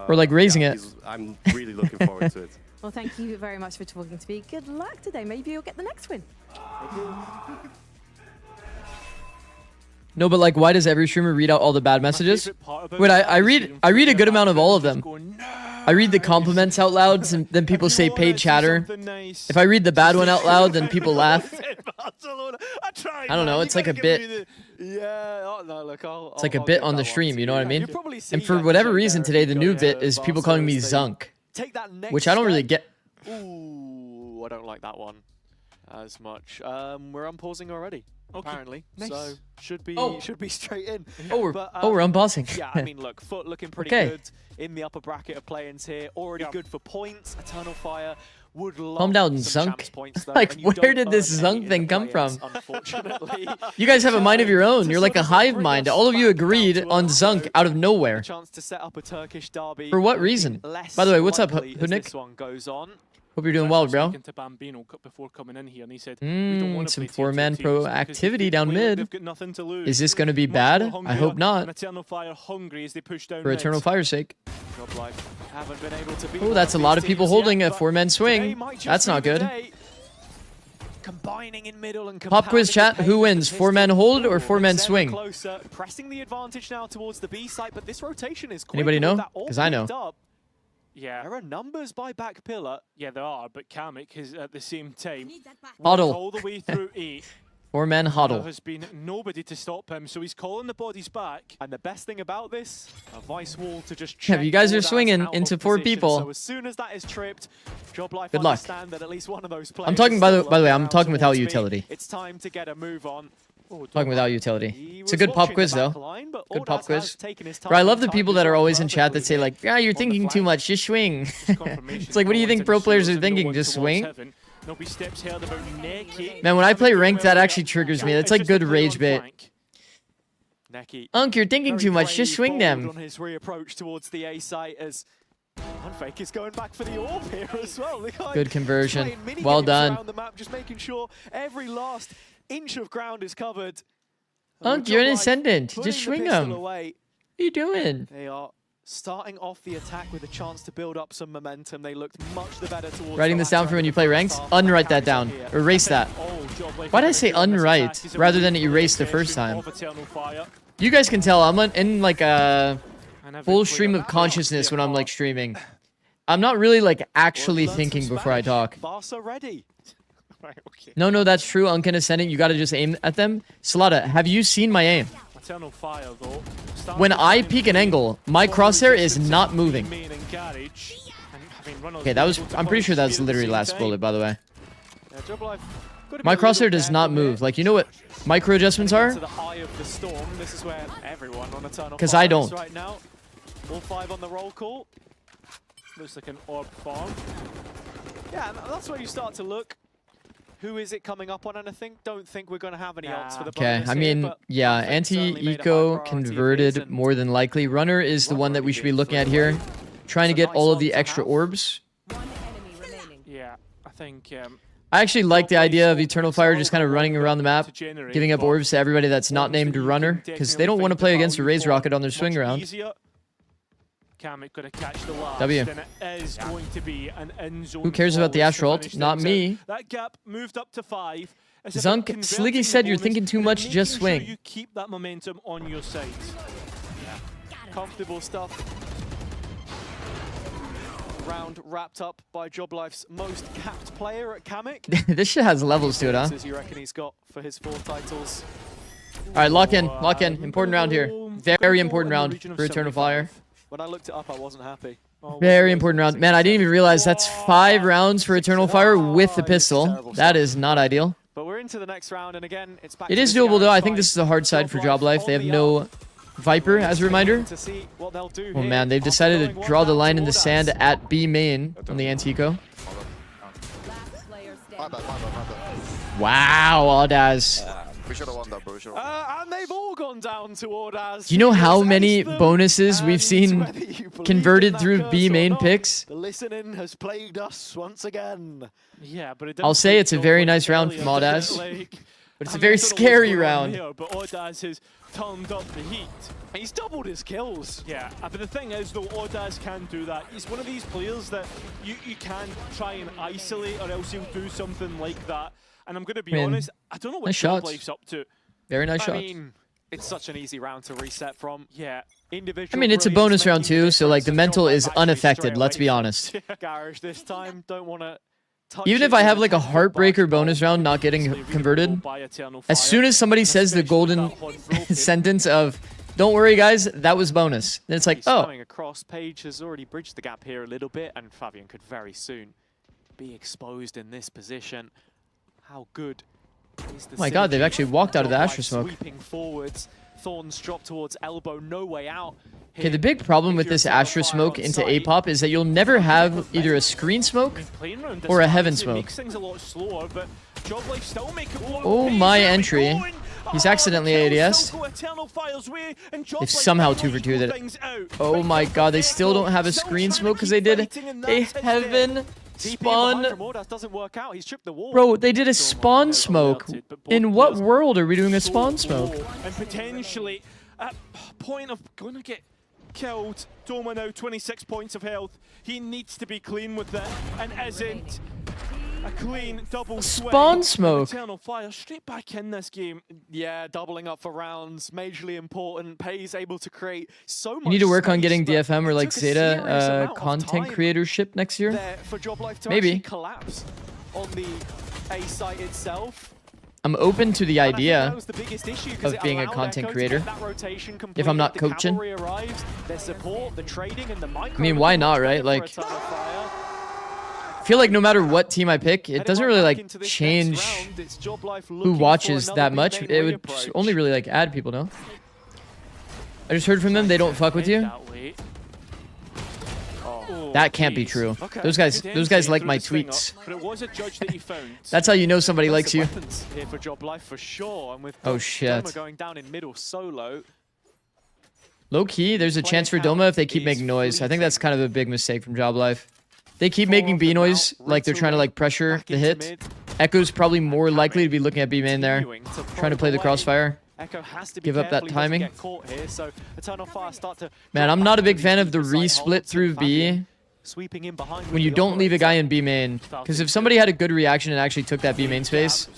Or like raising it. I'm really looking forward to it. Well, thank you very much for talking to me. Good luck today. Maybe you'll get the next win. No, but like, why does every streamer read out all the bad messages? Wait, I read a good amount of all of them. I read the compliments out loud, and then people say paid chatter. If I read the bad one out loud, then people laugh. I don't know. It's like a bit. It's like a bit on the stream. You know what I mean? And for whatever reason today, the new bit is people calling me Zunk, which I don't really get. Ooh, I don't like that one as much. We're unpausing already. Okay. Apparently, Nice. so should be straight in. Oh, we're But, we're unpausing. Yeah, I mean, look, Foot looking pretty Okay. good in the upper bracket of play-ins here. Already good for points. Eternal Fire would love Calm down, some Zunk. champs points, though, Like, and you where don't did this earn any Zunk in thing the come from? play-ins, Unfortunately, You guys have a mind of your own. You're like a hive mind. All of you agreed on Zunk out of nowhere. chance to set up a Turkish derby. For what reason? Less By the way, what's up, likely as Hudnik? This one goes on. Hope you're doing well, bro. Speaking to Bambino before coming in here, and he said, "We don't want to Some play four-man tier 2 teams pro because activity they down feel like mid. they've got nothing to lose." Is this going to be Much bad? more I hungrier, hope and not. Eternal Fire hungry as they push down For mid. Eternal Fire's sake. Job Life haven't been able to beat Oh, that's a lot of people holding a but four-man today swing. might just That's be not the good. day. Combining in middle and Pop quiz compounding the chat, who pace wins? of Four-man Pistol. hold or Ooh, four-man Xena swing? Closer, pressing the advantage now towards the B site, but this rotation is quick. Anybody with know? that all 'Cause I know. picked up. Yeah. There are numbers by back pillar. Yeah, there are, but Kamek is at the same time Huddle. all the way through 8. Four-man There huddle. has been nobody to stop him, so he's calling the bodies back. And the best thing about this, a vice wall to just Yeah, check you guys are Ordaz swinging out of into 4 position. people. So as soon as that is tripped, Job Life Good luck. understand that at least one of those players I'm talking is by the still way, I'm around talking without towards me. utility. It's time to get a move on. Talking without utility. It's a was good pop watching quiz the though. back line, but Good pop Ordaz quiz. has taken his Bro, I time love the and people timed that his are run always in chat that perfectly say like, yeah, you're thinking too much, just swing. It's like, what do you think pro players are thinking? Just swing? Nobody steps heard about Neki. Man, when I play ranked, that actually triggers me. It's like good rage bait. Neki. Unk, you're thinking too much, just swing them. On his reapproach towards the A site as Unfake is going back for the orb here as well. The guy Good conversion. playing mini Well games done. around the map, just making sure every last inch of ground is covered. Unk, you're an ascendant. Putting Just the swing pistol them. away. What are you doing? They are starting off the attack with a chance to build up some momentum. They looked much the better towards Writing the this down latter for when end you of play the ranked? first half. Unwrite that Carries down. on here. Erase that. Why did I say unwrite rather than erase the first time? You guys can tell I'm in like a full stream of consciousness when I'm like streaming. I'm not really like actually thinking before I talk. Barca ready. Right, okay. No, that's true. Uncan Ascendant, you gotta just aim at them. Salada, have you seen my aim? Eternal Fire, though. When I peek an angle, my crosshair is not moving. Okay, that was... I'm pretty sure that's literally last bullet, by the way. Yeah, Job Life, My crosshair does not move. Like, you know what micro adjustments are? to the eye of the storm. This is where everyone on Eternal 'Cause Fire I is don't. right now. All 5 on the roll call. Looks like an orb farm. Yeah, and that's where you start to look. Who is it coming up on anything? Don't think we're going to have any ults for the Okay, bonus I here, mean, but yeah, anti-eco converted more than likely. Runner is the one that we should be looking at here. Trying to get all of the extra orbs. Yeah, I think... I actually like the idea of Eternal Fire just kind of running around the map, giving up orbs to everybody that's not named Runner, because they don't want to play against a Raise Rocket on their swing around. Kamek got to catch the last, W. and it is going to be an end zone. Who cares about the forward Astral to ult? finish Not things me. out. That gap moved up to 5. It's Zunk, about converting Sliggy the said you're bonus thinking too and much, making just sure swing. you keep that momentum on your side. comfortable stuff. Round wrapped up by Job Life's most capped player at Kamek. This shit has levels to it, huh? As you reckon he's got for his 4 titles. All right, lock in. Lock in. Important round here. Very important round for Eternal Fire. When I looked it up, I wasn't happy. Very important round. Man, I didn't even realize that's 5 rounds for Eternal Fire with the pistol. That is not ideal. But we're into the next round, and again, it's back It to is this doable, though. I garage think this fight. is a hard side for Job Life. They have no Viper, as a reminder. To see what they'll do Oh, here. man, they've decided to draw the line in the sand at B main on the Antico. Wow, Audaz. We should have won that, bro. And they've all gone down to Ordaz. Do you know how many bonuses we've seen converted through B main picks? The listening has plagued us once again. Yeah, but it I'll say it's a very nice round from Audaz, but it's a very scary round. But Ordaz has turned up the heat. He's doubled his kills. Yeah, but the thing is, though, Ordaz can do that. He's one of these players that you can try and isolate, or else he'll do something like that. And I'm going to be honest, I don't know what nice Job shots. Life's up to. Very nice I shots. mean, it's such an easy round to reset from. Yeah. Individual I mean, it's a brilliance bonus round making too, the so like the difference. mental is Actually unaffected, straight let's away be from honest. Garage this time, don't want to touch Even it if I with have a like a 10-foot heartbreaker bonus round not getting converted, as soon as somebody says the golden sentence of, don't worry guys, that was bonus, then it's like, He's oh. going across. Page has already bridged the gap here a little bit, and Fabian could very soon be exposed in this position. How good is the Oh my god, they've synergy? actually walked out of the Job Astra Life smoke. Sweeping forwards, Thorns drop towards elbow, no way out. Okay, the big problem with this Astra smoke into A-pop is that you'll never have either a screen smoke or a heaven smoke. Makes things a lot slower, but Job Life still make it work. Oh my entry. He's accidentally ADS. They've somehow 2 for 2 that. Oh my god, they still don't have a screen smoke because they did a heaven spawn. Doesn't work out. He's tripped the wall. Bro, they did a spawn smoke. In what world are we doing a spawn smoke? And potentially at point of going to get killed. Doma now 26 points of health. He needs to be clean with that and isn't. A clean double Spawn swing. smoke. Eternal Fire straight back in this game. Yeah, doubling up for rounds, majorly important. Pay's able to create so much. You need to work on space, getting but DFM or it like took a serious Zeta amount of content time creatorship next year. there for Job Life to Maybe. actually collapse on the A site itself. I'm open to the And I think idea that was the biggest issue, 'cause of it being a allowed content Echo to creator. get that rotation If complete. I'm not The coaching. cavalry arrives, their support, the trading, and the micro. I mean, why not, right? Like, I feel like no matter what team I pick, it doesn't really like change who watches that much. It would just only really like add people, no? I just heard from them they don't fuck with you. That can't be true. Those guys like my tweets. But it was a judge that he found. That's how you know somebody likes you. Here for Job Life for sure, and with Oh, shit. Doma going down in middle solo. Low key, there's a chance for Doma if they keep making noise. I think that's kind of a big mistake from Job Life. They keep making B noise, like they're trying to like pressure the hit. Echo's probably more likely to be looking at B main there, trying to play the crossfire. Echo has to be Give up that careful he doesn't timing. get caught here, so Eternal Fire start to Man, I'm not a big fan of the re-split through B. sweeping in behind. when you don't leave a guy in B main. Because if somebody had a good reaction and actually took that B main space,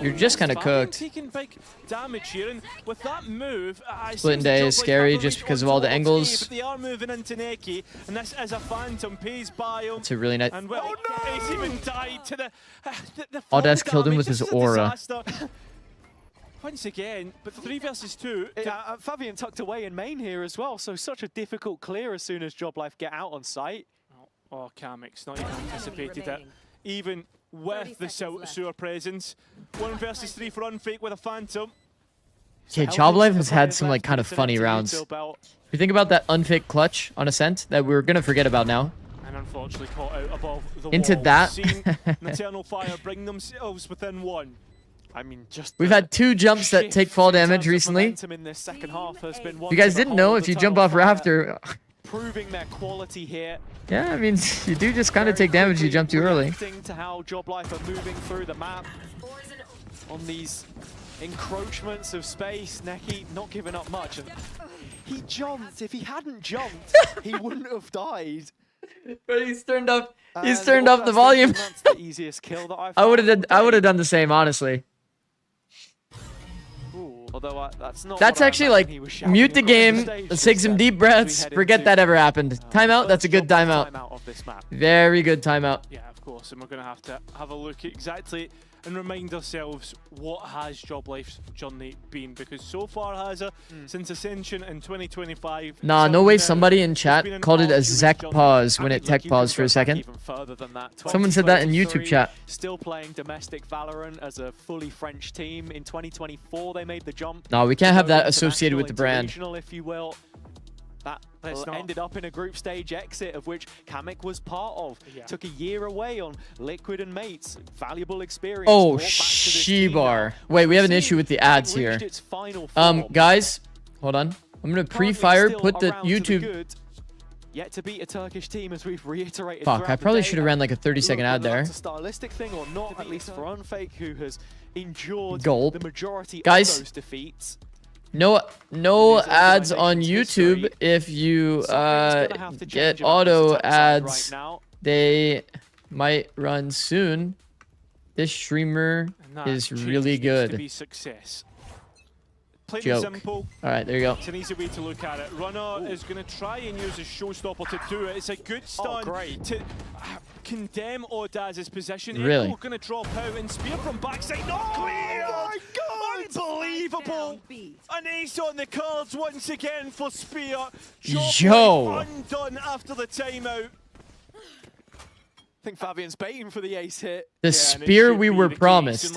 you're just kind of cooked. Taking big damage here, and with that move, Split day is scary just because of all the angles. but they are moving into Neki, and this is a Phantom, pays by him. It's a really nice. And well, he's even died to the Audax fall killed him damage. with This his is a aura. disaster. Once again, but 3 versus 2. Fabian tucked away in main here as well, so such a difficult clear as soon as Joblife get out on site. Oh, Kamik's not even anticipated it. Even with the sewer presence. 1 versus 3 for Unfake with a Phantom. Okay, Joblife has had some like kind of funny rounds. If you think about that unfake clutch on Ascent that we're gonna forget about now. And unfortunately caught out above the Into wall. that. Seeing Eternal Fire bring themselves within 1. I mean, just We've had 2 jumps that take fall damage recently. in this second half has been If you guys didn't know, if you jump off Rafter, proving their quality here. yeah, I mean, you do just kind of take damage if you jump too early. Reacting to how Joblife are moving through the map on these encroachments of space. Neki not giving up much. And he jumped. If he hadn't jumped, he wouldn't have died. But he's turned up. He's turned up the volume. That's the easiest kill that I've I would have done the same, honestly. Although that's not. That's actually like mute the game. Let's take some deep breaths. Forget that ever happened. Timeout. That's a good timeout. Very good timeout. Yeah, of course, and we're going to have a look exactly and remind ourselves what has Joblife's journey been, because so far has since Ascension in 2025. Nah, no way. Somebody in chat called it a Zek pause when it tech paused for a second. Someone said that in YouTube chat. Still playing domestic Valorant as a fully French team. In 2024, they made the jump. No, we can't have that associated with the brand. Regional, if you will. That ended up in a group stage exit of which Kamik was part of. Took a year away on Liquid and Mates. Valuable experience. Oh, Shebar. Wait, we have an issue with the ads here. Guys, hold on. I'm gonna pre-fire, put the YouTube. Yet to beat a Turkish team, as we've reiterated. Fuck, I probably should have ran like a 30-second ad there. It's a stylistic thing or not, at least for Unfake, who has endured Gulp. the majority Guys, of those defeats. No ads on YouTube. If you get auto ads, they might run soon. This streamer is really good. To be success. Plain Joke. and simple. All right, there you go. It's an easy way to look at it. Runner is going to try and use his showstopper to do it. It's a good stun to condemn Audaz's position. Really? Echo going to drop out and spear from backside. Not clear! Oh my God! Unbelievable! An ace on the cards once again for Spear. Yo! Undone after the timeout. I think Fabian's baiting for the ace hit. The spear we were promised.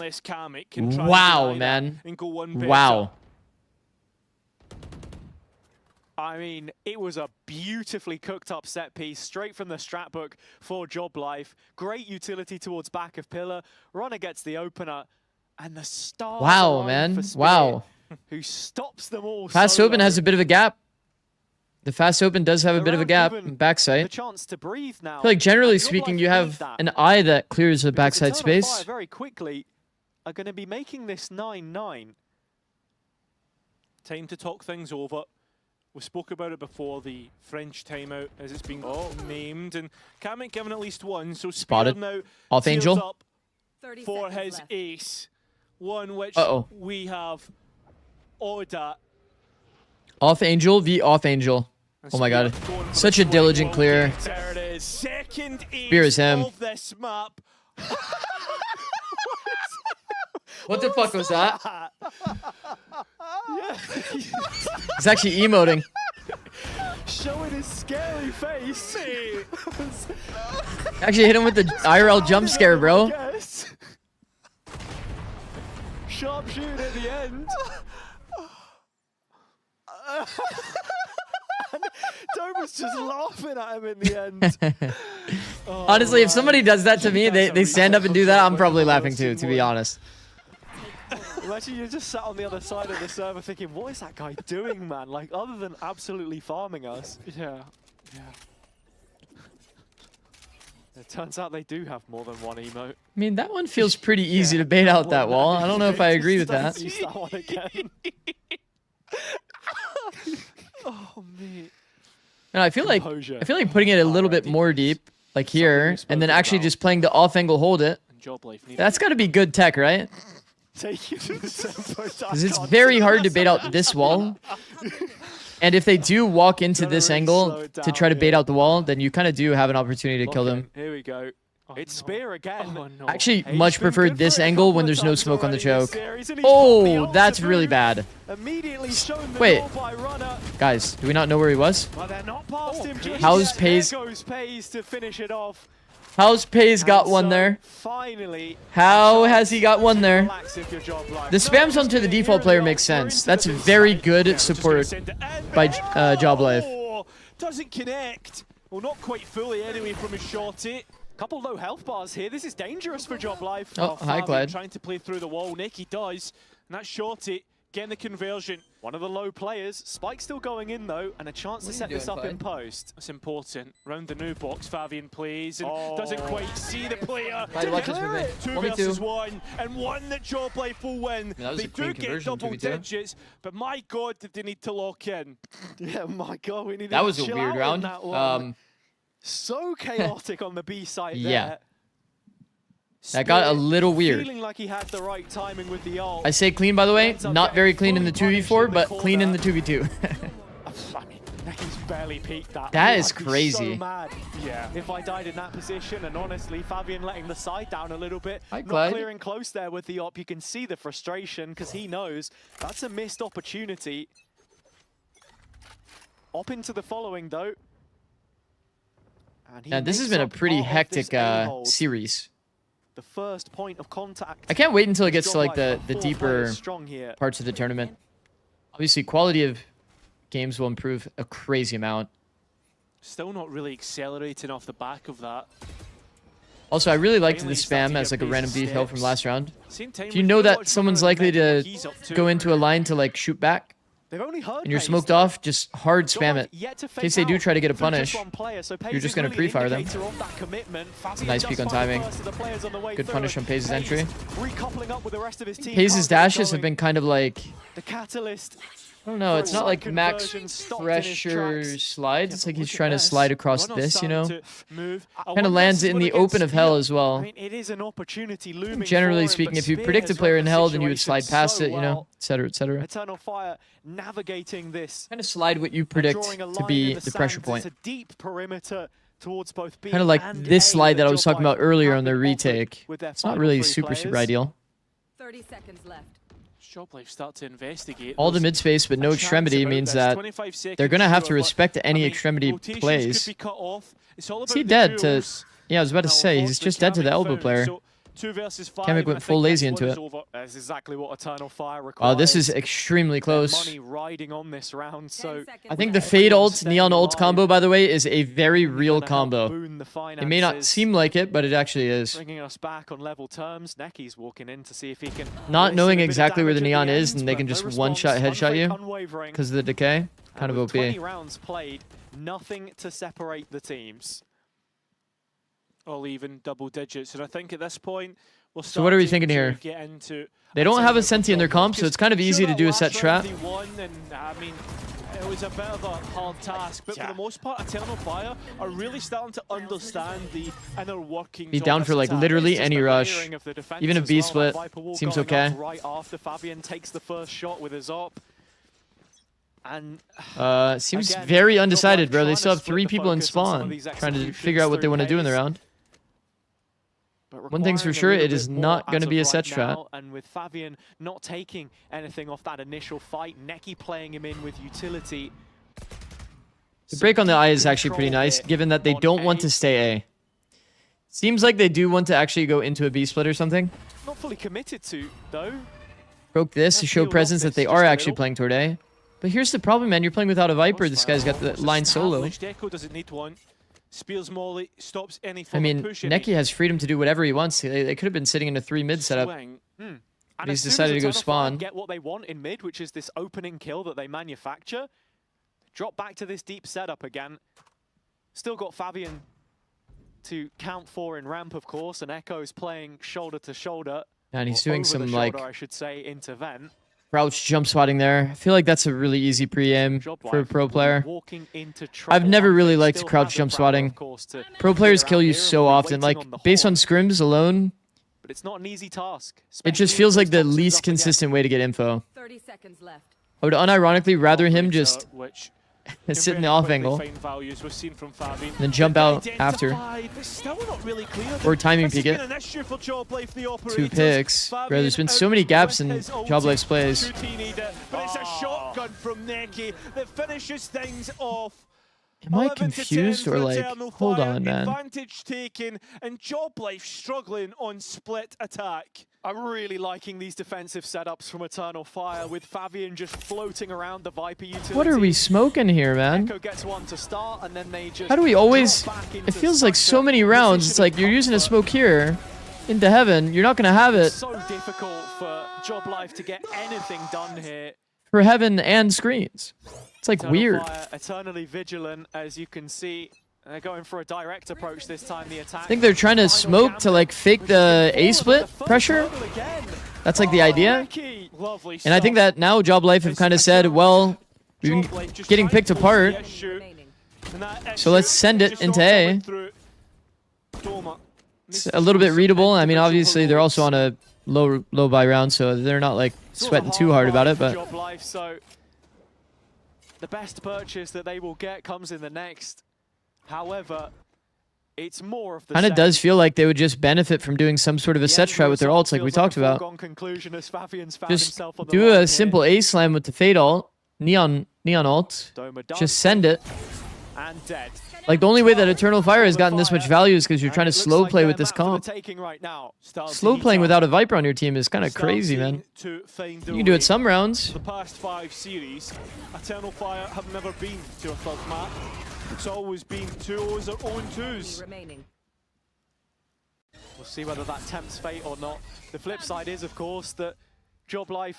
Wow, man. Wow. I mean, it was a beautifully cooked up set piece straight from the strat book for Joblife. Great utility towards back of pillar. Runner gets the opener and the star. Wow, man. Wow. Who stops them all. Fast open has a bit of a gap. The fast open does have a bit of a gap in backside. The chance to breathe now. I feel like generally speaking, you have an eye that clears the backside space. Very quickly are going to be making this 9-9. Time to talk things over. We spoke about it before, the French timeout as it's been named, and Kamik given at least one, so Spotted. Spear now Off seals Angel. up for his ace. One which we have Oda. Off Angel v off Angel. Oh my god. Such a diligent clear. There it is. Second Spear is ace him. of this map. What the fuck was that? He's actually emoting. Showing his scary face. Actually hit him with the IRL jump scare, bro. Sharp shoot at the end. Dome was just laughing at him in the end. Honestly, if somebody does that to me, they stand up and do that, I'm probably laughing too, to be honest. Imagine you just sat on the other side of the server thinking, what is that guy doing, man? Like, other than absolutely farming us. Yeah. It turns out they do have more than one emote. I mean, that one feels pretty easy to bait out that wall. I don't know if I agree with that. Use that one again. Oh, mate. And I feel like putting it a little bit more deep, like here, and then actually just playing the off angle hold it. That's got to be good tech, right? Because it's very hard to bait out this wall. And if they do walk into this angle to try to bait out the wall, then you kind of do have an opportunity to kill them. Here we go. It's Spear again. I actually much prefer this angle when there's no smoke on the choke. Oh, that's really bad. Wait. Guys, do we not know where he was? How's Pays? To finish it off. How's Pays got one there? How has he got one there? The spam zone to the default player makes sense. That's very good support by Job Life. Doesn't connect. Well, not quite fully anyway from his shorty. Couple low health bars here. This is dangerous for Job Life. Oh, hi, Clyde. Trying to play through the wall. Nicky does. And that shorty getting the conversion. One of the low players. Spike still going in though, and a chance to set this up in post. That's important. Round the new box, Fabian plays and doesn't quite see the player. Two versus one, and one that Job Life will win. They do get double digits, but my God, did they need to lock in? Yeah, my God, we need. That was a weird round. So chaotic on the B side there. Yeah. That got a little weird. Feeling like he had the right timing with the ult. I say clean, by the way. Not very clean in the 2v4, but clean in the 2v2. I mean, he's barely peaked that. That is crazy. So mad. Yeah. If I died in that position, and honestly, Fabian letting the side down a little bit. Hi, not Clyde. clearing close there with the op. You can see the frustration because he knows that's a missed opportunity. Op into the following though. And this has been a pretty hectic series. The first point of contact. I can't wait until it gets to like the deeper parts of the tournament. Obviously, quality of games will improve a crazy amount. Still not really accelerating off the back of that. Also, I really liked the spam as like a random beef hill from last round. If you know that someone's likely to go into a line to like shoot back, and you're smoked off, just hard spam it. In case they do try to get a punish, you're just going to pre-fire them. It's a nice peek on timing. Good punish on Pays' entry. Pays' dashes have been kind of like... The catalyst. I don't know, it's not like max pressure slides. It's like he's trying to slide across this, you know? Kind of lands in the open of hell as well. It is an opportunity looming. Generally speaking, if you predict a player in hell, then you would slide past it, you know, etc., etc. Eternal Fire navigating this. Kind of slide what you predict to be the pressure point. It's a deep perimeter towards both B kind of like and this A slide that I was Job talking about Life earlier on the have been retake. offered with their It's not final really three super players. ideal. 30 seconds left. Job Life start to investigate. All the mid space but no extremity means that they're going to have to respect any extremity plays. Is he dead to... Yeah, I was about to say, he's just dead to the elbow player. Kamek went full lazy into it. That's exactly what Eternal Fire Oh, requires. this is extremely close. Money riding on this round, so I think the Fade ult, Neon ult combo, by the way, is a very real combo. It may not seem like it, but it actually is. bringing us back on level terms. Necky's walking in to see if he can... Not knowing listen a bit of exactly where the damage at Neon is, end, and they but can no just response, one-shot headshot you unwavering. because of the decay. Kind of With OP. 20 rounds played, nothing to separate the teams. All even double digits, and I think at this point we'll start. So what are we to thinking here? Get into They don't have a Senti in their comp, so it's kind of easy to do a set trap. And I mean, it was a bit of a hard task, but for the most part, Eternal Fire are really starting to understand the inner workings. Be down for like literally any rush. Even a B split seems okay. Right after Fabian takes the first shot with his op. And seems again, very Job undecided, Life bro. They trying still to have split 3 the people in focus on some of spawn, these trying to executions figure out what they through want to do in the Pays. round. But One thing's for requiring a sure, little it is bit more not going as to of be a right set trap. now, and with Fabian not taking anything off that initial fight, Necky playing him in with utility. The break on the eye is actually pretty nice, given that they don't want to stay A. Seems like they do want to actually go into a B split or something. Not fully committed to, though. Broke this to show presence that they are actually playing toward A. But here's the problem, man. You're playing without a Viper. This guy's got the line solo. Deco doesn't need one. Spears Molly, stops any I form mean, of pushing. Necky has freedom to do whatever he wants. They could have been sitting in a 3 mid setup. And He's as soon as decided to go Eternal Fire spawn. Get what they want in mid, which is this opening kill that they manufacture. Drop back to this deep setup again. Still got Fabian to count for in ramp, of course, and Echo's playing shoulder to shoulder. And he's Or doing over some the like shoulder, I should say, into vent. Crouch jump swatting there. I feel like that's a really easy pre-aim for a pro player. I've never really liked crouch jump swatting. Pro players kill you so often. Like, based on scrims alone, but it's not an easy task. it just feels like the least consistent way to get info. 30 seconds left. I would unironically rather him just sit in the off angle and then jump out after. Or timing peek it. 2 picks. Bro, there's been so many gaps in Joblife's plays. But it's a shotgun from Neki that finishes things off. Am I confused or like, hold on, man. Advantage taken and Joblife struggling on split attack. I'm really liking these defensive setups from Eternal Fire with Fabian just floating around the Viper utility. What are we smoking here, man? Echo gets one to start and then they just How do we always... It feels like so many rounds. It's like you're using a smoke here into heaven. You're not going to have it. It's so difficult for Joblife to get anything done here. For heaven and screens. It's like Eternal weird. Fire, eternally vigilant, as you can see. They're going for a direct approach this time, the attack. I think they're trying to smoke to like fake the A-split pressure. That's like the idea. And I think that now Joblife have kind of said, well, we've been getting picked apart. So let's send it into A. It's a little bit readable. I mean, obviously they're also on a low buy round, so they're not like sweating too hard about it, but Joblife, so the best purchase that they will get comes in the next. However, it's more of the kind of same. does feel like they would just benefit from doing some sort of a set strat with their ults like we talked about. Just do a simple A slam with the Fade ult, Neon ult, just send it. And dead. Like the only way that Eternal Fire has gotten this much value is because you're trying to slow play with this comp. Slow playing without a Viper on your team is kind of crazy, man. You can do it some rounds. The past 5 series, Eternal Fire have never been to a third map. It's always been 2-0s or 0-2s. We'll see whether that tempts fate or not. The flip side is, of course, that Joblife.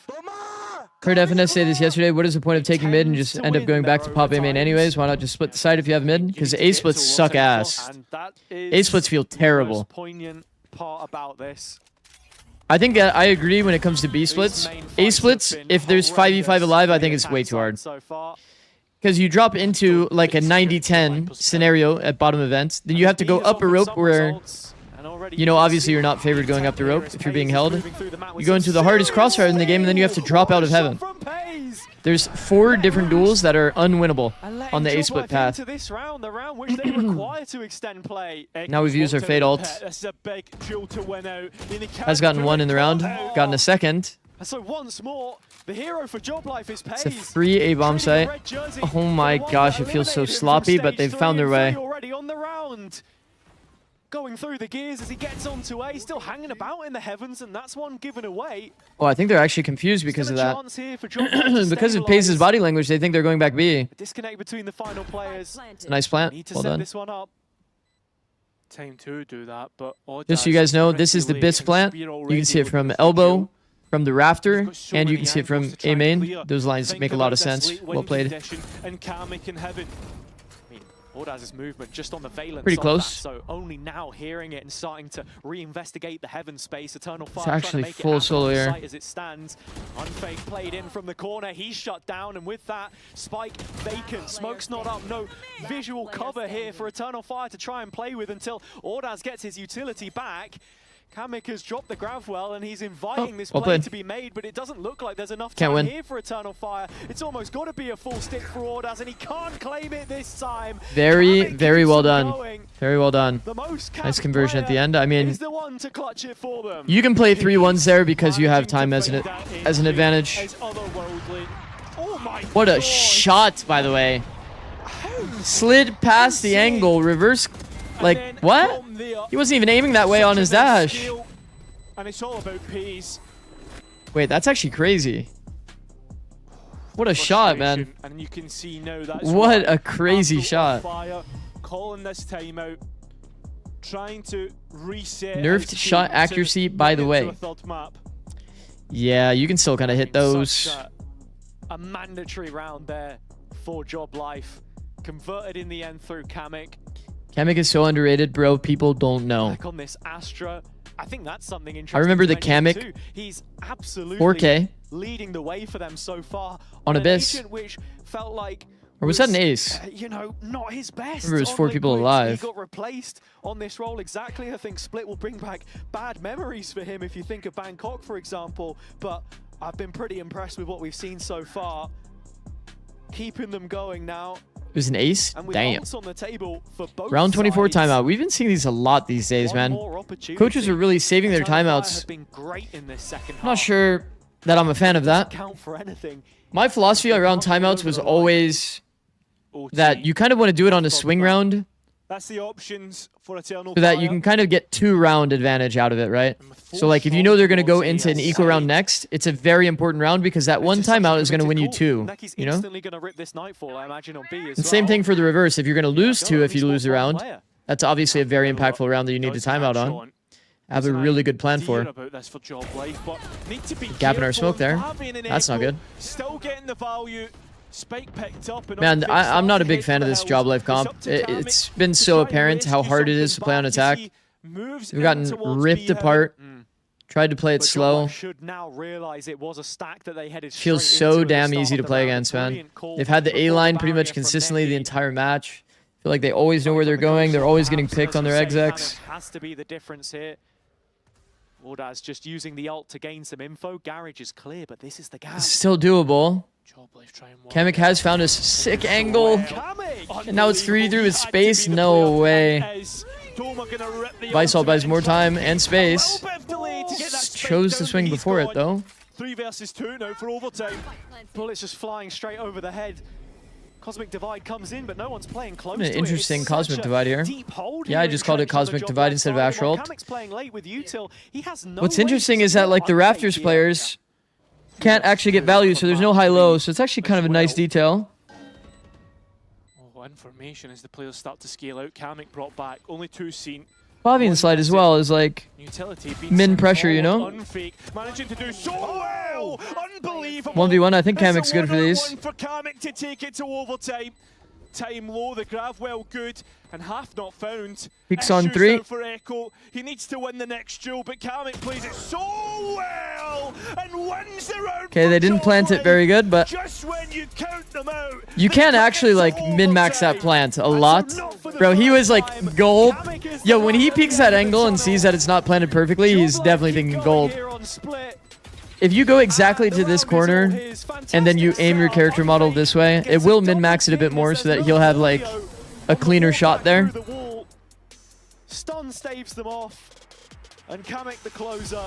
Heard FNS say this yesterday. What is the point of taking mid and just end up going back to pop A main anyways? Why not just split the side if you have mid? Because A splits suck ass. A splits feel terrible. Poignant part about this. I think that I agree when it comes to B splits. A splits, if there's 5v5 alive, I think it's way too hard. Because you drop into like a 90-10 scenario at bottom events, then you have to go up a rope where, you know, obviously you're not favored going up the rope if you're being held. You go into the hardest crossfire in the game, and then you have to drop out of heaven. There's 4 different duels that are unwinnable on the A-split path. Now we've used our Fade ult. Has gotten 1 in the round, gotten a second. So once more, the hero for Joblife is It's a free A-bomb site. Oh my gosh, it feels so sloppy, but they've found their way. Already on the round. Going through the gears as he gets onto A, still hanging about in the heavens, and that's one given away. Oh, I think they're actually confused because of that. Because of Pace's body language, they think they're going back B. Disconnect between the final players. It's a nice plant. Well done. This one up. Time to do that, but just so you guys know, this is the BIS plant. You can see it from elbow, from the rafter, and you can see it from A main. Those lines make a lot of sense. Well played. And Kamek in heaven. Ordaz's movement just on the valence. Pretty close. So only now hearing it and starting to reinvestigate the heaven space. Eternal Fire it's actually trying to make full it solo here. As it stands. Unfake played in from the corner. He's shut down, and with that, Spike vacant. Smoke's not up. No visual cover here for Eternal Fire to try and play with until Ordaz gets his utility back. Kamek has dropped the grav well, and he's inviting this play to be made, but it doesn't look like there's enough time here for Eternal Fire. It's almost got to be a full stick for Ordaz, and he can't claim it this time. Very, very well done. Very well done. Nice conversion at the end. I mean, you can play 3-1s there because you have time as an advantage. What a shot, by the way. Slid past the angle, reverse. Like, what? He wasn't even aiming that way on his dash. And it's all about pace. Wait, that's actually crazy. What a shot, man. And you can see now that's what a crazy shot. Fire, calling this timeout, trying to reset. Nerfed shot accuracy, by the way. Yeah, you can still kind of hit those. A mandatory round there for Joblife. Converted in the end through Kamek. Kamek is so underrated, bro. People don't know. Back on this Astra, I think that's something interesting. I remember the Kamek He's absolutely 4K leading the way for them so far. On an Abyss. agent which felt like Or was that an ace? you know, not his best. Remember, it was on 4 the people grid. alive. He got replaced on this role exactly. I think Split will bring back bad memories for him if you think of Bangkok, for example. But I've been pretty impressed with what we've seen so far. Keeping them going now. It was an ace? And with Damn. ults on the table for both Round 24 sides. timeout. We've been seeing these a lot these days, man. Coaches are really saving their timeouts. Been great in this second I'm not sure that I'm a fan of that. Count for anything. My philosophy around timeouts was always that you kind of want to do it on a swing round That's the options for Eternal so that Fire. you can kind of get 2-round advantage out of it, right? So like if you know they're going to go into an eco round next, it's a very important round because that one timeout is going to win you 2, you know? Instantly going to rip this Nightfall, I imagine, on B as And well. same thing for the reverse. If you're going to lose 2 if you lose a round, that's obviously a very impactful round that you need to timeout on. Have a really good plan for. About this for Job Life, but need to be Gap in our careful smoke there. having an That's not echo, good. Still getting the value. Spike picked up. And Man, up I'm not a big hit fan for of the this Hells. job life comp. It's been so apparent how hard it is to play on attack. We've gotten ripped apart. Tried to play it slow. Should now realize it was a stack that they headed Feels straight so into at the damn start easy of to the play round. against, man. Brilliant call They've had the before A-line pretty barrier much from consistently the Negi. entire match. Feel like they always know where they're going. They're always getting picked on their execs. Has to be the difference here. Ordaz just using the ult to gain some info. Garage is clear, but this is the gap. Still doable. Kamek has found a sick angle. And now it's 3 through with space. No way. Viceall buys more time and space. Chose to swing before it, though. 3 versus 2 now for overtime. Bullets just flying straight over the head. Cosmic Divide comes in, but no one's playing close An to it. interesting It's Cosmic such a Divide here. deep hold Yeah, I here just in called it trenches on the Cosmic Job Divide Life instead of side. Asher While ult. Kamek's playing late with Util. He has no What's way interesting to is that like the support Raptors Unfake players can't actually get value, so there's no high-low, so it's actually kind of a nice detail. Oh, information as the players start to scale out. Kamek brought back. Only 2 seen. Bobby in slide as well is like Utility being min sent pressure, you forward. know? Unfake, managing to do so well. Unbelievable. 1v1, I think It's a Kamek's good for these. 1-on-1 for Kamek to take it to overtime. Time low, the grab well good, and half not found. Peeks on Issues 3. now for Echo. He needs to win the next duel, but Kamek plays it so well and wins the round. Okay, they didn't plant it very good, but Just when you count them out, you can actually like min-max that plant a lot. Bro, he was like gold. Yo, when he peeks that angle and sees that it's not planted perfectly, he's definitely thinking gold. If you go exactly to this corner and then you aim your character model this way, it will min-max it a bit more so that he'll have like a cleaner shot there. Stun staves them off, and Kamek the closer.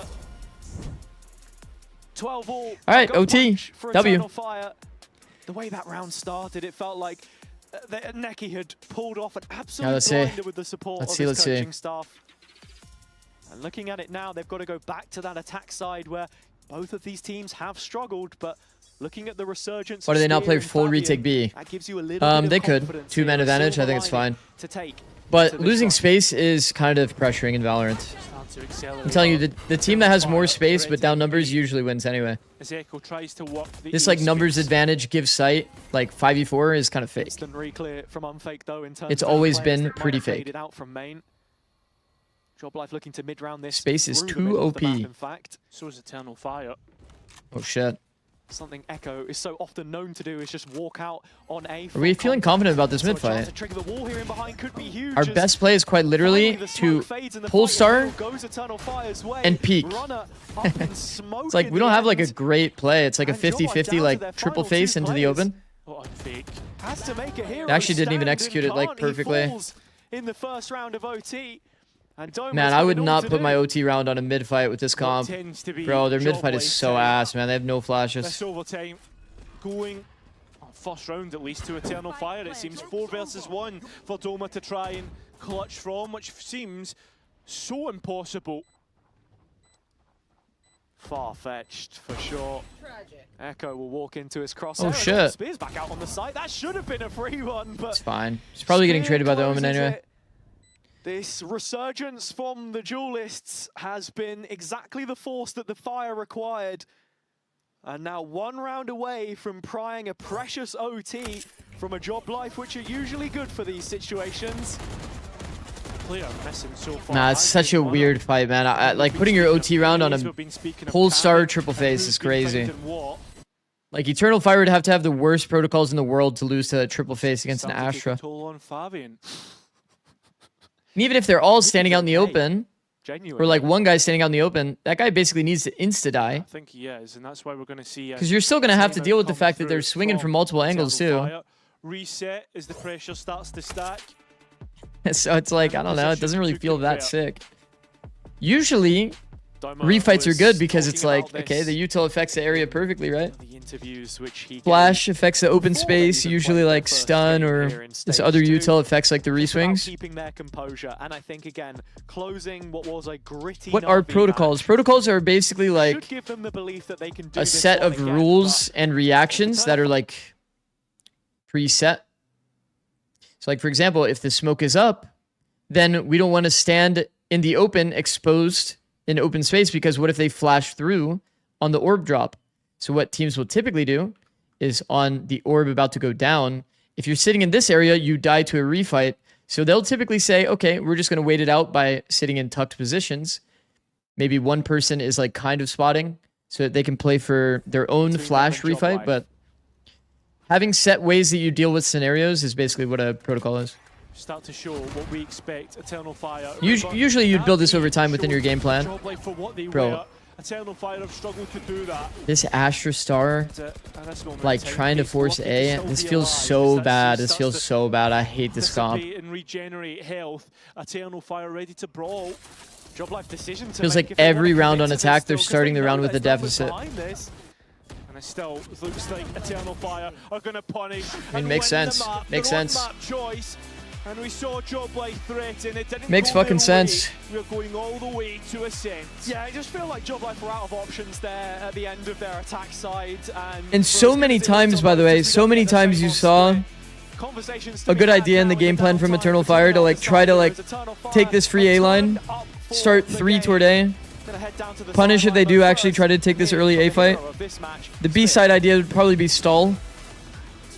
12 all. Alright, OT. For W. Eternal Fire. The way that round started, it felt like Neki had pulled off an absolute let's see. blinder with the support Let's of see, his let's see. coaching staff. And looking at it now, they've got to go back to that attack side where both of these teams have struggled, but looking at the resurgence. Why do they not Spear play and full Fabian, retake B? That gives you a little bit of They could. confidence 2-man here, a advantage, I silver think it's lining fine. to take But into this losing run. space is kind of pressuring in Valorant. I'm telling you, the team that has more space but down numbers usually wins anyway. as Echo tries to work the This like E numbers space. advantage gives sight, like 5v4 is kind of fake. Instant re-clear from Unfake though in terms It's of always players been that might pretty have faded fake. out from main. Job Life looking to mid-round this. Space is through the too middle of the map, OP. in fact. So is Eternal Fire. Oh shit. Something Echo is so often known to do is just walk out on A. Are we feeling confident about this So a mid chance fight? to trigger the wall here in behind could be huge. Our as best play is quite literally finally the to smoke fades and the pull fight star goes Eternal Fire's way. and peek. Runner up in smoke It's like in we the don't have like a end. great play. It's like a And Job Life 50-50 down to their like triple final face two into the players. open. Oh, Unfake. Has to make a hero They actually didn't even stand execute and it like can't. perfectly. He falls in the first round of OT. And Doma's Man, I got would it all not to put do. my OT round on a mid fight with this comp. tends to be Bro, their mid Job fight is Life so time. ass, man. They have no This flashes. overtime going first round at least to Eternal Fire. It seems 4 versus 1 for Doma to try and clutch from, which seems so impossible. Far-fetched for sure. Echo will walk into his crosshair. Oh, and shit. Spears back out on the site. That should have been a free one, but It's fine. He's probably getting Spear traded by the Omen closes anyway. it. This resurgence from the duelists has been exactly the force that the Fire required. And now 1 round away from prying a precious OT from a Job Life, which are usually good for these situations. player missing so far. Nah, it's such a weird fight, man. Like putting your OT round on a Polestar triple face is crazy. Like Eternal Fire would have to have the worst protocols in the world to lose to a triple face against an Astra. And even if they're all standing out in the open, or like one guy standing out in the open, that guy basically needs to insta-die. I think he is, and that's why we're going to see... Because you're still going to have to deal with the fact that they're swinging from multiple angles too. Reset as the pressure starts to stack. So it's like, I don't know, it doesn't really feel that sick. Usually, refights are good because it's like, okay, the util affects the area perfectly, right? Flash affects the open space, usually like stun or this other util affects like the reswings. Keeping their composure, and I think again, closing what was a gritty. What are protocols? Protocols are basically like give them the belief that they can do a set of rules and reactions that are like preset. So like, for example, if the smoke is up, then we don't want to stand in the open exposed in open space because what if they flash through on the orb drop? So what teams will typically do is on the orb about to go down, if you're sitting in this area, you die to a refight. So they'll typically say, okay, we're just going to wait it out by sitting in tucked positions. Maybe one person is like kind of spotting so that they can play for their own flash refight, but having set ways that you deal with scenarios is basically what a protocol is. Start to show what we expect. Eternal Fire. Usually you'd build this over time within your game plan. Bro, Eternal Fire have struggled to do that. this Astra Star, like trying to force A, this feels so bad. This feels so bad. I hate this comp. And regenerate health. Eternal Fire ready to brawl. Job life decision to Feels like every round on attack, they're starting the round with a deficit. And it still looks like Eternal Fire are going to punish. I mean, makes sense. Makes sense. Choice. And we saw Job Life threaten. It didn't Makes fucking sense. We're going all the way to Ascent. Yeah, I just feel like Job Life were out of options there at the end of their attack side. And so many times, by the way, so many times you saw a good idea in the game plan from Eternal Fire to like try to like take this free A line, start 3 toward A, punish if they do actually try to take this early A fight. The B side idea would probably be stall.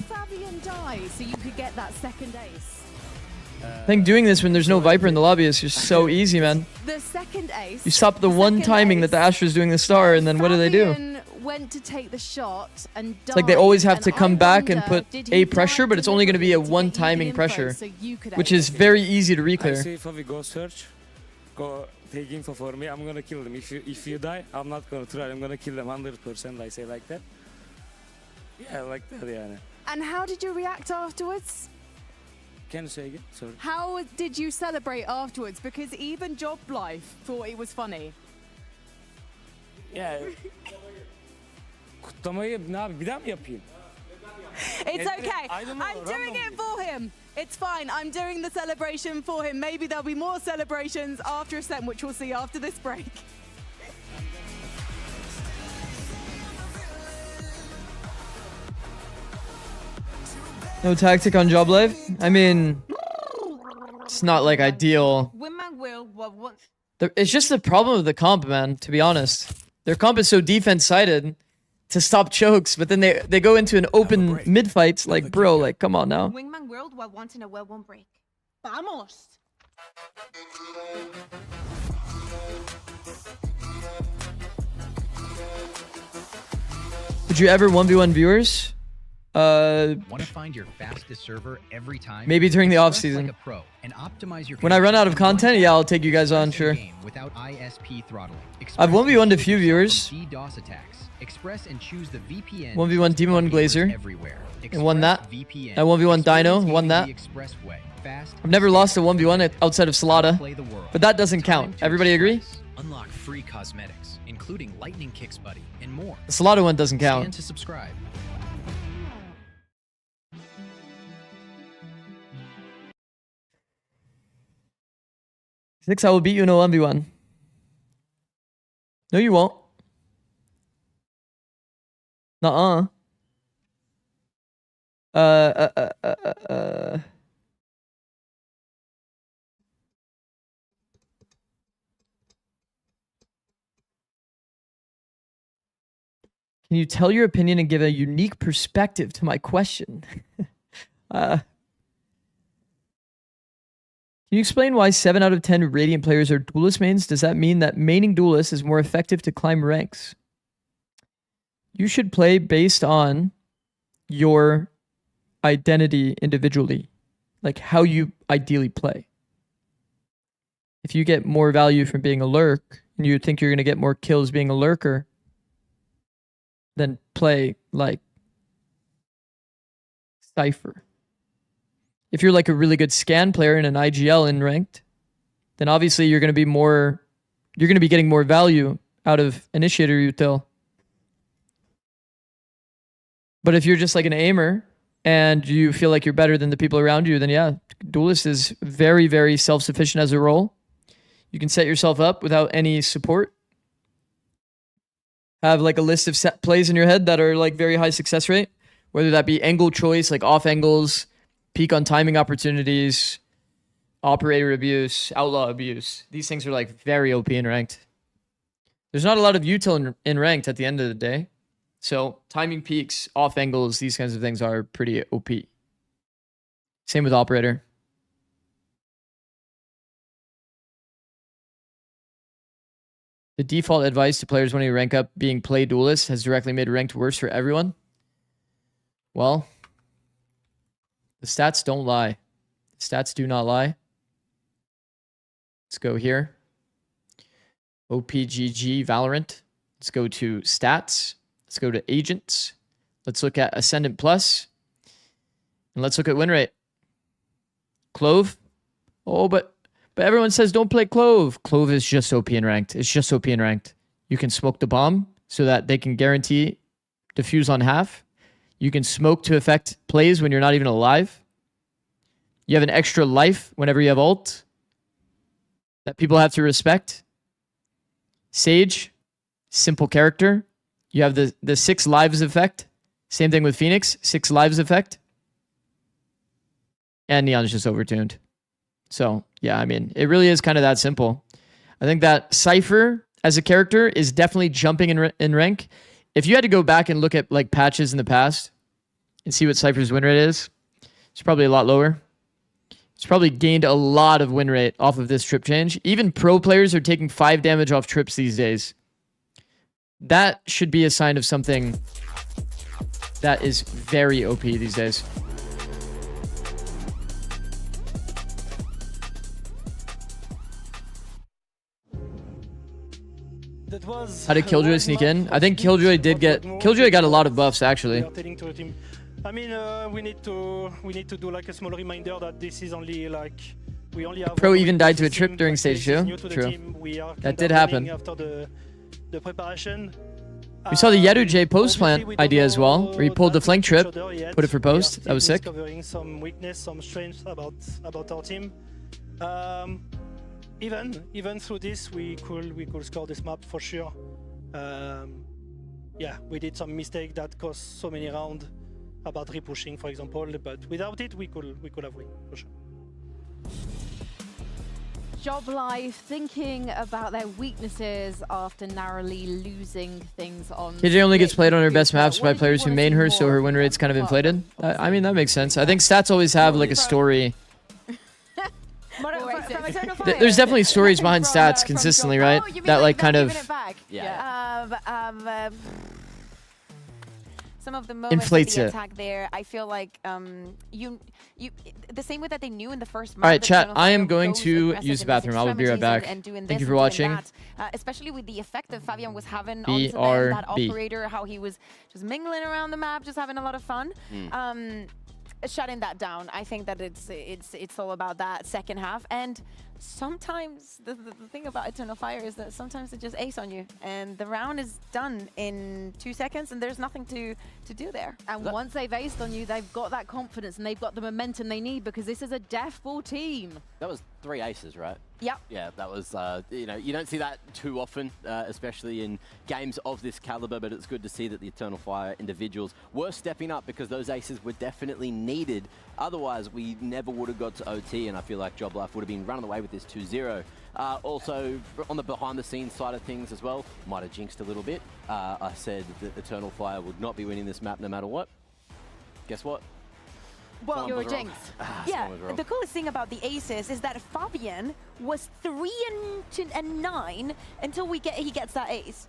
Fabian dies so you could get that second ace. I think doing this when there's no Viper in the lobby is just so easy, man. The second ace. You stop the one timing that the Astra's doing the star, and then what do they do? Fabian went to take the shot and It's like they always have to come back and put A pressure, but it's only going to be a one timing pressure, which is very easy to reclear. I say if we go search, go take info for me, I'm gonna kill them. If you die, I'm not gonna try. I'm gonna kill them 100%. I say like that. Yeah, like that, yeah. And how did you react afterwards? Can you say again? Sorry. How did you celebrate afterwards? Because even Job Life thought it was funny. Yeah. Kutlamayı ne abi bir daha mı yapayım? It's okay. I'm doing it for him. It's fine. I'm doing the celebration for him. Maybe there'll be more celebrations after Ascent, which we'll see after this break. No tactic on Job Life? I mean, it's not like ideal. It's just the problem of the comp, man, to be honest. Their comp is so defense-sided to stop chokes, but then they go into an open mid-fight. Like, bro, like, come on now. Wingman World while wanting a well-won break. Vamos! Would you ever 1v1 viewers? Want to find your fastest server every time? Maybe during the off season. Like a pro and optimize your when I run out of content, yeah, I'll take you guys on, sure. Without ISP throttling. I've 1v1'd a few viewers. DDoS attacks. Express and choose the VPN. 1v1 Demon 1 Glazer. And won that. I 1v1 Dino, won that. I've never lost a 1v1 outside of Salada, but that doesn't count. Everybody agree? Unlock free cosmetics, including Lightning Kicks Buddy and more. The Salada one doesn't count. Scan to subscribe. Zikz, I will beat you in a 1v1. No, you won't. Nuh-uh. Can you tell your opinion and give a unique perspective to my question? Can Can you explain why 7 out of 10 Radiant players are Duelist mains? Does that mean that maining Duelist is more effective to climb ranks? You should play based on your identity individually, like how you ideally play. If you get more value from being a lurk and you think you're going to get more kills being a lurker, then play like Cypher. If you're like a really good scan player in an IGL in ranked, then obviously you're going to be getting more value out of Initiator Util. But if you're just like an aimer and you feel like you're better than the people around you, then yeah, Duelist is very, very self-sufficient as a role. You can set yourself up without any support. Have like a list of set plays in your head that are like very high success rate, whether that be angle choice, like off angles, peak on timing opportunities, operator abuse, outlaw abuse. These things are like very OP in ranked. There's not a lot of util in ranked at the end of the day. So timing peaks, off angles, these kinds of things are pretty OP. Same with operator. The default advice to players when you rank up being play Duelist has directly made ranked worse for everyone. Well, the stats don't lie. The stats do not lie. Let's go here. OPGG Valorant. Let's go to stats. Let's go to agents. Let's look at Ascendant Plus. And let's look at win rate. Clove. Oh, but everyone says don't play Clove. Clove is just OP in ranked. It's just OP in ranked. You can smoke the bomb so that they can guarantee defuse on half. You can smoke to affect plays when you're not even alive. You have an extra life whenever you have ult that people have to respect. Sage, simple character. You have the 6 lives effect. Same thing with Phoenix, 6 lives effect. And Neon's just overtuned. So, yeah, I mean, it really is kind of that simple. I think that Cypher as a character is definitely jumping in rank. If you had to go back and look at like patches in the past and see what Cypher's win rate is, it's probably a lot lower. It's probably gained a lot of win rate off of this trip change. Even pro players are taking 5 damage off trips these days. That should be a sign of something that is very OP these days. How did Killjoy sneak in? I think Killjoy got a lot of buffs actually. I mean, we need to do like a small reminder that this is only like we only have. Pro even died to a trip during stage 2. True. That did happen. After the preparation. We saw the Yedu J post plant idea as well, where he pulled the flank trip, put it for post. That was sick. Discovering some weakness, some strengths about our team. Even through this, we could score this map for sure. Yeah, we did some mistake that cost so many rounds about repushing, for example, but without it, we could have win for sure. Job Life thinking about their weaknesses after narrowly losing things on. KJ only gets played on her best maps by players who main her, so her win rate's kind of inflated. I mean, that makes sense. I think stats always have like a story. There's definitely stories behind stats consistently, right? That like kind of some of the moments inflates of the it. attack there, I feel like you the same way that they knew in the first match. All right, chat. I am going to use the bathroom. I will be right back. Thank you for watching. Especially with the effect that Fabian was having onto them, that operator, how he was just mingling around the map, just having a lot of fun. Shutting that down, I think that it's all about that second half. And sometimes the thing about Eternal Fire is that sometimes it just ace on you, and the round is done in 2 seconds, and there's nothing to do there. And once they've aced on you, they've got that confidence and they've got the momentum they need, because this is a deathful team. That was 3 aces, right? Yep. Yeah, that was, you know, you don't see that too often, especially in games of this caliber, but it's good to see that the Eternal Fire individuals were stepping up, because those aces were definitely needed. Otherwise, we never would have got to OT, and I feel like Job Life would have been running away with this 2-0. Also, on the behind-the-scenes side of things as well, might have jinxed a little bit. I said that Eternal Fire would not be winning this map no matter what. Guess what? Well, you're a jinx. Yeah, the coolest thing about the aces is that Fabian was 3-9 until he gets that ace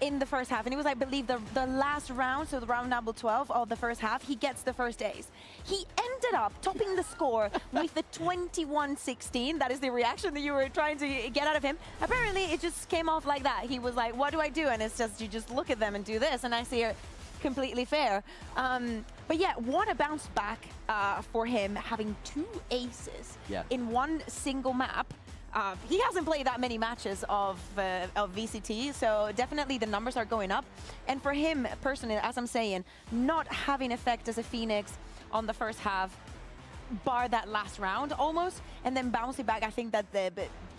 in the first half. And it was, I believe, the last round, so the round number 12 of the first half, he gets the first ace. He ended up topping the score with the 21-16. That is the reaction that you were trying to get out of him. Apparently, it just came off like that. He was like, what do I do? And it's just, you just look at them and do this. And I see it completely fair. But yeah, what a bounce back for him, having 2 aces in one single map. He hasn't played that many matches of VCT, so definitely the numbers are going up. And for him personally, as I'm saying, not having effect as a Phoenix on the first half, bar that last round almost, and then bouncing back, I think that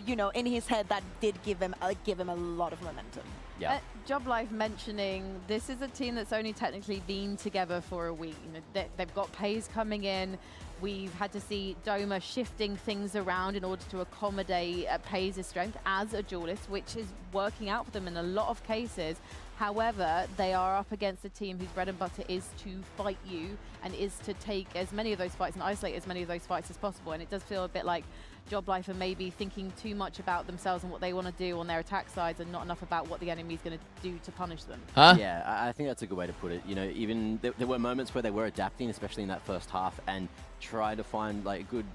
in his head, that did give him a lot of momentum. Yeah. Job Life mentioning this is a team that's only technically been together for a week. You know, they've got Pays coming in. We've had to see Doma shifting things around in order to accommodate Pays' strength as a duelist, which is working out for them in a lot of cases. However, they are up against a team whose bread and butter is to fight you and is to take as many of those fights and isolate as many of those fights as possible. And it does feel a bit like Job Life are maybe thinking too much about themselves and what they want to do on their attack sides and not enough about what the enemy is going to do to punish them. Yeah, I think that's a good way to put it. You know, even there were moments where they were adapting, especially in that first half, and try to find like good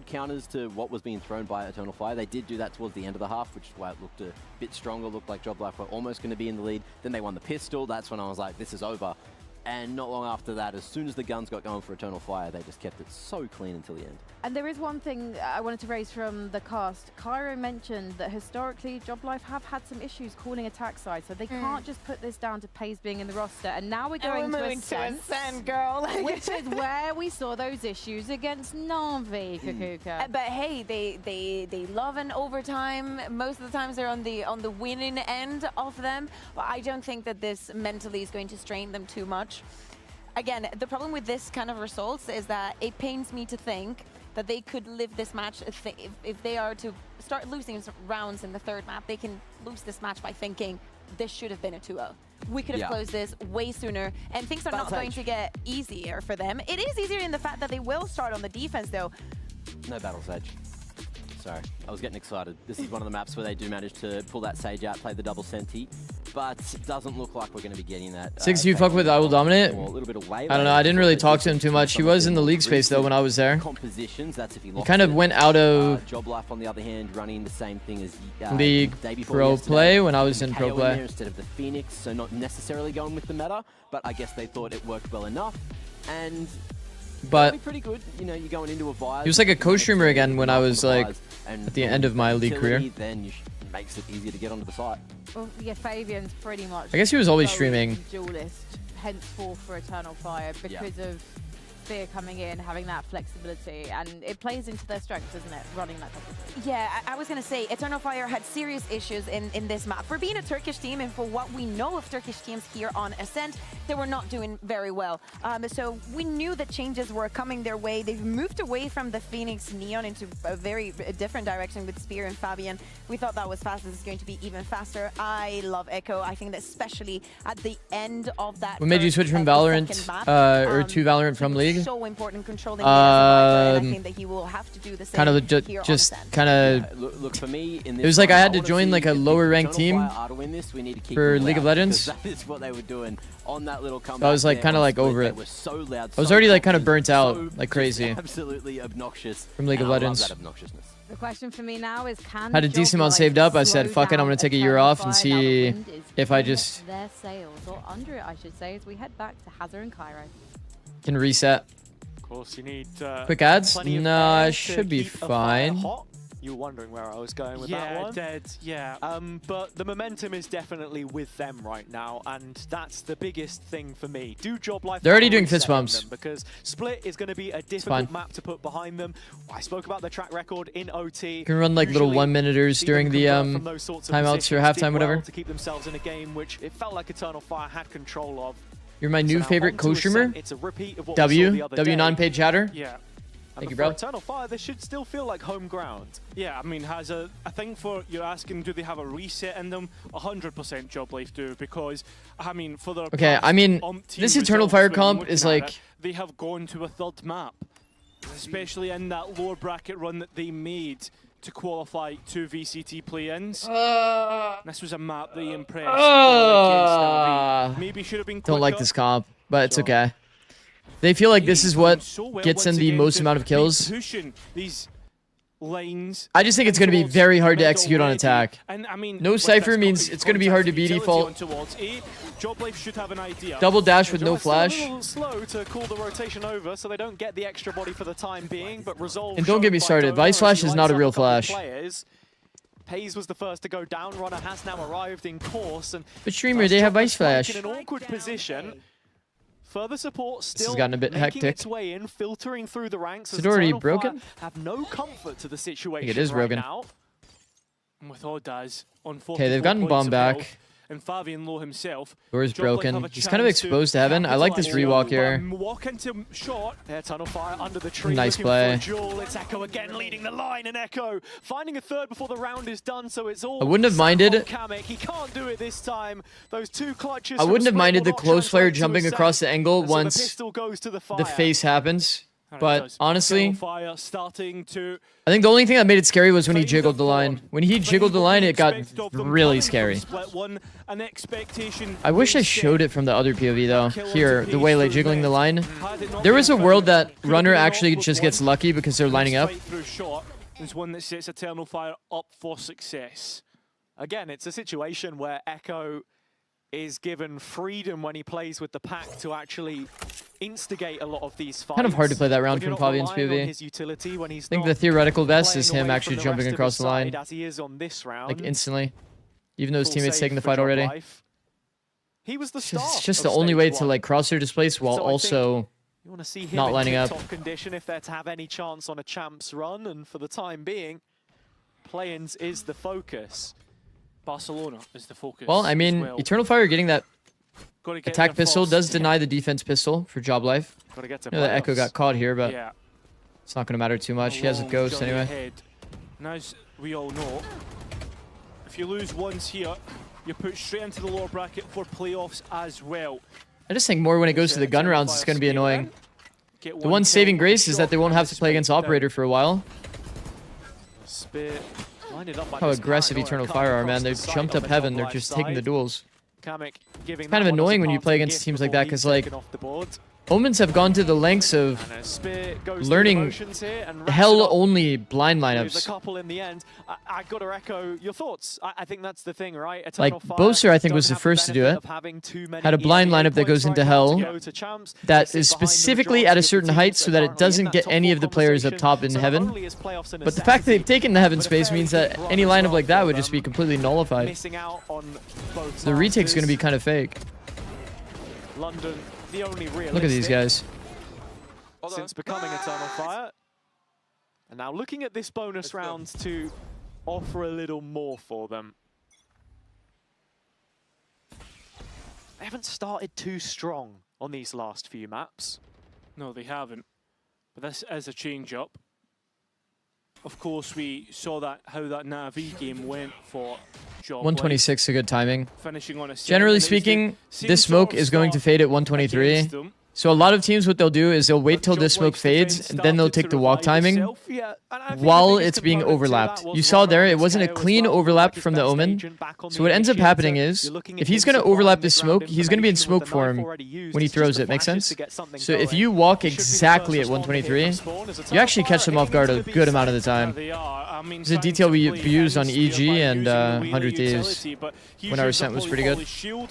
counters to what was being thrown by Eternal Fire. They did do that towards the end of the half, which is why it looked a bit stronger, looked like Job Life were almost going to be in the lead. Then they won the pistol. That's when I was like, this is over. And not long after that, as soon as the guns got going for Eternal Fire, they just kept it so clean until the end. And there is one thing I wanted to raise from the cast. Cairo mentioned that historically, Job Life have had some issues calling attack side, so they can't just put this down to Pays being in the roster. And now we're going to Ascent, girl. Which is where we saw those issues against Na'Vi, Kakuka. But hey, they love an overtime. Most of the times they're on the winning end of them. But I don't think that this mentally is going to strain them too much. Again, the problem with this kind of results is that it pains me to think that they could live this match if they are to start losing rounds in the third map. They can lose this match by thinking this should have been a 2-0. We could have closed this way sooner, and things are not going to get easier for them. It is easier in the fact that they will start on the defense, though. No Battle's Edge. Sorry, I was getting excited. This is one of the maps where they do manage to pull that Sage out, play the double senti, but it doesn't look like we're going to be getting that. Zikz, you fuck with I Will Dominate? A little bit away. I don't know. I didn't really talk to him too much. He was in the league space though when I was there. Compositions. That's if he kind of went out of Job Life, on the other hand, running the same thing as league pro play when I was in pro play. Instead of the Phoenix, so not necessarily going with the meta, but I guess they thought it worked well enough. And but pretty good. You know, you're going into a vibe. He was like a co-streamer again when I was like at the end of my league career. Then makes it easier to get onto the site. Well, yeah, Fabian's pretty much. I guess he was always streaming. Duelist, henceforth for Eternal Fire because of Fear coming in, having that flexibility, and it plays into their strengths, doesn't it? Running that competition. Yeah, I was going to say, Eternal Fire had serious issues in this map. For being a Turkish team, and for what we know of Turkish teams here on Ascent, they were not doing very well. So we knew that changes were coming their way. They've moved away from the Phoenix Neon into a very different direction with Spear and Fabian. We thought that was fast. This is going to be even faster. I love Echo. I think that especially at the end of that. What made you switch from Valorant or to Valorant from League? So important controlling and I think that he will have to do the same. Kind of just kind of. Look for me. In this it was like I had to join like a lower ranked team for League of Legends. That is what they were doing on that little comeback. So I was like kind of like over it. So loud, I was already like kind of burnt out, like crazy. Absolutely obnoxious from League of Legends. I love that obnoxiousness. The question for me now is, can had a decent amount saved up. I said, fuck it, I'm gonna take a year off and see if I just their sales or under it, I should say, as we head back to Hazard and Cairo. Can reset. Of course, you need quick ads. No, should be fine. You were wondering where I was going with that one? Yeah. But the momentum is definitely with them right now, and that's the biggest thing for me. Do Job Life. They're already doing fist bumps. Because Split is going to be a difficult map to put behind them. I spoke about the track record in OT. You can run like little 1-minuters during the timeouts or halftime, whatever. To keep themselves in a game which it felt like Eternal Fire had control of. You're my new favorite co-streamer. It's a repeat of what W non-paid chatter. Yeah. Thank you, bro. Eternal Fire, this should still feel like home ground. Yeah, I mean, I think for you're asking, do they have a reset in them? 100% Job Life do, because I mean, for the okay, I mean, this Eternal Fire comp is like they have gone to a third map, especially in that lower bracket run that they made to qualify 2 VCT play-ins. This was a map they impressed against Navi. Maybe should have been quicker. Don't like this comp, but it's okay. They feel like this is what gets them the most amount of kills. These lines. I just think it's going to be very hard to execute on attack. And I mean, no Cypher means it's going to be hard to be default. Joblife should have an idea. Double dash with no flash. A little slow to call the rotation over, so they don't get the extra body for the time being. But Resolve. And don't get me started. Vice Flash is not a real flash. Pays was the first to go down. Runner has now arrived in course, and but Streamer, they have Vice Flash. In an awkward position. Further support still this has gotten a bit making hectic. its way in, filtering through the ranks. Is it already broken? Have no comfort to the situation. I think it is broken. Now. And with Odaz on 44 okay, they've gotten bomb back. And Fabian Low himself. Door's broken. He's kind of exposed to heaven. I like this rewalk here. Walk into short. There, tunnel fire under the tree. Nice play. It's Echo again leading the line, and Echo finding a third before the round is done. So it's all. I wouldn't have minded. He can't do it this time. Those 2 clutches. I wouldn't have minded the close flare jumping across the angle once the face happens. But honestly, I think the only thing that made it scary was when he jiggled the line. When he jiggled the line, it got really scary. I wish I showed it from the other POV though. Here, the way like jiggling the line. There was a world that Runner actually just gets lucky because they're lining up. There's one that sets Eternal Fire up for success. Again, it's a situation where Echo is given freedom when he plays with the pack to actually instigate a lot of these fights. Kind of hard to play that round from Fabian's POV. I think the theoretical best is him actually jumping across the line, as he is on this round. like instantly, even though his teammate's taking the fight already. He was the star. It's just the only way to like crosshair displace while also you want to see him not lining up. Top condition if they're to have any chance on a champs run, and for the time being, play-ins is the focus. Barcelona is the focus. Well, I mean, Eternal Fire getting that attack pistol does deny the defense pistol for Joblife. I know that Echo got caught here, but it's not going to matter too much. He has a ghost anyway. And as we all know, if you lose once here, you're put straight into the lower bracket for playoffs as well. I just think more when it goes to the gun rounds, it's going to be annoying. The one saving grace is that they won't have to play against Operator for a while. How aggressive Eternal Fire are, man. They've jumped up heaven. They're just taking the duels. It's kind of annoying when you play against teams like that because, like, Omens have gone to the lengths of learning hell-only blind lineups. I got to echo your thoughts. I think that's the thing, right? Like, Boaster, I think, was the first to do it. Had a blind lineup that goes into hell that is specifically at a certain height so that it doesn't get any of the players up top in heaven. But the fact that they've taken the heaven space means that any lineup like that would just be completely nullified. The retake's going to be kind of fake. London. The only look at these guys. Since becoming Eternal Fire. And now looking at this bonus round to offer a little more for them. They haven't started too strong on these last few maps. No, they haven't. But this is a change-up. Of course, we saw that how that Navi game went for Job 126 is a good timing. Finishing on a generally speaking, this smoke is going to fade at 123. So a lot of teams, what they'll do is they'll wait till this smoke fades, and then they'll take the walk timing while it's being overlapped. You saw there, it wasn't a clean overlap from the Omen. So what ends up happening is, if he's going to overlap this smoke, he's going to be in smoke form when he throws it. Makes sense? So if you walk exactly at 123, you actually catch them off guard a good amount of the time. It's a detail we used on EG and 100 Thieves when our ascent was pretty good. Oh,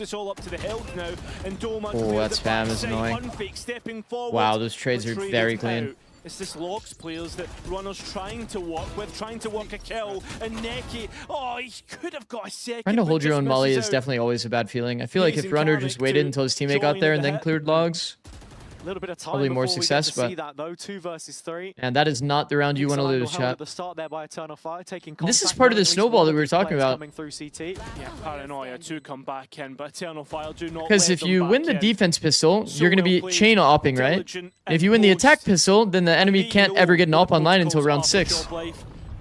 that spam is annoying. Wow, those trades are very clean. It's this Logs players that Runner's trying to work with, trying to work a kill, and Neki, oh, he could have got a second. Trying to hold your own molly is definitely always a bad feeling. I feel like if Runner just waited until his teammate got there and then cleared logs, a little bit of time probably more success, but that, though. 2 versus 3. And that is not the round you want to lose, chat. The start there by Eternal Fire, taking this is part of the snowball that we were talking about. Through CT. Yeah, Paranoia to come back in, but Eternal Fire do not. Because if you win the defense pistol, you're going to be chain opping, right? And if you win the attack pistol, then the enemy can't ever get an op online until round 6.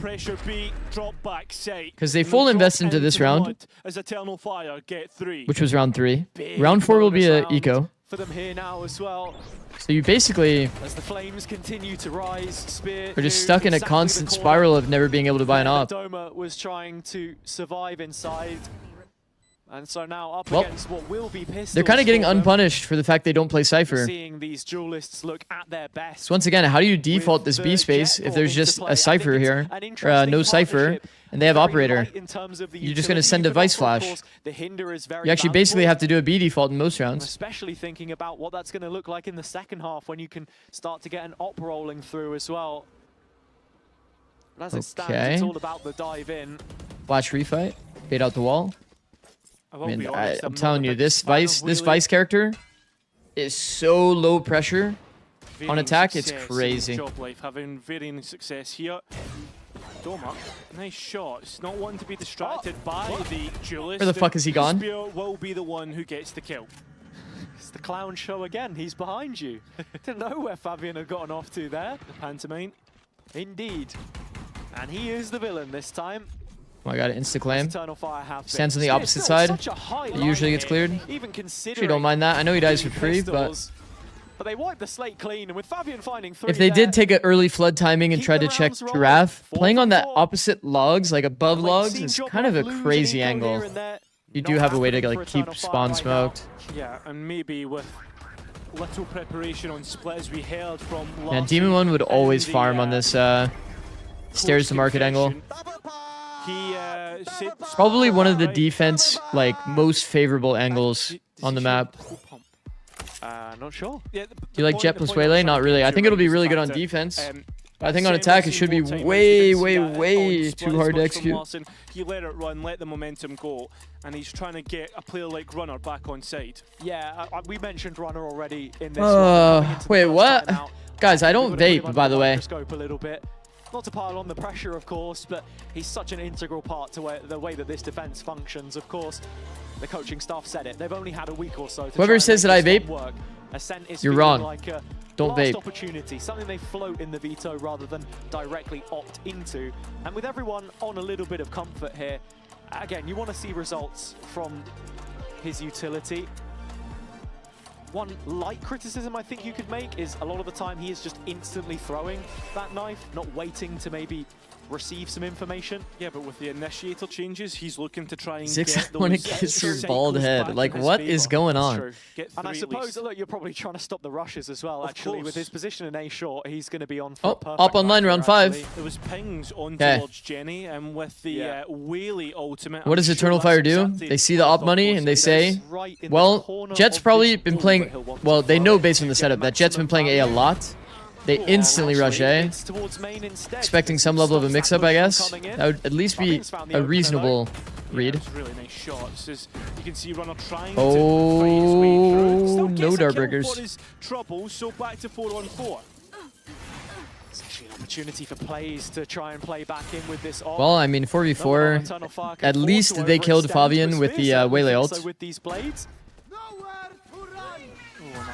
Pressure B, drop back, because they full invest into this round, as Eternal Fire get 3. Which was round 3. Round 4 will be an eco. for them here now as well. So you basically As the flames continue to rise, Spear are just knew stuck in a exactly constant the corner spiral of never being able to buy an where op. Doma was trying to survive inside. And so now up Well, against what will be pistols. They're kind of getting for them. unpunished for the fact they don't play Cypher. Seeing these duelists look at their best. So once again, how do you default this B space if there's just a Cypher here, or no Cypher, and they have Operator? You're just going to send Device Flash. You actually basically have to do a B default in most rounds. Especially thinking about what that's going to look like in the second half when you can start to get an op rolling through as well. But as it stands, it's all about the dive in. Flash refight, bait out the wall. I mean, I'm telling you, this Vice character is so low pressure on attack, it's crazy. Job life, having varying success here. Doma, nice shot. It's not one to be distracted by the duelist. Where the fuck is he gone? Spear will be the one who gets the kill. It's the clown show again. He's behind you. Didn't know where Fabian had gotten off to there. The pantomime. Indeed. And he is the villain this time. Oh my god, insta-claim. Stands Stands on the opposite side. It usually gets cleared. Actually, don't mind that. I know he dies for free, but they wipe the slate clean, and with Fabian finding 3 if they did take an early flood timing and try to check Giraffe, playing on that opposite logs, like above logs, is kind of a crazy angle. You do have a way to like keep spawn smoked. Yeah, and maybe with little preparation on split, as we heard from last. Yeah, Demon 1 would always farm on this stairs to market angle. Probably one of the defense like most favorable angles on the map. Not sure. Do you like Jet plus Waylay? Not really. I think it'll be really good on defense. But I think on attack it should be way too hard to execute. He let it run, let the momentum go, and he's trying to get a player like Runner back on side. Yeah, we mentioned Runner already in this. Wait, what? Guys, I don't vape, by the way. A little bit. Not to pile on the pressure, of course, but he's such an integral part to the way that this defense functions. Of course, the coaching staff said it. They've only had a week or so to whoever says that I vape, Ascent is you're wrong. Like a don't last vape. Opportunity, something they float in the veto rather than directly opt into. And with everyone on a little bit of comfort here, again, you want to see results from his utility. One light criticism I think you could make is a lot of the time he is just instantly throwing that knife, not waiting to maybe receive some information. Yeah, but with the initiator changes, he's looking to try and Zikz, get those when it gets your bald head. Like, what is going on? And I suppose, look, you're probably trying to stop the rushes as well, actually. With his position in A short, he's going to be on for up online round 5. There was pings on towards Jenny, and with the Whaley ultimate... What does Eternal Fire do? They see the op money and they say, well, Jet's probably been playing... Well, they know based on the setup that Jet's been playing A lot. They instantly rush A, expecting some level of a mix-up, I guess. That would at least be a reasonable read. Really nice shots. As you can see Runner trying to find his way through. No Darbreakers. Trouble, so back to 4-on-4. It's actually an opportunity for plays to try and play back in with this op. Well, I mean, 4v4, at least they killed Fabian with the Waylay ult. So with these blades,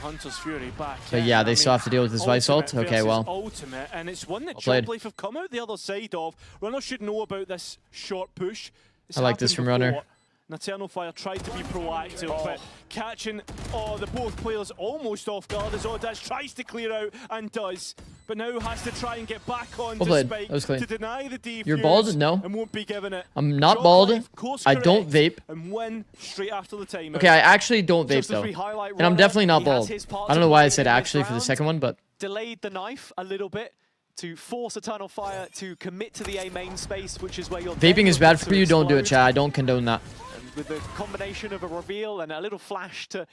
Hunter's Fury back. But yeah, they still have to deal with this Vice ult. Okay, well. Ultimate, and it's one that Job Life have come out the other side of. Runner should know about this short push. I like this from Runner. Eternal Fire tried to be proactive, but catching the both players almost off guard as Odaz tries to clear out and does, but now has to try and get back on to Spike to deny the defuse. You're bald? No. And won't be given it. I'm not bald. I don't vape. And win straight after the timeout. Okay, I actually don't vape though. And I'm definitely not bald. I don't know why I said actually for the second one, but... Delayed the knife a little bit to force Eternal Fire to commit to the A main space, which is where you're... Vaping is bad for you, don't do it, chat. I don't condone that. With the combination of a reveal and a little flash to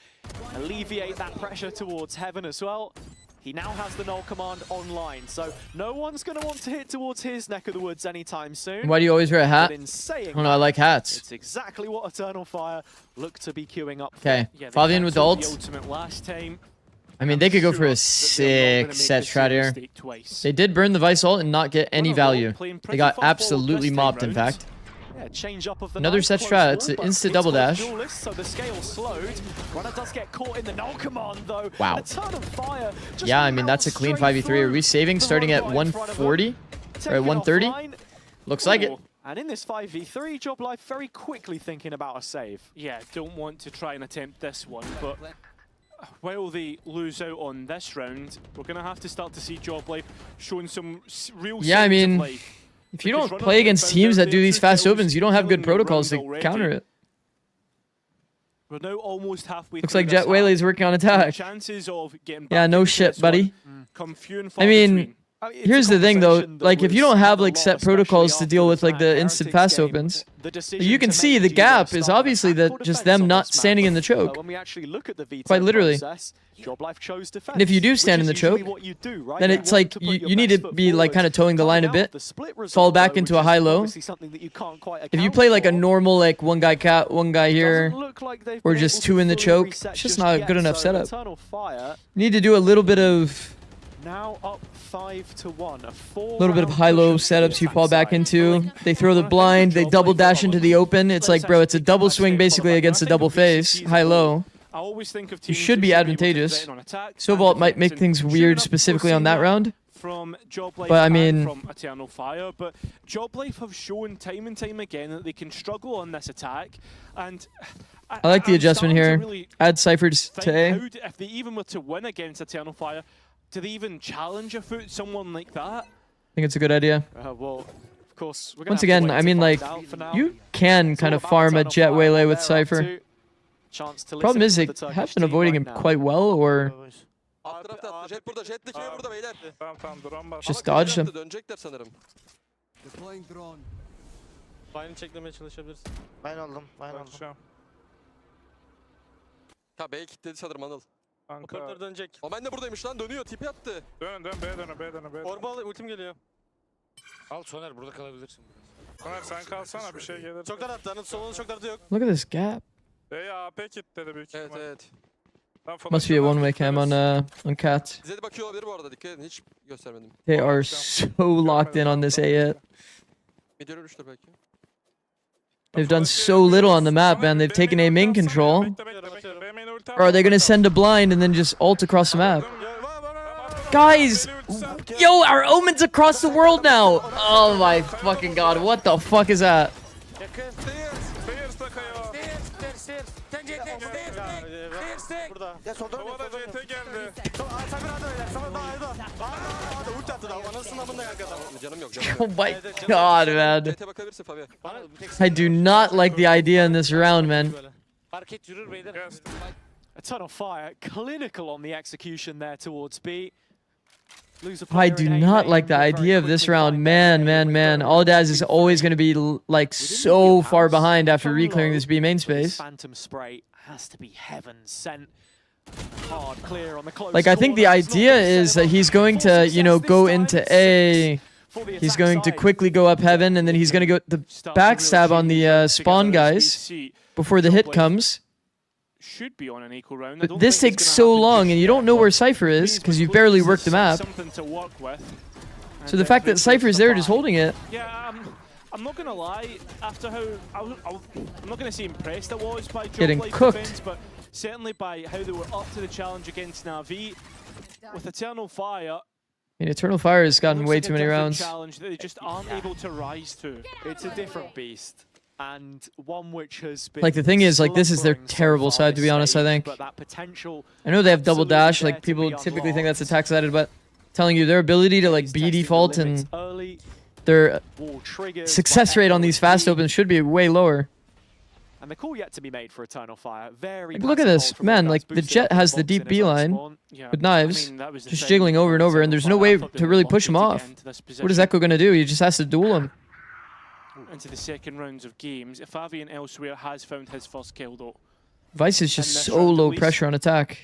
alleviate that pressure towards Heaven as well, he now has the null command online, so no one's going to want to hit towards his neck of the woods anytime soon. Why do you always wear a hat? Oh no, I like hats. It's exactly what Eternal Fire look to be queuing up for. Okay, Fabian with ult. The ultimate last time. I mean, they could go for a sick set strat here. They did burn the Vice ult and not get any value. They got absolutely mopped, in fact. Yeah, change up of the another set strat. It's an insta double dash. So the scale slowed. Runner does get caught in the null command though. Wow. Fire yeah, I mean that's a clean 5v3. Are we saving starting at 140 or at 130? Looks like it. And in this 5v3, Job Life very quickly thinking about a save. Yeah, don't want to try and attempt this one, but while they lose out on this round, we're going to have to start to see Job Life showing some real Yeah, I signs mean, of life. if you Because don't Runner play against found teams out that do there these through fast kills, opens, you don't have good killing the protocols to round already. counter it. We're now almost halfway Looks through like this Jet Waylay's half. working on So the attack. chances of getting Yeah, back no into shit, this buddy. one come few and far I mean, between. It's here's a the thing though, conversation that like if you was don't had have a like lot, set especially protocols to after deal the with like the Fnatic instant Heretics fast game, opens, the decision you can to see make the to either gap start is an obviously attack or that just defense them on not this map. standing in the But choke. when we actually look at the VTEC Quite literally. process, Job Life chose defense. And if you do stand in the which is usually choke, what you do, right? then You it's want like to put you your need best to foot be like forward. kind of towing the line a Coming out bit, the split result, fall back though, into which a is high low. obviously something that you can't quite If you account play like a for. normal like one guy cat, one guy here, Doesn't look like they've or been just able two to in the fully choke, reset it's just just not a yet, good enough so setup. Eternal Fire You need to do a little bit of now up 5-1. A little bit of high-low setups you fall back into. They throw the blind, they double dash into the open. It's like, bro, it's a double swing basically against a double face, high-low. I always think of You teams should who be be able to advantageous. threaten on attack Sobalt and might make defense, things and weird sure enough, specifically we've on that seen round. From Job Life But I and mean, from Eternal Fire, but Job Life have shown time and time again that they can struggle on this attack, and I like the I'm adjustment starting to here. really Add ciphers think to A. how do- if they even were to win against Eternal Fire, do they even challenge a foot someone like that? I think it's a good idea. Well, of course. We're gonna Once have to again, wait I to mean, find like, out for now. you can It's kind all of about farm a Eternal Jet Fire, Waylay what with they're up Cypher. to. Chance to Problem listen is to they the have Turkish been team avoiding right him now. quite well, or Alt tarafta attı. Jet burada, jet dikey burada beyler. Tamam drone bas. just dodged him. Dönecekler sanırım. Deploying drone. Line'ı çeklemeye çalışabiliriz. Ben aldım. Ben aldım. Bakacağım. Ha B'ye kilitledi sanırım Anıl. Kanka. dönecek. O ben de buradaymış lan dönüyor tipi attı. Dön B'ye dön B'ye dön. Orba al ultim geliyor. Al Soner burada kalabilirsin. Soner sen kalsana bir şey gelir. Çok tarafta Anıl solunun çok tarafta yok. Look at this gap. B'ye AP kilitledi büyük ihtimal. Evet. Must be a one-way cam on Cat. Bize de bakıyor olabilir bu arada dikkat edin hiç göstermedim. They are so locked in on this A yet. Bir dönmüştür belki. They've done so little on the map, man. They've taken A main control. Or are they going to send a blind and then just ult across the map? Guys! Yo, our Omen's across the world now! Oh my fucking god, what the fuck is that? Burada. Ya solda Baba da CT geldi. Ult attı da anasının amında kanka adam. Canım yok Oh my god, man. CT bakabilirsin Fabi. I do not like the idea in this round, man. Hareket yürür beyler. Eternal Fire, clinical on the execution there towards B. I do not like the idea of this round. Man. Aldaz is always going to be like so far behind after re-clearing this B main space. Phantom spray has to be heaven sent. Hard clear on the close. Like, I think the idea is that he's going to, you know, go into A. He's going to quickly go up heaven, and then he's going to go the backstab on the spawn guys before the hit comes. Should be on an equal round. But this takes so long, and you don't know where Cypher is because you've barely worked the map. Something to work with. So the fact that Cypher's there just holding it. Yeah, I'm not gonna lie. After how I'm not gonna say impressed I was by Getting Job Life cooked. defense, but certainly by how they were up to the challenge against Na'Vi with Eternal Fire. I mean, Eternal Fire has gotten looks way like a too many different rounds. challenge that they just aren't able to rise to. It's a different beast. And one which has been Like, the thing is, like, this is their slumbering so terrible far side, to this be honest, I stage, think. but that potential I know they have double absolutely dash, there like, to people be typically think unlocked. that's attack-sided, but telling you their ability to, like, B default and early, their wall triggers success by rate on these fast opens should be way lower. And the call yet to be made for Eternal Fire. Very Like, look at passive this, hold from man, Aldaz, like, the boosted Jet up has the the box deep in his B own line spawn. with knives, that was the just thing. jiggling over and over, and there's no way to really push him off. What is Echo going to do? He just has to duel him. Into the second rounds of games. Fabian elsewhere has found his first kill though. Vice is just And this so round, at low least, pressure on attack.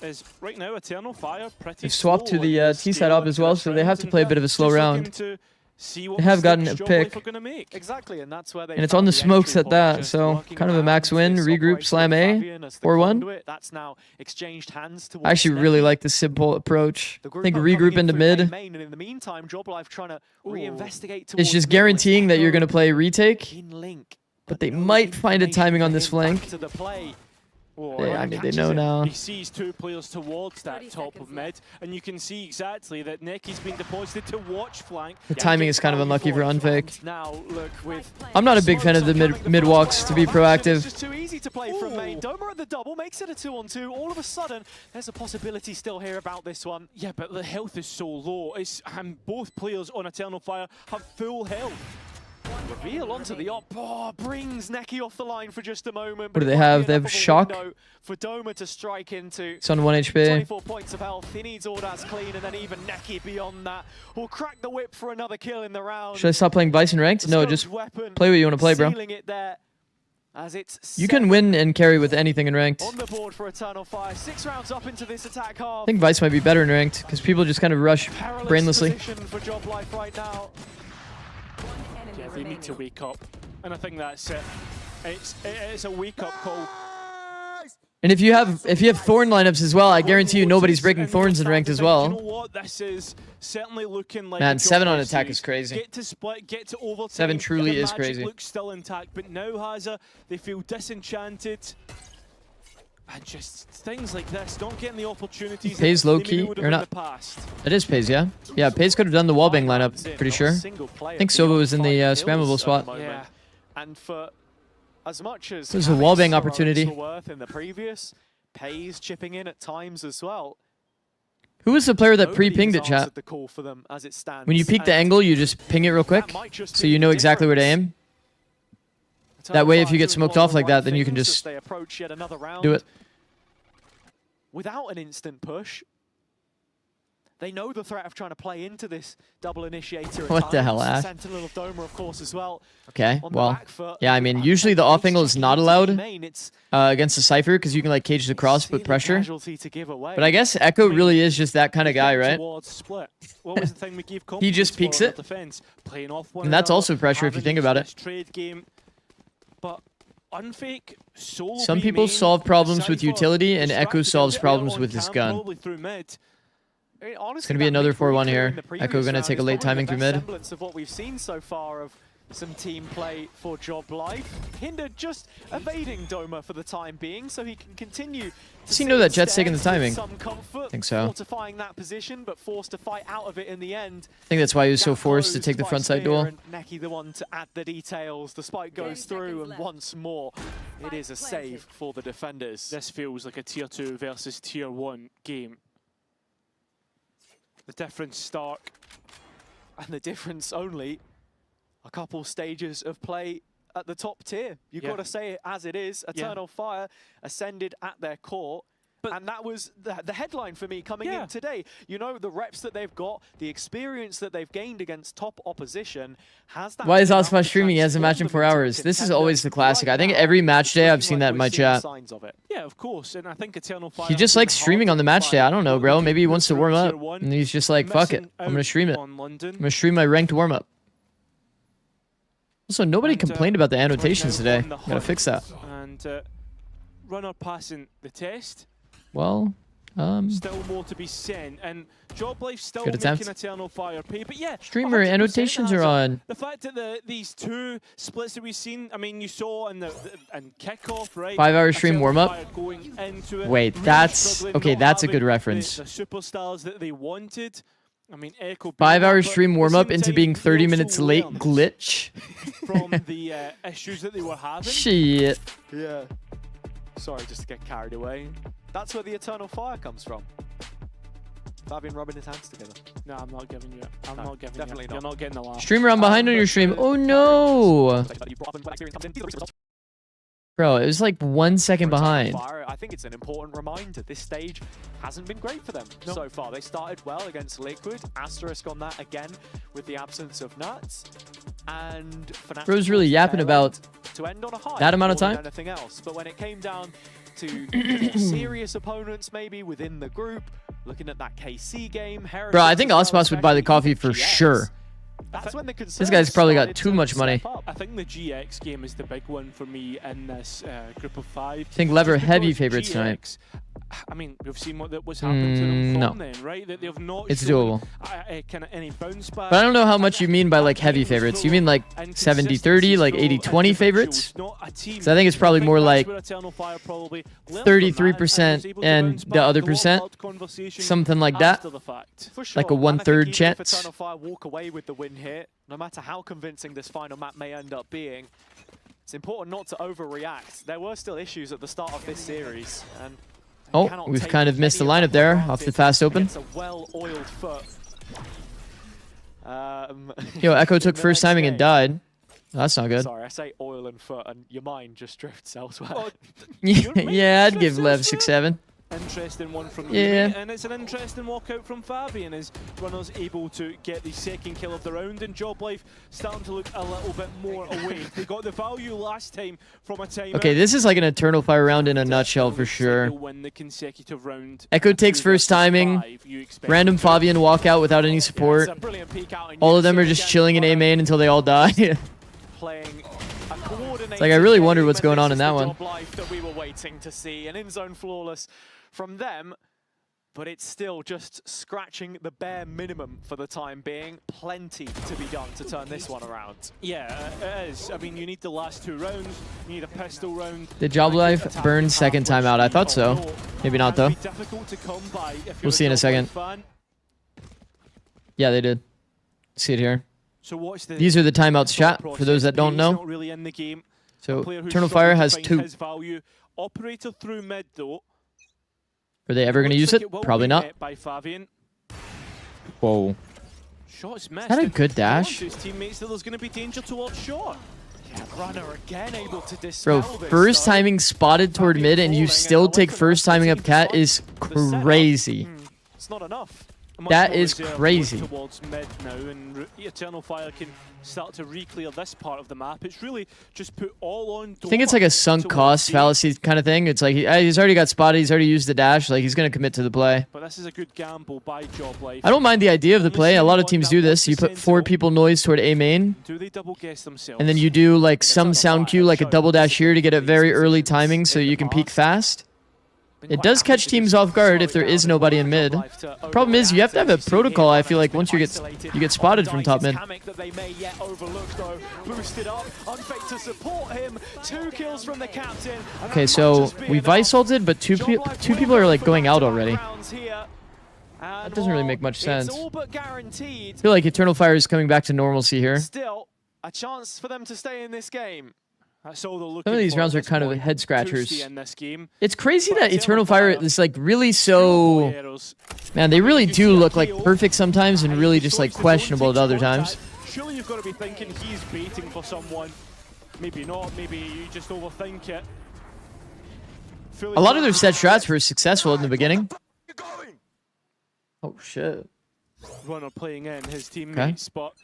Is right now Eternal Fire pretty They've swapped to slow the on T scale setup as into well, this so they have to round, play a and bit of a slow just round. looking to see what They have gotten mistakes a Job Life pick. are gonna make. Exactly, and that's where they And it's on the smokes at that, so kind of a max win, regroup, slam A, 4-1. That's now exchanged hands I actually really like the simple approach. I think regroup into mid main, and in the meantime, Job Life trying to reinvestigate is just guaranteeing that you're going to play retake, in link. but they might find a timing on this flank. To the play. Oh, I mean, they know now. He sees two players towards that top of mid, and you can see exactly that Necky's been deposited to watch flank. The timing is kind of unlucky for Unfake. Now, look, with I'm not a big fan of the mid walks to be it's proactive. just too easy to play from main. Doma at the double makes it a 2-on-2. All of a sudden, there's a possibility still here about this one. Yeah, but the health is so low. And both players on Eternal Fire have full health. Reveal onto the op. Oh, brings Necky off the line for just a moment. What do they have? They have Shock. For Doma to strike into. It's on 1 HP. 24 points of health. He needs Ordaz clean, and then even Necky beyond that will crack the whip for another kill in the round. Should I stop playing Bison ranked? No, just play what you want to play, bro. It there as it's You can win and carry with anything in ranked. on the board for Eternal Fire. 6 rounds up into this attack half. I think Vice might be better in ranked because people just kind of rush Perilous brainlessly. position for Job Life right now. Yeah, they need to wake up, and I think that's it. It's a wake-up call. And if you have Thorn lineups as well, I guarantee you nobody's breaking Thorns in ranked as well. You know what? This is certainly looking like Man, 7 on attack is crazy. Get to split, get to overtake. 7 truly the is magic crazy. looks still intact, but now Haza, they feel disenchanted. And just things like this, don't get the opportunities. Pays low key or not? It is Pays, yeah. Yeah, Pays could have done the wallbang lineup, pretty sure. I think Sova was in the spammable spot. Yeah, and for as much as there's a wallbang opportunity. In the previous, Pays chipping in at times as well. Who was the player that pre-pinged it, chat? The call for them as it stands. When you peek the angle, you just ping it real quick, so you know exactly where to aim. That way, if you get smoked off like that, then you can just do it. Without an instant push, they know the threat of trying to play into this double initiator. What the hell, Ash? Sentinel of Doma, of course, as well. Okay, well, yeah, I mean, usually the off angle is not allowed against the Cypher because you can like cage the cross, put pressure. But I guess Echo really is just that kind of guy, right? He just peeks it, and that's also pressure if you think about it. But Unfake, some people solve problems with utility, and Echo solves problems with his gun. It's going to be another 4-1 here. Echo going to take a late timing through mid. Of what we've seen so far of some team play for Job Life. Hinder just evading Doma for the time being, so he can continue. Does he know that Jet's taking the timing? I think so. Fortifying that position, but forced to fight out of it in the end. I think that's why he was so forced to take the front side duel. Necky the one to add the details. The spike goes through, and once more, it is a save for the defenders. This feels like a tier 2 versus tier 1 game. The difference stark, and the difference only a couple stages of play at the top tier. You've got to say it as it is. Eternal Fire ascended at their core. And that was the headline for me coming in today. You know, the reps that they've got, the experience that they've gained against top opposition has that. Why is Ospa streaming? He has a match in 4 hours. This is always the classic. I think every match day I've seen that in my chat. Yeah, of course. And I think Eternal Fire. He just likes streaming on the match day. I don't know, bro. Maybe he wants to warm up. And he's just like, fuck it. I'm going to stream it. I'm going to stream my ranked warm up. Also, nobody complained about the annotations today. Gotta fix that. And runner passing the test. Well, still more to be sent, and Job Life still making Eternal Fire pay. But yeah, streamer annotations are on. The fact that these two splits that we've seen, I mean, you saw in the kickoff, right? 5 hour stream warm up. Wait, that's okay. That's a good reference. The superstars that they wanted. I mean, Echo 5 hour stream warm up into being 30 minutes late glitch. From the issues that they were having. Shit. Yeah. Sorry, just to get carried away. That's where the Eternal Fire comes from. Fabian rubbing his hands together. No, I'm not giving you it. I'm not giving definitely you it. You're not getting the laugh. Streamer, I'm behind on your stream. Oh no. Bro, it was like 1 second behind. I think it's an important reminder. This stage hasn't been great for them so far. They started well against Liquid. Asterisk on that again with the absence of Nuts. And Bro's really yapping about to end on a high that amount of time. Anything else. But when it came down to more serious opponents maybe within the group, looking at that KC game. Bro, I think Ospas would buy the coffee for sure. That's when the this guy's probably got too much money. I think the GX game is the big one for me in this group of 5. I think Lever heavy favorites tonight. I mean, we've seen what's happened to them no. from then, right? That they've not It's shown, doable. kind of any bounce back. But I don't know how much you mean by like heavy favorites. You mean like 70-30, like 80-20 favorites? So I think it's probably more like 33% and the other percent, something like that. Like a 1/3 chance. Eternal Fire walk away with the win here, no matter how convincing this final map may end up being. It's important not to overreact. There were still issues at the start of this series, and oh, we've kind of missed the lineup there off the fast open. It's a well-oiled foot. Yo, Echo took first timing and died. That's not good. Sorry, I say oil and foot, and your mind just drifts elsewhere. Oh, Yeah, I'd give Lev 6-7. Interesting one from Yeah. Yumi, and it's an interesting walkout from Fabian as runners able to get the second kill of the round, and Job Life starting to look a little bit more awake. They got the value last time from a timeout. Okay, this is like an Eternal Fire round in a nutshell for sure. Win the consecutive round. Echo takes first timing. Random Fabian walkout without any support. All of them are just chilling in A main until they all die. It's like I really wonder what's going on in that one. That we were waiting to see, an in-zone flawless from them, but it's still just scratching the bare minimum for the time being. Plenty to be done to turn this one around. Yeah, it is. I mean, you need the last 2 rounds. You need a pistol round. Did Job Life burn second time out? I thought so. Maybe not though. We'll see in a second. Yeah, they did. See it here. These are the timeouts, chat, for those that don't know. So Eternal Fire has 2. Operator through mid though. Are they ever going to use it? Probably not. Whoa. Shots Is that a good dash? His teammates that there's going to be danger towards short. Yeah, runner again able to Bro, first timing spotted toward mid and you still take first timing up cat is crazy. It's not enough. That is crazy. Towards mid now, and Eternal Fire can start to re-clear this part of the map. It's really just put all on. I think it's like a sunk cost fallacy kind of thing. It's like he's already got spotted, he's already used the dash, like he's going to commit to the play. But this is a good gamble by Job Life. I don't mind the idea of the play. A lot of teams do this. You put 4 people noise toward A main. Do they double guess themselves? And then you do like some sound cue, like a double dash here to get a very early timing so you can peek fast. It does catch teams off guard if there is nobody in mid. Problem is you have to have a protocol. I feel like once you get spotted from top mid. Okay, so we vice ulted, but two people are like going out already. That doesn't really make much sense. I feel like Eternal Fire is coming back to normalcy here. Still a chance for them to stay in this game. Some of these rounds are kind of head scratchers. It's crazy that Eternal Fire is like really so... Man, they really do look like perfect sometimes and really just like questionable at other times. Surely you've got to be thinking he's baiting for someone. Maybe not, maybe you just overthink it. A lot of their set strats were successful in the beginning. Oh shit. Runner playing in his teammates, but...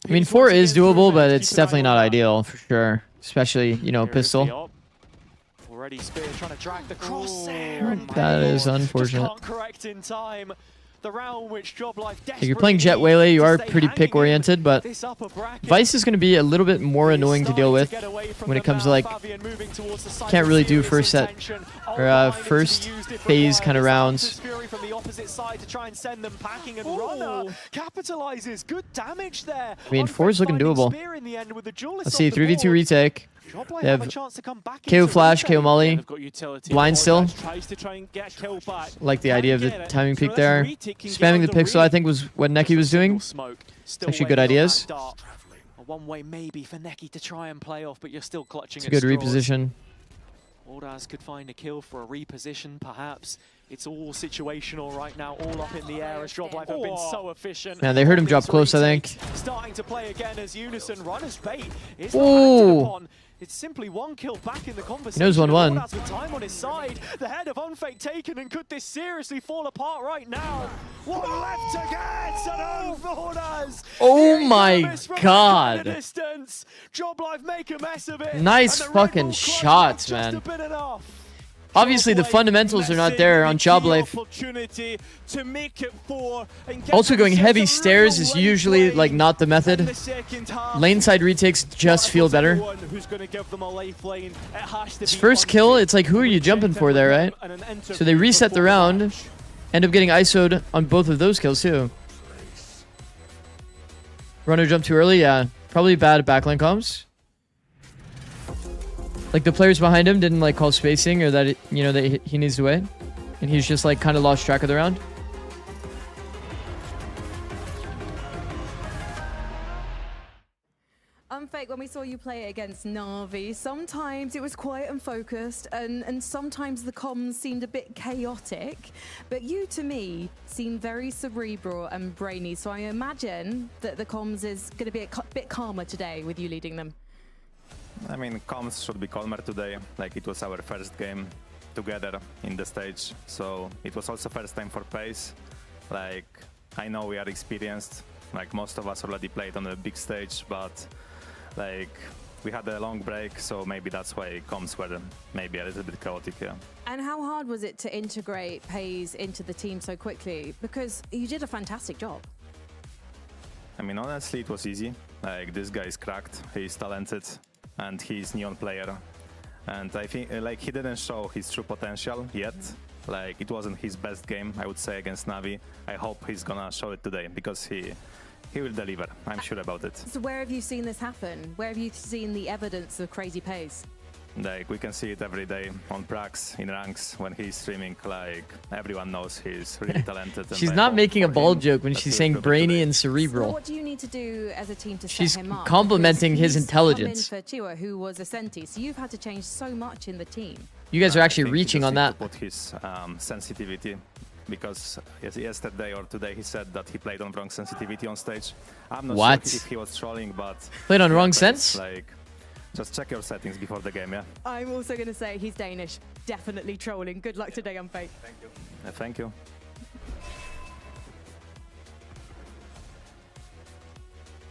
I mean, 4 is doable, but it's definitely not ideal for sure. Especially, you know, pistol. Already Spear trying to drag the crosshair. That is unfortunate. Can't correct in time. The round which Job Life If you're playing Jet Waylay, you are pretty pick-oriented, but Vice is going to be a little bit more annoying to deal with when it comes to, like, can't really do first set, or first phase kind of rounds. From the opposite side to try and send them packing, and Runner capitalizes. Good damage there. I mean, 4 is looking doable. Let's see, 3v2 retake. They have KO Flash, KO Molly, blind still. Like the idea of the timing peak there. Spamming the pixel, I think, was what Neki was doing. It's actually good ideas. A one-way maybe for Neki to try and play off, but you're still clutching. It's a good reposition. Ordaz could find a kill for a reposition, perhaps. It's all situational right now, all up in the air as Job Life have been so efficient. Man, they heard him drop close, I think. Starting to play again as Unison. Runner's bait is Ooh. It's simply 1 kill back in the conversation. He knows 1-1. With time on his side, the head of Unfake taken, and could this seriously fall apart right now? One left to get, and Ordaz. Oh my god. Job Life make a mess of it. Nice fucking shots, man. Obviously, the fundamentals are not there on Job Life. Also, going heavy stairs is usually like not the method. Lane side retakes just feel better. This first kill, it's like, who are you jumping for there, right? So they reset the round, end up getting ISO'd on both of those kills too. Runner jumped too early, yeah. Probably bad backline comms. Like the players behind him didn't like call spacing or that that he needs to wait, and he's just like kind of lost track of the round. Fake, when we saw you play against Na'Vi, sometimes it was quiet and focused, and sometimes the comms seemed a bit chaotic, but you, to me, seem very cerebral and brainy, so I imagine that the comms is going to be a bit calmer today with you leading them. I mean, comms should be calmer today, like it was our first game together in the stage, so it was also first time for Pace. Like, I know we are experienced, like most of us already played on a big stage, but like we had a long break, so maybe that's why comms were maybe a little bit chaotic, yeah. And how hard was it to integrate Pace into the team so quickly? Because you did a fantastic job. I mean, honestly, it was easy. Like, this guy is cracked, he's talented, and he's neon player. And I think like he didn't show his true potential yet. Like, it wasn't his best game, I would say, against Na'Vi. I hope he's gonna show it today, because he will deliver, I'm sure about it. So where have you seen this happen? Where have you seen the evidence of crazy Pace? Like, we can see it every day on Prax, in ranks, when he's streaming. Like, everyone knows he's really talented. She's not making a ball joke when she's saying brainy and cerebral. So what do you need to do as a team to She's set him up? complimenting his He's intelligence. come in for Chiwa, who was a Senti, so you've had to change so much in the team. You guys are actually I think reaching he on just that. need to put his sensitivity, because yesterday or today he said that he played on wrong sensitivity on stage. I'm not What? sure if he was trolling, but Played on wrong Pace, sense? Like, just check your settings before the game, yeah. I'm also going to say he's Danish. Definitely trolling. Good luck today, Unfake. Thank you. Thank you.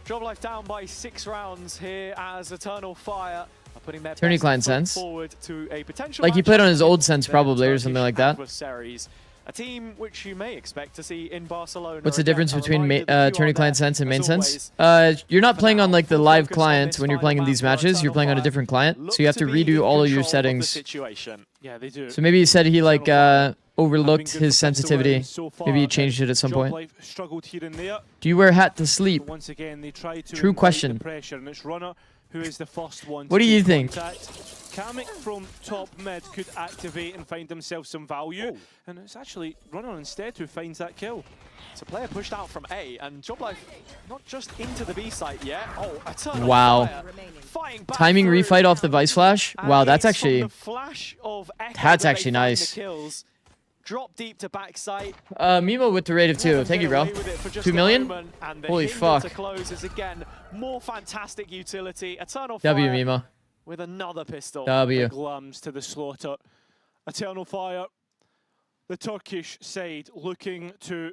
Job Life down by 6 rounds here as Eternal Fire are putting their Tourney best client foot sense. forward to a potential Like he played on his matchup old sense with probably their or something like Turkish that. adversaries. A team which you may expect to see in Barcelona. What's the Again, difference a between reminder that you tourney are client there, sense and main as sense? always. You're not playing on like the full live focus on client this when you're final playing in map these for matches. You're playing on a Eternal different client, Look so you have to be in redo all of your control of the settings. situation. Yeah, they do. So maybe he said he like overlooked good his for best sensitivity. awareness so far. Maybe he changed it at some Job point. Life struggled here and there. Do you wear a hat to sleep? Once again, they try to True invite question. the pressure, and it's Runner who is the first one. What to do you take think? Contact. Kamek from top mid could activate and find himself some value, and it's actually Runner instead who finds that kill. It's a player pushed out from A, and Job Life not just into the B site yet. Oh, Eternal Wow. Fire fighting back Timing through. refight off the Vice Flash. And Wow, that's it's from actually the flash of Echo that's that actually they find nice. the kills. Drop deep to backside. Mimo with the rate of 2. Thank you, bro. 2 million? Holy fuck. To close is again more fantastic utility. Eternal W, Fire Mimo. with another pistol. W. Glums to the slaughter. Eternal Fire, the Turkish side, looking to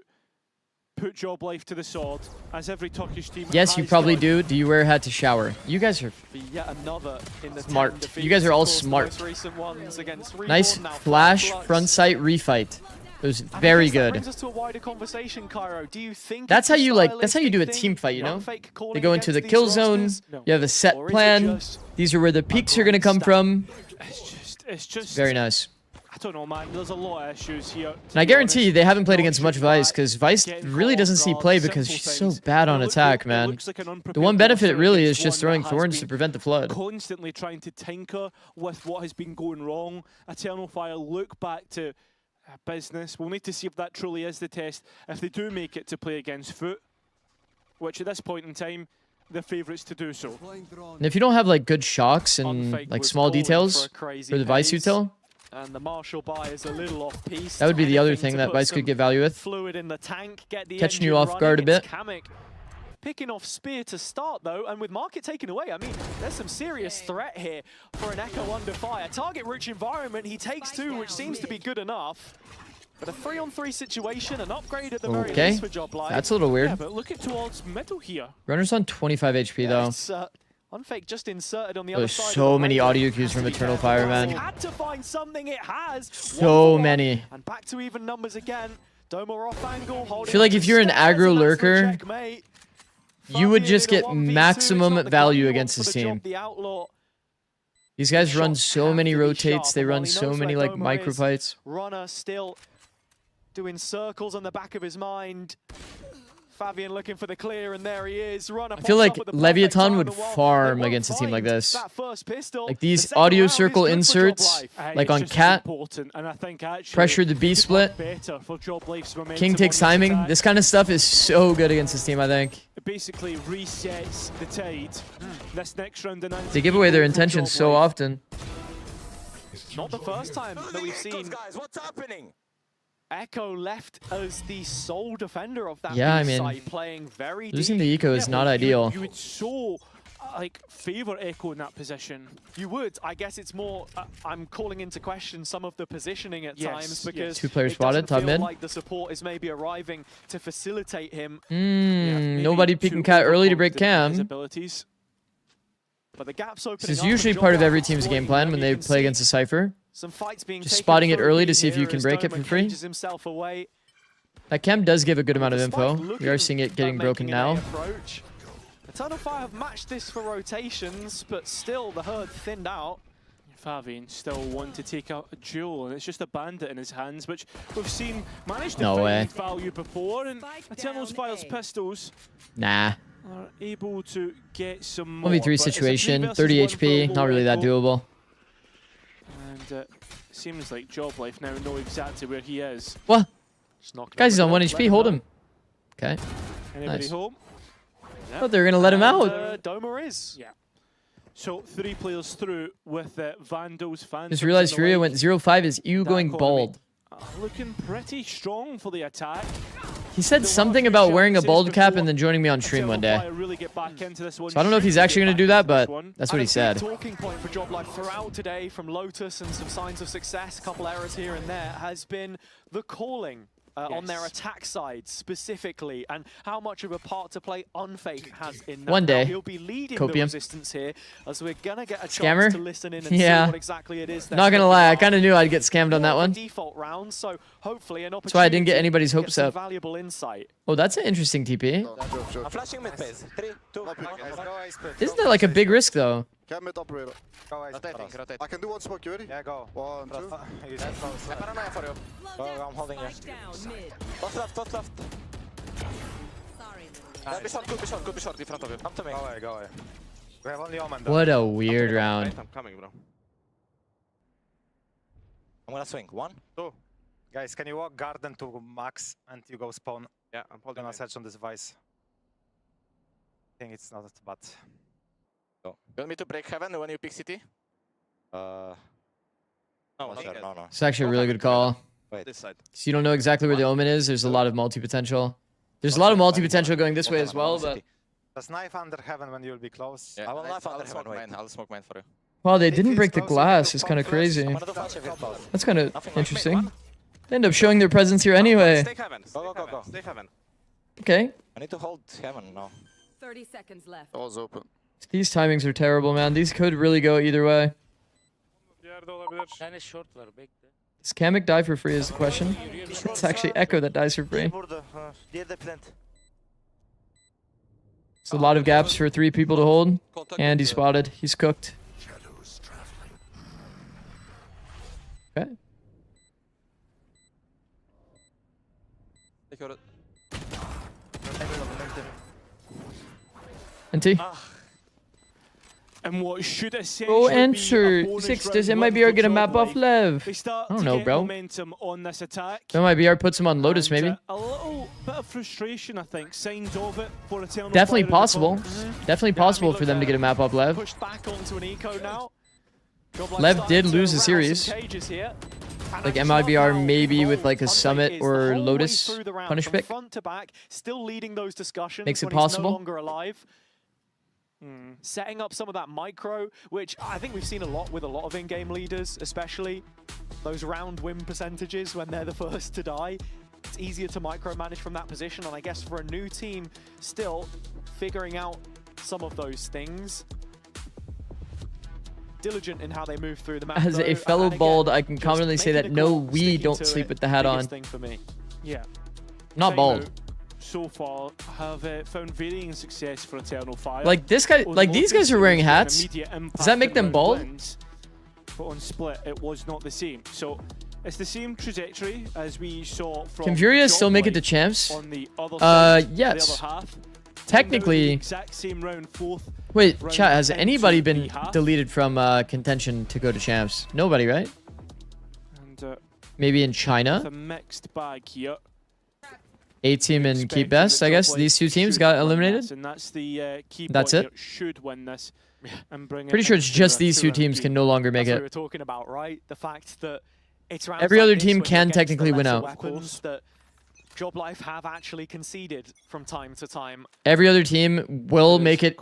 put Job Life to the sword, as every Turkish team Yes, you has probably done. do. Do you wear a hat to shower? You guys are Be yet another in the smart. 10 defeats. You guys are all Of course, the smart. most recent ones against Nice Reborn, now flash Flux. front sight refight. It was And I very guess that good. brings us to a wider conversation, Cairo. Do you think That's it's how a you like. That's how you do a stylistic team thing? fight. You know, Fake they calling go into the against kill these zone. rosters? You have a set Or is it plan. just These are where the peaks are going to come from. It's just Very nice. I don't know, man. There's a lot of issues here. And I guarantee you they haven't played against much Vice because Vice really doesn't see play because she's so bad on attack, man. The one benefit really is just throwing thorns to prevent the flood. Constantly trying to tinker with what has been going wrong. Eternal Fire look back to business. We'll need to see if that truly is the test. If they do make it to play against Foot, which at this point in time, the favourites to do so. And if you don't have like good shocks and like small details for the Vice util, and the Marshall buy is a little off piece. that would be the other Anything thing to that put Vice could some get value with. Fluid in the tank, get the Catching you engine off guard a running. bit. It's Kamek picking off Spear to start though, and with Market taken away, I mean, there's some serious threat here for an Echo under fire. Target-rich environment, he takes 2, which seems to be good enough. But a 3-on-3 situation, an upgrade at the very least for Job Life. That's a little weird. Yeah, but look at towards middle here. Runner's on 25 HP though. It's Unfake just inserted on the There's other side. so many audio cues from Eternal Fire, man. Had to find something. It has. So many. And back to even numbers again. Domo off angle. I feel like if you're an aggro lurker, you would just get maximum value against this team. These guys run so many rotates. They run so many like micro fights. Runner still doing circles on the back of his mind. Fabian looking for the clear, and there he is. Runner I feel like Leviathan would farm against a team like this. Like these audio circle inserts, like on Cat, pressure the B split, King takes timing. This kind of stuff is so good against this team, I think. It basically resets the tide. This next round, They give away their intentions so often. Not the first time that we've seen. Guys, what's happening? Echo left as the sole defender of that Yeah, I B mean, side, playing very losing deep. the eco is not ideal. You would so like favor Echo in that position. You would. I guess it's more. I'm calling into question some of the positioning at times because 2 players it spotted, doesn't top feel mid. like the support is maybe arriving to facilitate him. Nobody picking Cat early to break Cam. Abilities. But the gap's opening. This is usually part of every team's game plan when they play against a Cypher. Some fights being just spotting it early to see if you can break it for free. Away. That Cam does give a good amount of info. We are seeing it getting broken now. Eternal Fire have matched this for rotations, but still the herd thinned out. Fabian still want to take out a duel, and it's just a bandit in his hands, which we've seen manage to No way. find value before, and Eternal's Fire's pistols Nah. are able to get some more. 1v3 situation, 30 HP, not really that doable. And seems like Job Life now know exactly where he is. What? Guys, he's on 1 HP, hold him. Okay. Anybody Nice. home? Oh, they're gonna let him out. Doma is. Yeah. So 3 players through with Vandals, Phantoms. Just realized Furia went 0-5 as EU going bald. Looking pretty strong for the attack. He said something about wearing a bald cap and then joining me on stream one day. So I don't know if he's actually going to do that, but that's what he said. Talking point for Job Life throughout today from Lotus and some signs of success, a couple errors here and there, has been the calling on their attack side specifically, and how much of a part to play Unfake has in that. One day, now, he'll be leading the Copium. resistance here, as we're gonna get a Scammer? chance to listen in and see what exactly it is. Not gonna lie, I kind of knew I'd get scammed on that one. Default round, so hopefully an opportunity. That's why I didn't get anybody's to hopes some up. valuable insight. Oh, that's an interesting TP. I'm flashing mid base. 3, 2, 1. Isn't that like a big risk though? Get mid operator. Rotating. I can do one smoke, you ready? Yeah, go. 1, 2. I paranoia for you. Go, I'm holding you. What's left? Yeah, be short, good be short in front of you. Come to me. Go away. We have only Omen though. What a weird round. I'm coming, bro. I'm gonna swing. 1, 2. Guys, can you walk garden to max and you go spawn? Yeah, I'm holding gonna search on this device. I think it's not bad. Go. You want me to break heaven when you pick city? No, sir, no. It's actually a really good call. Wait. This side. So you don't know exactly where the omen is. There's a lot of multi-potential. There's a lot of multi-potential going this way as well, but... Does knife under heaven when you'll be close? Yeah, I will knife under heaven, wait. I'll smoke main for you. Wow, they didn't break the glass. It's kind of crazy. I'm gonna do flash if it's close. That's kind of interesting. They end up showing their presence here anyway. Stay heaven. Go. Stay heaven. Okay. I need to hold heaven now. 30 seconds left. Door's open. These timings are terrible, man. These could really go either way. Does Kamek die for free is the question. It's actually Echo that dies for free. It's a lot of gaps for 3 people to hold. And he's spotted. He's cooked. Okay. NT. And what should essentially Go enter. be a bonus Zikz, round does one MIBR for get a Job map off Life. Lev? They start I don't to know, get bro. momentum on this attack. MIBR puts him on Lotus, And, maybe. a little bit of frustration, I think, signs of it for Eternal Definitely Fire in the possible. front. Definitely possible for them to get a map off Lev. Pushed back onto an eco now. Job Life Lev starting did to lose the rattle series. some cages here. And Like I MIBR love maybe how with like a Unfake Summit is the or whole way Lotus through the round, punish from pick. front to back, still leading those discussions Makes it when he's possible. no longer alive. Setting up some of that micro, which I think we've seen a lot with a lot of in-game leaders, especially those round win percentages when they're the first to die. It's easier to micromanage from that position, and I guess for a new team, still figuring out some of those things. diligent in how they move through the map. As a fellow bald, I can confidently say that no, we don't sleep with the hat on. Thing for me. Yeah. Not bald. So far, have found varying success for Eternal Fire. Like this guy, like these guys are wearing hats. Does that make them bald? But on split, it was not the same. So it's the same trajectory as we saw from. Can Furia still make it to champs? On the other side, yes. the other half. Technically. Exact same round, fourth. Wait, chat. Has anybody been deleted from contention to go to champs? Nobody, right? And, maybe in China. It's a mixed bag here. A team and Keep Best, I guess. These two teams got eliminated. And that's the key that's it. Should win this. And bring Pretty sure it's just these two teams can no longer make it. it. That's what we were talking about, right? The fact that it's every other team can technically win out. Weapons that Job Life have actually conceded from time to time. Every other team will make it,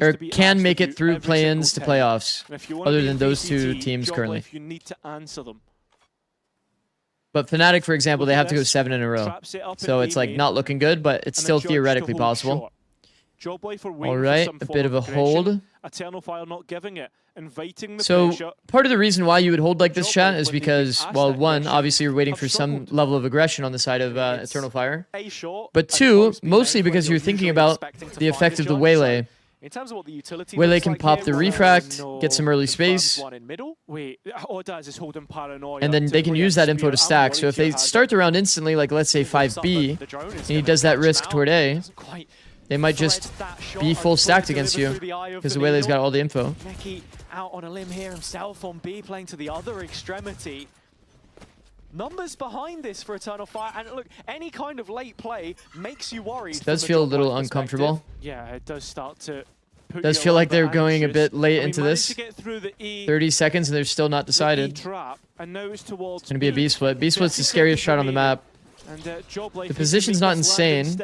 or can make it through play-ins to playoffs, other than those two teams currently. You need to answer them. But Fnatic, for example, they have to go 7 in a row. So it's like not looking good, but it's still theoretically possible. All right, a bit of a hold. Eternal Fire not giving it, inviting the so pressure. Part of the reason why you would hold like this, chat, is because, well, one, obviously you're waiting for some level of aggression on the side of Eternal Fire. But two, mostly because you're thinking about the effect of the Waylay. In terms of what the utility Waylay can pop the refract, get some early space, Wait, Odaz is holding Paranoia, and then they can use that info to stack. So if they start the round instantly, like let's say 5B, and he does that risk toward A, they might just be full stacked against you because the Waylay's got all the info. Neki out on a limb here himself on B, playing to the other extremity. Numbers behind this for Eternal Fire, and look, any kind of late play makes you worried. It does feel a little uncomfortable. Yeah, it does start to. It does feel like they're going a bit late into this. 30 seconds and they're still not decided. It's going to be a B split. B split's the scariest shot on the map. The position's not insane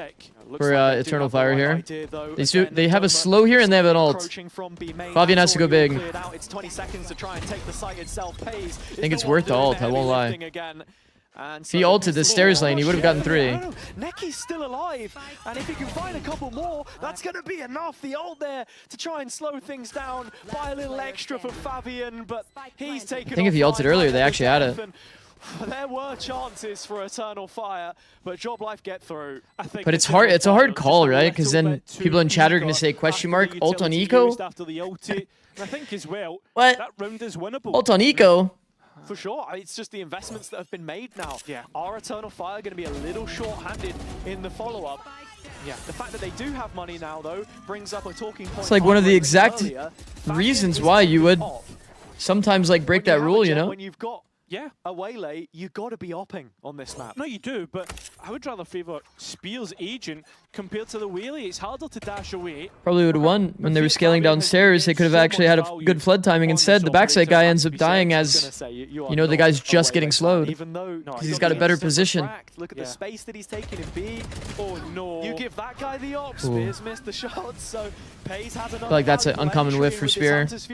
for Eternal Fire here. They have a slow here and they have an ult. Fabian has to go big. I think it's worth the ult, I won't lie. If he ulted the stairs lane, he would have gotten 3. Neki's still alive, and if he can find a couple more, that's going to be enough. The ult there to try and slow things down, buy a little extra for Fabian, but he's taken. I think if he ulted earlier, they actually had it. There were chances for Eternal Fire, but Job Life get through. But it's hard. It's a hard call, right? Because then people in chat are going to say question mark ult on eco. I think as well. What? That round is winnable. Ult on eco. For sure, it's just the investments that have been made now. Yeah. Are Eternal Fire going to be a little short-handed in the follow-up? Yeah. The fact that they do have money now, though, brings up a talking point. It's like one of the exact reasons why you would sometimes like break that rule, you know? When you've got a Waylay, you got to be opping on this map. No, you do, but I would rather favour Spear's agent compared to the Waylay. It's harder to dash away. Probably would have won when they were scaling downstairs. They could have actually had a good flood timing. Instead, the backside guy ends up dying as, you know, the guy's just getting slowed. Because he's got a better position. Look at the space that he's taking in B. Oh no. You give that guy the op. Spears missed the shot, so Pays has another. I feel like that's an uncommon whiff for Spear. This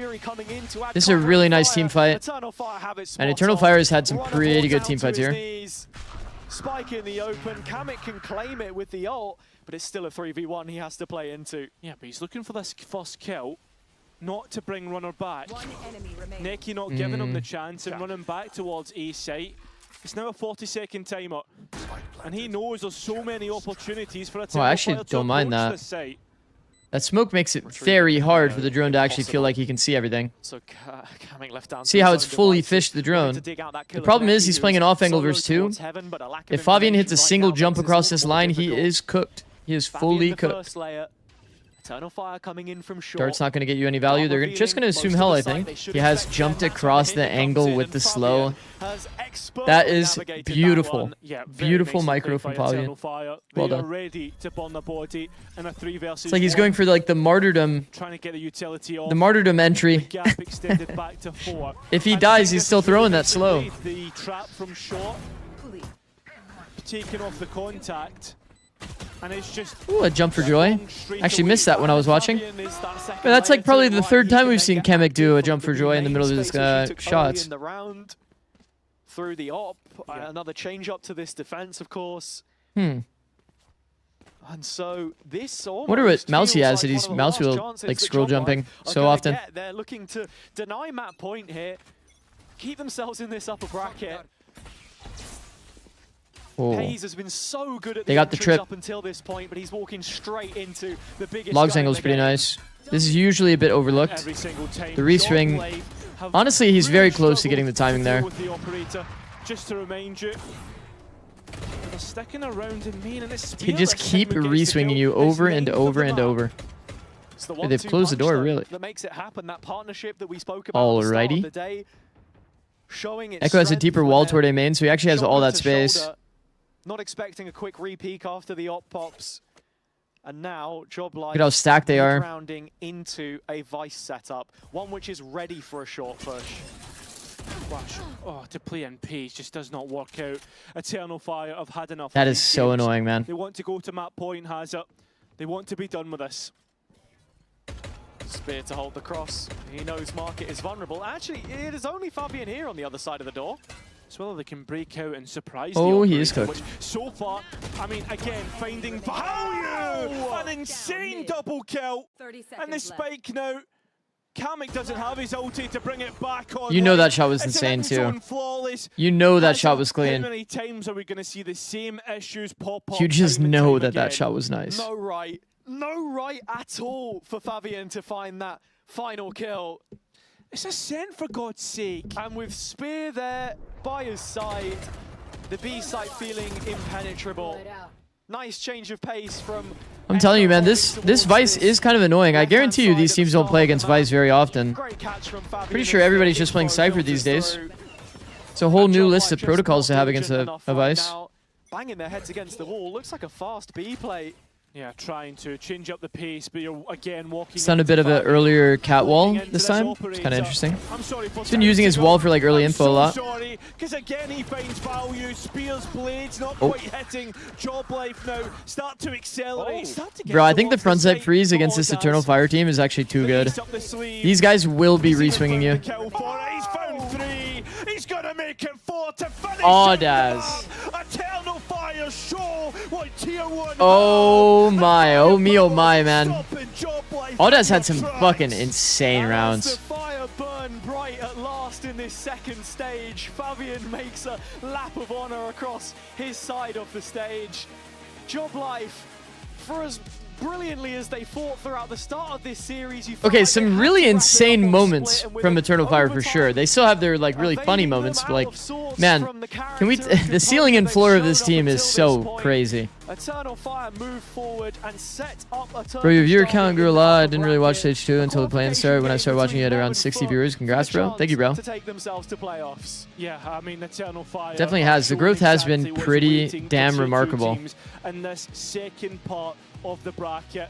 is a really nice team fight. And Eternal Fire has had some pretty good team fights here. Spike in the open. Kamek can claim it with the ult, but it's still a 3v1 he has to play into. Yeah, but he's looking for this first kill, not to bring runner back. Neki not giving him the chance and running back towards A site. It's now a 40-second timer, and he knows there's so many opportunities for a team. I actually don't mind that. That smoke makes it very hard for the drone to actually feel like he can see everything. So Kamek left down. See how it's fully fished the drone. The problem is he's playing an off angle versus 2. If Fabian hits a single jump across this line, he is cooked. He is fully cooked. Eternal Fire coming in from short. Dart's not going to get you any value. They're just going to assume hell, I think. He has jumped across the angle with the slow. That is beautiful. Beautiful micro from Fabian. Well done. It's like he's going for like the martyrdom. The martyrdom entry. If he dies, he's still throwing that slow. The trap from short. Taking off the contact. And it's just ooh, a jump for joy. Actually missed that when I was watching. But that's like probably the 3rd time we've seen Kamek do a jump for joy in the middle of his shots. Through the op, another change up to this defense, of course. And so this I wonder what mouse he has that he's mouse wheel like scroll jumping so often. They're looking to deny map point here, keep themselves in this upper bracket. Oh. Hayes has been so good at They got the trip. up until this point, but he's walking straight into the biggest Logs guy in angle's the pretty game. nice. This is usually a bit overlooked. Every single team. The re-swing, honestly, he's very close to getting the timing there. With the operator, just to remind you, they're sticking around in main, and it's He just keep re-swinging you over and over and over. It's the They've closed the door, really. That makes it happen. That partnership that we spoke about at the start of the day, showing its Echo has a strength deeper when wall they're toward A main, so he actually has all shoulder that to space. shoulder. Not expecting a quick re-peek after the op pops. And now, Job Life Look at how stacked they are. rounding into a Vice setup. One which is ready for a short push. Flash. Oh, to play in pace just does not work out. Eternal Fire have had enough. That of is these so games. annoying, man. They want to go to map point, Hazard. They want to be done with this. Spear to hold the cross. He knows Market is vulnerable. Actually, it is only Fabian here on the other side of the door. As well, they can break out and surprise Oh, the he is operator, cooked. which so far, I mean, again, finding value! An insane double kill! 30 And the seconds left. spike now. Kamek doesn't have his ulti to bring it back on. You know that shot was It's insane, an too. end-zone flawless. You know that Hazard, shot was How clean. many times are we going to see the same issues pop up? You just time and know time that that again? shot was nice. No right at all for Fabian to find that final kill. It's a scent, for God's sake. And with Spear there by his side, the B side feeling impenetrable. Nice change of pace from... I'm telling you, man, this Vice is kind of annoying. I guarantee you these teams don't play against Vice very often. Pretty sure everybody's just playing Cypher these days. It's a whole new list of protocols to have against a Vice. Banging their heads against the wall. Looks like a fast B play. Yeah, trying to change up the pace, but you're again walking. He's done a bit of an earlier cat wall this time. It's kind of interesting. He's been using his wall for like early info a lot. Sorry, because again he finds value. Spears blades not Oh. quite hitting. Job Life now start to accelerate. Start to get Bro, I some think the off the frontside side. freeze against this Eternal Fire team is actually too good. These guys will be re-swinging you. Kill for it. He's found 3. He's gonna make it 4 to finish. Oh, it Daz. now. Eternal Fire show what tier 1. Oh my, oh me, oh my, man. Stopping Job Life Odas had in some the tracks. fucking insane As rounds. the fire burn bright at last in this second stage, Fabian makes a lap of honor across his side of the stage. Job Life, for as brilliantly as they fought throughout the start of this series, you felt Okay, like they some had really to wrap it insane up on moments split, and with from an Eternal Fire for overtime sure. They still have their like really funny moments, but like, man, can we? The ceiling and floor of this team is so crazy. Eternal Fire moved forward and set up a Bro, your viewer count grew a lot. I didn't really watch Stage 2 until the play started. When I started watching, you had around 60 viewers. Congrats, bro. Thank you, bro. to take themselves to playoffs. Yeah, I mean, Eternal Fire Definitely has. The growth has been exactly what's pretty waiting for damn tier 2 remarkable. teams in this second part of the bracket.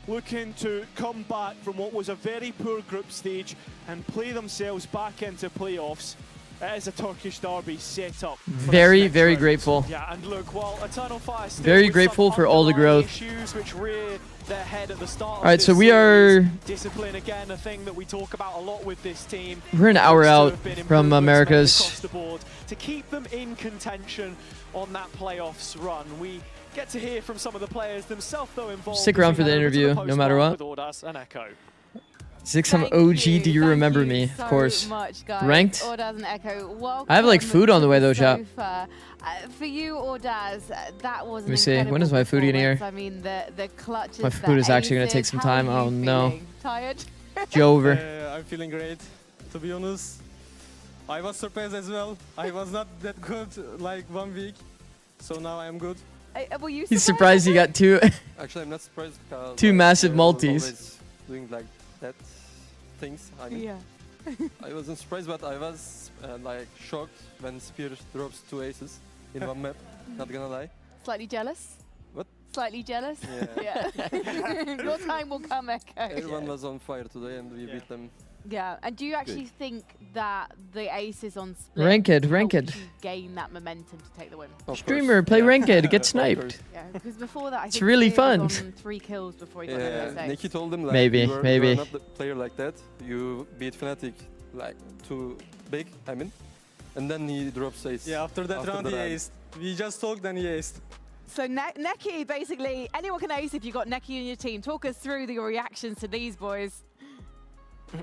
Looking to come back from what was a very poor group stage and play themselves back into playoffs. It is a Turkish derby set up. Very, very grateful. Yeah, and look, while Eternal Fire still Very with grateful some for all the underlying growth. issues which rear their head at the start of Alright, this so we series. are- Discipline again, a thing that we talk about a lot with this team. We're an hour Looks to out have been from improvements made Americas. across the board to keep them in contention on that playoffs run. We get to hear from some of the players themselves though involved. Stick as around we for the head over to interview, no matter post-round what. With Ordas and Echo. Zikz, I'm OG. Do you remember me? Of course. Much, guys. Ranked? Ordaz and Echo, welcome I have like food on the way though, chat. sofa. For you, Ordaz, that was Let me see. When is my food getting here? I mean, the clutches. My food is actually gonna take some time. Oh no. Tired? Jover. I'm feeling great, to be honest. I was surprised as well. I was not that good like 1 week, so now I'm good. Were you He's surprised he got two. Actually, I'm not surprised. Two massive multis. Always doing like that things. I mean, Yeah. I wasn't surprised, but I was like shocked when Spear drops 2 aces in one map. Not gonna lie. Slightly jealous? What? Slightly jealous? Yeah. Your time will come, Echo. Everyone was on fire today, and we beat them. Yeah, and do you actually think that the aces on split Ranked, helped ranked. you gain that momentum to take the win? Streamer, play ranked, get sniped. Yeah, because before that, I It's think really Spear fun. was on 3 kills before he got Yeah, those Nikki told him like Maybe, you were maybe. not the player like that. You beat Fnatic like too big, I mean, and then he drops ace. Yeah, after that round he aced. We just talked and he aced. So Neki, basically, anyone can ace if you've got Neki in your team. Talk us through your reactions to these boys. I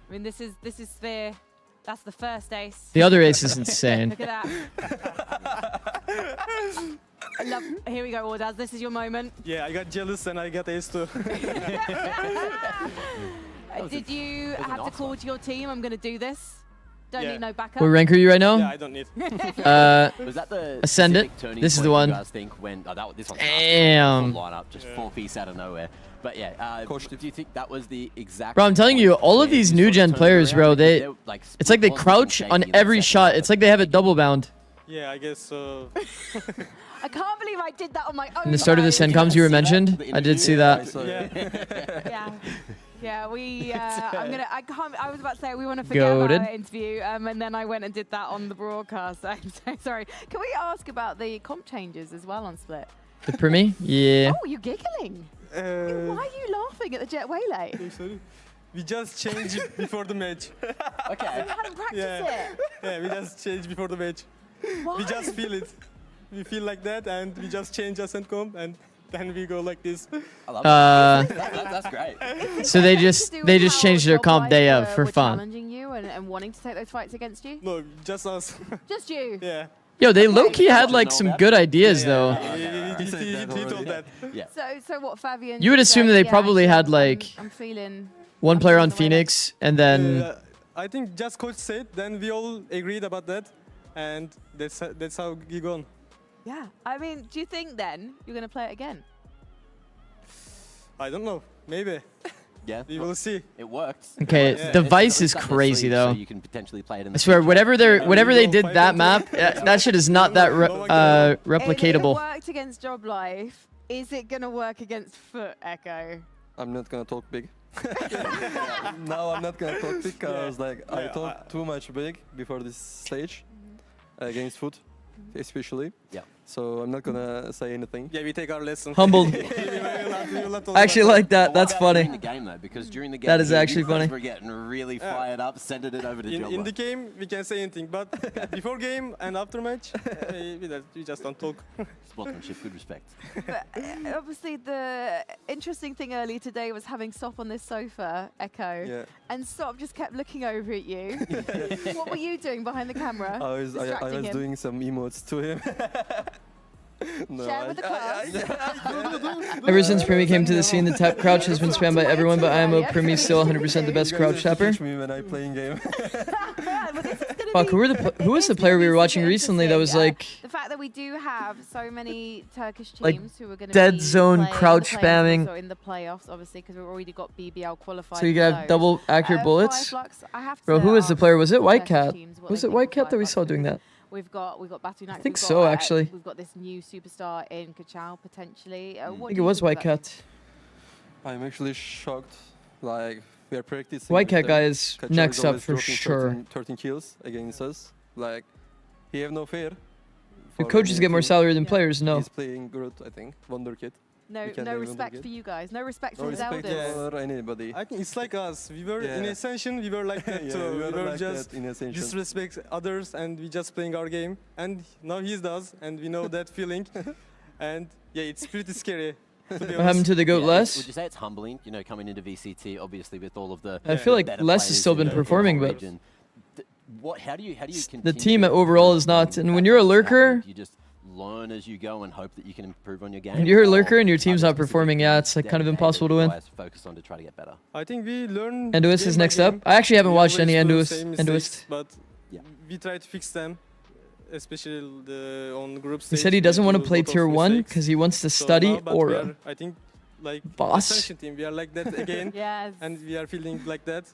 mean, this is that's the first ace. The other ace is insane. Look at that. I love. Here we go, Ordaz. This is your moment. Yeah, I got jealous and I got ace too. Did you have to call to your team? I'm going to do this. Don't need no backup. What rank are you right now? Yeah, I don't need. Was that the Ascendant. This is the one. You guys think when this one's Damn. lineup, just 4-piece out of nowhere. But yeah, do you think that was the exact? Bro, I'm telling you, all of these new gen players, bro, it's like they crouch on every shot. It's like they have it double bound. Yeah, I guess so. I can't believe I did that on my own. In the start of the Sencoms you were mentioned, I did see that. Yeah, we. I was about to say we want to forget about our interview, and then I went and did that on the broadcast. I'm so sorry. Can we ask about the comp changes as well on Split? The Primi? Yeah. Oh, you're giggling. Why are you laughing at the Jet Waylay? Sorry. We just changed it before the match. Okay. So you hadn't practiced it? Yeah, we just changed before the match. Why? We just feel it. We feel like that, and we just change ascent comp, and then we go like this. I love that's great. So they just changed their comp day up for fun. Challenging you and wanting to take those fights against you? No, just us. Just you? Yeah. Yo, they low-key had like some good ideas though. He told that. Yeah. So what, Fabian? You would assume that they probably had like I'm feeling one player on Phoenix and then. I think just coach said. Then we all agreed about that, and that's how he gone. Yeah. I mean, do you think then you're going to play it again? I don't know. Maybe. Yeah. We will see. It worked. Okay, the Vice is crazy though. So you can potentially play it in I swear, whatever they did that map, that shit is not that replicatable. It worked against Job Life. Is it going to work against Foot, Echo? I'm not gonna talk big. No, I'm not gonna talk big because I talked too much big before this stage against Foot, especially. Yeah. So I'm not gonna say anything. Yeah, we take our lesson. Humbled. I actually like that. That's funny. During the game though, because during the game, that is actually funny. We're getting really fired up, sending it over to Job. In the game, we can say anything, but before game and after match, we just don't talk. Sportsmanship, good respect. But obviously, the interesting thing earlier today was having Sop on this sofa, Echo, and Sop just kept looking over at you. What were you doing behind the camera? I was doing some emotes to him. No, Share with the class. Ever since Primi came to the scene, the tap crouch has been spammed by everyone, but IMO Primi's still 100% the best crouch tapper. Me when I play game. Fuck, who was the player we were watching recently that was like the fact that we do have so many Turkish teams like who are going to dead be zone crouch spamming. or in the playoffs, obviously, because we've already got BBL qualified. So you got double accurate bullets. I have to Bro, who was the player? Was it White Cat? Was it White Cat that we saw doing that? We've got Batu Nax. I think so, actually. We've got this new superstar in Kachao potentially. I think it was White Cat. I'm actually shocked. Like we are practicing. White Cat guy is Kachao next up always for dropping sure. 13 kills against us. Like he have no fear. Do coaches get more salary than players? No. He's playing good, I think. Wonder Kid. No respect for you guys. No respect for his respect elders. for anybody. I think it's like us. We were in Ascension, we were like that too. we We were like just that in Ascension. disrespect others and we just playing our game. And now he does, and we know that feeling. And yeah, it's pretty scary. What happened to the GOAT Les? Would you say it's humbling, you know, coming into VCT, obviously with all of the I feel like Les has still been performing, but how do you the team overall is not. And when you're a lurker, you just learn as you go and hope that you can improve on your game. when you're a lurker and your team's not performing, yeah, it's like kind of impossible to win. Focus on to try to get better. I think we learn. Enduist is next up. I actually haven't watched any Enduist. But we try to fix them, especially on group He stage. said he doesn't want to play tier 1 because he wants to study Aura. I think like Boss. Ascension team, we are like that again. Yes. And we are feeling like that.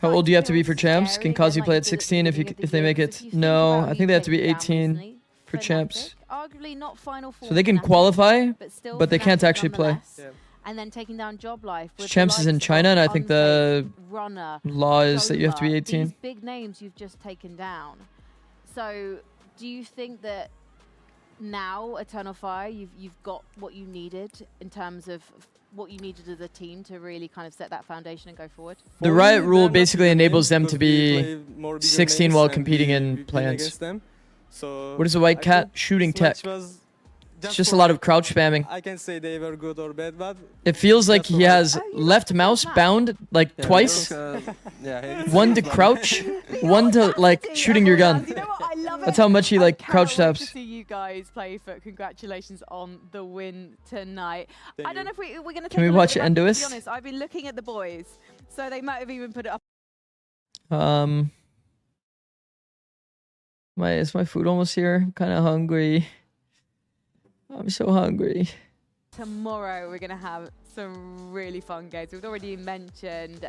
How old do you have to be for champs? Can Kazi play at 16 if they make it? No, I think they have to be 18 for champs. Arguably not final four. So they can qualify, but they can't actually play. And then taking down Job Life. Champs is in China, and I think the law is that you have to be 18. These big names you've just taken down. So do you think that now, Eternal Fire, you've got what you needed in terms of what you needed as a team to really kind of set that foundation and go forward? The Riot rule basically enables them to be 16 while competing in plans. So What is the white I cat think shooting this match tech? was It's just a for, lot like, of crouch spamming. I can say they were good or bad, but It feels like that's he all. has left mouse bound like Yeah, twice. yeah, One to crouch, one to like shooting your gun. You know what? I love it. That's how much he like crouch Cannot wait to taps. see you guys play for. Congratulations on the win tonight. I don't know if we're going to. Can we watch To be Endoist? honest, I've been looking at the boys, so they might have even put it up. Is my food almost here? I'm kind of hungry. I'm so hungry. Tomorrow we're going to have some really fun games. We've already mentioned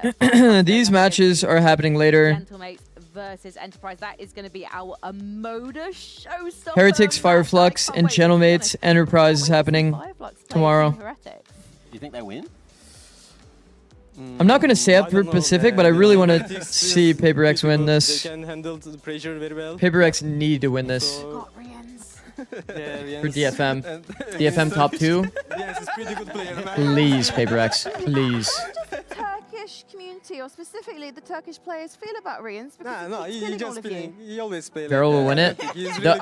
These matches are happening later. Gentlemates versus Enterprise. That is going to be our Amoda showstopper. Heretics, Fireflux, and Gentlemates Enterprise is happening tomorrow. Do you think they win? I'm not going to say up for Pacific, but I really want to Heretics see is Paper X win difficult. this. They can handle the pressure very well. Paper X need to win this. So, yeah, For Rians DFM. and- DFM top 2. Yes, it's pretty good player. man. Please, Paper X. Please. Turkish community, or specifically the Turkish players, feel about Rians? Because No, he he keeps killing all just of you. playing. He always play. Veryl will win it.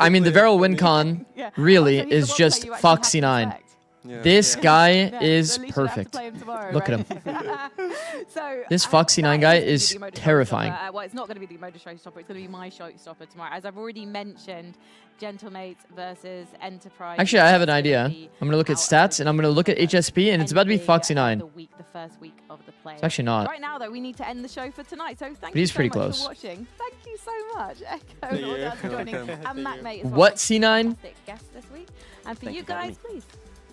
I mean, the Veryl win con Yeah. really Also, he's the is one just player you actually have to Foxy9. respect. Yeah. This Yeah. guy Yeah, is so at least you don't have to perfect. play him tomorrow, Look right? at him. So, This that Foxy9 guy gonna is be the Amoda terrifying. showstopper. Well, it's not going to be the Amoda showstopper. It's going to be my showstopper tomorrow. As I've already mentioned, Gentlemates versus Enterprise. Actually, I have an It's gonna idea. be I'm going to look at our stats, and I'm going to look at HSP, and it's about to be ending Foxy9. the first week of the play. It's actually not. Right now, though, we need to end the show for tonight. So thank But you he's so pretty much close. for watching. Thank you so much, Echo, Thank you. all that for joining, Welcome. and Matt Mate as well. What, C9? Fantastic guest this week. And for Thank you you for having guys, please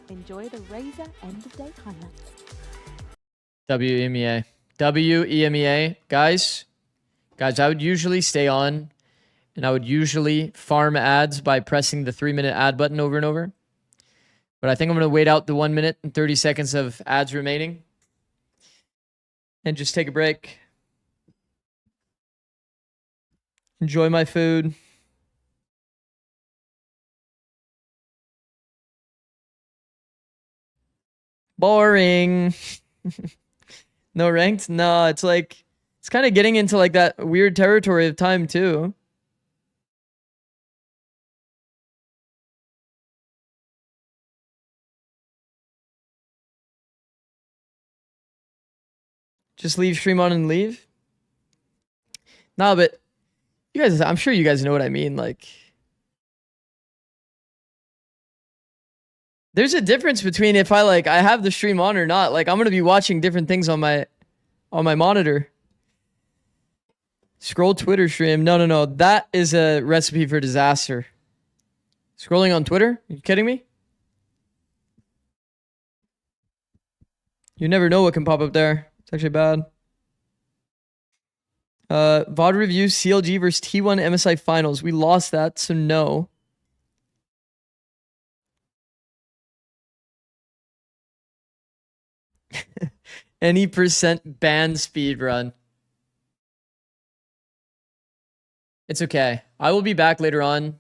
enjoy the Razor end of day highlights. WEMEA. WEMEA. Guys, I would usually stay on, and I would usually farm ads by pressing the 3-minute ad button over and over. But I think I'm going to wait out the 1 minute and 30 seconds of ads remaining and just take a break. Enjoy my food. Boring. No ranked? No, it's like, it's kind of getting into like that weird territory of time too. Just leave stream on and leave? No, but you guys, I'm sure you guys know what I mean. Like, there's a difference between if I have the stream on or not. Like, I'm going to be watching different things on my monitor. Scroll Twitter stream. No. That is a recipe for disaster. Scrolling on Twitter? Are you kidding me? You never know what can pop up there. It's actually bad. VOD review CLG versus T1 MSI finals. We lost that, so no. Any percent ban speed run. It's okay. I will be back later on.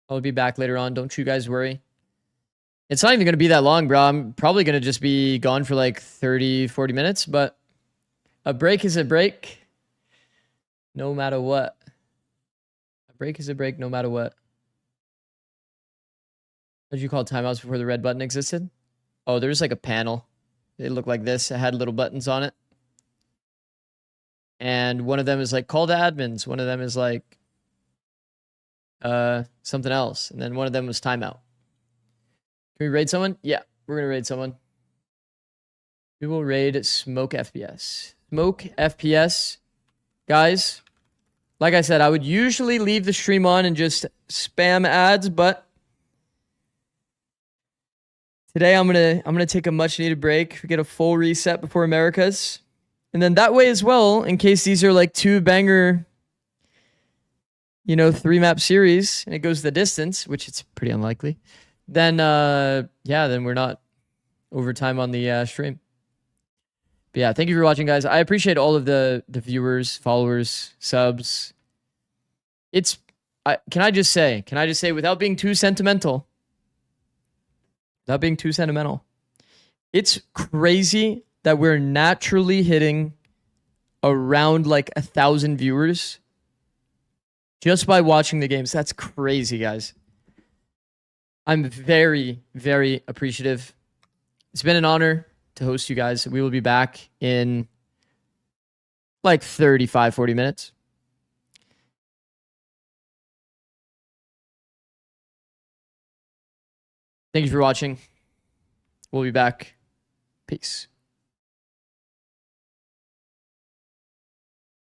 Don't you guys worry. It's not even going to be that long, bro. I'm probably going to just be gone for like 30, 40 minutes, but a break is a break no matter what. A break is a break no matter what. What did you call timeouts before the red button existed? Oh, there's like a panel. It looked like this. It had little buttons on it. And one of them is like call to admins. One of them is like something else. And then one of them was timeout. Can we raid someone? Yeah, we're going to raid someone. We will raid Smoke FPS. Smoke FPS. Guys, like I said, I would usually leave the stream on and just spam ads, but today I'm gonna take a much needed break. We get a full reset before Americas. And then that way as well, in case these are like 2 banger, 3-map series, and it goes the distance, which it's pretty unlikely, then then we're not over time on the stream. But yeah, thank you for watching, guys. I appreciate all of the viewers, followers, subs. Can I just say, without being too sentimental, it's crazy that we're naturally hitting around like 1,000 viewers Just by watching the games. That's crazy, guys. I'm very, very appreciative. It's been an honor to host you guys. We will be back in like 35, 40 minutes. Thank you for watching. We'll be back. Peace.